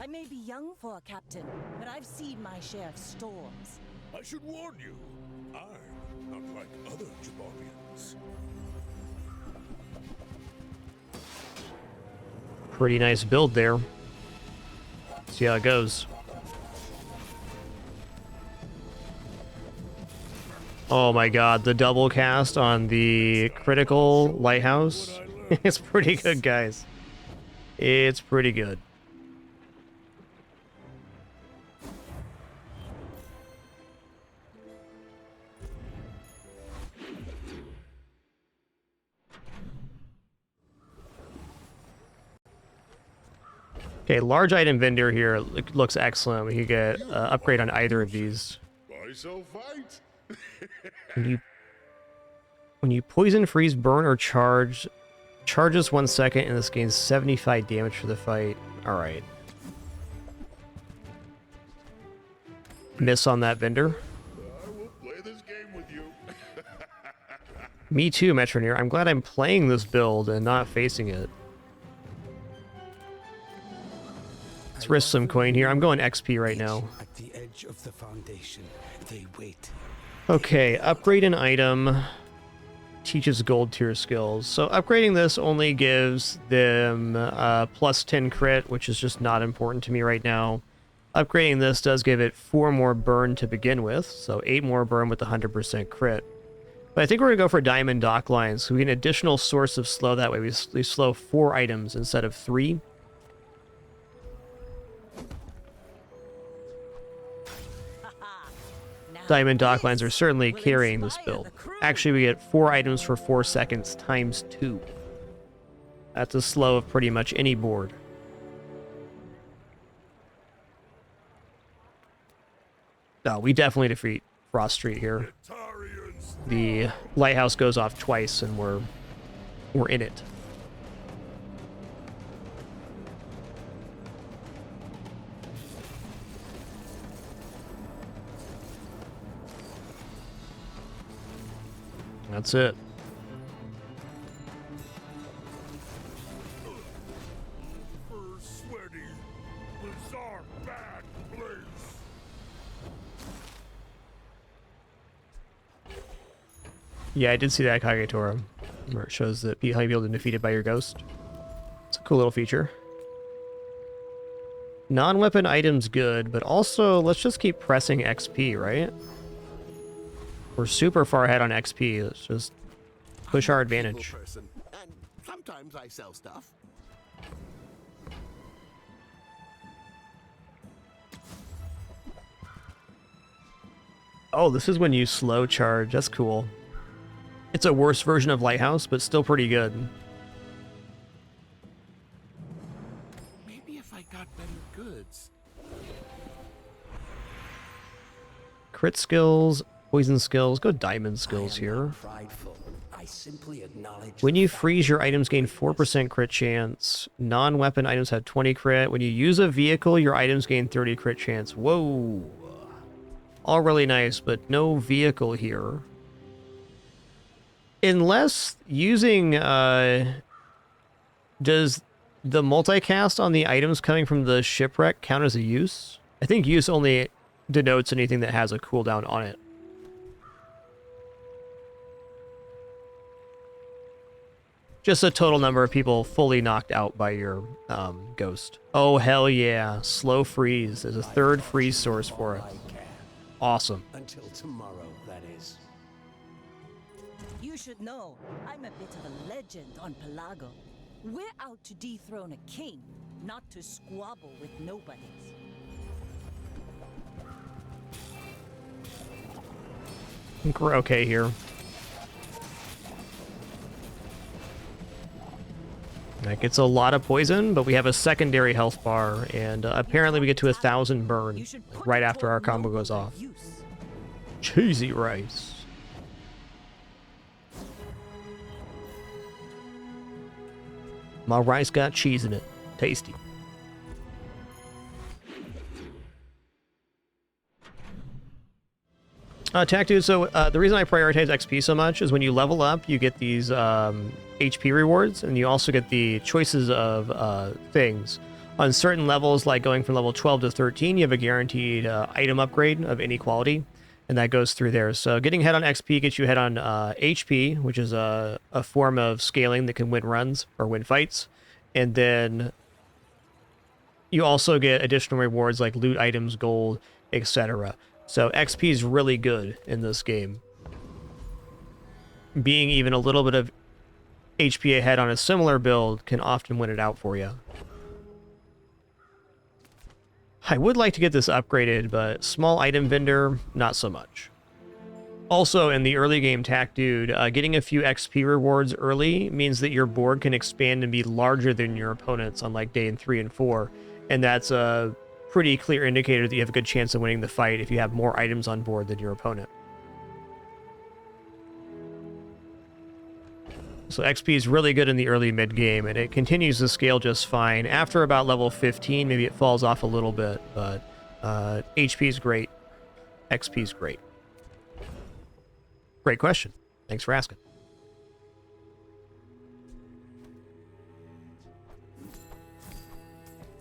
I may be young for a captain, but I've seen my share of storms. I should warn you, I'm not like other Jaballians. Pretty nice build there. See how it goes. Oh my god, the double cast on the critical lighthouse. It's pretty good, guys. It's pretty good. Okay, large item vendor here looks excellent. We could get upgrade on either of these. Why so fight? When you poison, freeze, burn, or charges 1 second, and this gains 75 damage for the fight. All right. Miss on that vendor. I will play this game with you. Me too, Metroneer. I'm glad I'm playing this build and not facing it. Let's risk some coin here. I'm going XP right now. At the edge of the foundation, they wait. Okay, upgrade an item. Teaches gold tier skills. So upgrading this only gives them plus 10 crit, which is just not important to me right now. Upgrading this does give it 4 more burn to begin with, so 8 more burn with 100% crit. But I think we're going to go for diamond dock lines, so we get an additional source of slow that way. We slow 4 items instead of 3. Diamond dock lines are certainly carrying this build. Actually, we get 4 items for 4 seconds times 2. That's a slow of pretty much any board. No, we definitely defeat Frost Street here. The lighthouse goes off twice, and we're We're in it. That's it. Sweaty Bazaar bad place. Yeah, I did see that Kagetora, where it shows that how you've been defeated by your ghost. It's a cool little feature. Non-weapon items good, but also let's just keep pressing XP, right? We're super far ahead on XP. Let's just push our advantage. Person, and sometimes I sell stuff. Oh, this is when you slow charge. That's cool. It's a worse version of Lighthouse, but still pretty good. Maybe if I got better goods. Crit skills, poison skills, go diamond skills here. Prideful. I simply acknowledge. When you freeze, your items gain 4% crit chance. Non-weapon items have 20 crit. When you use a vehicle, your items gain 30 crit chance. Whoa. All really nice, but no vehicle here. Unless using, does the multicast on the items coming from the shipwreck count as a use? I think use only denotes anything that has a cooldown on it. Just a total number of people fully knocked out by your ghost. Oh, hell yeah. Slow freeze. There's a third freeze source for it. Awesome. Until tomorrow, that is. You should know, I'm a bit of a legend on Pelago. We're out to dethrone a king, not to squabble with nobodies. I think we're okay here. That gets a lot of poison, but we have a secondary health bar, and apparently we get to 1,000 burn right after our combo goes off. Cheesy rice. My rice got cheese in it. Tasty. Attack dude, so the reason I prioritize XP so much is when you level up, you get these HP rewards, and you also get the choices of things. On certain levels, like going from level 12 to 13, you have a guaranteed item upgrade of any quality, and that goes through there. So getting ahead on XP gets you ahead on HP, which is a form of scaling that can win runs or win fights. And then you also get additional rewards like loot items, gold, etc. So XP is really good in this game. Being even a little bit of HP ahead on a similar build can often win it out for you. I would like to get this upgraded, but small item vendor, not so much. Also, in the early game tack dude, getting a few XP rewards early means that your board can expand and be larger than your opponents on like day 3 and 4. And that's a pretty clear indicator that you have a good chance of winning the fight if you have more items on board than your opponent. So XP is really good in the early mid game, and it continues to scale just fine. After about level 15, maybe it falls off a little bit, but HP is great. XP is great. Great question. Thanks for asking.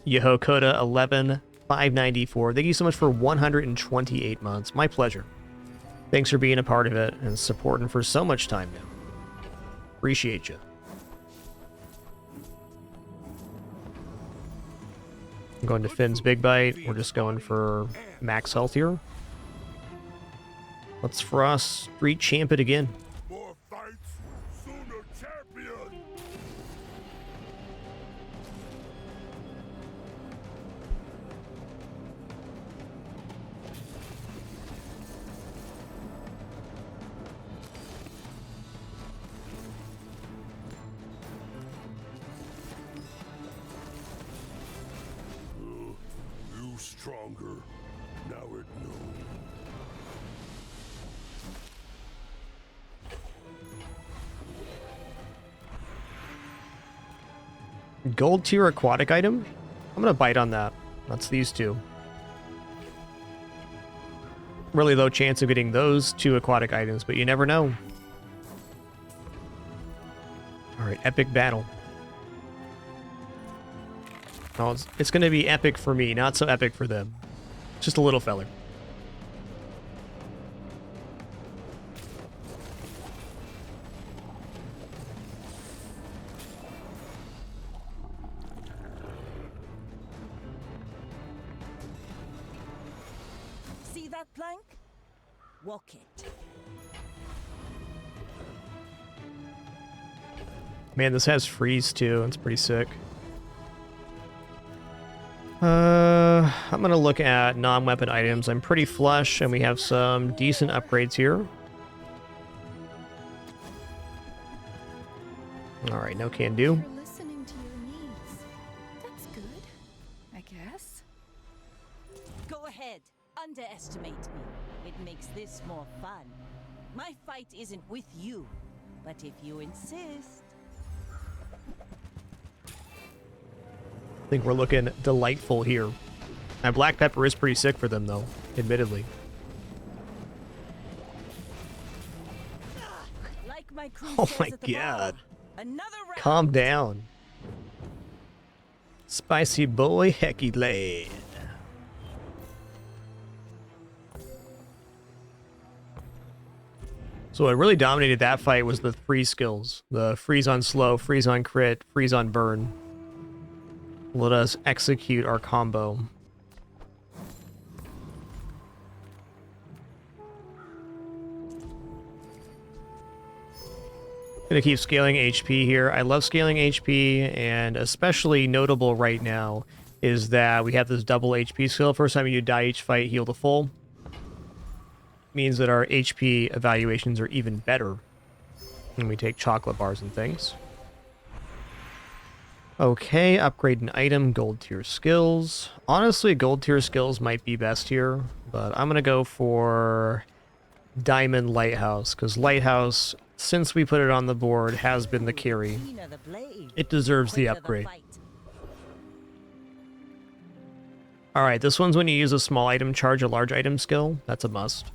Yoho Coda 11,594. Thank you so much for 128 months. My pleasure. Thanks for being a part of it and supporting for so much time now. Appreciate you. I'm going to Finn's Big Bite. We're just going for max health here. Let's Frost Street Champ it again. More fights, sooner champion. You stronger. Now it knows. Gold tier aquatic item? I'm gonna bite on that. That's these two. Really low chance of getting those two aquatic items, but you never know. Alright, epic battle. Oh, it's gonna be epic for me, not so epic for them. Just a little feller. See that plank? Walk it. Man, this has freeze too. It's pretty sick. I'm gonna look at non-weapon items. I'm pretty flush, and we have some decent upgrades here. All right, no can do. You're listening to your needs. That's good, I guess. Go ahead. Underestimate me. It makes this more fun. My fight isn't with you, but if you insist. I think we're looking delightful here. That black pepper is pretty sick for them, though, admittedly. Like my crew Oh says my at the bar, god. another round. Calm down. Spicy boy, hecky lad. So what really dominated that fight was the freeze skills. The freeze on slow, freeze on crit, freeze on burn. Let us execute our combo. Gonna keep scaling HP here. I love scaling HP, and especially notable right now is that we have this double HP skill. First time you die each fight, heal to full. Means that our HP evaluations are even better when we take chocolate bars and things. Okay, upgrade an item, gold tier skills. Honestly, gold tier skills might be best here, but I'm gonna go for Diamond Lighthouse, because Lighthouse, since we put it on the board, has been the carry. It deserves the upgrade. Alright, this one's when you use a small item charge a large item skill. That's a must.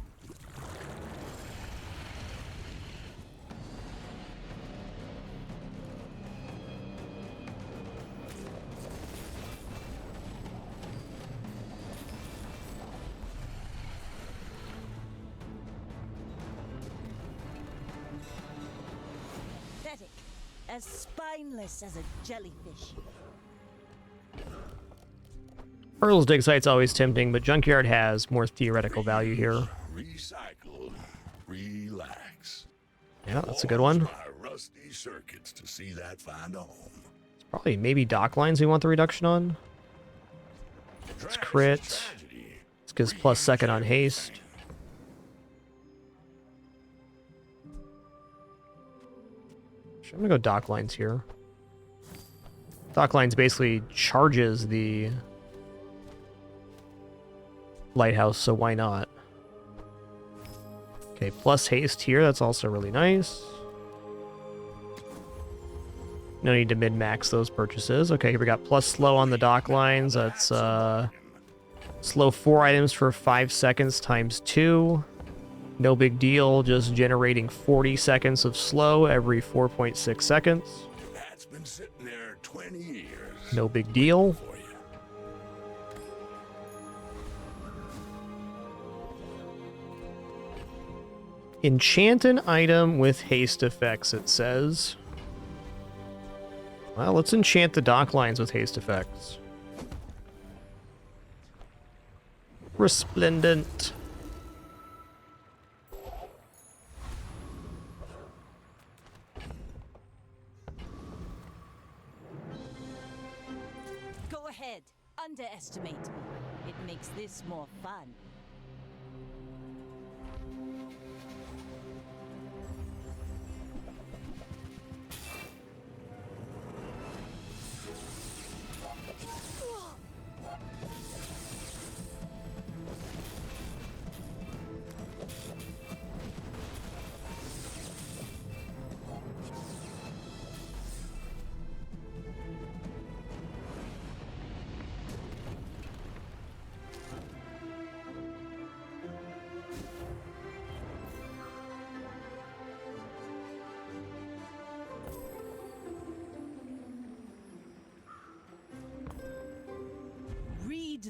As spineless as a jellyfish. Earl's dig site's always tempting, but Junkyard has more theoretical value here. Recycle, relax. Yeah, that's a good one. My rusty circuits to see that find a home. It's probably maybe dock lines we want the reduction on. It's crit. This gives plus second on haste. I'm gonna go dock lines here. Dock lines basically charges the lighthouse, so why not? Okay, plus haste here, that's also really nice. No need to min-max those purchases. Okay, here we got plus slow on the dock lines. That's slow 4 items for 5 seconds times 2. No big deal, just generating 40 seconds of slow every 4.6 seconds. That's been sitting there 20 years. No big deal. Enchant an item with haste effects, it says. Well, let's enchant the dock lines with haste effects. Resplendent. Go ahead. Underestimate me. It makes this more fun.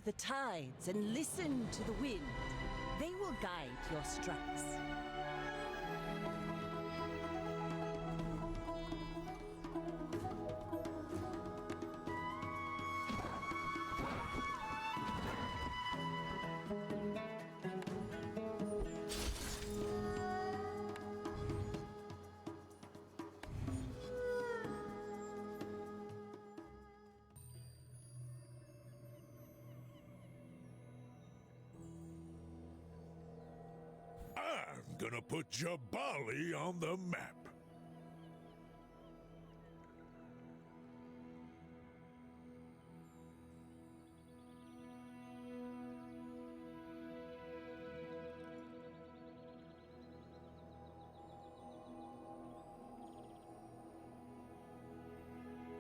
the tides and listen to the wind. They will guide your strikes. I'm gonna put Jabali on the map.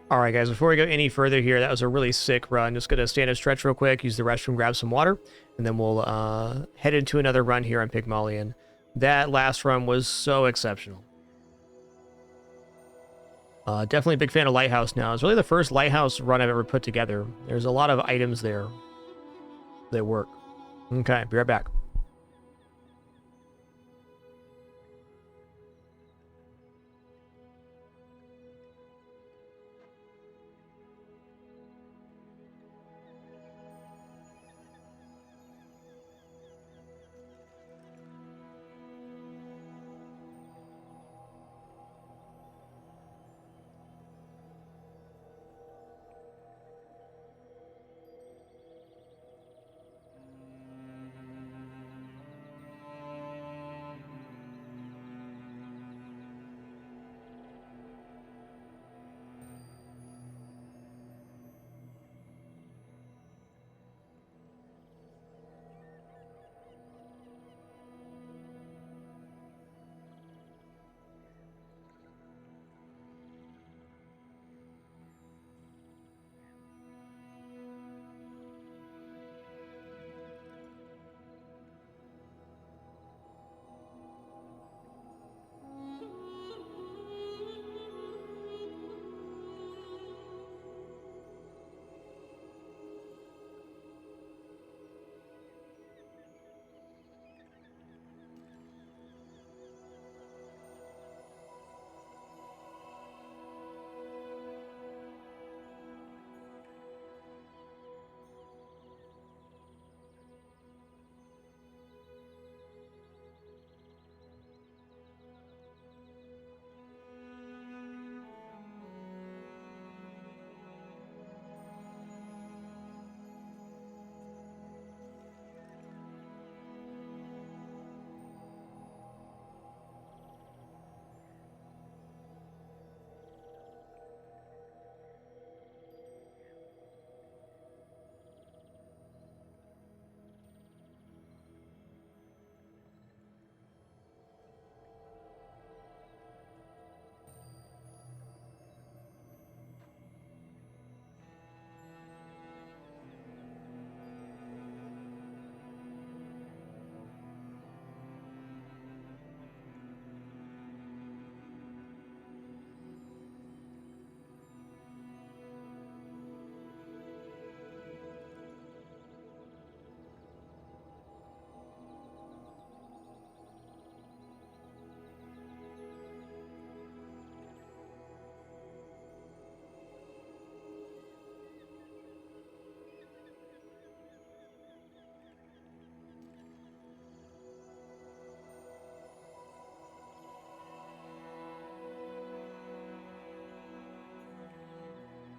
All right, guys, before we go any further here, that was a really sick run. Just going to stand and stretch real quick, use the restroom, grab some water, and then we'll head into another run here on Pygmalion. That last run was so exceptional. Definitely a big fan of Lighthouse now. It's really the first Lighthouse run I've ever put together. There's a lot of items there that work. Okay, be right back.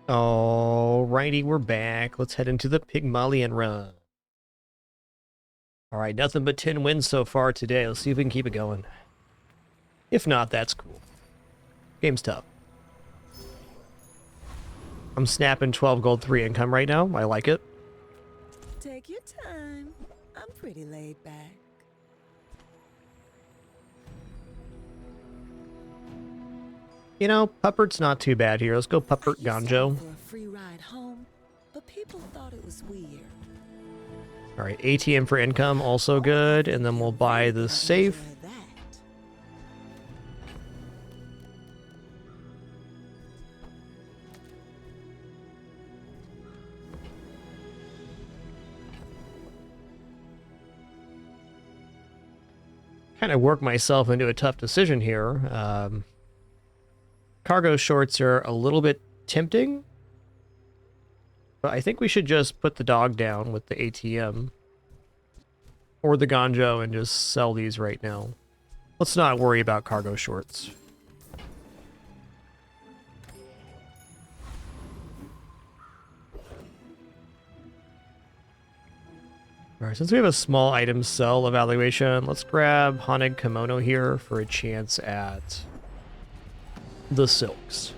Alrighty, we're back. Let's head into the Pygmalion run. Alright, nothing but 10 wins so far today. Let's see if we can keep it going. If not, that's cool. Game's tough. I'm snapping 12 gold 3 income right now. I like it. Take your time. I'm pretty laid back. You know, Puppert's not too bad here. Let's go Puppert Ganjo. For a free ride home, but people thought it was weird. Alright, ATM for income, also good. And then we'll buy the safe. kind of work myself into a tough decision here. Cargo shorts are a little bit tempting, but I think we should just put the dog down with the ATM or the Ganjo and just sell these right now. Let's not worry about cargo shorts. Alright, since we have a small item sell evaluation, let's grab Haunted Kimono here for a chance at the silks.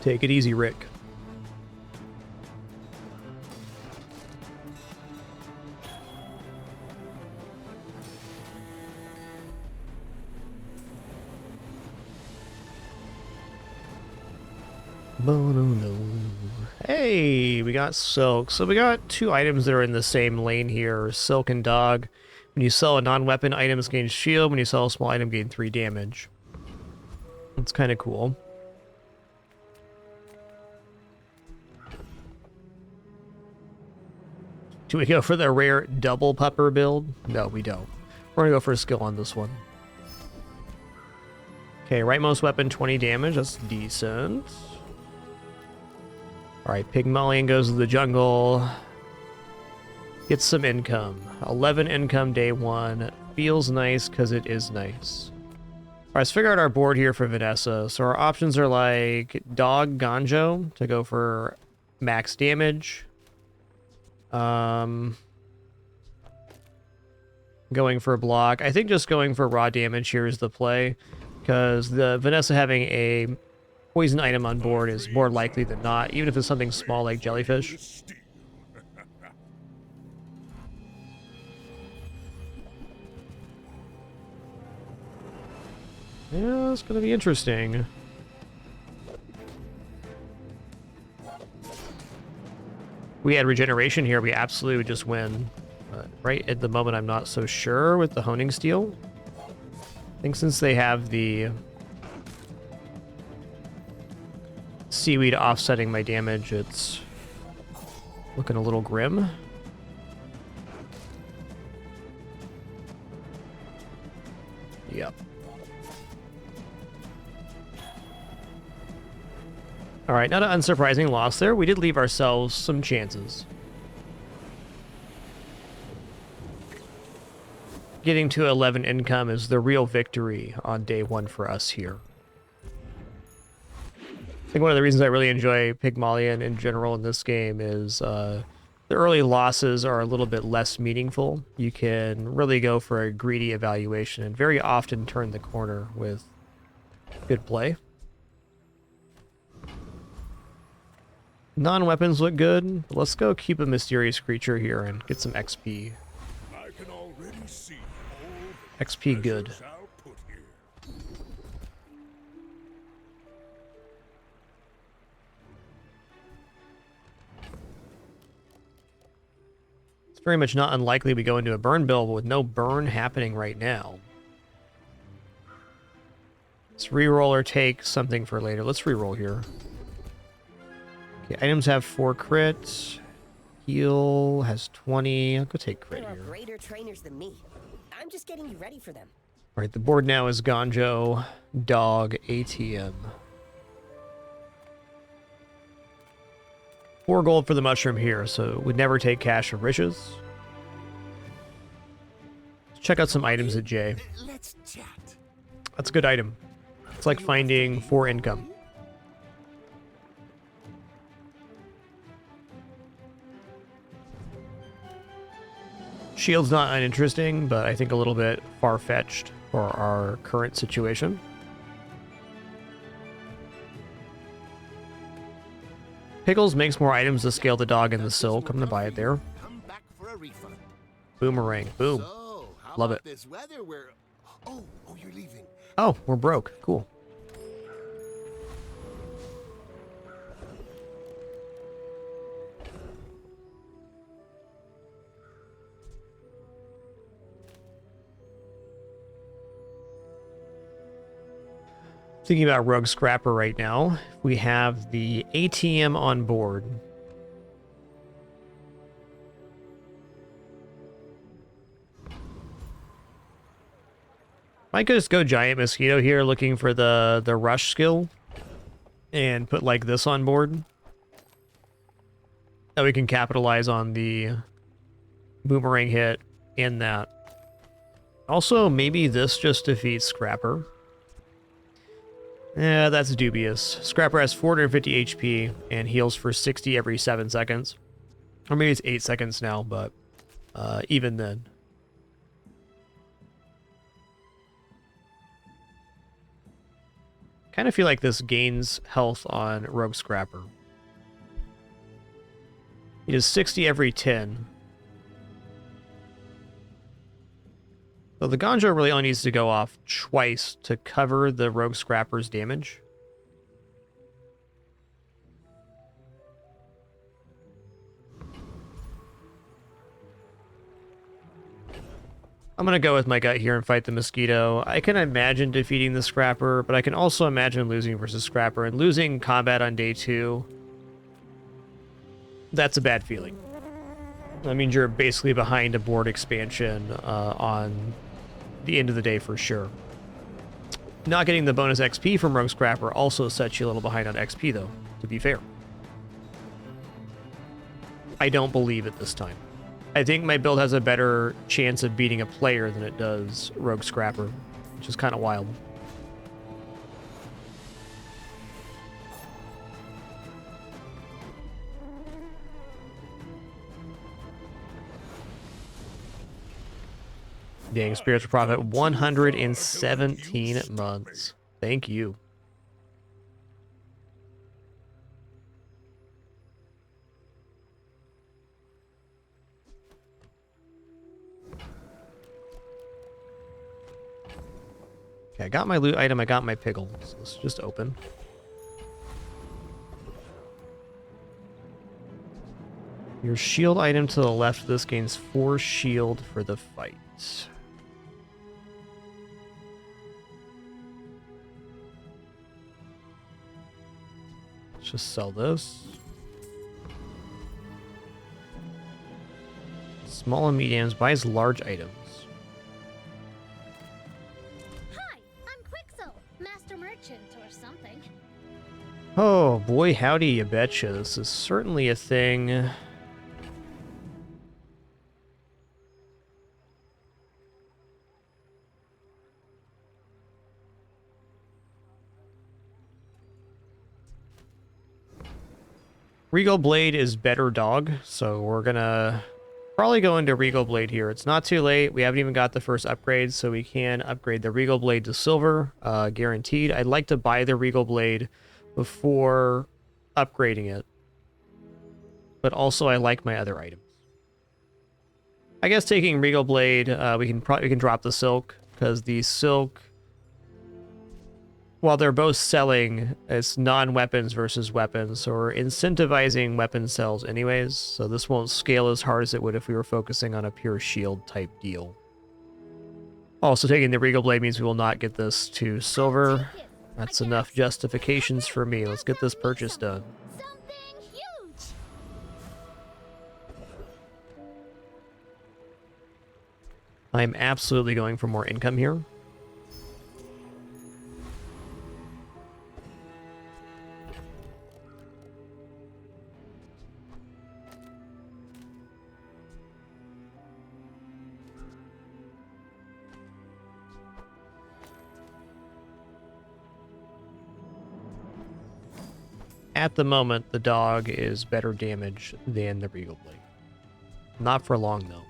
Take it easy, Rick. Hey, we got silk. So we got two items that are in the same lane here. Silk and dog. When you sell a non-weapon item, gain shield. When you sell a small item, gain 3 damage. That's kind of cool. Do we go for the rare double pupper build? No, we don't. We're gonna go for a skill on this one. Okay, rightmost weapon, 20 damage. That's decent. Alright, Pygmalion goes to the jungle. Gets some income. 11 income day 1. Feels nice because it is nice. Alright, let's figure out our board here for Vanessa. So our options are like Dog Ganjo to go for max damage. Going for a block. I think just going for raw damage here is the play, because the Vanessa having a poison item on board is more likely than not, even if it's something small like jellyfish. Yeah, it's gonna be interesting. We had regeneration here, we absolutely would just win. But right at the moment, I'm not so sure with the honing steel. I think since they have the seaweed offsetting my damage, it's looking a little grim. Yep. Alright, not an unsurprising loss there. We did leave ourselves some chances. Getting to 11 income is the real victory on day 1 for us here. I think one of the reasons I really enjoy Pygmalion in general in this game is the early losses are a little bit less meaningful. You can really go for a greedy evaluation and very often turn the corner with good play. Non-weapons look good, but let's go keep a mysterious creature here and get some XP. I can already see XP good. It's very much not unlikely we go into a burn build, but with no burn happening right now. Let's reroll or take something for later. Let's reroll here. Okay, items have 4 crits. Heal has 20. I'll go take crit There are here. greater trainers than me. I'm just getting you ready for them. Alright, the board now is Ganjo, Dog, ATM. 4 gold for the mushroom here, so we'd never take cash from riches. Let's check out some items at J. Let's chat. That's a good item. It's like finding 4 income. Shield's not uninteresting, but I think a little bit far-fetched for our current situation. Pickles makes more items to scale the dog and the silk. I'm gonna buy it there. Come back for a refund. Boomerang. Boom. So, how Love about it. this weather? Oh, you're leaving. Oh, we're broke. Cool. Thinking about Rogue Scrapper right now. We have the ATM on board. I could just go Giant Mosquito here looking for the rush skill and put like this on board. That we can capitalize on the boomerang hit and that. Also, maybe this just defeats Scrapper. Yeah, that's dubious. Scrapper has 450 HP and heals for 60 every 7 seconds. Or maybe it's 8 seconds now, but even then. Kind of feel like this gains health on Rogue Scrapper. He does 60 every 10. So the Ganjo really only needs to go off twice to cover the Rogue Scrapper's damage. I'm going to go with my gut here and fight the Mosquito. I can imagine defeating the Scrapper, but I can also imagine losing versus Scrapper. And losing combat on day 2, that's a bad feeling. That means you're basically behind a board expansion on the end of the day for sure. Not getting the bonus XP from Rogue Scrapper also sets you a little behind on XP, though, to be fair. I don't believe it this time. I think my build has a better chance of beating a player than it does Rogue Scrapper, which is kind of wild. Dang, Spiritual Prophet, 117 months. Thank you. Okay, I got my loot item, I got my pickle. So let's just open. Your shield item to the left, this gains 4 shield for the fight. Let's just sell this. Small and mediums buys large items. Hi, I'm Quixel, master merchant or something. Oh boy, howdy, you betcha. This is certainly a thing. Regal Blade is better dog, so we're gonna probably go into Regal Blade here. It's not too late. We haven't even got the first upgrade, so we can upgrade the Regal Blade to silver, guaranteed. I'd like to buy the Regal Blade before upgrading it, but also I like my other items. I guess taking Regal Blade, we can drop the silk, because the silk, while they're both selling, it's non-weapons versus weapons, so we're incentivizing weapon sales anyways, so this won't scale as hard as it would if we were focusing on a pure shield type deal. Also, taking the Regal Blade means we will not get this to silver. That's enough justifications for me. Let's get this purchase done. Something huge. I'm absolutely going for more income here. At the moment, the dog is better damage than the Regal Blade. Not for long, though.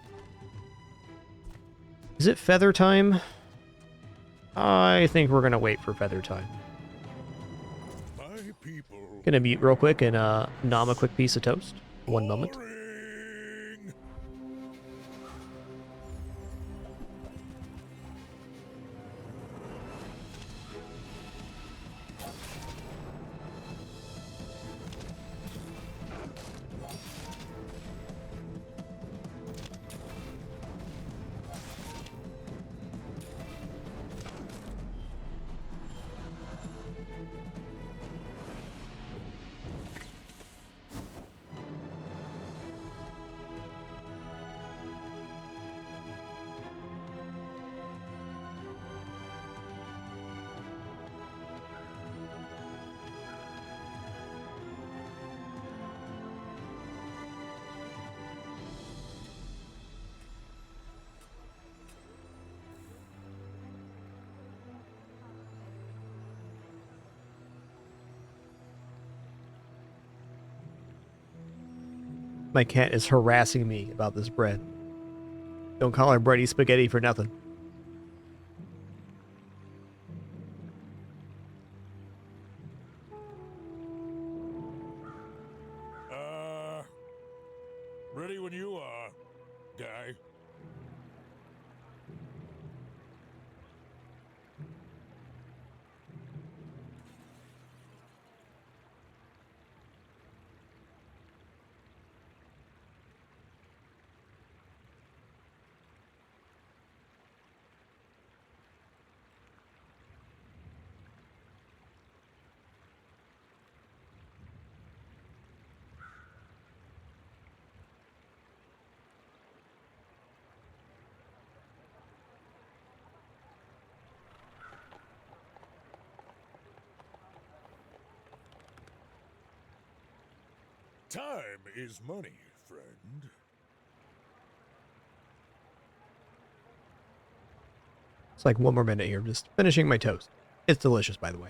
Is it feather time? I think we're going to wait for feather time. Gonna mute real quick and nom a quick piece of toast. 1 moment. My cat is harassing me about this bread. Don't call her bready spaghetti for nothing. Ready when you are, guy. Time is money, friend. It's like 1 more minute here. Just finishing my toast. It's delicious, by the way.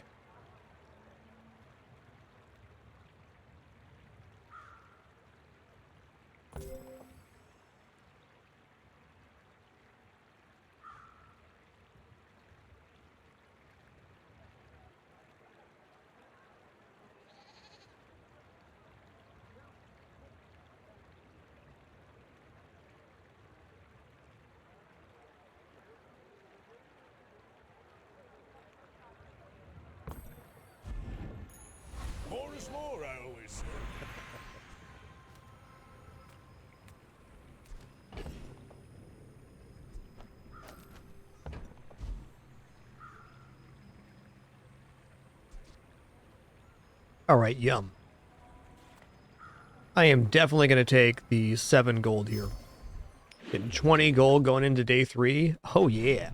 More is more, I always say. Alright, yum. I am definitely going to take the 7 gold here. Getting 20 gold going into day 3. Oh, yeah.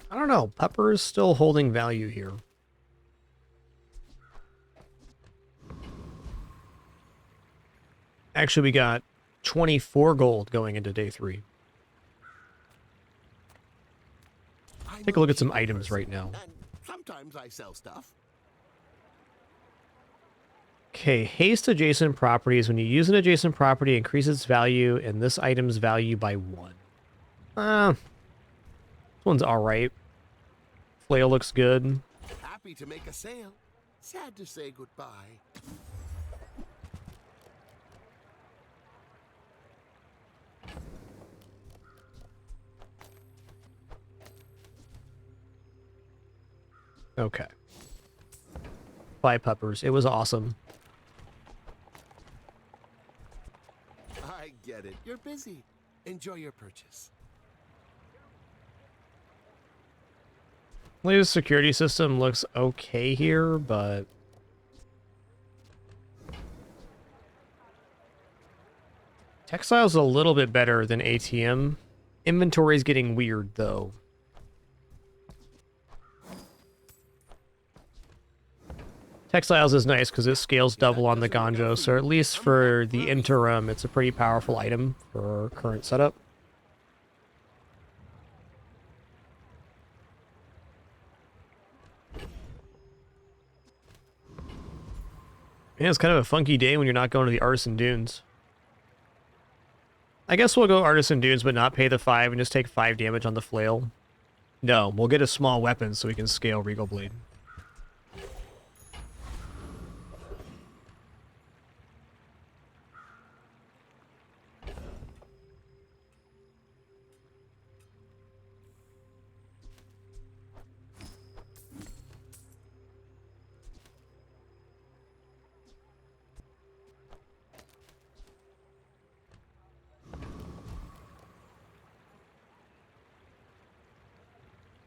I don't know. Pepper is still holding value here. Actually, we got 24 gold going into day 3. Take a look at some items right now. Sometimes I sell stuff. Okay, haste adjacent properties. When you use an adjacent property, increase its value and this item's value by 1. This one's alright. Flail looks good. Happy to make a sale. Sad to say goodbye. Okay. 5 peppers. It was awesome. I get it. You're busy. Enjoy your purchase. Latest security system looks okay here, but textile's a little bit better than ATM. Inventory's getting weird though. Textiles is nice because it scales double on the Ganjo, so at least for the interim, it's a pretty powerful item for our current setup. Yeah, it's kind of a funky day when you're not going to the Artisan Dunes. I guess we'll go Artisan Dunes, but not pay the 5 and just take 5 damage on the flail. No, we'll get a small weapon so we can scale Regal Blade.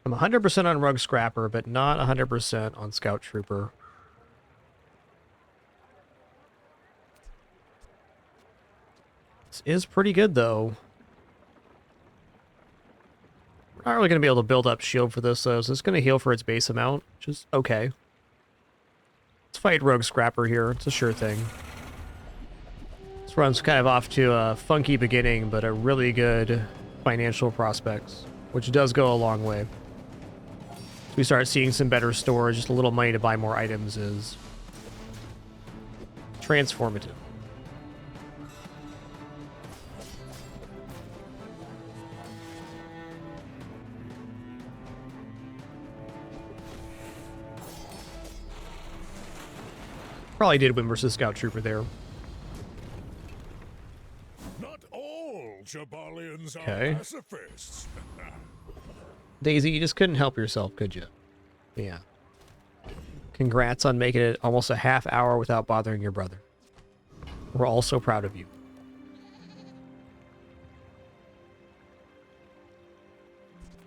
I'm 100% on Rug Scrapper, but not 100% on Scout Trooper. This is pretty good, though. We're not really going to be able to build up shield for this, though, so it's going to heal for its base amount, which is okay. Let's fight Rogue Scrapper here. It's a sure thing. This run's kind of off to a funky beginning, but a really good financial prospects. which does go a long way. We start seeing some better stores, just a little money to buy more items is transformative. Probably did win versus Scout Trooper there. Not all Jaballians Okay. are pacifists. Daisy, you just couldn't help yourself, could you? Yeah. Congrats on making it almost a half hour without bothering your brother. We're all so proud of you.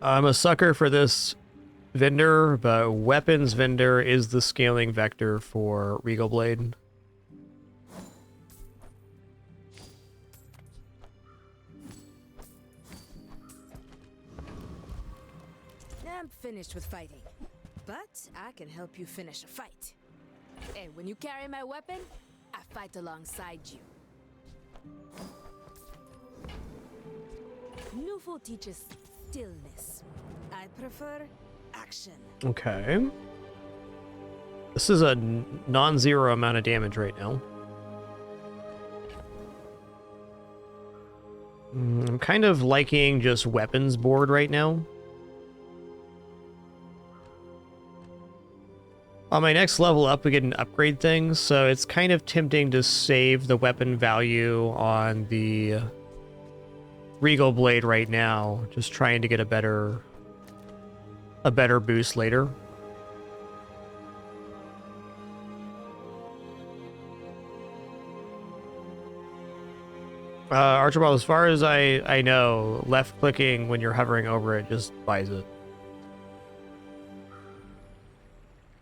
I'm a sucker for this vendor, but weapons vendor is the scaling vector for Regal Blade. I'm finished with fighting, but I can help you finish a fight. And when you carry my weapon, I fight alongside you. Nufo teaches stillness. I prefer action. Okay. This is a non-zero amount of damage right now. I'm kind of liking just weapons board right now. On my next level up, we get an upgrade thing, so it's kind of tempting to save the weapon value on the Regal Blade right now, just trying to get a better boost later. Archibald, as far as I know, left clicking when you're hovering over it just buys it.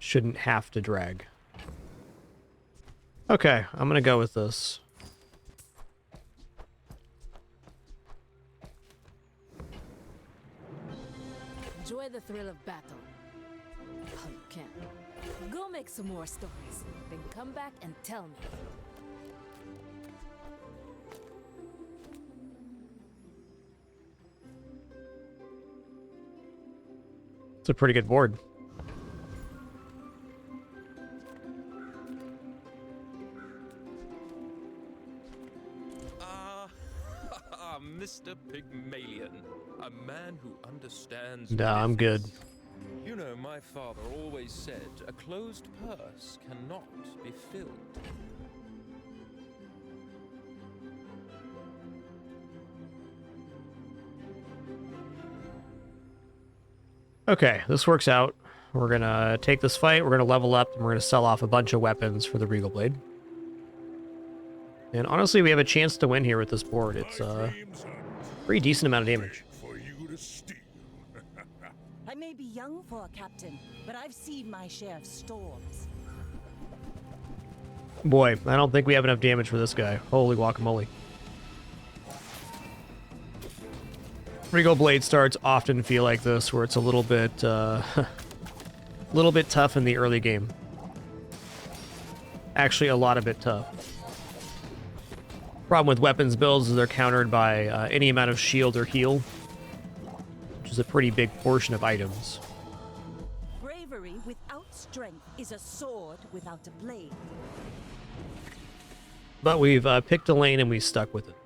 Shouldn't have to drag. Okay, I'm gonna go with this. Enjoy the thrill of battle. Oh, you can't. Go make some more stories, then come back and tell me. It's a pretty good board. Mr. Pygmalion, a man who understands. Nah, I'm good. You know, my father always said a closed purse cannot be filled. Okay, this works out. We're gonna take this fight, we're gonna level up, and we're gonna sell off a bunch of weapons for the Regal Blade. And honestly, we have a chance to win here with this board. It's a pretty decent amount of damage. I may be young for a captain, but I've seen my share of storms. Boy, I don't think we have enough damage for this guy. Holy guacamole. Regal Blade starts often feel like this, where it's a little bit tough in the early game. Actually, a lot of it tough. Problem with weapons builds is they're countered by any amount of shield or heal, which is a pretty big portion of items. Bravery without strength is a sword without a blade. But we've picked a lane and we stuck with it.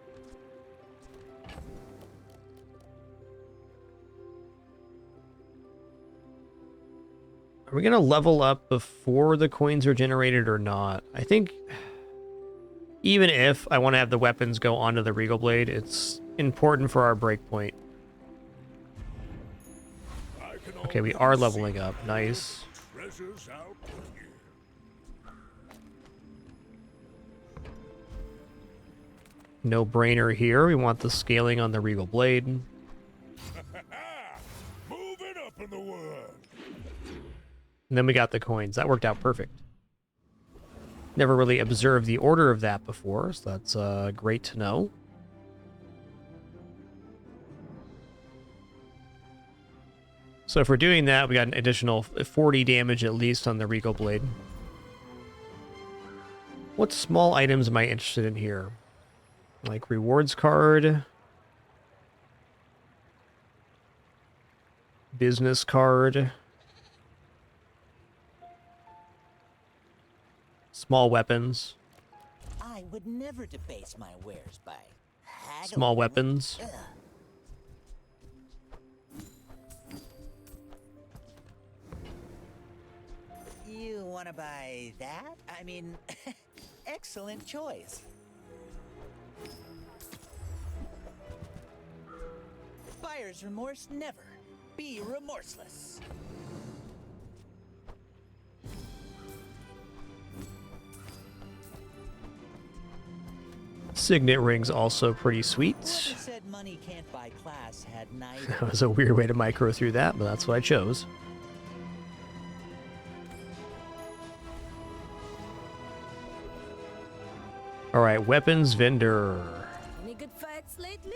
Are we going to level up before the coins are generated or not? I think even if I want to have the weapons go onto the Regal Blade, it's important for our breakpoint. Okay, we are leveling up. Nice. No brainer here. We want the scaling on the Regal Blade. Moving up in the world. And then we got the coins. That worked out perfect. Never really observed the order of that before, so that's great to know. So if we're doing that, we got an additional 40 damage at least on the Regal Blade. What small items am I interested in here? Like rewards card. Business card. Small weapons. I would never debase my wares by haggling. Small weapons. Ugh. You want to buy that? I mean, excellent choice. Buyer's remorse never. Be remorseless. Signet ring's also pretty sweet. Whoever said money can't buy class had neither. That was a weird way to micro through that, but that's what I chose. Alright, weapons vendor. Any good fights lately?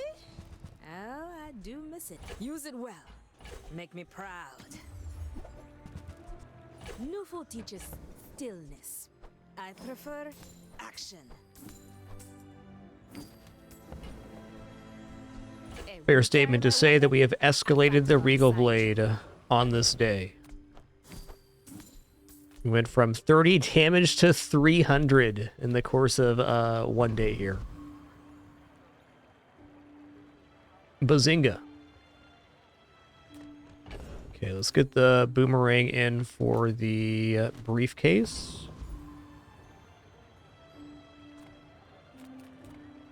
Oh, I do miss it. Use it well. Make me proud. Nufo teaches stillness. I prefer action. Fair statement to say that we have escalated the Regal Blade on this day. We went from 30 damage to 300 in the course of one day here. Bazinga. Okay, let's get the boomerang in for the briefcase.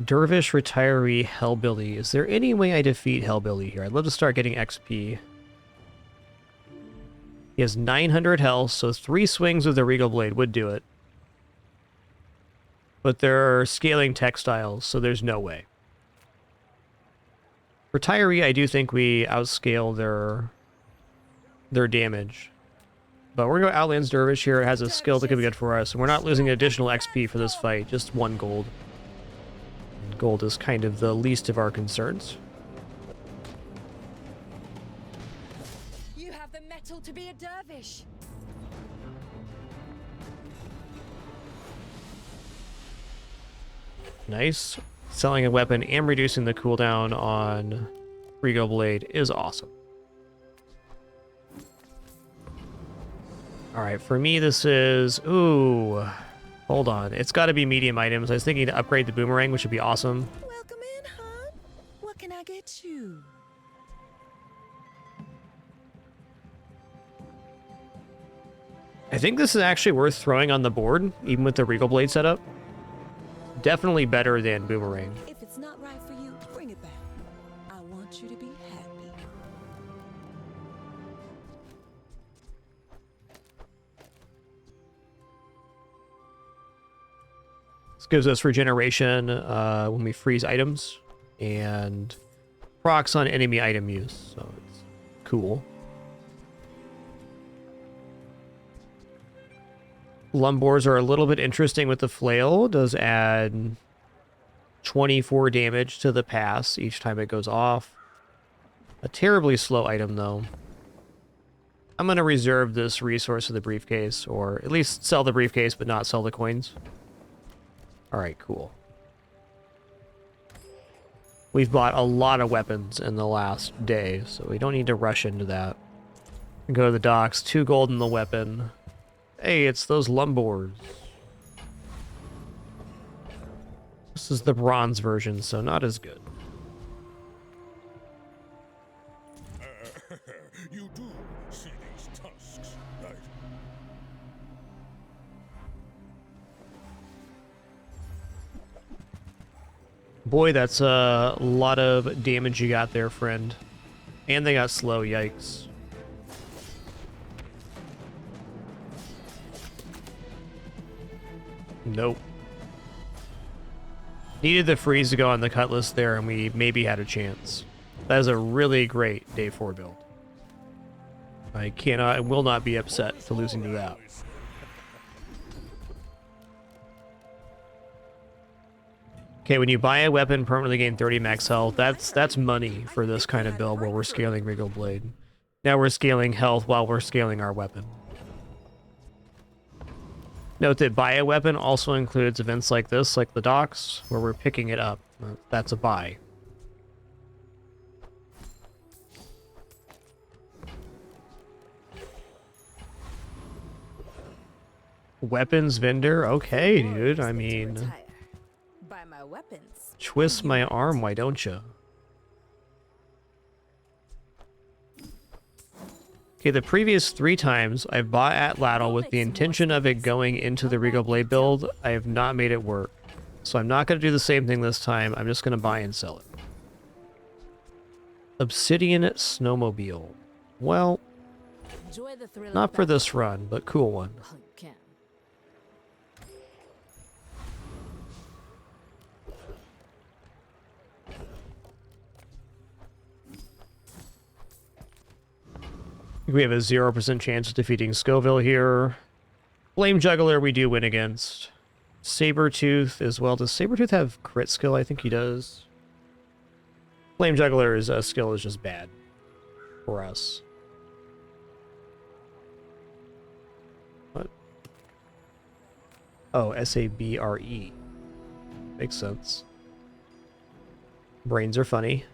Dervish Retiree Hellbilly. Is there any way I defeat Hellbilly here? I'd love to start getting XP. He has 900 health, so 3 swings with the Regal Blade would do it. But they're scaling textiles, so there's no way. Retiree, I do think we outscale their damage. But we're going to go Outlands Dervish here. It has a skill that could be good for us. And we're not losing additional XP for this fight, just 1 gold. And gold is kind of the least of our concerns. You have the metal to be a dervish. Nice. Selling a weapon and reducing the cooldown on Regal Blade is awesome. Alright, for me this is... Ooh. Hold on. It's got to be medium items. I was thinking to upgrade the boomerang, which would be awesome. Welcome in, hon. What can I get you? I think this is actually worth throwing on the board, even with the Regal Blade setup. Definitely better than boomerang. If it's not right for you, bring it back. I want you to be happy. This gives us regeneration when we freeze items, and procs on enemy item use, so it's cool. Lumbors are a little bit interesting with the flail. Does add 24 damage to the pass each time it goes off. A terribly slow item, though. I'm going to reserve this resource of the briefcase, or at least sell the briefcase, but not sell the coins. Alright, cool. We've bought a lot of weapons in the last day, so we don't need to rush into that. Go to the docks, 2 gold in the weapon. Hey, it's those Lumbors. This is the bronze version, so not as good. You do see these tusks, right? Boy, that's a lot of damage you got there, friend. And they got slow, yikes. Nope. Needed the freeze to go on the Cutlass there, and we maybe had a chance. That is a really great day 4 build. I cannot and will not be upset for losing to that. Okay, when you buy a weapon, permanently gain 30 max health. That's money for this kind of build where we're scaling Regal Blade. Now we're scaling health while we're scaling our weapon. Note that buy a weapon also includes events like this, like the docks, where we're picking it up. That's a buy. Weapons vendor? Okay, dude. I mean, Buy my weapons. twist my arm, why don't you? Okay, the previous 3 times I've bought Atlatl with the intention of it going into the Regal Blade build. I have not made it work. So I'm not going to do the same thing this time. I'm just going to buy and sell it. Obsidian Snowmobile. Well, not for this run, but cool one. We have a 0% chance of defeating Scoville here. Flame Juggler we do win against. Sabretooth as well. Does Sabretooth have crit skill? I think he does. Flame Juggler's skill is just bad for us. What? Oh, S-A-B-R-E. Makes sense. Brains are funny.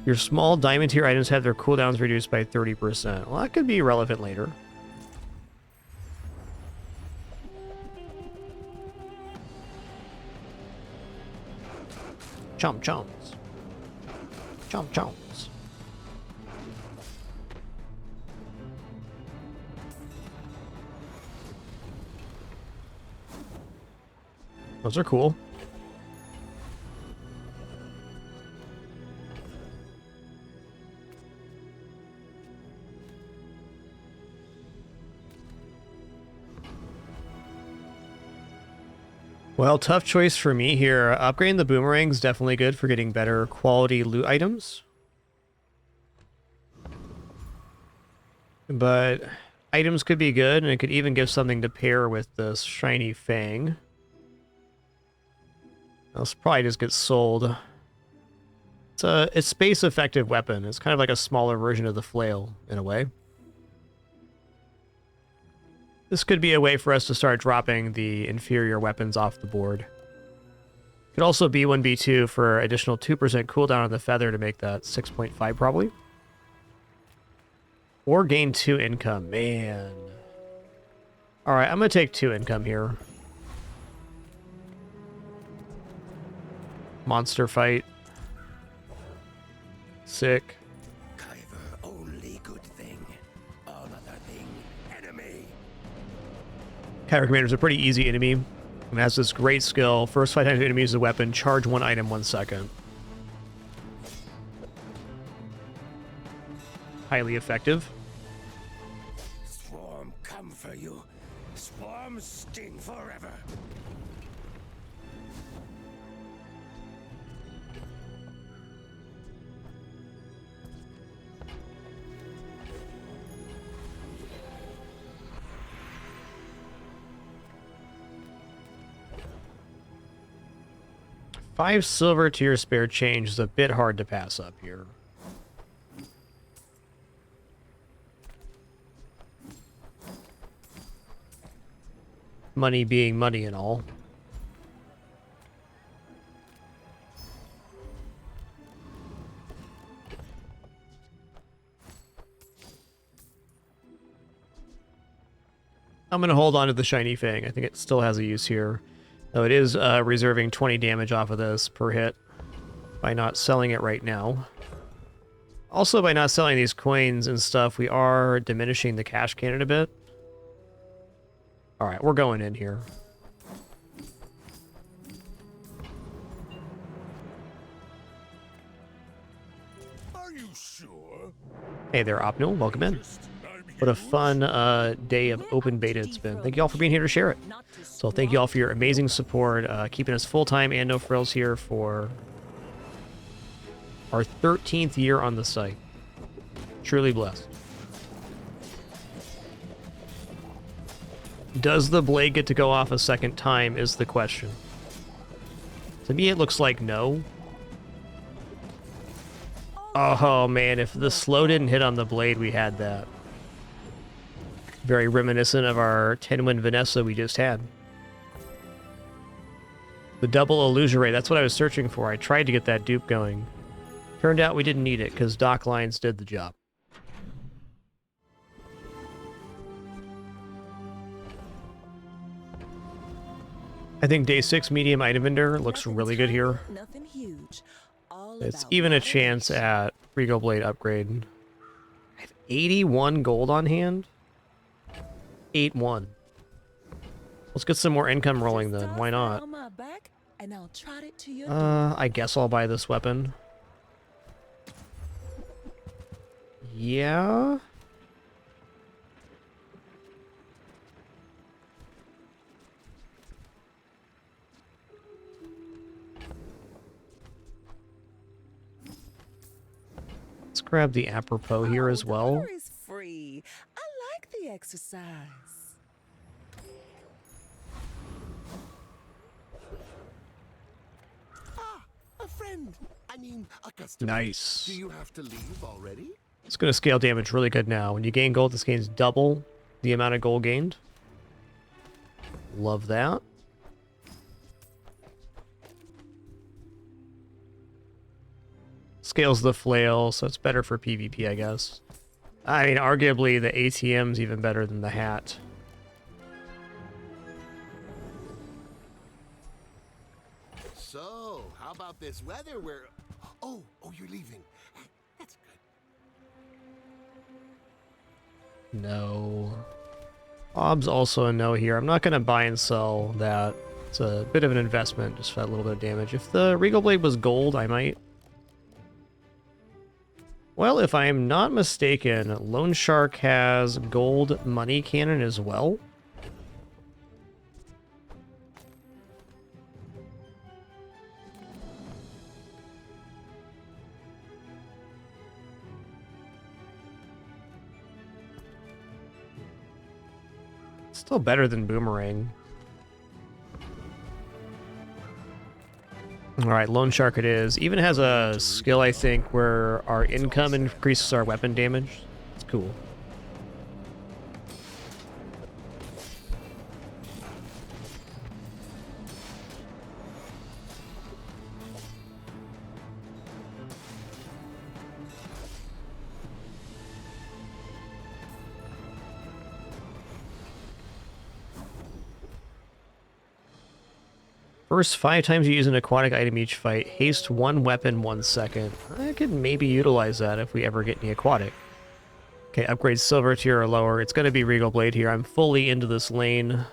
Your small diamond tier items have their cooldowns reduced by 30%. Well, that could be relevant later. Chomp chomps. Chomp chomps. Those are cool. Well, tough choice for me here. Upgrading the boomerang's definitely good for getting better quality loot items. But items could be good, and it could even give something to pair with this shiny fang. This probably just gets sold. It's a space-effective weapon. It's kind of like a smaller version of the flail, in a way. This could be a way for us to start dropping the inferior weapons off the board. Could also be 1B2 for additional 2% cooldown on the feather to make that 6.5 probably. Or gain 2 income. Man. Alright, I'm going to take 2 income here. Monster fight. Sick. Kyber Commander's a pretty easy enemy, and has this great skill. First 5 times the enemy uses a weapon, charge 1 item 1 second. Highly effective. Swarm come for you. Swarm sting forever. $5 silver to your spare change is a bit hard to pass up here. Money being money and all. I'm going to hold on to the shiny fang. I think it still has a use here. Though it is reserving 20 damage off of this per hit by not selling it right now. Also, by not selling these coins and stuff, we are diminishing the cash cannon a bit. Alright, we're going in here. Are you sure? Hey there, Opnil. Welcome in. What a fun day of open beta it's been. Thank you all for being here to share it. So thank you all for your amazing support, keeping us full-time and no frills here for our 13th year on the site. Truly blessed. Does the blade get to go off a second time is the question. To me, it looks like no. Oh man, if the slow didn't hit on the blade, we had that. Very reminiscent of our 10-win Vanessa we just had. The double illusory, that's what I was searching for. I tried to get that dupe going. Turned out we didn't need it, because Dock Lines did the job. I think day 6 medium item vendor looks really good here. Nothing huge. All It's about even a chance at Regal Blade upgrade. I have 81 gold on hand. 8-1. Let's get some more income rolling then. Why not? on my back, and I'll trot it to your I guess I'll buy this weapon. Yeah. Let's grab the apropos here as well. Water is free. I like the exercise. A friend. I mean, a customer. Nice. Do you have to leave already? It's going to scale damage really good now. When you gain gold, this gains double the amount of gold gained. Love that. Scales the flail, so it's better for PvP, I guess. I mean, arguably, the ATM's even better than the hat. So, how about this weather where... Oh, you're leaving. That's good. No. Ob's also a no here. I'm not going to buy and sell that. It's a bit of an investment, just for that little bit of damage. If the Regal Blade was gold, I might. Well, if I'm not mistaken, Lone Shark has gold money cannon as well. Still better than Boomerang. Alright, Lone Shark it is. Even has a skill, I think, where our income increases our weapon damage. It's cool. First 5 times you use an aquatic item each fight, haste 1 weapon 1 second. I could maybe utilize that if we ever get any aquatic. Okay, upgrade silver tier or lower. It's going to be Regal Blade here. I'm fully into this lane.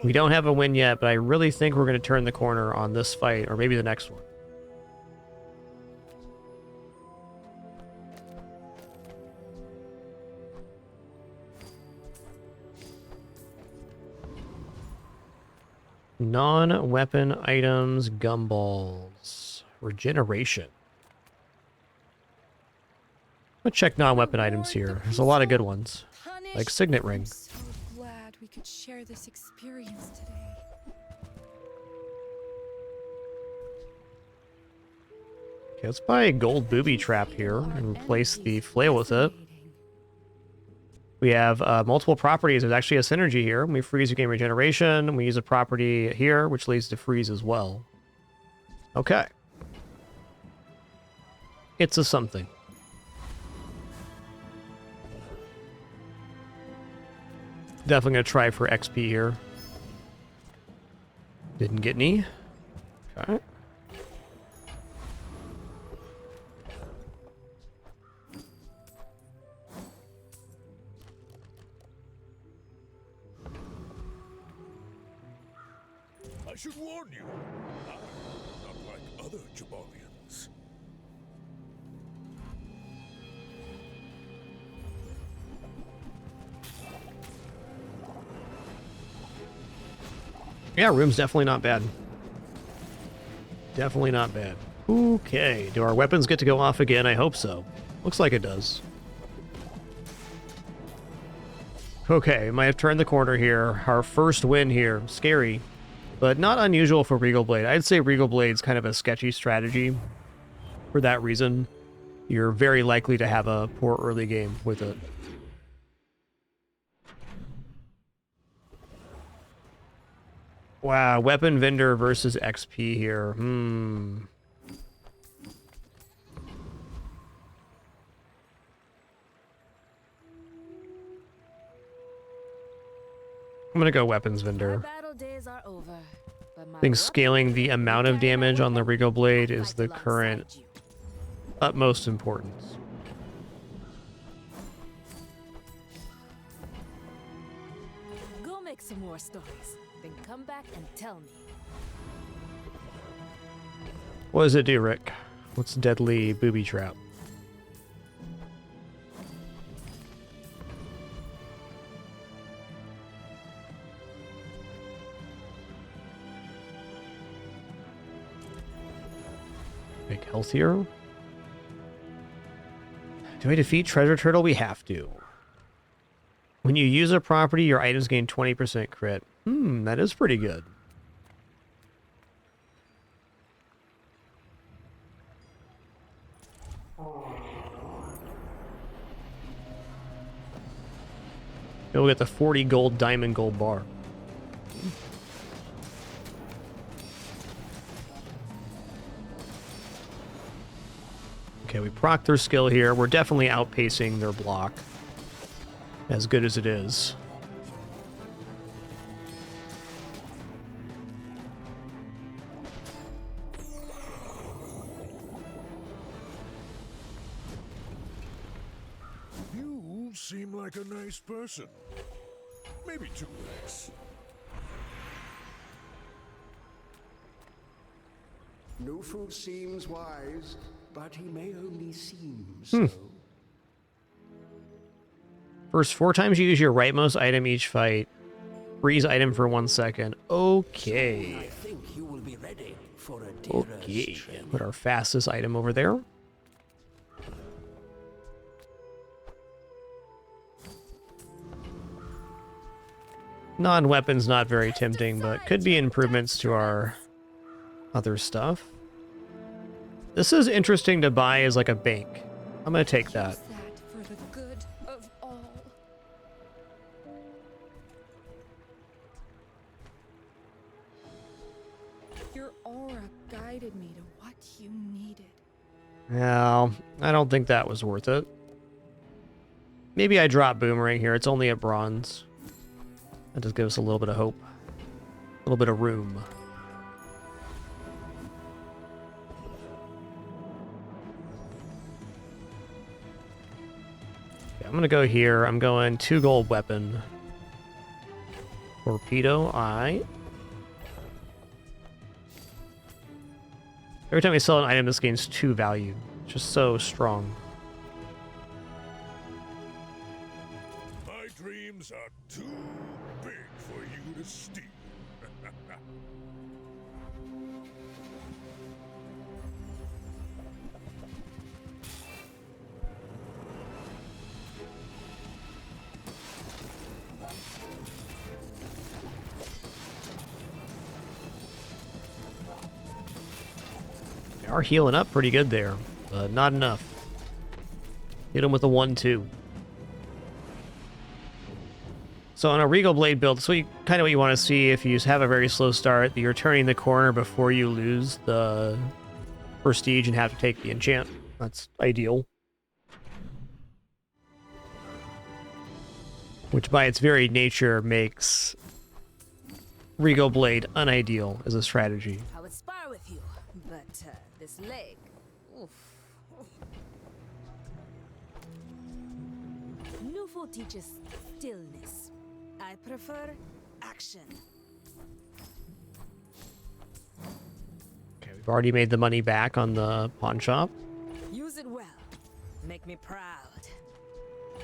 We don't have a win yet, but I really think we're going to turn the corner on this fight, or maybe the next one. Non-weapon items, gumballs, regeneration. I'm gonna check non-weapon items here. There's a lot of good ones, like Signet Ring. I'm so glad we could share this experience today. Okay, let's buy a gold booby trap here and replace the flail with it. We have multiple properties. There's actually a synergy here. When we freeze, we gain regeneration. We use a property here, which leads to freeze as well. Okay. It's a something. Definitely going to try for XP here. Didn't get any. Okay. I should warn you, I'm not like other Jaballians. Yeah, room's definitely not bad. Definitely not bad. Okay, do our weapons get to go off again? I hope so. Looks like it does. Okay, might have turned the corner here. Our first win here. Scary, but not unusual for Regal Blade. I'd say Regal Blade's kind of a sketchy strategy. For that reason, you're very likely to have a poor early game with it. Wow, weapon vendor versus XP here. I'm gonna go weapons vendor. days are over. But my I think scaling the amount of damage on the Regal Blade is the current utmost importance. Go make some more stories, then come back and tell me. What does it do, Rick? What's deadly booby trap? Make healthier. Do I defeat Treasure Turtle? We have to. When you use a property, your items gain 20% crit. That is pretty good. You'll get the 40 gold diamond gold bar. Okay, we proc their skill here. We're definitely outpacing their block. As good as it is. You seem like a nice person. Maybe too nice. No fool seems wise, but he may only seem so. First 4 times you use your rightmost item each fight. Freeze item for 1 second. Okay. I think you will be ready for a dearest Okay. training. Put our fastest item over there. Non-weapon's not very tempting, but could be improvements to our other stuff. This is interesting to buy as like a bank. I'm gonna take that. That for the good of all. Your aura guided me to what you needed. Well, I don't think that was worth it. Maybe I drop Boomerang here. It's only a bronze. That just gives us a little bit of hope. A little bit of room. Okay, I'm gonna go here. I'm going 2 gold weapon. Torpedo eye. Every time we sell an item, this gains 2 value. It's just so strong. My dreams are too big for you to steal. They are healing up pretty good there, but not enough. Hit him with a 1-2. So on a Regal Blade build, that's kind of what you want to see if you have a very slow start, that you're turning the corner before you lose the prestige and have to take the enchant. That's ideal. Which by its very nature makes Regal Blade unideal as a strategy. I would spar with you, but this leg. Oof. Nufo teaches stillness. I prefer action. Okay, we've already made the money back on the pawn shop. Use it well. Make me proud.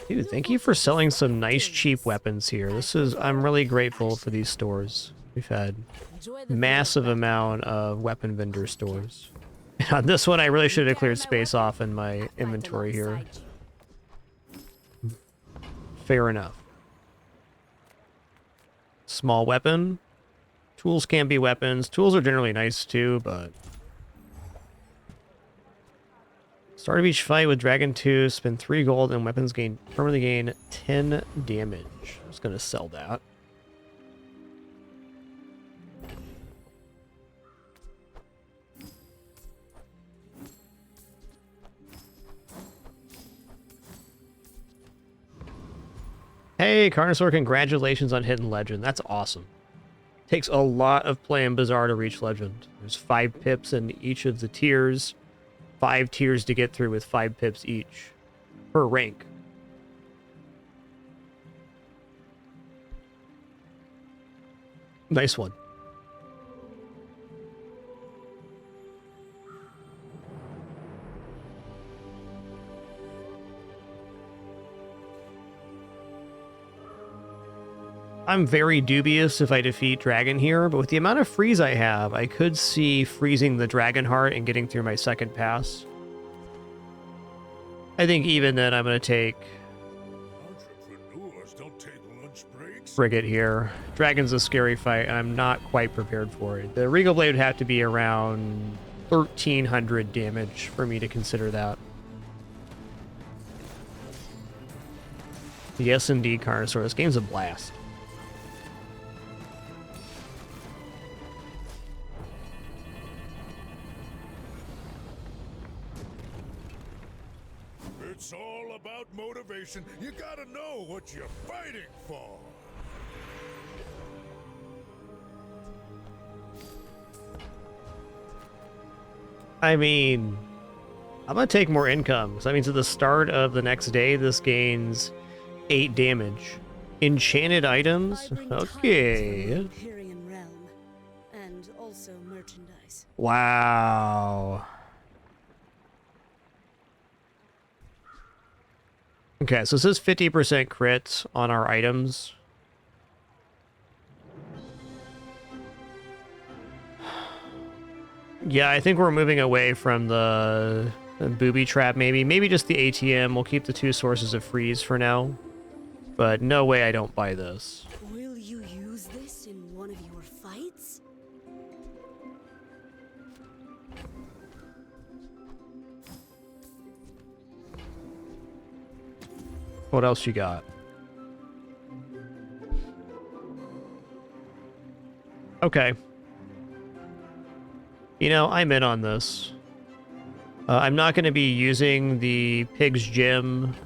Dude, thank you for selling some nice cheap weapons here. I'm really grateful for these stores. We've had massive amount of weapon vendor stores. And on this one, I really should have cleared space off in my inventory here. Fair enough. Small weapon. Tools can be weapons. Tools are generally nice too, but... Start of each fight with Dragon 2, spend 3 gold, and weapons permanently gain 10 damage. I'm just gonna sell that. Hey, Carnosaur, congratulations on hitting Legend. That's awesome. Takes a lot of playing Bazaar to reach Legend. There's 5 pips in each of the tiers. 5 tiers to get through with 5 pips each per rank. Nice one. I'm very dubious if I defeat Dragon here, but with the amount of freeze I have, I could see freezing the Dragon Heart and getting through my second pass. I think even then I'm going to take Frigate here. Dragon's a scary fight, and I'm not quite prepared for it. The Regal Blade would have to be around 1,300 damage for me to consider that. The S&D Carnosaur. This game's a blast. It's all about motivation. You gotta know what you're fighting for. I mean, I'm gonna take more income. So that means at the start of the next day, this gains 8 damage. Enchanted items? Okay. Empyrean realm, and also merchandise. Wow. Okay, so this is 50% crit on our items. Yeah, I think we're moving away from the booby trap, maybe. Maybe just the ATM. We'll keep the 2 sources of freeze for now. But no way I don't buy this. Will you use this in one of your fights? What else you got? Okay. You know, I'm in on this. I'm not going to be using the Pig's Gym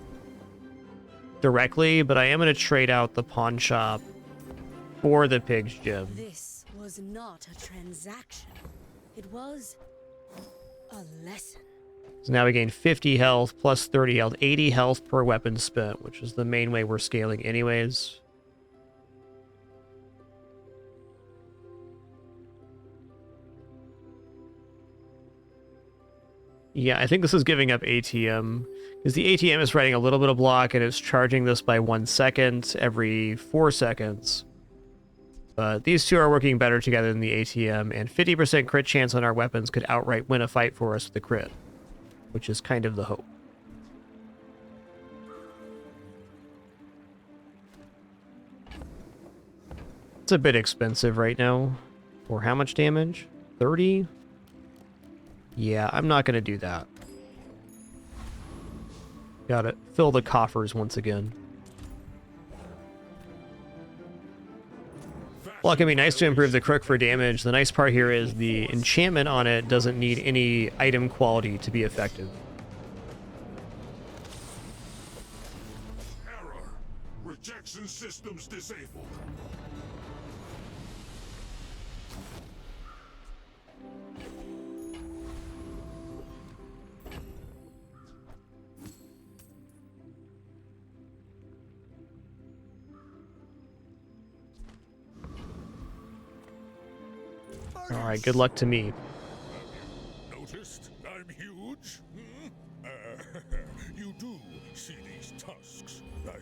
directly, but I am going to trade out the pawn shop for the Pig's Gym. This was not a transaction. It was a lesson. So now we gain 50 health plus 30 health, 80 health per weapon spent, which is the main way we're scaling anyways. Yeah, I think this is giving up ATM, because the ATM is writing a little bit of block, and it's charging this by 1 second every 4 seconds. But these two are working better together than the ATM, and 50% crit chance on our weapons could outright win a fight for us with the crit, which is kind of the hope. It's a bit expensive right now. For how much damage? 30? Yeah, I'm not going to do that. Gotta fill the coffers once again. Well, it can be nice to improve the crook for damage. The nice part here is the enchantment on it doesn't need any item quality to be effective. Error. Rejection systems disabled. Alright, good luck to me. Noticed I'm huge? You do see these tusks, right?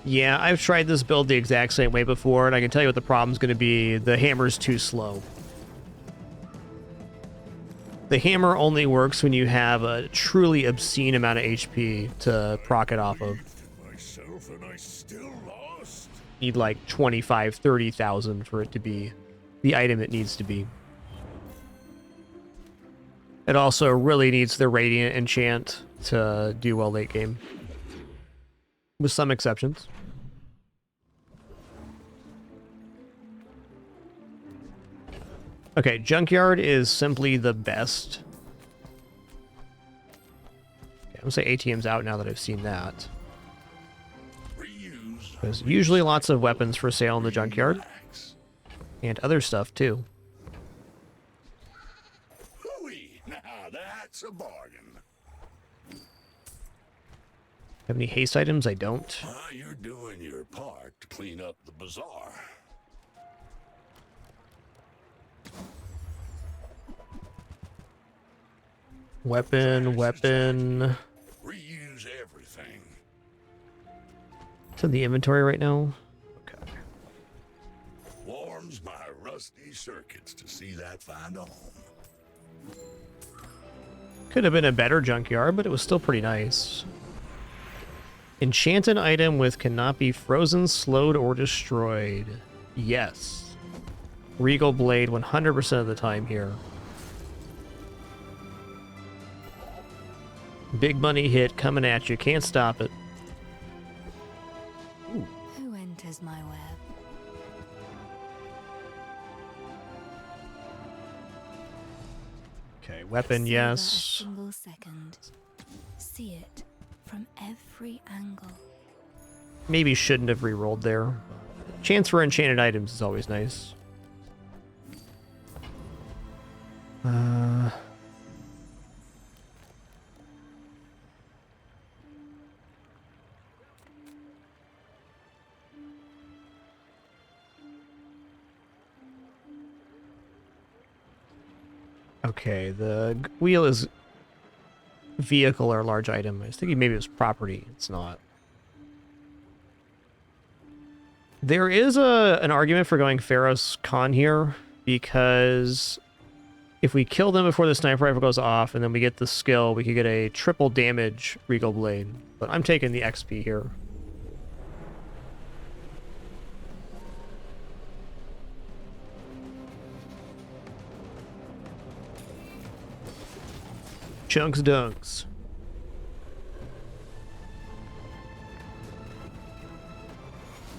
Yeah, I've tried this build the exact same way before, and I can tell you what the problem's going to be. The hammer's too slow. The hammer only works when you have a truly obscene amount of HP to proc it off of. Myself and I still lost. Need like 25, 30,000 for it to be the item it needs to be. It also really needs the Radiant enchant to do well late game. With some exceptions. Okay, Junkyard is simply the best. Okay, I'm gonna say ATM's out now that I've seen that. There's usually lots of weapons for sale in the junkyard. And other stuff, too. Hooey! Now that's a bargain. Have any haste items? I don't. You're doing your part to clean up the bazaar. Weapon. Reuse everything. It's in the inventory right now. Okay. Warms my rusty circuits to see that find a home. Could have been a better junkyard, but it was still pretty nice. Enchanted item with cannot be frozen, slowed, or destroyed. Yes. Regal Blade 100% of the time here. Big money hit coming at you. Can't stop it. Ooh. Who enters my web? Okay, weapon, yes. A single second. See it from every angle. Maybe shouldn't have re-rolled there. Chance for enchanted items is always nice. Okay, the wheel is vehicle or large item. I was thinking maybe it was property. It's not. There is an argument for going Pharaoh's Khan here, because if we kill them before the sniper rifle goes off and then we get the skill, we could get a triple damage Regal Blade. But I'm taking the XP here. Chunks dunks.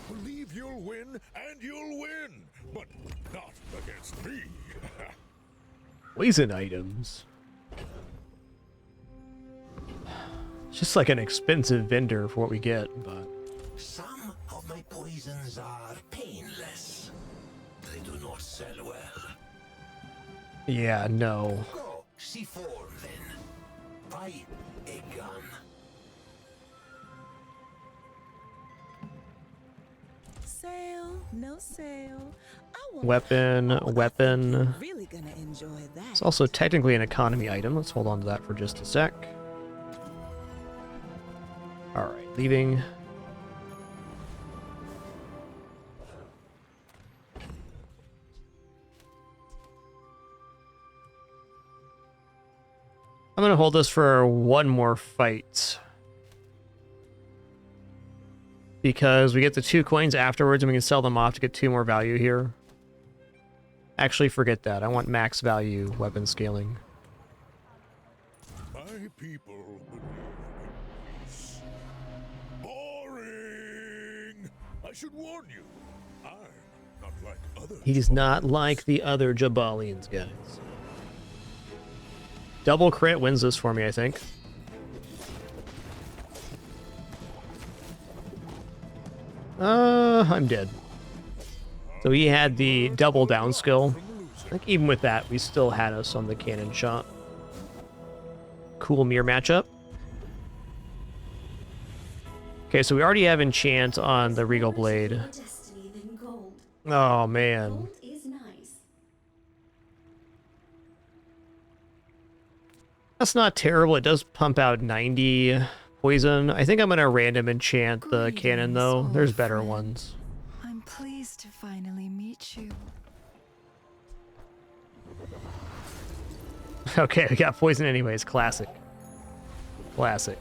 Believe you'll win, and you'll win, but not against me. Poison items. It's just like an expensive vendor for what we get, but... Some of my poisons are painless. They do not sell well. Yeah, no. Go, see form then. Buy a gun. Sale, no sale. Weapon. Really gonna enjoy that. It's also technically an economy item. Let's hold on to that for just a sec. Alright, leaving. I'm going to hold this for one more fight. Because we get the 2 coins afterwards and we can sell them off to get 2 more value here. Actually, forget that. I want max value weapon scaling. My people believe in peace. Boring! I should warn you. I'm not like other He's not like the other Jaballians, guys. Double crit wins this for me, I think. I'm dead. So he had the double down skill. I think even with that, we still had us on the cannon shot. Cool mirror matchup. Okay, so we already have enchant on the Regal Blade. Oh, man. That's not terrible. It does pump out 90 poison. I think I'm going to random enchant the cannon, though. There's better ones. I'm pleased to finally meet you. Okay, we got poison anyways. Classic. Classic.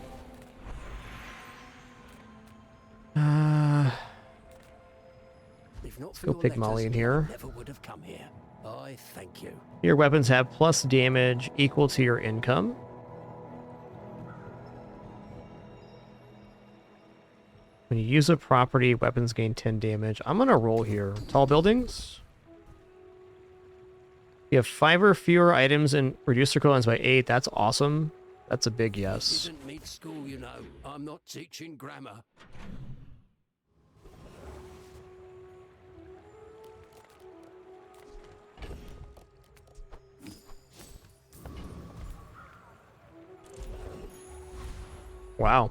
Let's go pick Molly in here. Never would have come here. I thank you. Your weapons have plus damage equal to your income. When you use a property, weapons gain 10 damage. I'm going to roll here. Tall buildings. You have 5 or fewer items and reduce their equivalents by 8. That's awesome. That's a big yes. Isn't mid school, you know. I'm not teaching grammar. Wow.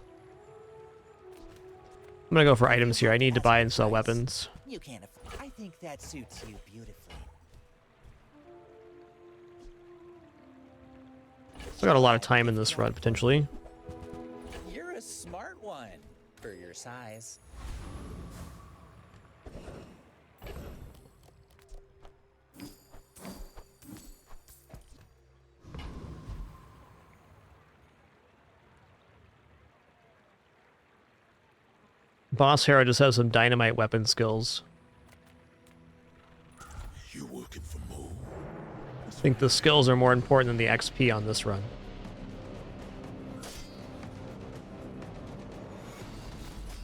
I'm gonna go for items here. I need to buy and sell weapons. You can't afford. I think that suits you beautifully. Still got a lot of time in this run, potentially. You're a smart one for your size. Boss Hero just has some dynamite weapon skills. You working for more? I think the skills are more important than the XP on this run.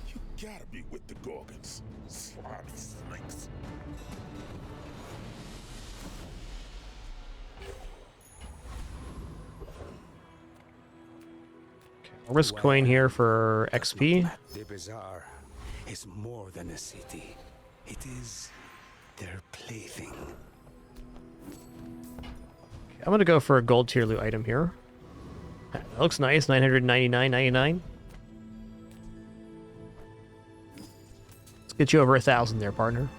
You gotta be with the Gorgons. Slimy snakes. Risk coin here for XP. The Bazaar is more than a city. It is their plaything. I'm gonna go for a gold tier loot item here. That looks nice, 999.99. Let's get you over 1,000 there, partner.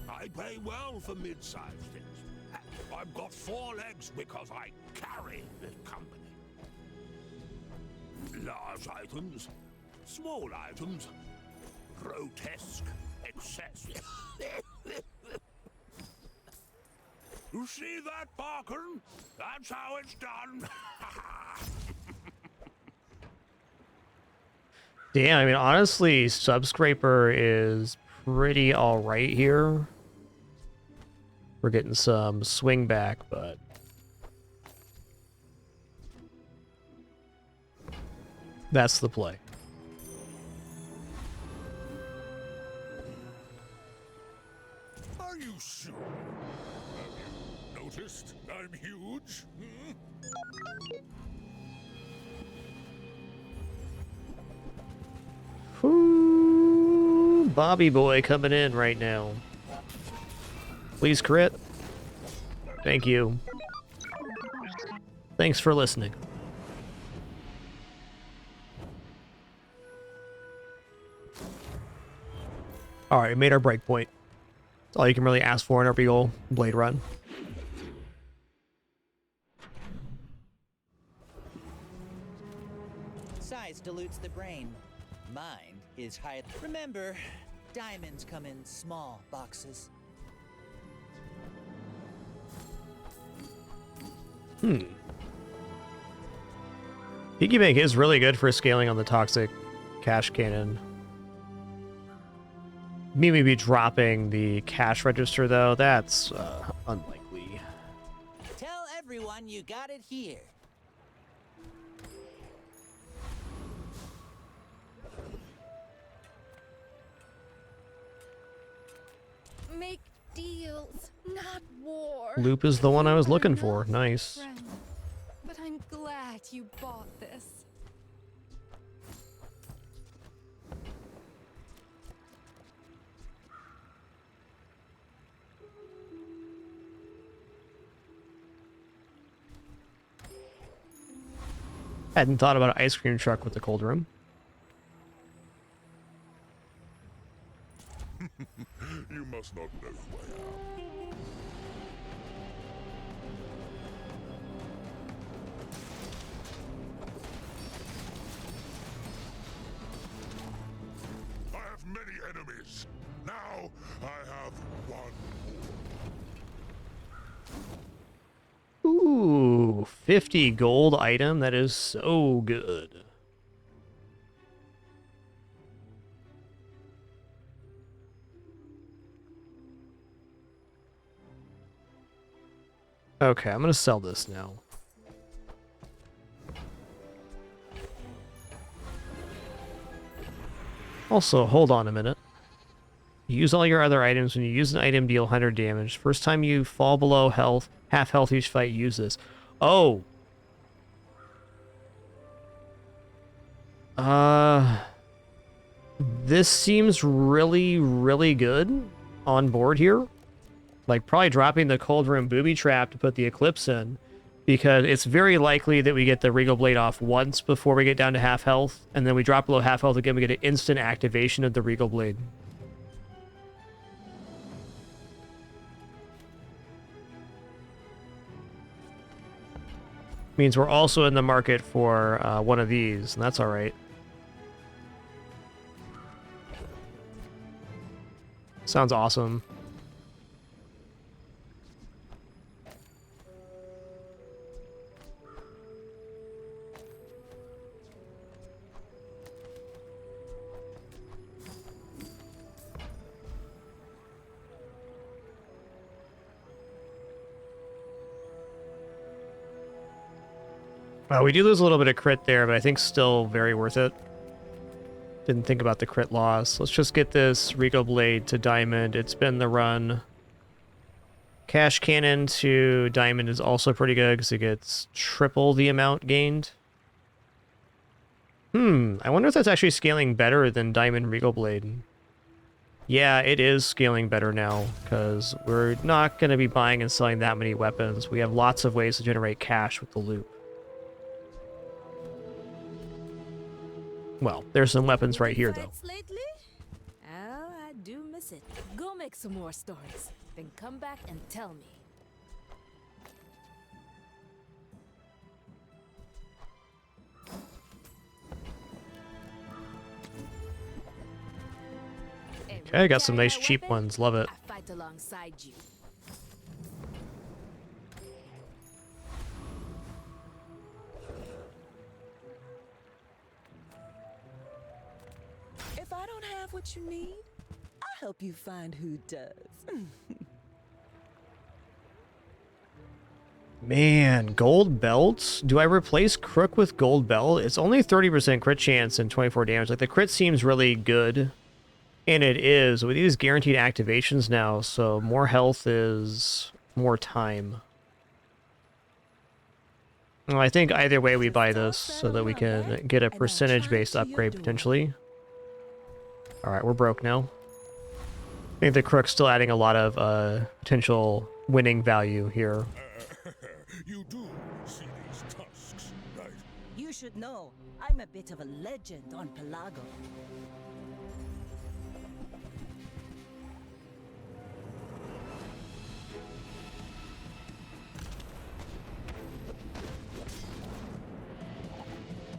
I pay well for mid-sized things. I've got 4 legs because I carry the company. Large items, small items, grotesque excess. You see that, Barkin? That's how it's done. Damn, I mean, honestly, Subscraper is pretty alright here. We're getting some swing back, but... that's the play. Are you sure? Have you noticed I'm huge? Ooh, Bobby boy coming in right now. Please crit. Thank you. Thanks for listening. Alright, we made our breakpoint. That's all you can really ask for in our big ol' blade run. Size dilutes the brain. Mind is high. Remember, diamonds come in small boxes. Piggy bank is really good for scaling on the toxic cash cannon. Me maybe dropping the cash register though, that's unlikely. Tell everyone you got it here. Make deals, not war. Loop is the one I was looking for. Nice. Friend, but I'm glad you bought this. Hadn't thought about an ice cream truck with the cold room. You must not know who I am. I have many enemies. Now I have one more. Ooh, 50 gold item. That is so good. Okay, I'm gonna sell this now. Also, hold on a minute. Use all your other items. When you use an item, deal 100 damage. First time you fall below health, half health each fight, use this. Oh! This seems really, really good on board here. Like, probably dropping the cold room booby trap to put the Eclipse in because it's very likely that we get the Regal Blade off once before we get down to half health, and then we drop below half health again, we get an instant activation of the Regal Blade. Means we're also in the market for one of these, and that's alright. Sounds awesome. We do lose a little bit of crit there, but I think still very worth it. Didn't think about the crit loss. Let's just get this Regal Blade to Diamond. It's been the run. Cash Cannon to Diamond is also pretty good because it gets triple the amount gained. I wonder if that's actually scaling better than Diamond Regal Blade. Yeah, it is scaling better now because we're not going to be buying and selling that many weapons. We have lots of ways to generate cash with the loop. Well, there's some weapons right here, though. Lately? Oh, I do miss it. Go make some more stories, then come back and tell me. Okay, got some nice cheap ones. Love it. I fight alongside you. If I don't have what you need, I'll help you find who does. Man, gold belts? Do I replace Crook with gold belt? It's only 30% crit chance and 24 damage. Like, the crit seems really good. And it is. With these guaranteed activations now, so more health is more time. Well, I think either way we buy this so that we can get a percentage-based upgrade potentially. Alright, we're broke now. I think the Crook's still adding a lot of potential winning value here. You do see these tusks, right? You should know, I'm a bit of a legend on Pelago.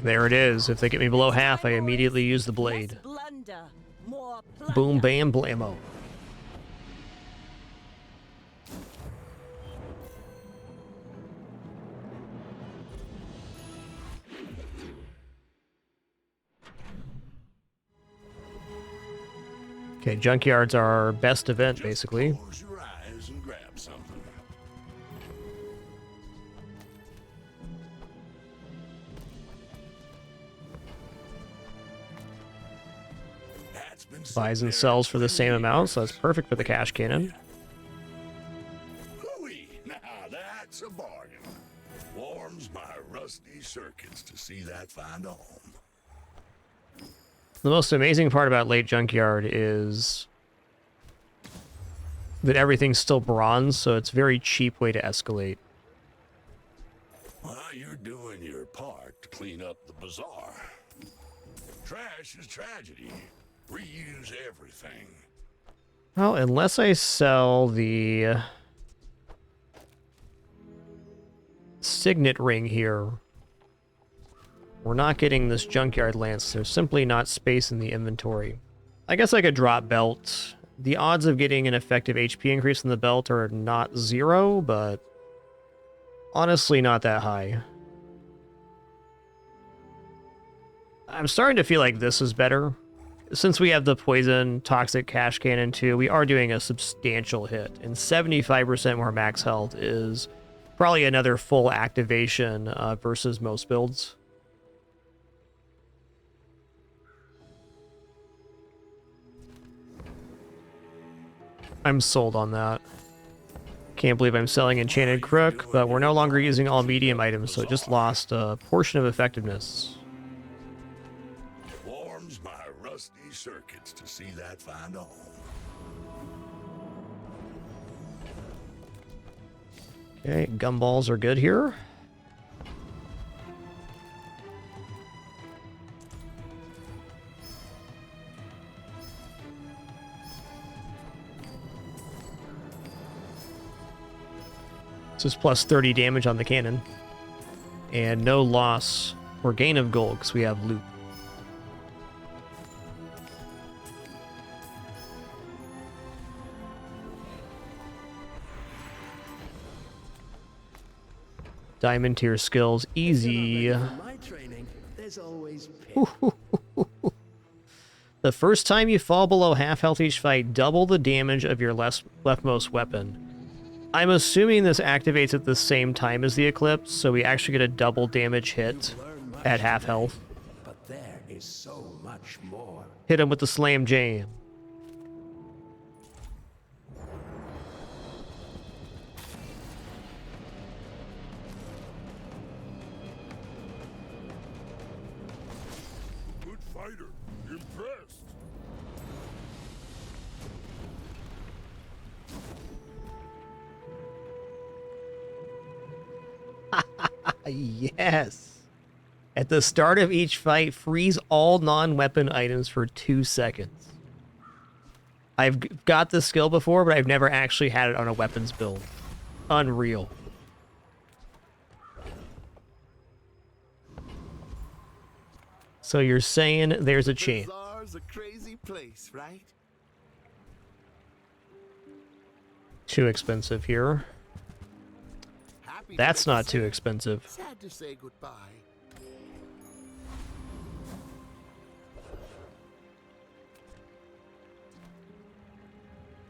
There it is. If they get me below half, I immediately use the blade. Boom, bam, blammo. Okay, junkyards are our best event, basically. Close your eyes and grab something. Buys and sells for the same amount, so that's perfect for the cash cannon. Hooey! Now that's a bargain. Warms my rusty circuits to see that find a home. The most amazing part about late junkyard is that everything's still bronze, so it's a very cheap way to escalate. Well, you're doing your part to clean up the bazaar. Trash is tragedy. Reuse everything. Well, unless I sell the signet ring here, we're not getting this junkyard lance. There's simply not space in the inventory. I guess I could drop belt. The odds of getting an effective HP increase in the belt are not 0, but honestly not that high. I'm starting to feel like this is better. Since we have the poison toxic cash cannon too, we are doing a substantial hit, and 75% more max health is probably another full activation versus most builds. I'm sold on that. Can't believe I'm selling Enchanted Crook, but we're no longer using all medium items, so it just lost a portion of effectiveness. Warms my rusty circuits to see that find a home. Okay, gumballs are good here. This is plus 30 damage on the cannon. And no loss or gain of gold because we have loot. Diamond tier skills, easy. My training, there's always The first time you fall below half health each fight, double the damage of your leftmost weapon. I'm assuming this activates at the same time as the Eclipse, so we actually get a double damage hit at half health. But there is so much more. Hit him with the Slam Jam. Good fighter. Impressed. Yes. At the start of each fight, freeze all non-weapon items for 2 seconds. I've got this skill before, but I've never actually had it on a weapons build. Unreal. So you're saying there's a chance. Bazaar's a crazy place, right? Too expensive here. That's not too expensive. Sad to say goodbye.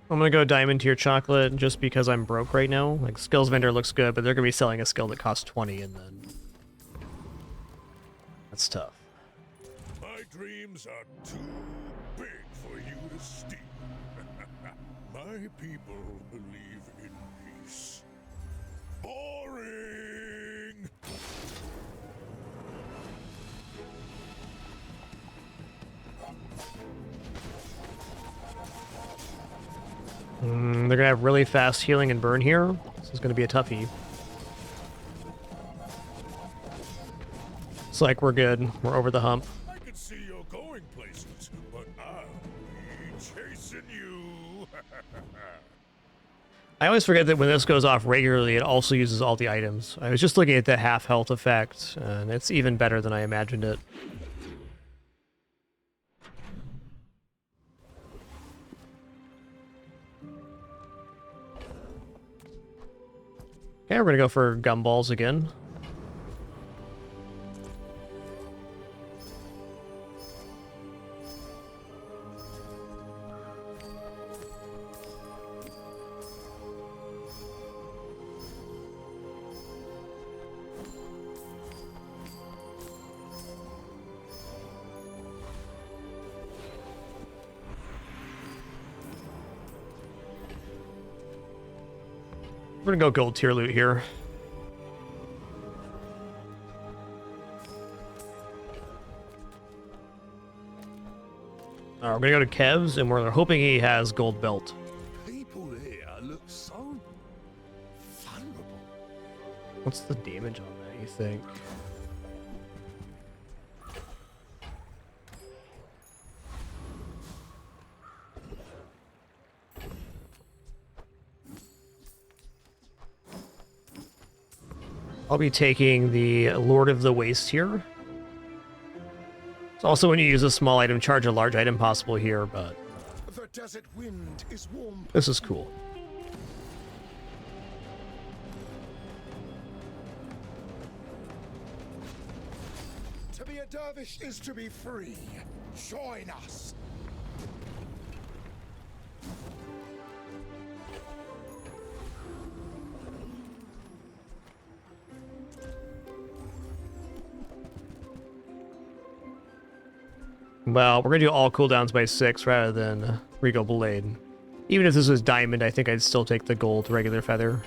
I'm gonna go diamond tier chocolate just because I'm broke right now. Like, skills vendor looks good, but they're gonna be selling a skill that costs 20 and then... That's tough. My dreams are too big for you to steal. My people believe in peace. Boring! They're gonna have really fast healing and burn here. This is gonna be a toughie. It's like we're good. We're over the hump. I can see you're going places, but I'll be chasing you. I always forget that when this goes off regularly, it also uses all the items. I was just looking at the half health effect, and it's even better than I imagined it. Okay, we're gonna go for gumballs again. We're gonna go gold tier loot here. We're gonna go to Kev's, and we're hoping he has gold belt. People here look so vulnerable. What's the damage on that, you think? I'll be taking the Lord of the Waste here. It's also when you use a small item, charge a large item possible here, but The desert wind is warm. this is cool. To be a dervish is to be free. Join us. Well, we're gonna do all cooldowns by 6 rather than Regal Blade. Even if this was diamond, I think I'd still take the gold regular feather.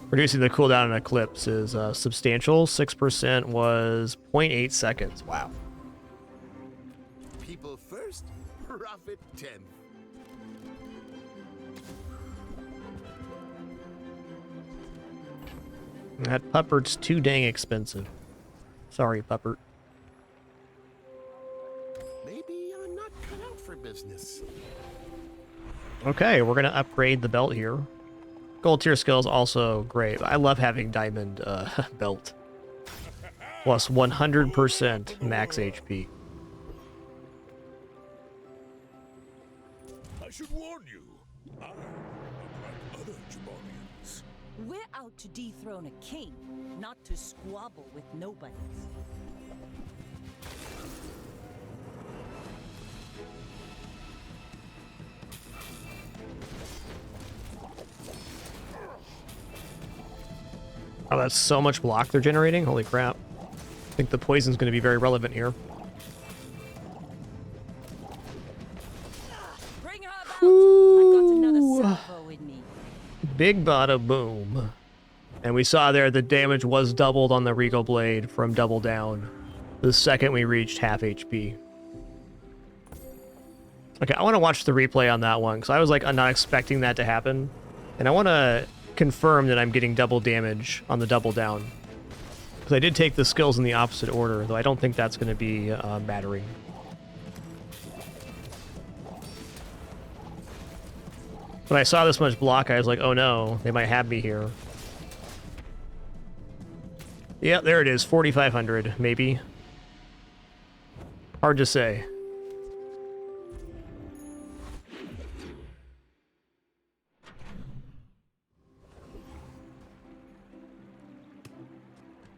Reducing the cooldown on Eclipse is substantial. 6% was 0.8 seconds. Wow. People first, profit 10. That Puppert's too dang expensive. Sorry, Puppert. Maybe I'm not cut out for business. Okay, we're gonna upgrade the belt here. Gold tier skills also great. I love having diamond belt. Plus 100% max HP. I should warn you. I'm not like other Jaballians. We're out to dethrone a king, not to squabble with nobodies. Oh, that's so much block they're generating. Holy crap. I think the poison's going to be very relevant here. Bring her about. I got another salvo with me. Big bada boom. And we saw there the damage was doubled on the Regal Blade from double down the second we reached half HP. Okay, I want to watch the replay on that one because I was like, I'm not expecting that to happen. And I want to confirm that I'm getting double damage on the double down. Because I did take the skills in the opposite order, though I don't think that's going to be mattering. When I saw this much block, I was like, oh no, they might have me here. Yeah, there it is, 4,500, maybe. Hard to say.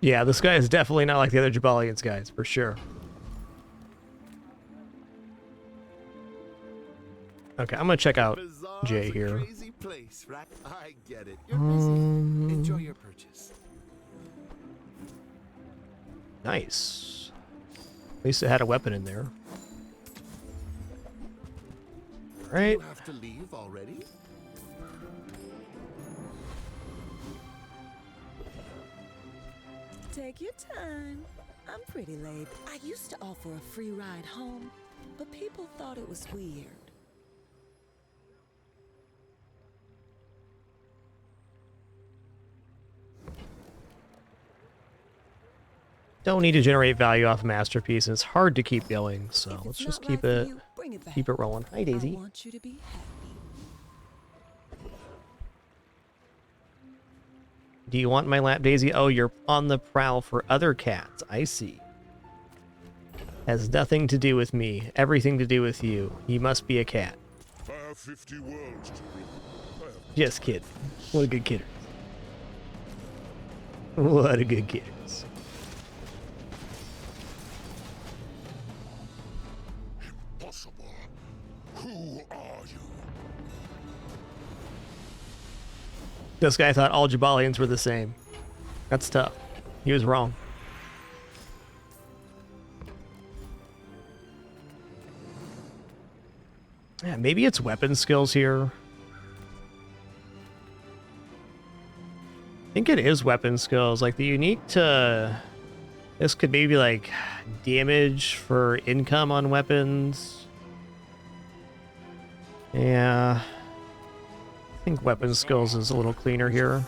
Yeah, this guy is definitely not like the other Jaballians guys, for sure. Okay, I'm gonna check out Jay here. Crazy place, right? I get it. You're busy. Enjoy your purchase. Nice. At least it had a weapon in there. Right. You have to leave already? Take your time. I'm pretty late. I used to offer a free ride home, but people thought it was weird. Don't need to generate value off Masterpiece, and it's hard to keep going, so let's just keep it rolling. Hi, Daisy. I want you to be happy. Do you want my lap, Daisy? Oh, you're on the prowl for other cats. I see. Has nothing to do with me. Everything to do with you. You must be a cat. I have 50 worlds to rule. Just kidding. What a good kidder. What a good kidder. Impossible. Who are you? This guy thought all Jaballians were the same. That's tough. He was wrong. Yeah, maybe it's weapon skills here. I think it is weapon skills. Like the unique to... This could maybe like damage for income on weapons. Yeah. I think weapon skills is a little cleaner here.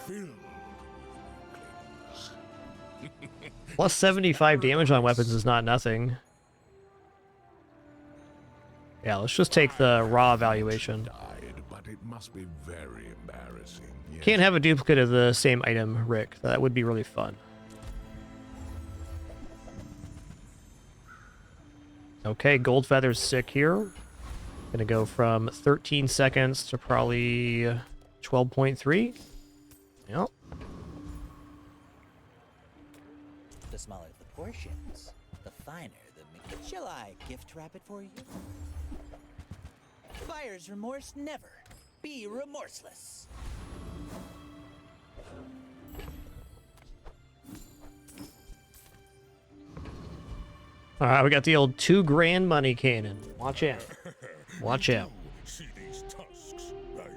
Plus 75 damage on weapons is not nothing. Yeah, let's just take the raw evaluation. But it must be very embarrassing. Yes. Can't have a duplicate of the same item, Rick. That would be really fun. Okay, Gold Feather's sick here. Gonna go from 13 seconds to probably 12.3. Yep. The smaller the portions, the finer the meat. Shall I gift wrap it for you? Buyer's remorse never. Be remorseless. All right, we got the old $2,000 money cannon. Watch out. Watch out. See these tusks, right?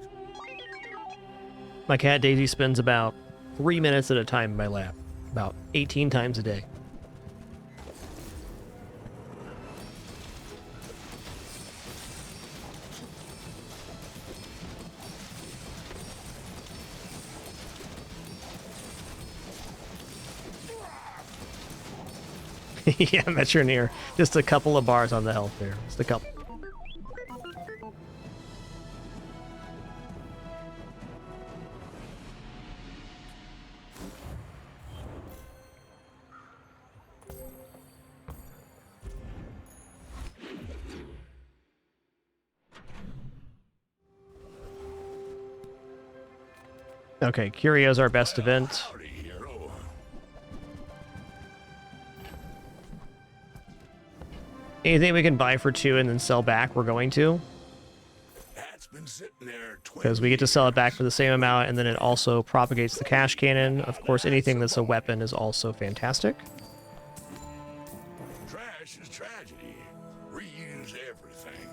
My cat Daisy spends about 3 minutes at a time in my lap. About 18 times a day. Yeah, Metroneer. Just a couple of bars on the health there. Just a couple. Okay, Curio's our best event. Anything we can buy for 2 and then sell back, we're going to. Because we get to sell it back for the same amount, and then it also propagates the cash cannon. Of course, anything that's a weapon is also fantastic. Trash is tragedy. Reuse everything.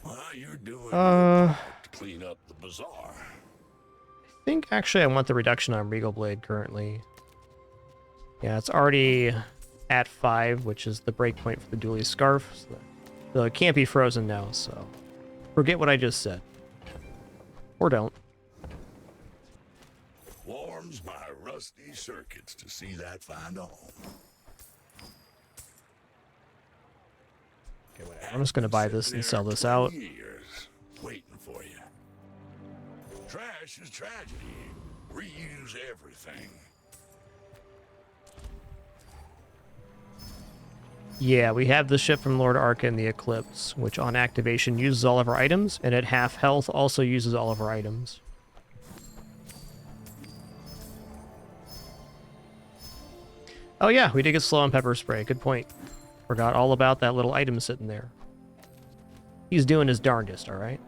Well, you're doing to clean up the bazaar. I think actually I want the reduction on Regal Blade currently. Yeah, it's already at 5, which is the breakpoint for the Dually Scarf. So it can't be frozen now, so forget what I just said. Or don't. Warms my rusty circuits to see that find a home. Okay, whatever. I'm just going to buy this and sell this out. Years waiting for you. Trash is tragedy. Reuse everything. Yeah, we have the ship from Lord Arca in the Eclipse, which on activation uses all of our items, and at half health also uses all of our items. Oh yeah, we did get slow on pepper spray. Good point. Forgot all about that little item sitting there. He's doing his darndest, alright?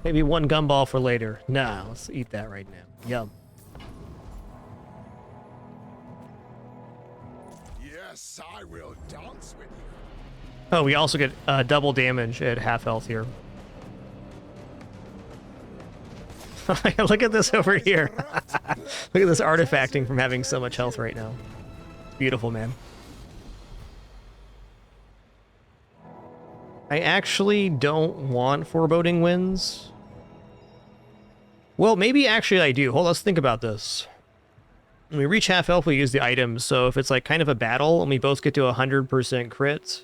Maybe one gumball for later. Nah, let's eat that right now. Yum. Yes, I will dance with you. Oh, we also get double damage at half health here. Look at this over here. Look at this artifacting from having so much health right now. It's beautiful, man. I actually don't want foreboding winds. Well, maybe actually I do. Hold on, let's think about this. When we reach half health, we use the items. So if it's like kind of a battle and we both get to 100% crit,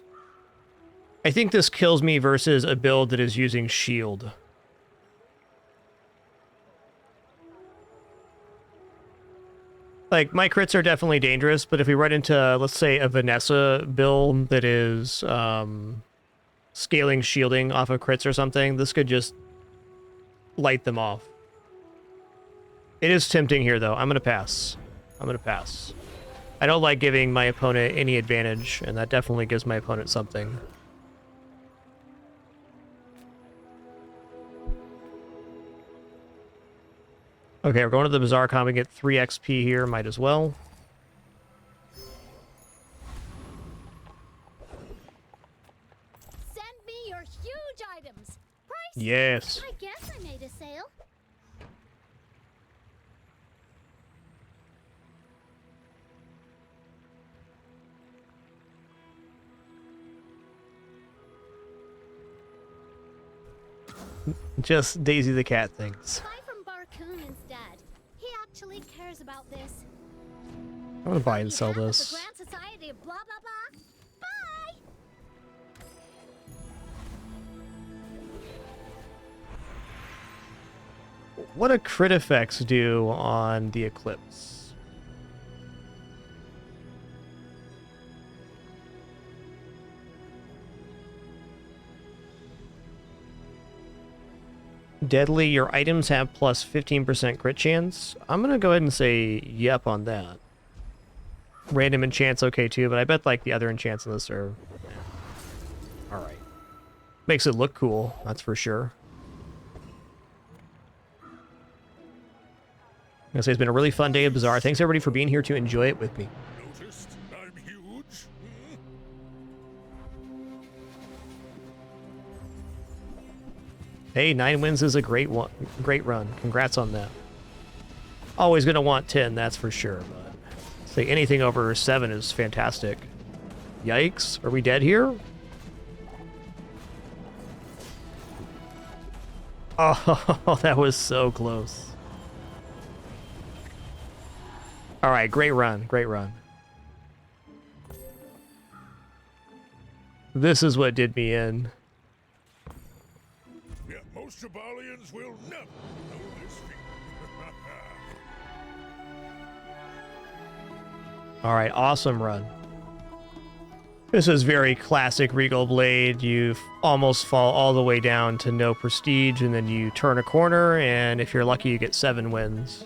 I think this kills me versus a build that is using shield. Like, my crits are definitely dangerous, but if we run into, let's say, a Vanessa build that is scaling shielding off of crits or something, this could just light them off. It is tempting here, though. I'm going to pass. I'm going to pass. I don't like giving my opponent any advantage, and that definitely gives my opponent something. Okay, we're going to the Bazaar Con. We get 3 XP here. Might as well. Send me your huge items. Price? Yes. I guess I made a sale. Just Daisy the Cat things. Buy from Barcoon instead. He actually cares about this. I'm gonna buy and sell The this. Grand Society of blah blah blah. Bye. What do crit effects do on the Eclipse? Deadly, your items have plus 15% crit chance. I'm gonna go ahead and say yep on that. Random enchant's okay too, but I bet like the other enchants in this are... Alright. Makes it look cool, that's for sure. I'm gonna say it's been a really fun day at Bazaar. Thanks everybody for being here to enjoy it with me. Noticed I'm huge? Hey, 9 wins is a great run. Congrats on that. Always gonna want 10, that's for sure. But say anything over 7 is fantastic. Yikes! Are we dead here? Oh, that was so close. All right, great run, great run. This is what did me in. Yeah, most Jaballians will never know this feat. All right, awesome run. This is very classic Regal Blade. You almost fall all the way down to no prestige, and then you turn a corner, and if you're lucky, you get 7 wins.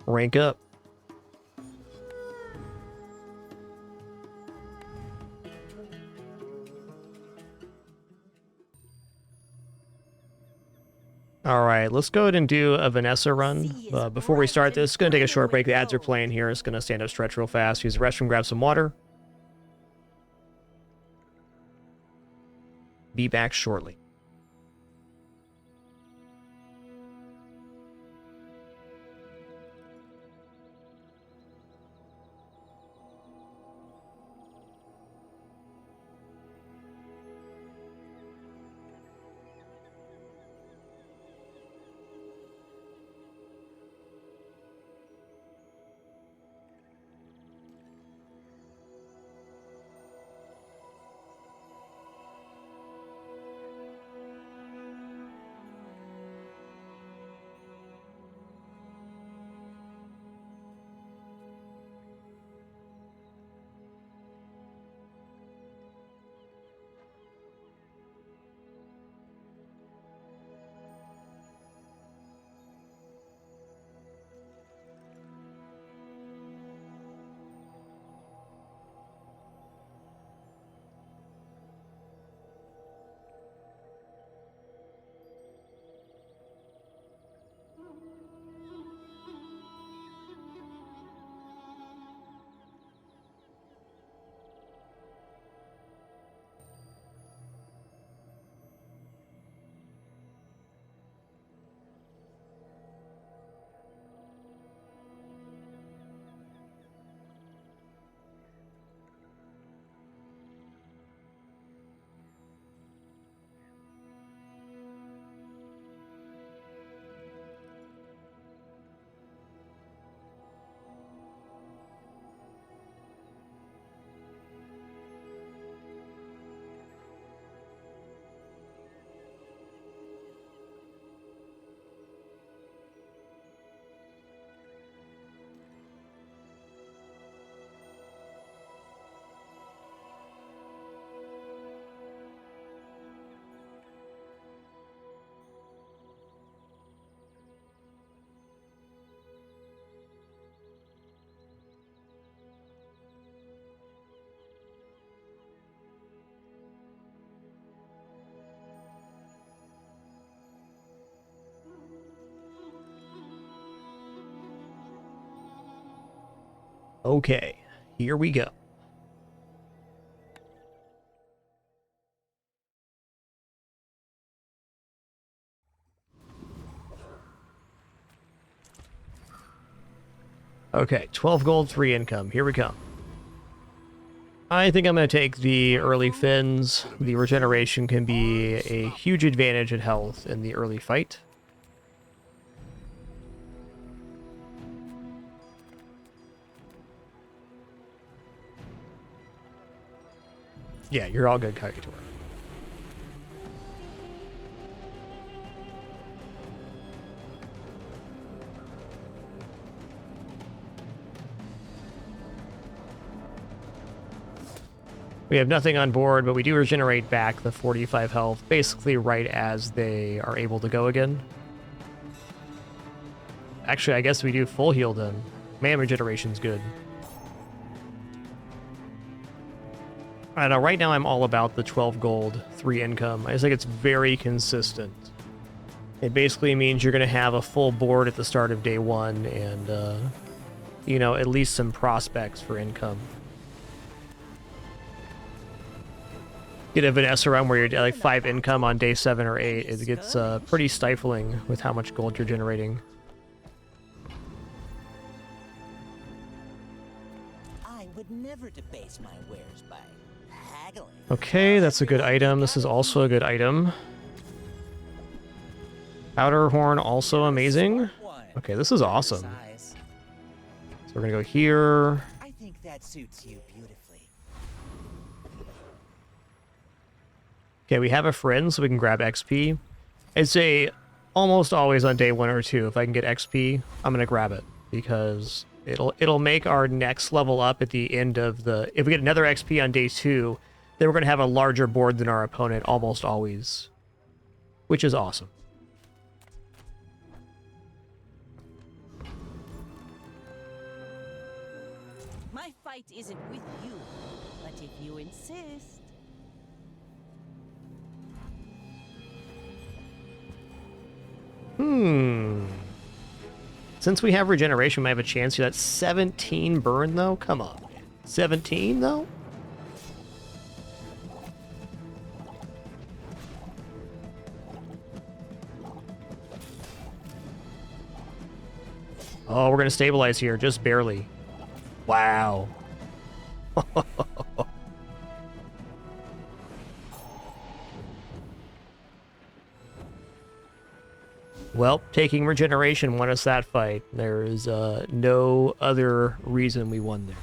Rank up. All right, let's go ahead and do a Vanessa run. Before we start this, going to take a short break. The ads are playing here. It's going to stand up, stretch real fast, use the restroom, grab some water. Be back shortly. Okay, here we go. Okay, 12 gold, 3 income. Here we come. I think I'm going to take the early fins. The regeneration can be a huge advantage in health in the early fight. Yeah, you're all good, Kagetora. We have nothing on board, but we do regenerate back the 45 health, basically right as they are able to go again. Actually, I guess we do full heal then. Man, regeneration's good. I don't know, right now I'm all about the 12 gold, 3 income. I just think it's very consistent. It basically means you're going to have a full board at the start of day 1 and, you know, at least some prospects for income. Get a Vanessa run where you're like 5 income on day 7 or 8. It gets pretty stifling with how much gold you're generating. I would never debase my wares by haggling. Okay, that's a good item. This is also a good item. Outer horn, also amazing. Okay, this is awesome. So we're gonna go here. I think that suits you beautifully. Okay, we have a friend, so we can grab XP. I'd say almost always on day 1 or 2, if I can get XP, I'm gonna grab it because It'll make our next level up at the end of the... If we get another XP on day 2, then we're going to have a larger board than our opponent almost always, which is awesome. My fight isn't with you, but if you insist. Since we have regeneration, we might have a chance to. That's 17 burn, though? Come on. 17, though? Oh, we're going to stabilize here, just barely. Wow. Well, taking regeneration won us that fight. There is no other reason we won there.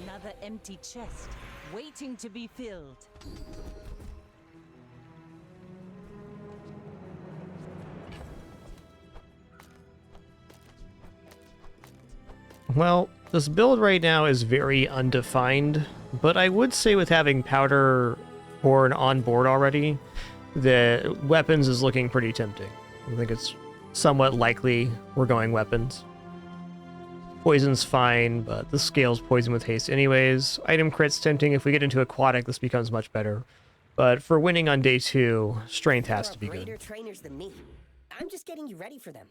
Another empty chest, waiting to be filled. Well, this build right now is very undefined, but I would say with having Powder Horn on board already, the weapons is looking pretty tempting. I think it's somewhat likely we're going weapons. Poison's fine, but this scales poison with haste anyways. Item crit's tempting. If we get into aquatic, this becomes much better. But for winning on day 2, strength has to be good. Greater trainers than me. I'm just getting you ready for them.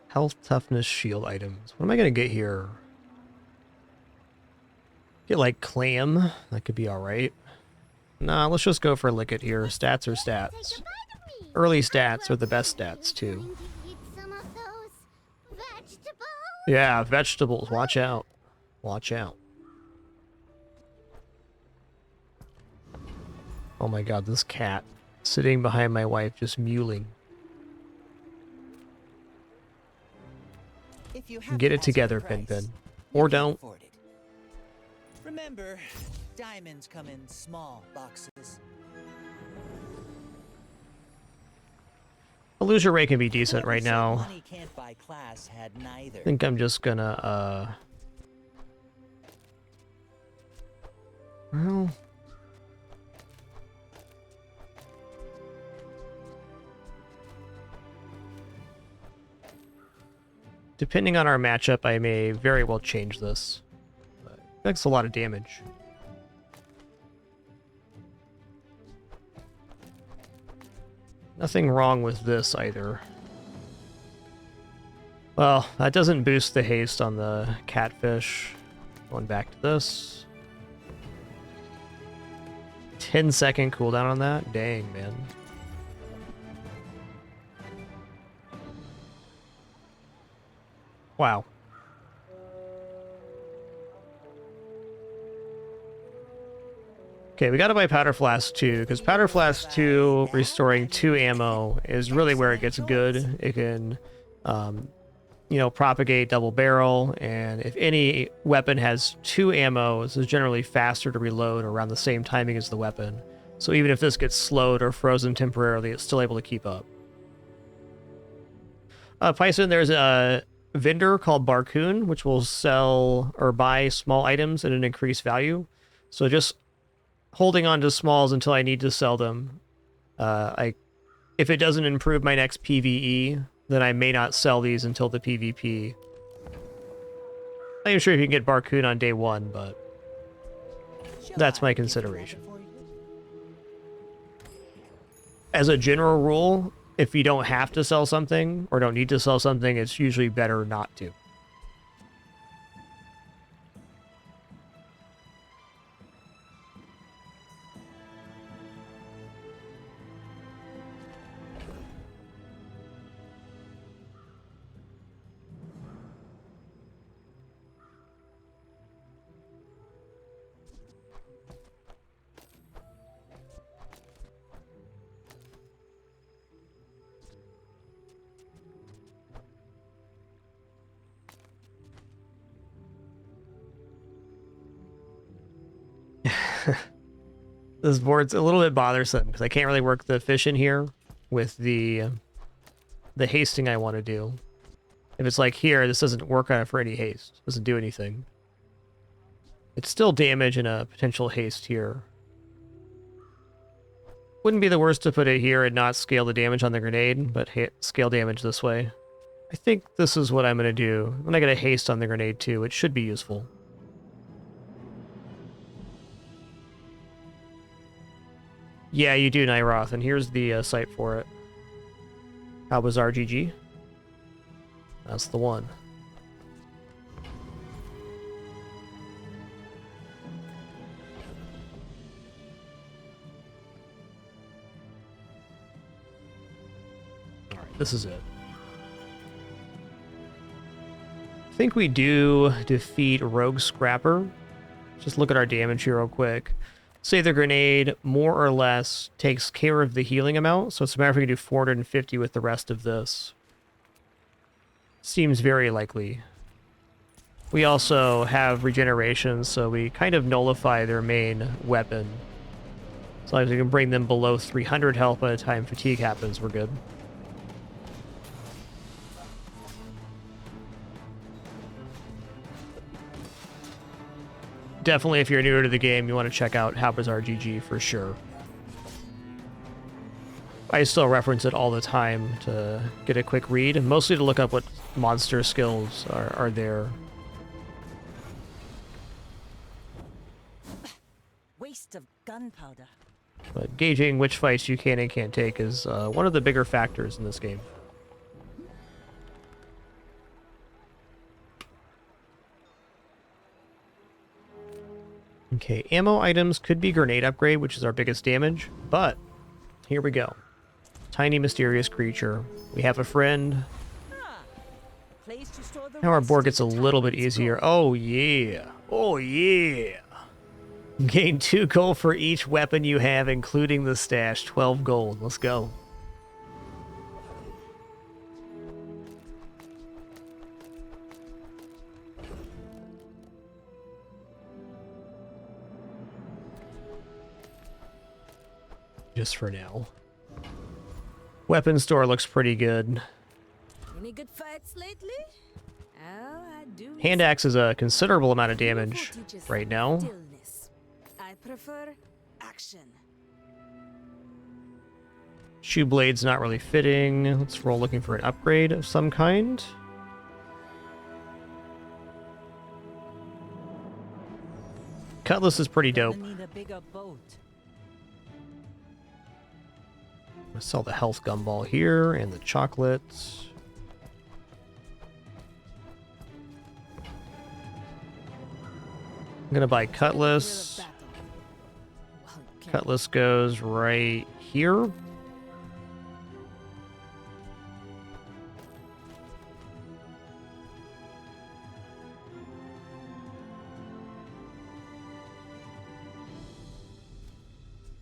Health, toughness, shield items. What am I going to get here? Get like clam. That could be alright. Nah, let's just go for lick it here. Stats are stats. Early stats are the best stats, too. Yeah, vegetables. Watch out. Watch out. Oh my god, this cat. Sitting behind my wife, just mewling. Get it together, Pin Pin. Or don't. Remember, diamonds come in small boxes. Illusion rate can be decent right now. Money can't buy class had neither. I think I'm just gonna, well... Depending on our matchup, I may very well change this. But that's a lot of damage. Nothing wrong with this either. Well, that doesn't boost the haste on the catfish. Going back to this. 10-second cooldown on that? Dang, man. Wow. Okay, we gotta buy Powder Flask 2, because Powder Flask 2 restoring 2 ammo is really where it gets good. It can, you know, propagate double barrel, and if any weapon has 2 ammo, this is generally faster to reload around the same timing as the weapon. So even if this gets slowed or frozen temporarily, it's still able to keep up. Python, there's a vendor called Barcoon, which will sell or buy small items at an increased value. So just holding on to smalls until I need to sell them. If it doesn't improve my next PvE, then I may not sell these until the PvP. I'm not sure if you can get Barcoon on day 1, but that's my consideration. As a general rule, if you don't have to sell something or don't need to sell something, it's usually better not to. This board's a little bit bothersome because I can't really work the fish in here with the hasting I want to do. If it's like here, this doesn't work on it for any haste. Doesn't do anything. It's still damage and a potential haste here. Wouldn't be the worst to put it here and not scale the damage on the grenade, but scale damage this way. I think this is what I'm going to do. When I get a haste on the grenade too, it should be useful. Yeah, you do, Nyroth, and here's the site for it. Bazaar GG. That's the one. Alright, this is it. I think we do defeat Rogue Scrapper. Just look at our damage here real quick. Say the grenade, more or less, takes care of the healing amount, so it's a matter if we can do 450 with the rest of this. Seems very likely. We also have regeneration, so we kind of nullify their main weapon. As long as we can bring them below 300 health by the time fatigue happens, we're good. Definitely, if you're newer to the game, you want to check out Bazaar GG for sure. I still reference it all the time to get a quick read, mostly to look up what monster skills are there. Waste of gunpowder. But gauging which fights you can and can't take is one of the bigger factors in this game. Okay, ammo items could be grenade upgrade, which is our biggest damage, but here we go. Tiny mysterious creature. We have a friend. Now our board gets a little bit easier. Oh yeah. Oh yeah. Gain 2 gold for each weapon you have, including the stash. 12 gold. Let's go. Just for now. Weapon store looks pretty good. Any good fights lately? Oh, I do. Hand axe is a considerable amount of damage right now. Stillness. I prefer action. Shoe blade's not really fitting. Let's roll looking for an upgrade of some kind. Cutlass is pretty dope. I need a bigger boat. I'm gonna sell the health gumball here and the chocolates. I'm gonna buy Cutlass. Cutlass goes right here.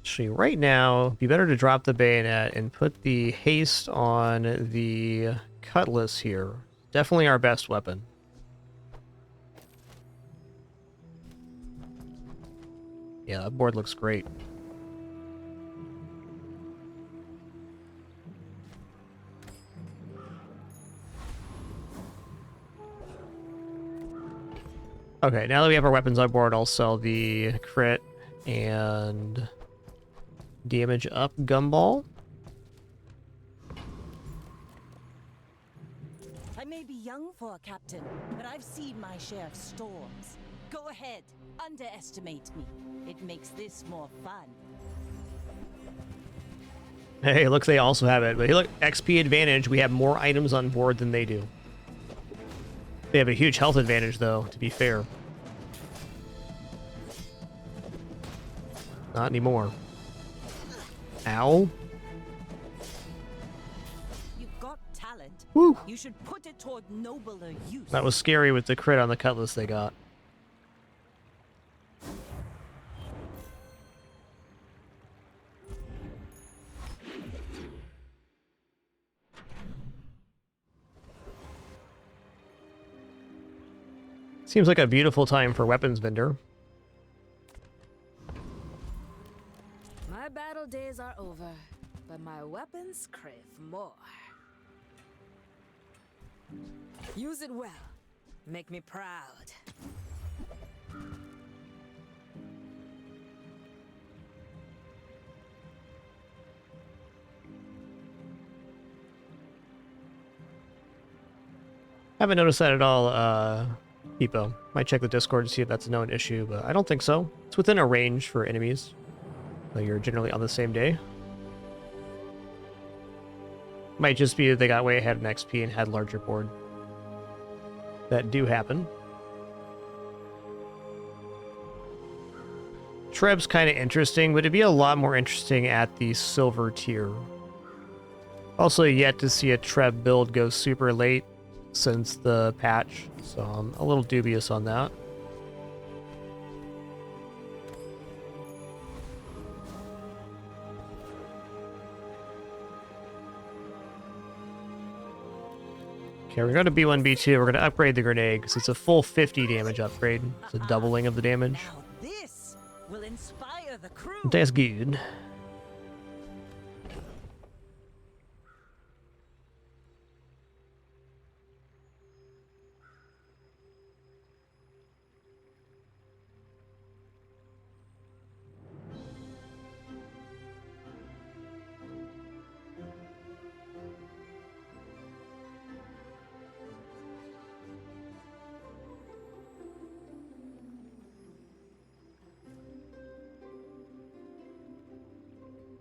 Actually, right now, it'd be better to drop the bayonet and put the haste on the Cutlass here. Definitely our best weapon. Yeah, that board looks great. Okay, now that we have our weapons on board, I'll sell the crit and damage up gumball. I may be young for a captain, but I've seen my share of storms. Go ahead, underestimate me. It makes this more fun. Hey, look, they also have it. But hey, look, XP advantage. We have more items on board than they do. They have a huge health advantage, though, to be fair. Not anymore. Ow. You've got talent. Woo. You should put it toward nobler use. That was scary with the crit on the Cutlass they got. Seems like a beautiful time for weapons vendor. days are over, but my weapons crave more. Use it well. Make me proud. Haven't noticed that at all, Hippo. Might check the Discord to see if that's a known issue, but I don't think so. It's within a range for enemies. So you're generally on the same day. Might just be that they got way ahead in XP and had larger board. That do happen. Treb's kind of interesting, but it'd be a lot more interesting at the silver tier. Also yet to see a Treb build go super late since the patch, so I'm a little dubious on that. Okay, we're going to B1, B2. We're going to upgrade the grenade because it's a full 50 damage upgrade. It's a doubling of the damage. Now this will inspire the crew. That's good.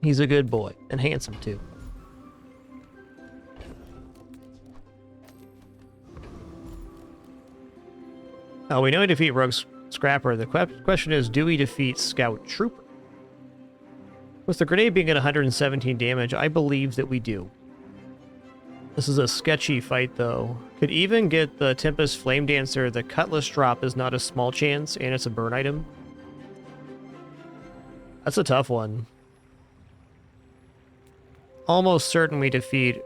He's a good boy, and handsome too. Oh, we know we defeat Rogue Scrapper. The question is, do we defeat Scout Trooper? With the grenade being at 117 damage, I believe that we do. This is a sketchy fight, though. Could even get the Tempest Flame Dancer. The Cutlass drop is not a small chance, and it's a burn item. That's a tough one. Almost certain we defeat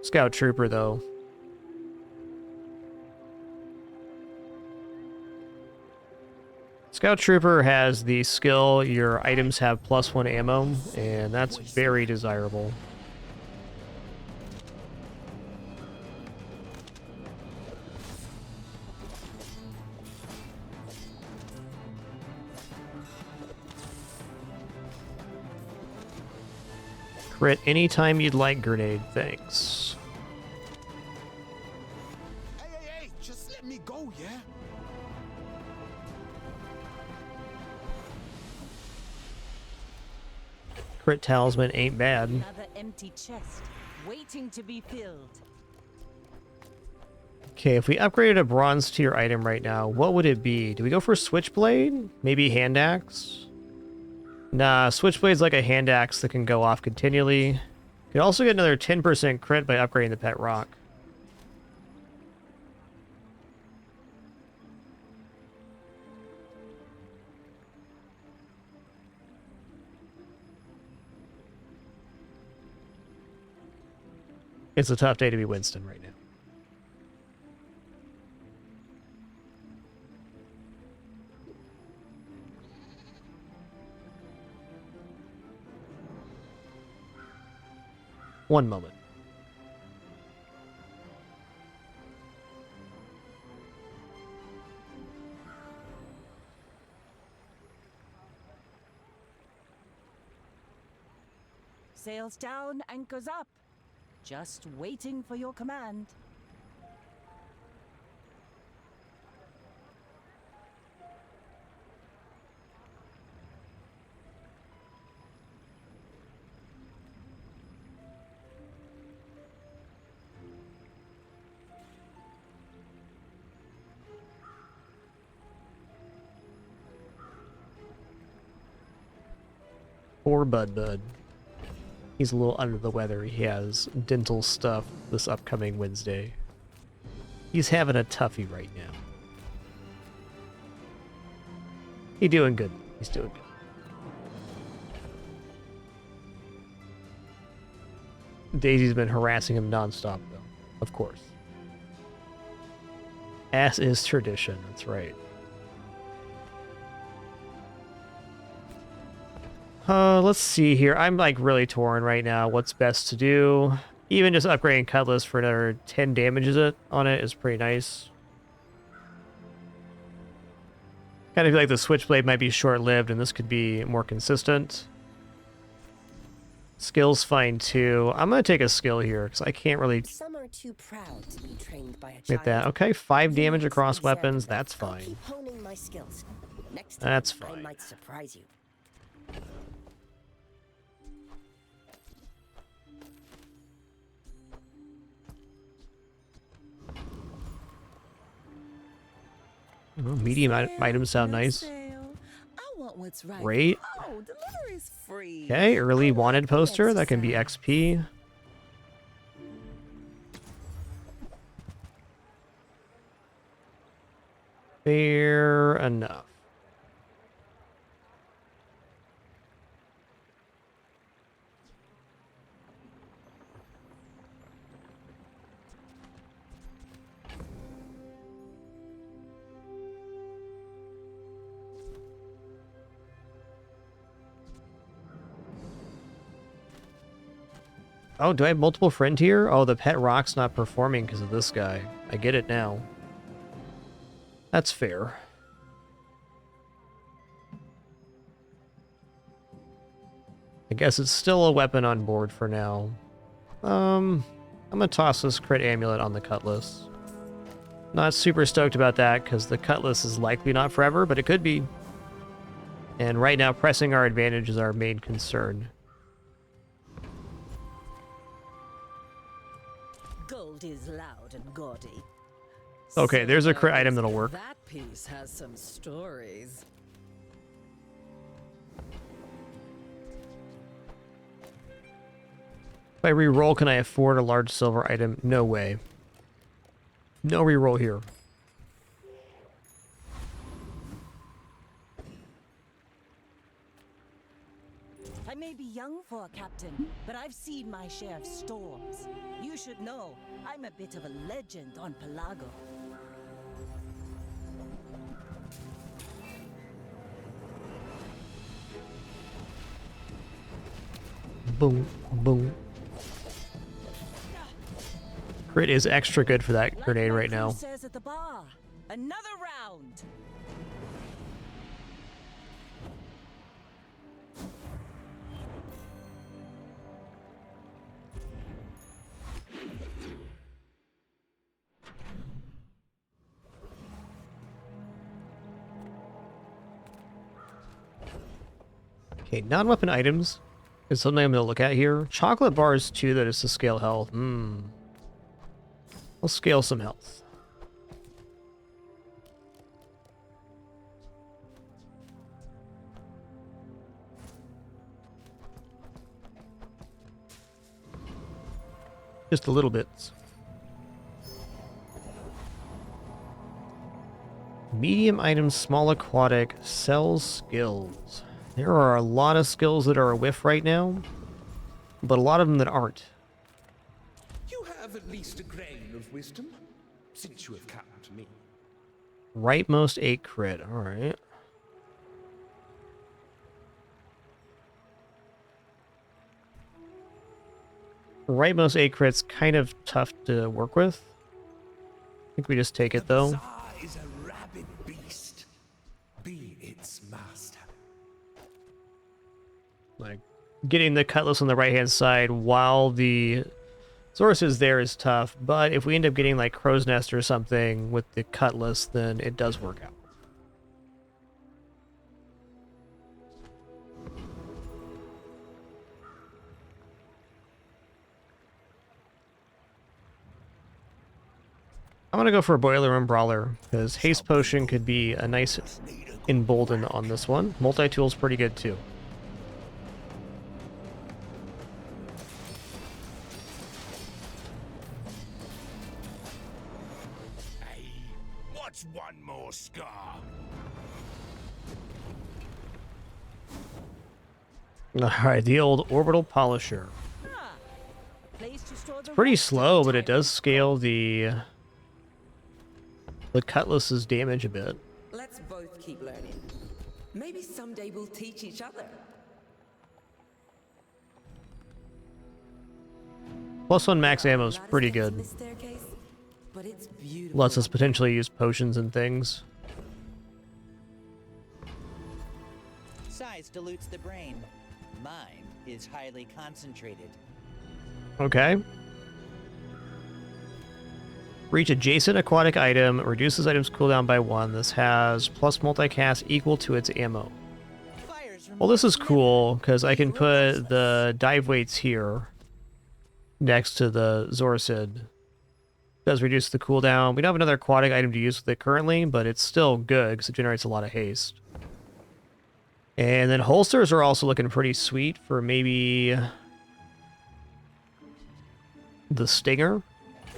Scout Trooper, though. Scout Trooper has the skill, your items have +1 ammo, and that's very desirable. Crit anytime you'd like, grenade. Thanks. Hey, just let me go, yeah? Crit talisman ain't bad. Another empty chest, waiting to be filled. Okay, if we upgraded a bronze tier item right now, what would it be? Do we go for Switchblade? Maybe Hand Axe? Nah, Switchblade's like a hand axe that can go off continually. Could also get another 10% crit by upgrading the Pet Rock. It's a tough day to be Winston right now. One moment. Sails down, anchors up. Just waiting for your command. Poor Bud. He's a little under the weather. He has dental stuff this upcoming Wednesday. He's having a toughie right now. He's doing good. He's doing good. Daisy's been harassing him nonstop, though. Of course. As is tradition. That's right. Let's see here. I'm like really torn right now. What's best to do? Even just upgrading Cutlass for another 10 damages on it is pretty nice. Kind of feel like the Switchblade might be short-lived and this could be more consistent. Skill's fine too. I'm gonna take a skill here because I can't really Some are too proud to be trained by a get that. child. Okay, 5 damage You across examine weapons. them. That's I'll fine. keep honing my skills. Next time, That's I fine. might surprise you. Oh, medium items sound nice. I want what's right. Great. Oh, delivery's free. Okay, early wanted poster. That can be XP. Fair enough. Oh, do I have multiple friend here? Oh, the pet rock's not performing because of this guy. I get it now. That's fair. I guess it's still a weapon on board for now. I'm gonna toss this crit amulet on the Cutlass. Not super stoked about that because the Cutlass is likely not forever, but it could be. And right now, pressing our advantage is our main concern. Gold is loud and gaudy. Okay, there's a crit item that'll work. That piece has some stories. If I re-roll, can I afford a large silver item? No way. No re-roll here. I may be young for a captain, but I've seen my share of storms. You should know, I'm a bit of a legend on Pelago. Boom, boom. Crit is extra good for that grenade right now. Says at the bar, another round. Okay, non-weapon items is something I'm going to look at here. Chocolate bars too, that is to scale health. I'll scale some health. Just a little bit. Medium items, small aquatic, sells skills. There are a lot of skills that are a whiff right now, but a lot of them that aren't. You have at least a grain of wisdom, since you have come to me. Rightmost 8 crit, alright. Rightmost 8 crit's kind of tough to work with. I think we just take it though. Bazaar is a rabid beast. Be its master. Like, getting the Cutlass on the right-hand side while the source is there is tough, but if we end up getting like Crow's Nest or something with the Cutlass, then it does work out. I'm gonna go for a Boiler Room Brawler, because Haste Potion could be a nice embolden on this one. Multi-tool's pretty good too. What's one more scar? Alright, the old Orbital Polisher. It's pretty slow, but it does scale the Cutlass's damage a bit. Let's both keep learning. Maybe someday we'll teach each other. +1 max ammo is pretty good. But it's beautiful. Lets us potentially use potions and things. Size dilutes the brain. Mine is highly concentrated. Okay. Reach adjacent aquatic item, reduces items cooldown by 1. This has plus multicast equal to its ammo. Well, this is cool, because I can put the dive weights here next to the Zorcid. Does reduce the cooldown. We don't have another aquatic item to use with it currently, but it's still good, because it generates a lot of haste. And then holsters are also looking pretty sweet for maybe the Stinger.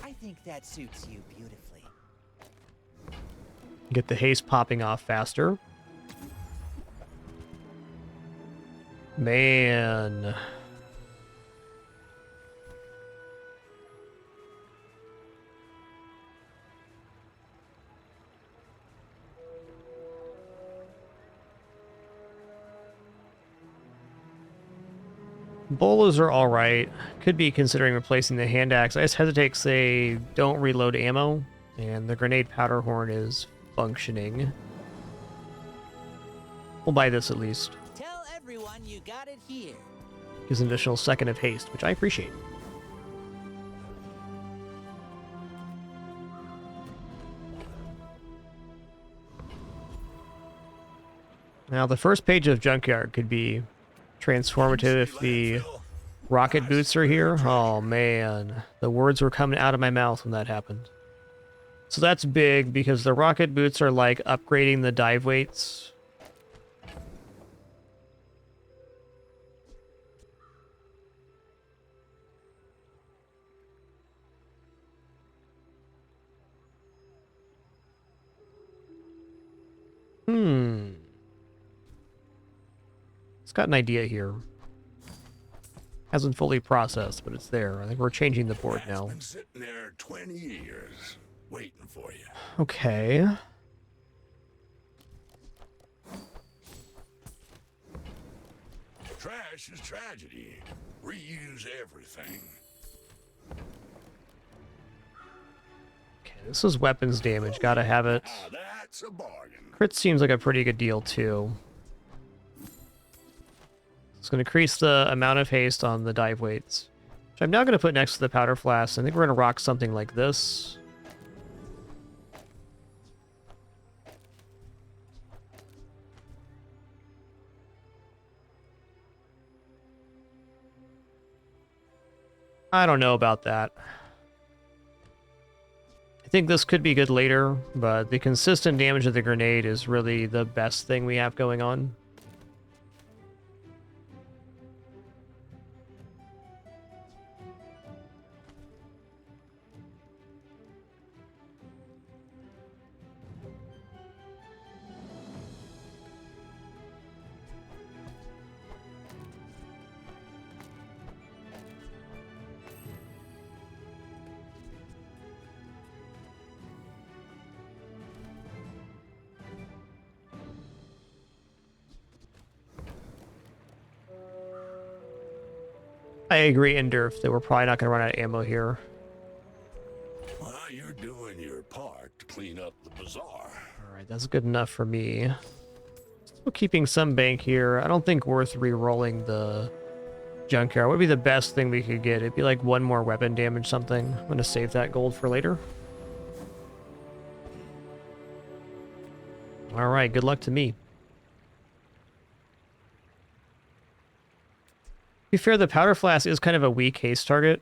I think that suits you beautifully. Get the haste popping off faster. Man. Bolas are alright. Could be considering replacing the hand axe. I just hesitate because they don't reload ammo, and the grenade powder horn is functioning. We'll buy this at least. Tell everyone you got it here. Gives an additional second of haste, which I appreciate. Now, the first page of Junkyard could be transformative if the rocket boots are here. Oh, man. The words were coming out of my mouth when that happened. So that's big, because the rocket boots are like upgrading the dive weights. It's got an idea here. Hasn't fully processed, but it's there. I think we're changing the board now. Been sitting there 20 years, waiting for you. Okay. Trash is tragedy. Reuse everything. Okay, this is weapons damage. Gotta have it. That's a bargain. Crit seems like a pretty good deal, too. It's going to increase the amount of haste on the dive weights, which I'm now going to put next to the powder flask. I think we're going to rock something like this. I don't know about that. I think this could be good later, but the consistent damage of the grenade is really the best thing we have going on. I agree, Endurf, that we're probably not going to run out of ammo here. Well, you're doing your part to clean up the bazaar. Alright, that's good enough for me. Still keeping some bank here. I don't think worth re-rolling the junkyard. What would be the best thing we could get? It'd be like one more weapon damage something. I'm going to save that gold for later. Alright, good luck to me. To be fair, the powder flask is kind of a weak haste target.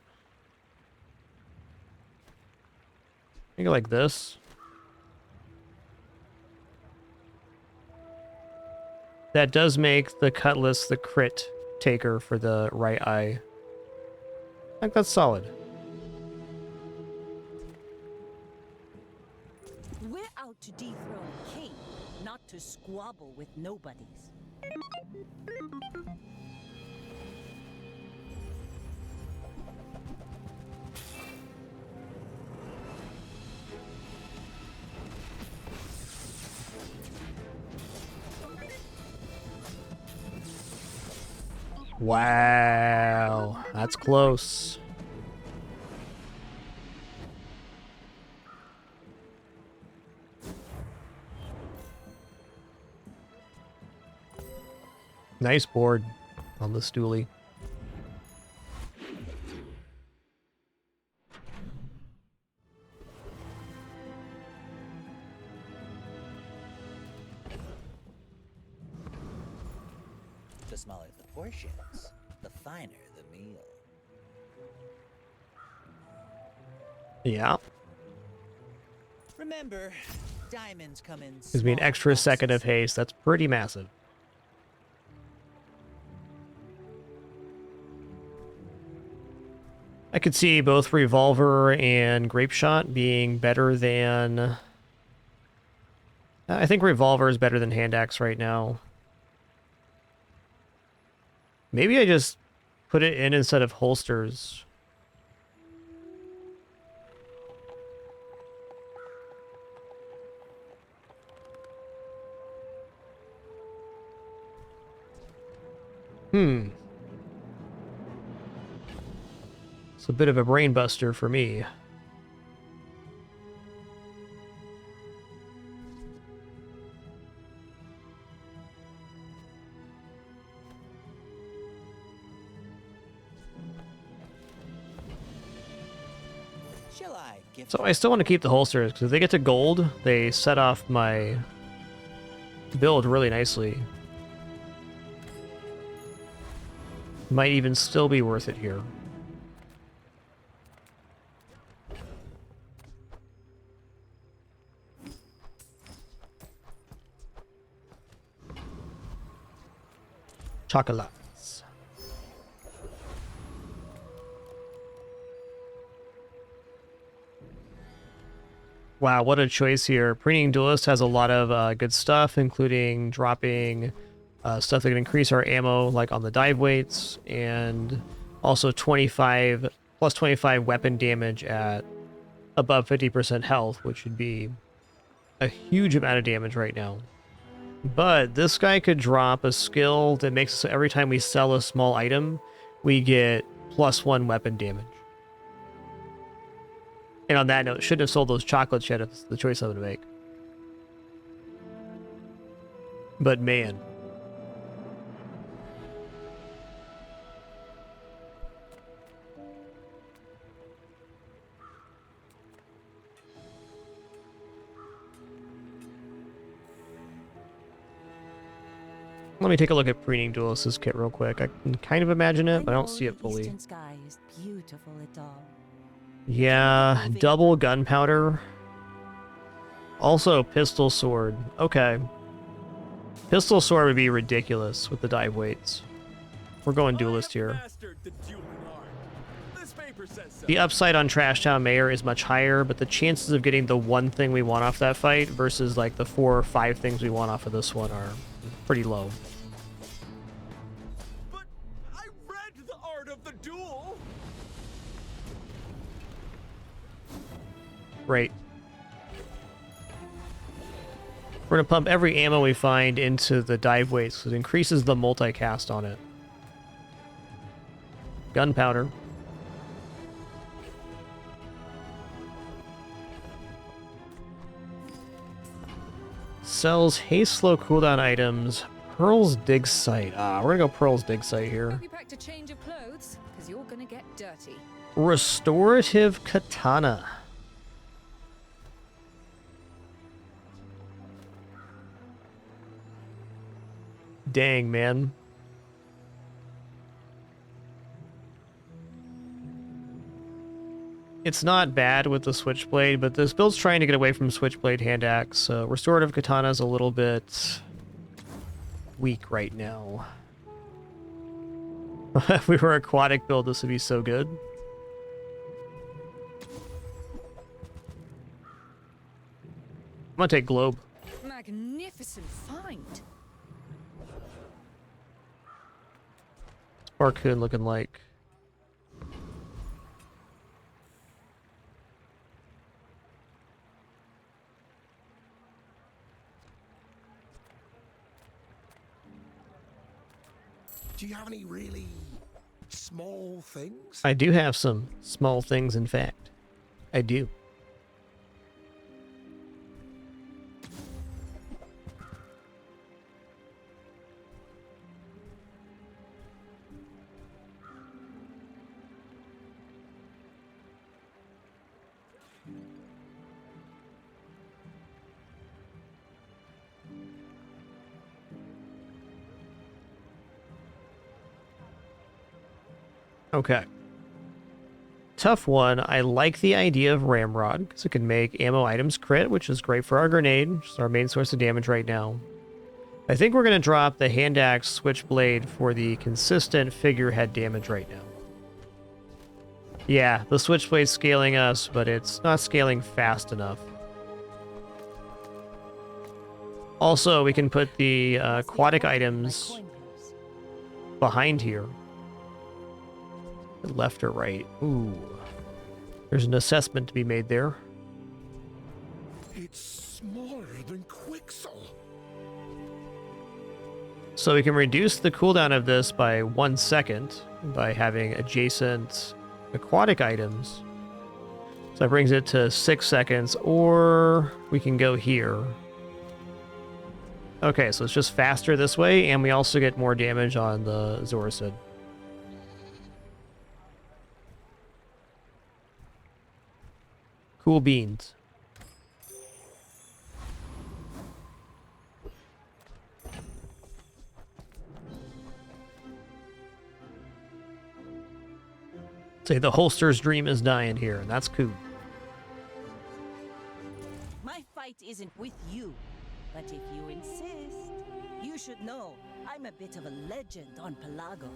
I go like this. That does make the cutlass the crit taker for the right eye. I think that's solid. We're out to dethrone a king, not to squabble with nobodies. Wow, that's close. Nice board on the stoolie. The smaller the portions, the finer the meal. Yeah. Remember, diamonds come in Gives me an small extra second of boxes. haste. That's pretty massive. I could see both Revolver and Grape Shot being better than... I think Revolver is better than Hand Axe right now. Maybe I just put it in instead of holsters. It's a bit of a brain buster for me. Shall I give So I still want to keep the holsters, because if they get to gold, they set off my build really nicely. Might even still be worth it here. Chocolates. Wow, what a choice here. Preening Duelist has a lot of good stuff, including dropping stuff that can increase our ammo, like on the dive weights, and also 25 plus 25 weapon damage at above 50% health, which would be a huge amount of damage right now. But this guy could drop a skill that makes it so every time we sell a small item, we get +1 weapon damage. And on that note, shouldn't have sold those chocolates yet if it's the choice I'm going to make. But man. Let me take a look at Preening Duelist's kit real quick. I can kind of imagine it, but I don't see it fully. Eastern sky is beautiful at all. Yeah, double gunpowder. Also, pistol sword. Okay. Pistol sword would be ridiculous with the dive weights. We're going duelist here. The upside on Trash Town Mayor is much higher, but the chances of getting the one thing we want off that fight versus like the 4 or 5 things we want off of this one are pretty low. But I read the art of the duel. Great. We're going to pump every ammo we find into the dive weights, because it increases the multicast on it. Gunpowder. Sells haste slow cooldown items. Pearl's dig site. We're gonna go Pearl's dig site here. Hope you packed a change of clothes, because you're gonna get dirty. Restorative katana. Dang, man. It's not bad with the Switchblade, but this build's trying to get away from Switchblade Hand Axe, so Restorative Katana is a little bit weak right now. If we were aquatic build, this would be so good. I'm gonna take Globe. Magnificent find. What's Barcoon looking like? Do you have any really small things? I do have some small things, in fact. I do. Okay. Tough one. I like the idea of Ramrod, because it can make ammo items crit, which is great for our grenade, which is our main source of damage right now. I think we're going to drop the hand axe switchblade for the consistent figurehead damage right now. Yeah, the switchblade's scaling us, but it's not scaling fast enough. Also, we can put the aquatic items behind here. Left or right? Ooh. There's an assessment to be made there. It's smaller than Quixel. So we can reduce the cooldown of this by 1 second by having adjacent aquatic items. So that brings it to 6 seconds, or we can go here. Okay, so it's just faster this way, and we also get more damage on the Zoricid. Cool beans. Say the holster's dream is dying here, and that's cool. My fight isn't with you, but if you insist, you should know I'm a bit of a legend on Pelago.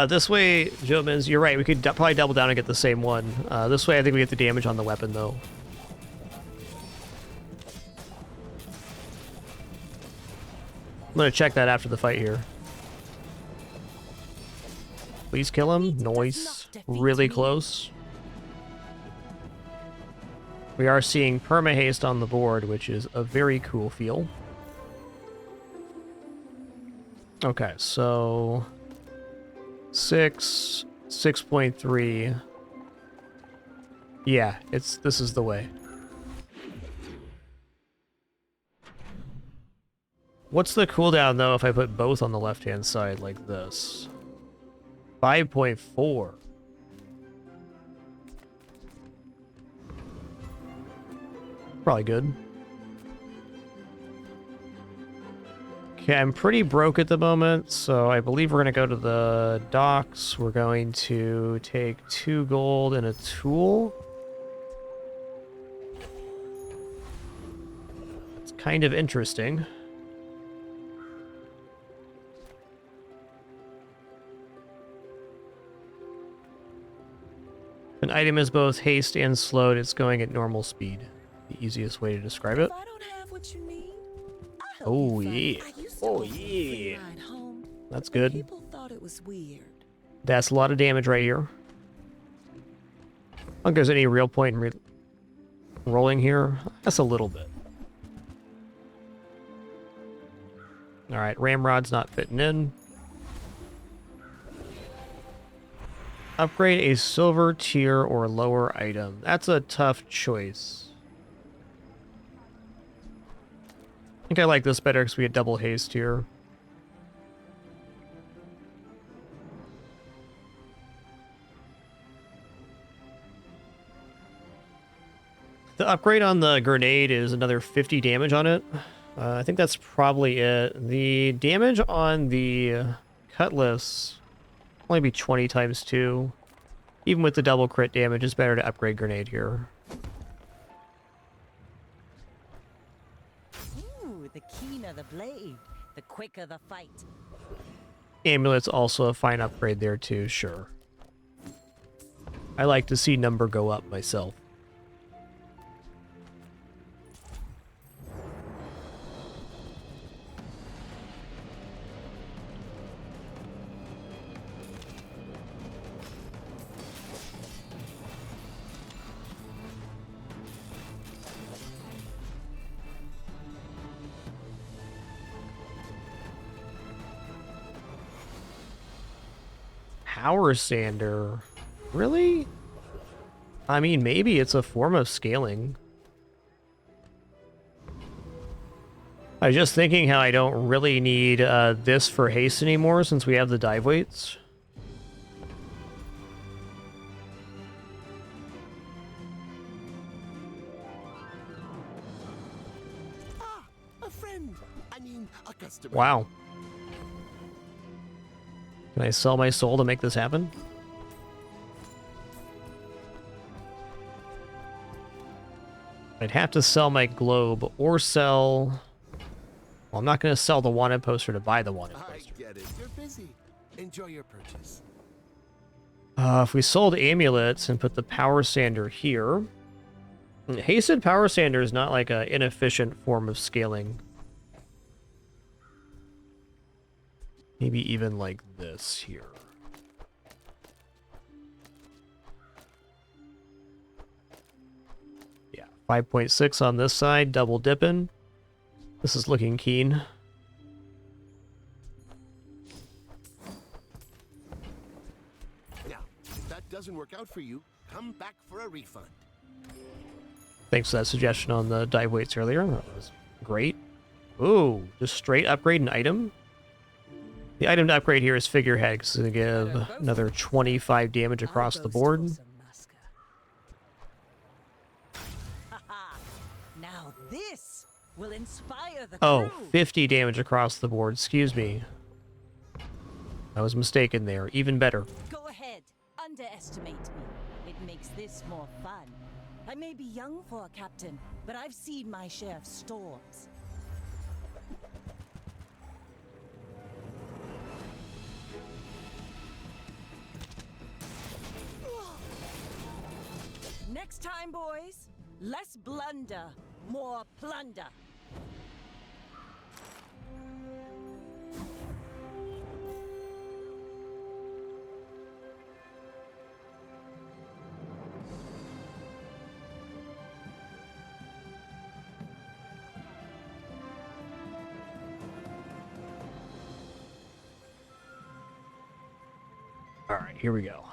This way, Jomans, you're right, we could probably double down and get the same one. This way I think we get the damage on the weapon, though. I'm gonna check that after the fight here. Please kill him. Noise. Really close. We are seeing perma-haste on the board, which is a very cool feel. Okay, so 6.3. Yeah, this is the way. What's the cooldown, though, if I put both on the left-hand side like this? 5.4. Probably good. Okay, I'm pretty broke at the moment, so I believe we're going to go to the docks. We're going to take 2 gold and a tool. It's kind of interesting. An item is both haste and slowed. It's going at normal speed. The easiest way to describe it. Oh yeah. Oh yeah. That's good. People thought it was weird. That's a lot of damage right here. I don't think there's any real point in rolling here. That's a little bit. Alright, Ramrod's not fitting in. Upgrade a silver tier or lower item. That's a tough choice. I think I like this better because we get double haste here. The upgrade on the grenade is another 50 damage on it. I think that's probably it. The damage on the cutlass only be 20 times 2. Even with the double crit damage, it's better to upgrade grenade here. Ooh, the keener the blade, the quicker the fight. Amulet's also a fine upgrade there too, sure. I like to see number go up myself. Power Sander? Really? I mean, maybe it's a form of scaling. I was just thinking how I don't really need this for haste anymore since we have the dive weights. friend. I mean, a customer. Wow. Can I sell my soul to make this happen? I'd have to sell my globe or sell... Well, I'm not going to sell the wanted poster to buy the wanted poster. I get it. You're busy. Enjoy your purchase. If we sold amulets and put the power sander here... Hasted power sander is not like an inefficient form of scaling. Maybe even like this here. Yeah, 5.6 on this side, double dipping. This is looking keen. Now, if that doesn't work out for you, come back for a refund. Thanks for that suggestion on the dive weights earlier. That was great. Ooh, just straight upgrade an item. The item to upgrade here is figurehead, because it's going to give another 25 damage across the board. Now this will inspire the Oh, crew. 50 damage across the board. Excuse me. I was mistaken there. Even better. Go ahead, underestimate me. It makes this more fun. I may be young for a captain, but I've seen my share of storms. Next time, boys, less blunder, more plunder. All right, here we go.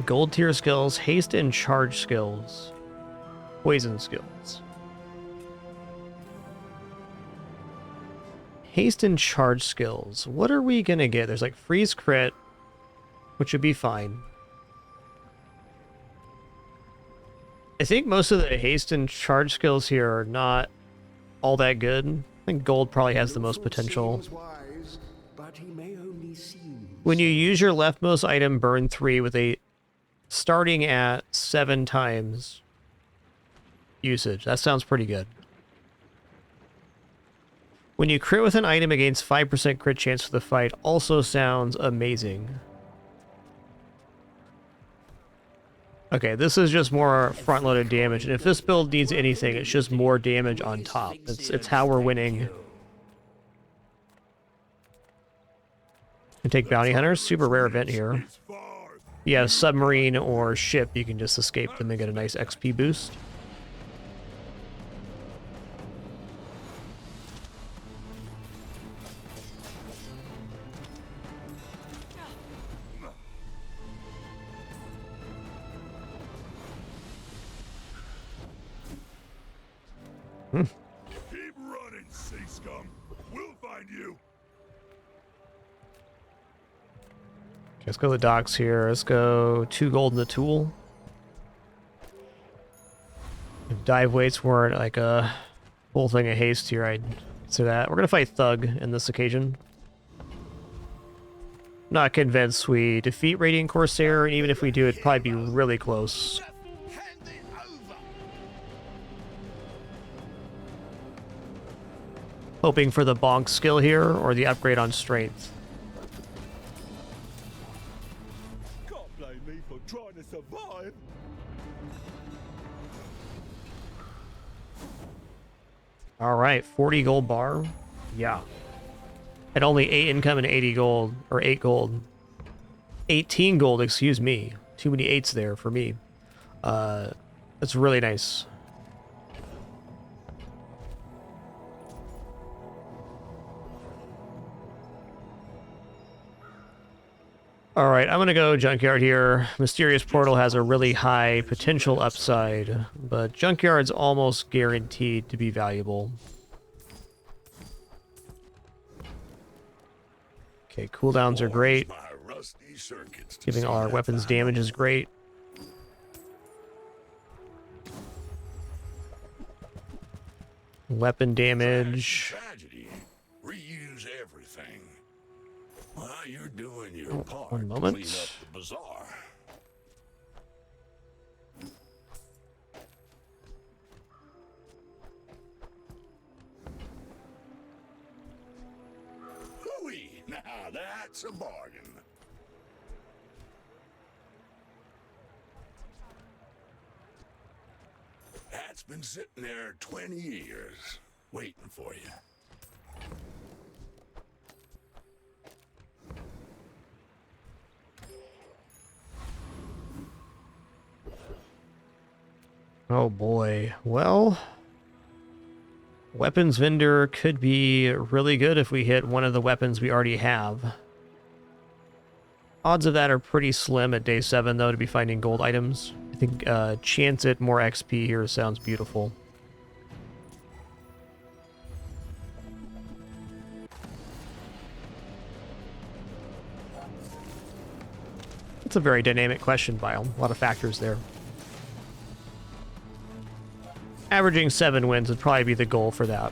Gold tier skills, haste and charge skills, poison skills. Haste and charge skills. What are we gonna get? There's like freeze crit, which would be fine. I think most of the haste and charge skills here are not all that good. I think gold probably has the most potential. Wise, but he may only seem... When you use your leftmost item, burn 3 with a starting at 7 times usage. That sounds pretty good. When you crit with an item against 5% crit chance for the fight also sounds amazing. Okay, this is just more front-loaded damage, and if this build needs anything, it's just more damage on top. It's how we're winning. And take bounty hunters, super rare event here. Yeah, submarine or ship, you can just escape them and get a nice XP boost. Keep running, sea scum. We'll find you. Okay, let's go to the docks here. Let's go 2 gold in the tool. If dive weights weren't like a full thing of haste here, I'd consider that. We're going to fight Thug in this occasion. Not convinced we defeat Radiant Corsair, and even if we do, it'd probably be really close. Hoping for the bonk skill here, or the upgrade on strength. Can't blame me for trying to survive. Alright, 40 gold bar. Yeah. At only 8 income and 80 gold, or 8 gold. 18 gold, excuse me. Too many 8s there for me. That's really nice. Alright, I'm gonna go Junkyard here. Mysterious Portal has a really high potential upside, but Junkyard's almost guaranteed to be valuable. Okay, cooldowns are great. Giving all our weapons damage is great. Weapon damage. Tragedy. Reuse everything. Well, you're doing your part One to moment. clean up the bazaar. Hooey! Now that's a bargain. That's been sitting there 20 years, waiting for you. Oh boy. Well, weapons vendor could be really good if we hit one of the weapons we already have. Odds of that are pretty slim at day 7, though, to be finding gold items. I think chance at more XP here sounds beautiful. It's a very dynamic question, Bile. A lot of factors there. Averaging 7 wins would probably be the goal for that.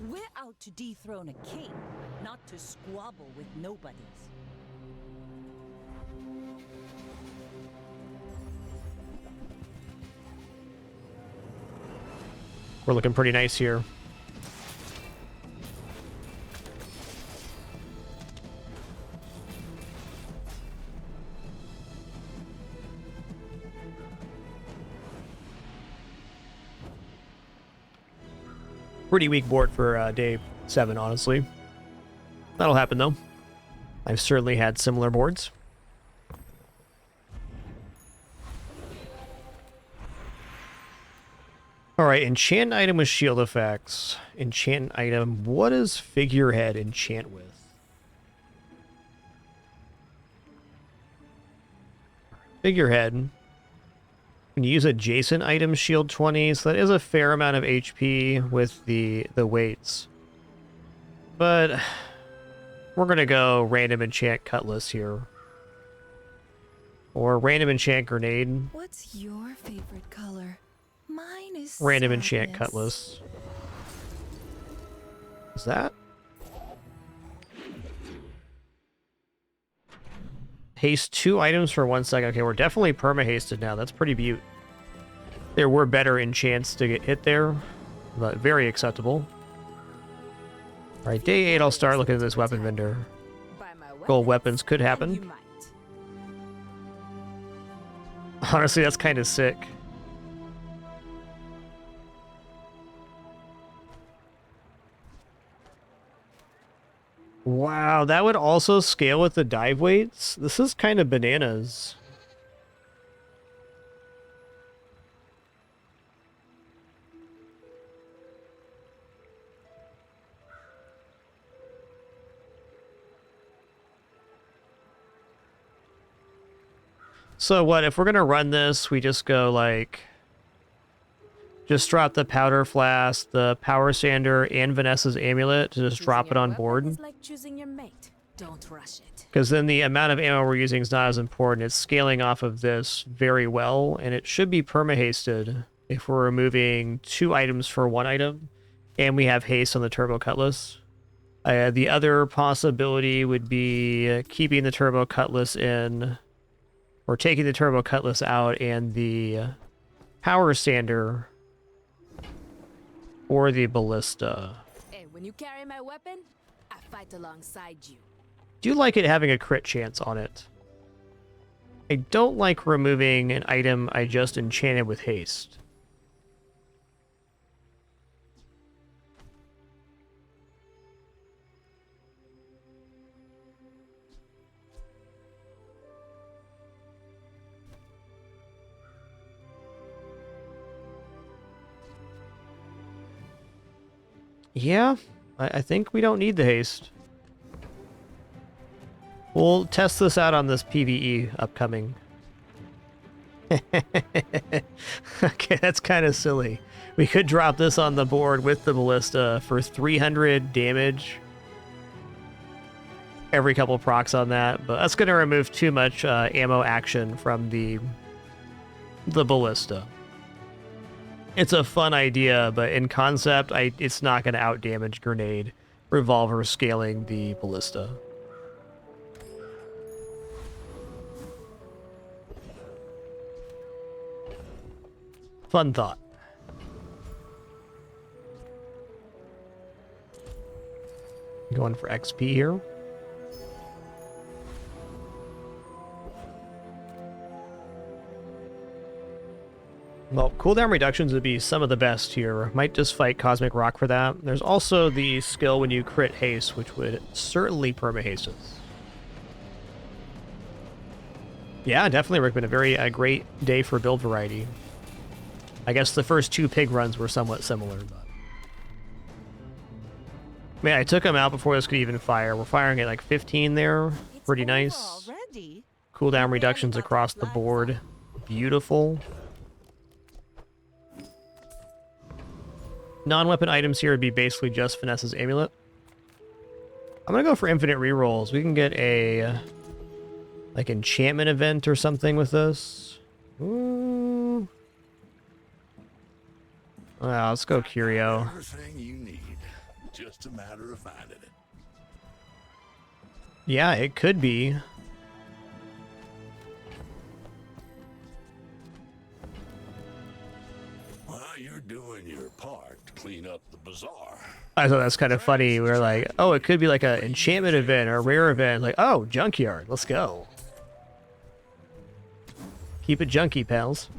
We're out to dethrone a king, not to squabble with nobodies. We're looking pretty nice here. Pretty weak board for day 7, honestly. That'll happen, though. I've certainly had similar boards. Alright, enchant item with shield effects. Enchant item. What does figurehead enchant with? Figurehead. When you use adjacent item shield 20, so that is a fair amount of HP with the weights. But we're gonna go random enchant cutlass here. Or random enchant grenade. What's your favorite color? Mine is Random sadness. enchant cutlass. Is that? Haste 2 items for 1 second. Okay, we're definitely perma-hasted now. That's pretty beaut. There were better enchants to get hit there, but very acceptable. Alright, day 8 I'll start looking at this weapon vendor. Gold weapons could happen. Honestly, that's kind of sick. Wow, that would also scale with the dive weights? This is kind of bananas. So what, if we're gonna run this, we just go like... Just drop the powder flask, the power sander, and Vanessa's amulet to just drop it on board. It's like choosing your mate. Don't rush it. Because then the amount of ammo we're using is not as important. It's scaling off of this very well, and it should be perma-hasted if we're removing 2 items for 1 item, and we have haste on the Turbo Cutlass. The other possibility would be keeping the Turbo Cutlass in, or taking the Turbo Cutlass out and the power sander or the ballista. Hey, when you carry my weapon, I fight alongside you. Do like it having a crit chance on it. I don't like removing an item I just enchanted with haste. Yeah, I think we don't need the haste. We'll test this out on this PvE upcoming. Okay, that's kind of silly. We could drop this on the board with the ballista for 300 damage. Every couple procs on that, but that's going to remove too much ammo action from the ballista. It's a fun idea, but in concept, it's not going to outdamage grenade, revolver scaling the ballista. Fun thought. Going for XP here. Well, cooldown reductions would be some of the best here. Might just fight Cosmic Rock for that. There's also the skill when you crit haste, which would certainly perma-haste us. Yeah, definitely recommend a very great day for build variety. I guess the first 2 pig runs were somewhat similar, but... Man, I took him out before this could even fire. We're firing at like 15 there. Pretty nice. Cooldown reductions across the board. Beautiful. Non-weapon items here would be basically just Vanessa's amulet. I'm gonna go for infinite rerolls. We can get a like enchantment event or something with this. Ooh. Well, let's go Curio. Everything you need. Just a matter of finding it. Yeah, it could be. Well, you're doing your part to clean up the bazaar. I thought that's kind of funny. We were like, oh, it could be like an enchantment event or a rare event. Like, oh, junkyard. Let's go. Keep it junky, pals.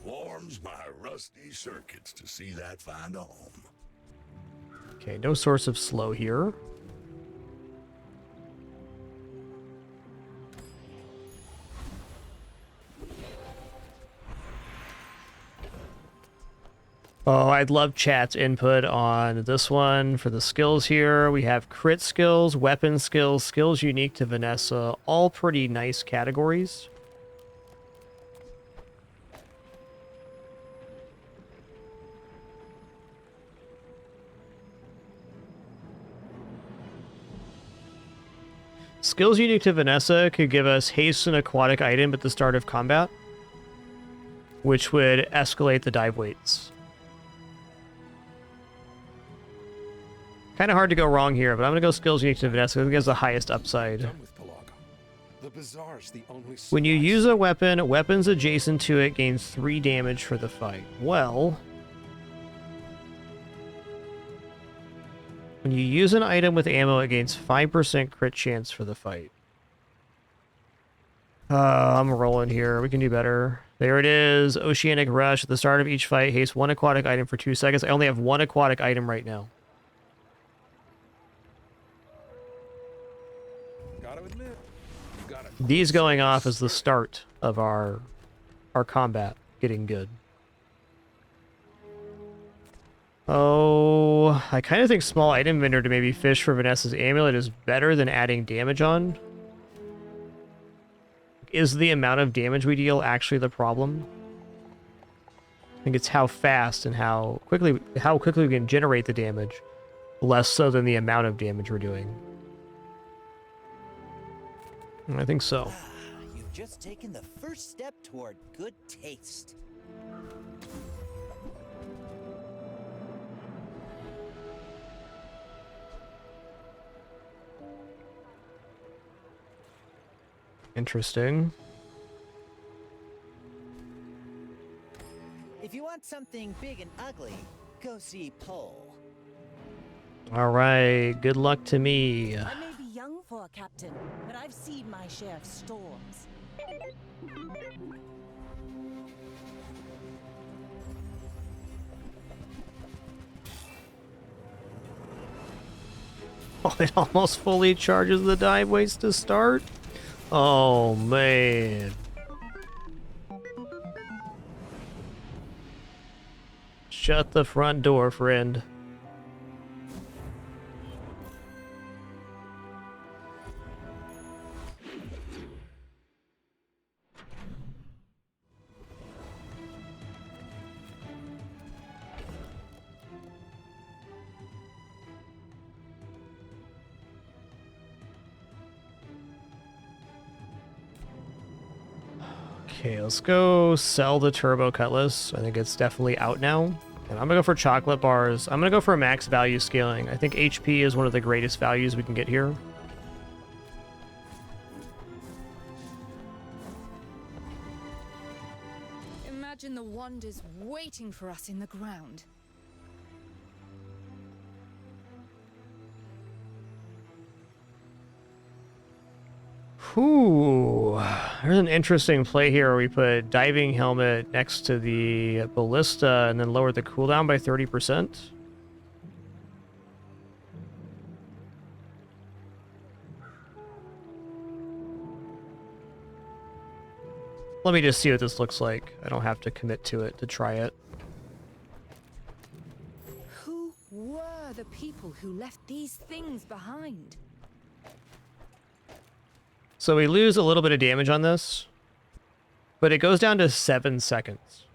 Warms my rusty circuits to see that find a home. Okay, no source of slow here. Oh, I'd love chat's input on this one for the skills here. We have crit skills, weapon skills, skills unique to Vanessa, all pretty nice categories. Skills unique to Vanessa could give us haste and aquatic item at the start of combat, which would escalate the dive weights. Kind of hard to go wrong here, but I'm going to go skills unique to Vanessa. I think it has the highest upside. The Bazaar's the only When you use a weapon, weapons adjacent to it gain 3 damage for the fight. Well, when you use an item with ammo, it gains 5% crit chance for the fight. I'm rolling here. We can do better. There it is. Oceanic Rush. At the start of each fight, haste 1 aquatic item for 2 seconds. I only have 1 aquatic item right now. Gotta admit, you gotta... These going off is the start of our combat getting good. Oh, I kind of think small item vendor to maybe fish for Vanessa's amulet is better than adding damage on. Is the amount of damage we deal actually the problem? I think it's how fast and how quickly we can generate the damage, less so than the amount of damage we're doing. I think so. You've just taken the first step toward good taste. Interesting. If you want something big and ugly, go see Pole. All right, good luck to me. I may be young for a captain, but I've seen my share of storms. Oh, it almost fully charges the dive weights to start? Oh, man. Shut the front door, friend. Okay, let's go sell the Turbo Cutlass. I think it's definitely out now. And I'm gonna go for chocolate bars. I'm gonna go for max value scaling. I think HP is one of the greatest values we can get here. Imagine the wonders waiting for us in the ground. Ooh, there's an interesting play here where we put diving helmet next to the ballista and then lower the cooldown by 30%. Let me just see what this looks like. I don't have to commit to it to try it. Who were the people who left these things behind? So we lose a little bit of damage on this, but it goes down to 7 seconds.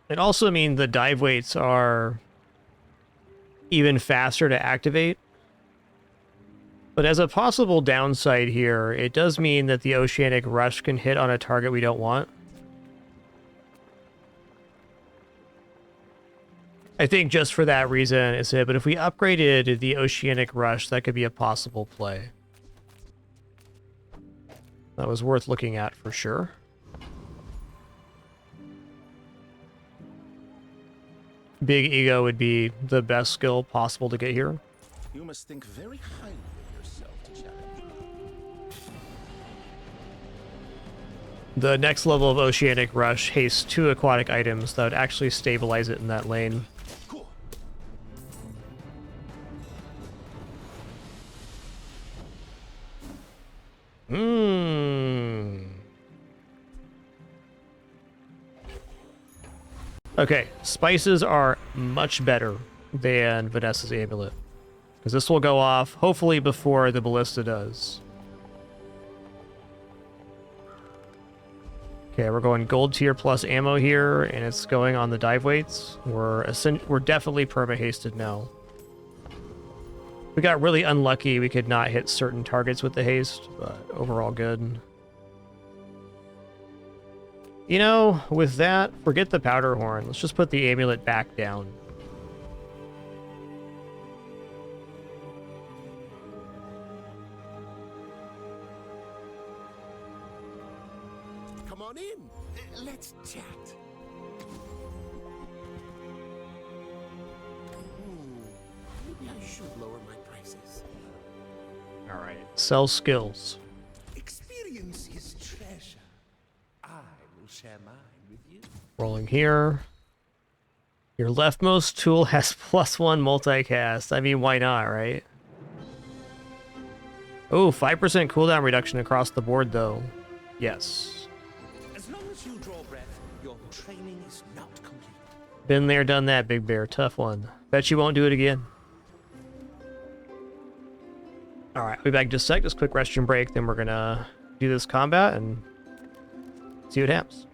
It also means the dive weights are even faster to activate. But as a possible downside here, it does mean that the Oceanic Rush can hit on a target we don't want. I think just for that reason it's it, but if we upgraded the Oceanic Rush, that could be a possible play. That was worth looking at for sure. Big Ego would be the best skill possible to get here. You must think very highly of yourself to challenge me. The next level of Oceanic Rush hastes 2 aquatic items that would actually stabilize it in that lane. Okay, spices are much better than Vanessa's amulet. Because this will go off, hopefully before the ballista does. Okay, we're going gold tier plus ammo here, and it's going on the dive weights. We're definitely perma-hasted now. We got really unlucky. We could not hit certain targets with the haste, but overall good. You know, with that, forget the powder horn. Let's just put the amulet back down. Come on in. Let's chat. Maybe I should lower my prices. All right. Sell skills. Experience is treasure. I will share mine with you. Rolling here. Your leftmost tool has +1 multicast. I mean, why not, right? Oh, 5% cooldown reduction across the board, though. Yes. As long as you draw breath, your training is not complete. Been there, done that, Big Bear. Tough one. Bet you won't do it again. Alright, I'll be back in just a sec. Just quick restroom break, then we're gonna do this combat and see what happens.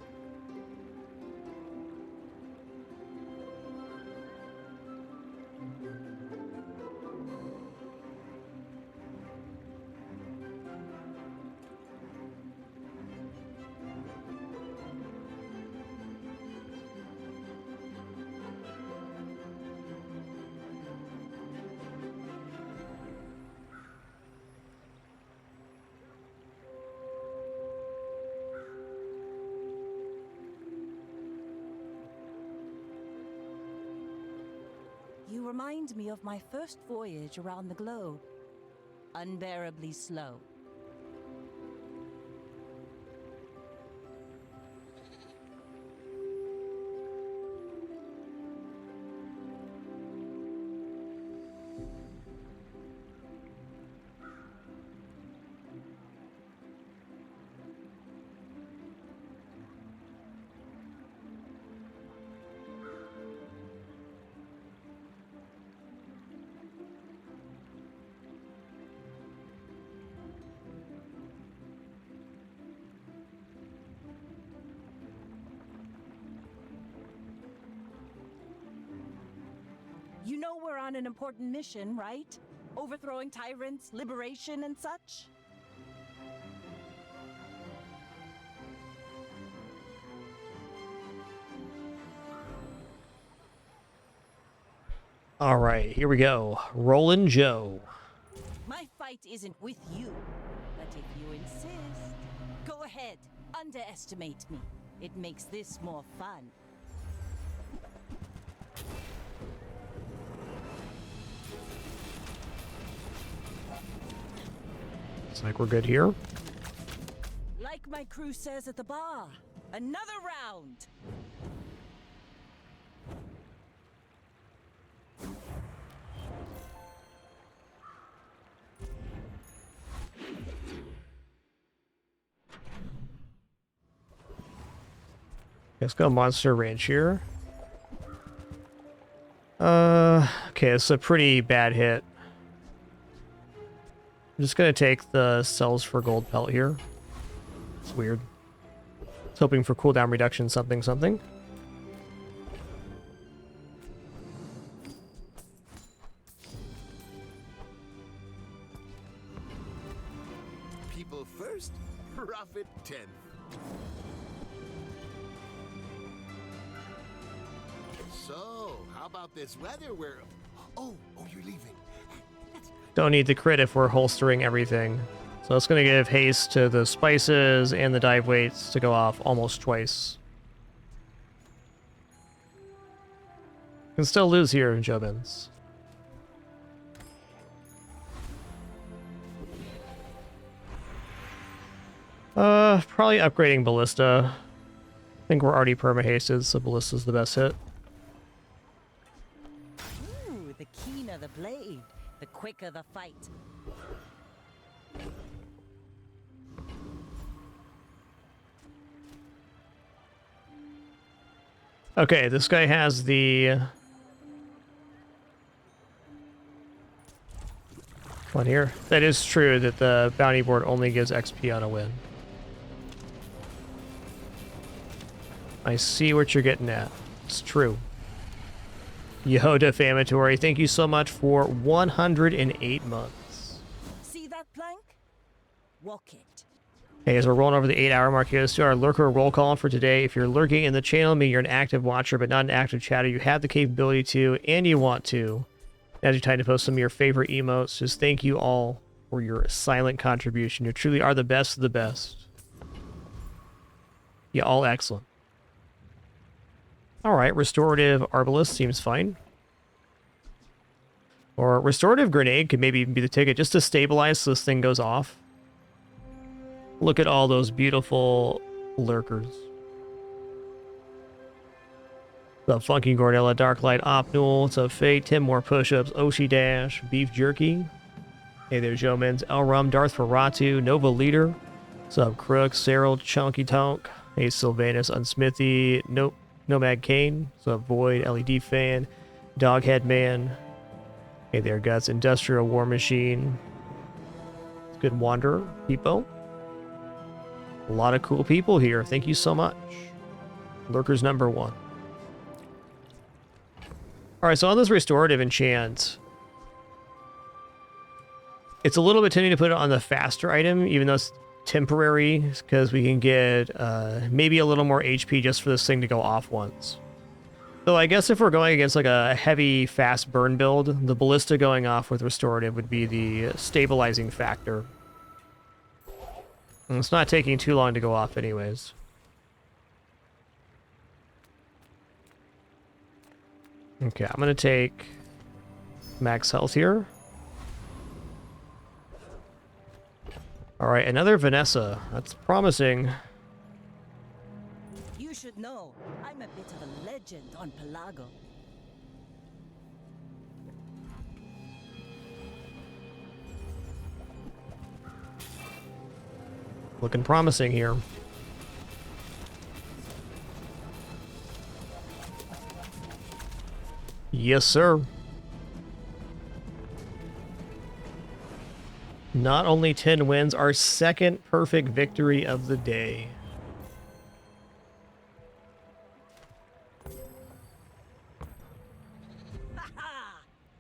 You remind me of my first voyage around the globe. Unbearably slow. You know we're on an important mission, right? Overthrowing tyrants, liberation, and such? All right, here we go. Rollin' Joe. My fight isn't with you, but if you insist, go ahead, underestimate me. It makes this more fun. Looks like we're good here. Like my crew says at the bar, another round. Let's go Monster Ranch here. Okay, it's a pretty bad hit. I'm just gonna take the cells for gold pelt here. It's weird. I was hoping for cooldown reduction something something. People first, profit 10th. So, how about this weather where... Oh, you're leaving. Don't need the crit if we're holstering everything. So it's going to give haste to the spices and the dive weights to go off almost twice. Can still lose here, Jobins. Probably upgrading Ballista. I think we're already perma-hasted, so Ballista's the best hit. Ooh, the keener the blade, the quicker the fight. Okay, this guy has the... one here. That is true that the bounty board only gives XP on a win. I see what you're getting at. It's true. Yo, Defamatory, thank you so much for 108 months. See that plank? Walk it. Hey, as we're rolling over the 8-hour mark here, let's do our lurker roll call for today. If you're lurking in the channel, meaning you're an active watcher but not an active chatter, you have the capability to, and you want to. As you're time to post some of your favorite emotes, just thank you all for your silent contribution. You truly are the best of the best. Yeah, all excellent. Alright, Restorative Arbalist seems fine. Or Restorative Grenade could maybe even be the ticket, just to stabilize so this thing goes off. Look at all those beautiful lurkers. What's up, Funky Gordella, Darklight, Opnul, what's up, Fate, Tim More Push-Ups, Oshi Dash, Beef Jerky. Hey there, Jomans, Elrum, Darth Ferratu, Nova Leader. What's up, Crook, Cyril, Chunky Tonk. Hey, Sylvanus, Unsmithy, Nope. Nomad Kane, what's up, Void, LED Fan, Doghead Man. Hey there, Guts, Industrial War Machine. It's good Wanderer, Peepo. A lot of cool people here. Thank you so much. Lurkers number 1. Alright, so on this restorative enchant, it's a little bit tempting to put it on the faster item, even though it's temporary, because we can get maybe a little more HP just for this thing to go off once. So I guess if we're going against like a heavy, fast burn build, the Ballista going off with restorative would be the stabilizing factor. And it's not taking too long to go off anyways. Okay, I'm going to take max health here. Alright, another Vanessa. That's promising. You should know, I'm a bit of a legend on Pelago. Looking promising here. Yes, sir. Not only 10 wins, our second perfect victory of the day.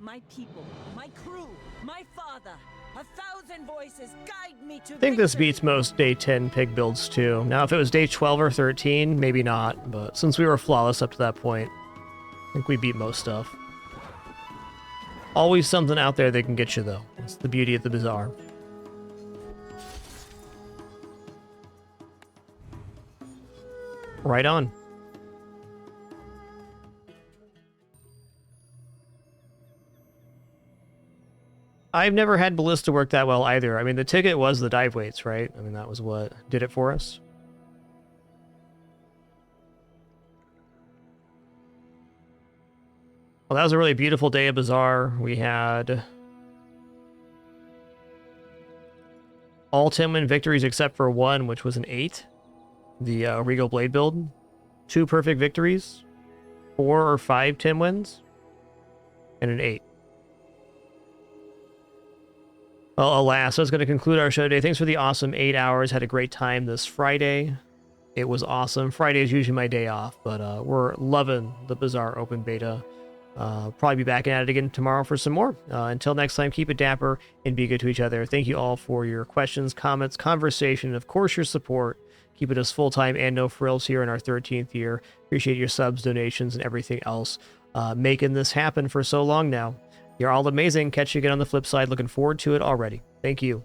My people, my crew, my father. 1,000 voices guide me to I think this beats most day 10 pig builds too. Now, if it was day 12 or 13, maybe not, but since we were flawless up to that point, I think we beat most stuff. Always something out there that can get you, though. That's the beauty of the Bazaar. Right on. I've never had Ballista work that well either. I mean, the ticket was the dive weights, right? I mean, that was what did it for us. Well, that was a really beautiful day at Bazaar. We had all 10-win victories except for one, which was an 8. The Regal Blade build. 2 perfect victories. 4 or 5 10 wins. And an 8. Well, alas, that's going to conclude our show today. Thanks for the awesome 8 hours. Had a great time this Friday. It was awesome. Friday is usually my day off, but we're loving the Bazaar open beta. Probably be back at it again tomorrow for some more. Until next time, keep it dapper and be good to each other. Thank you all for your questions, comments, conversation, and of course your support. Keeping us full-time and no frills here in our 13th year. Appreciate your subs, donations, and everything else. Making this happen for so long now. You're all amazing. Catch you again on the flip side. Looking forward to it already. Thank you.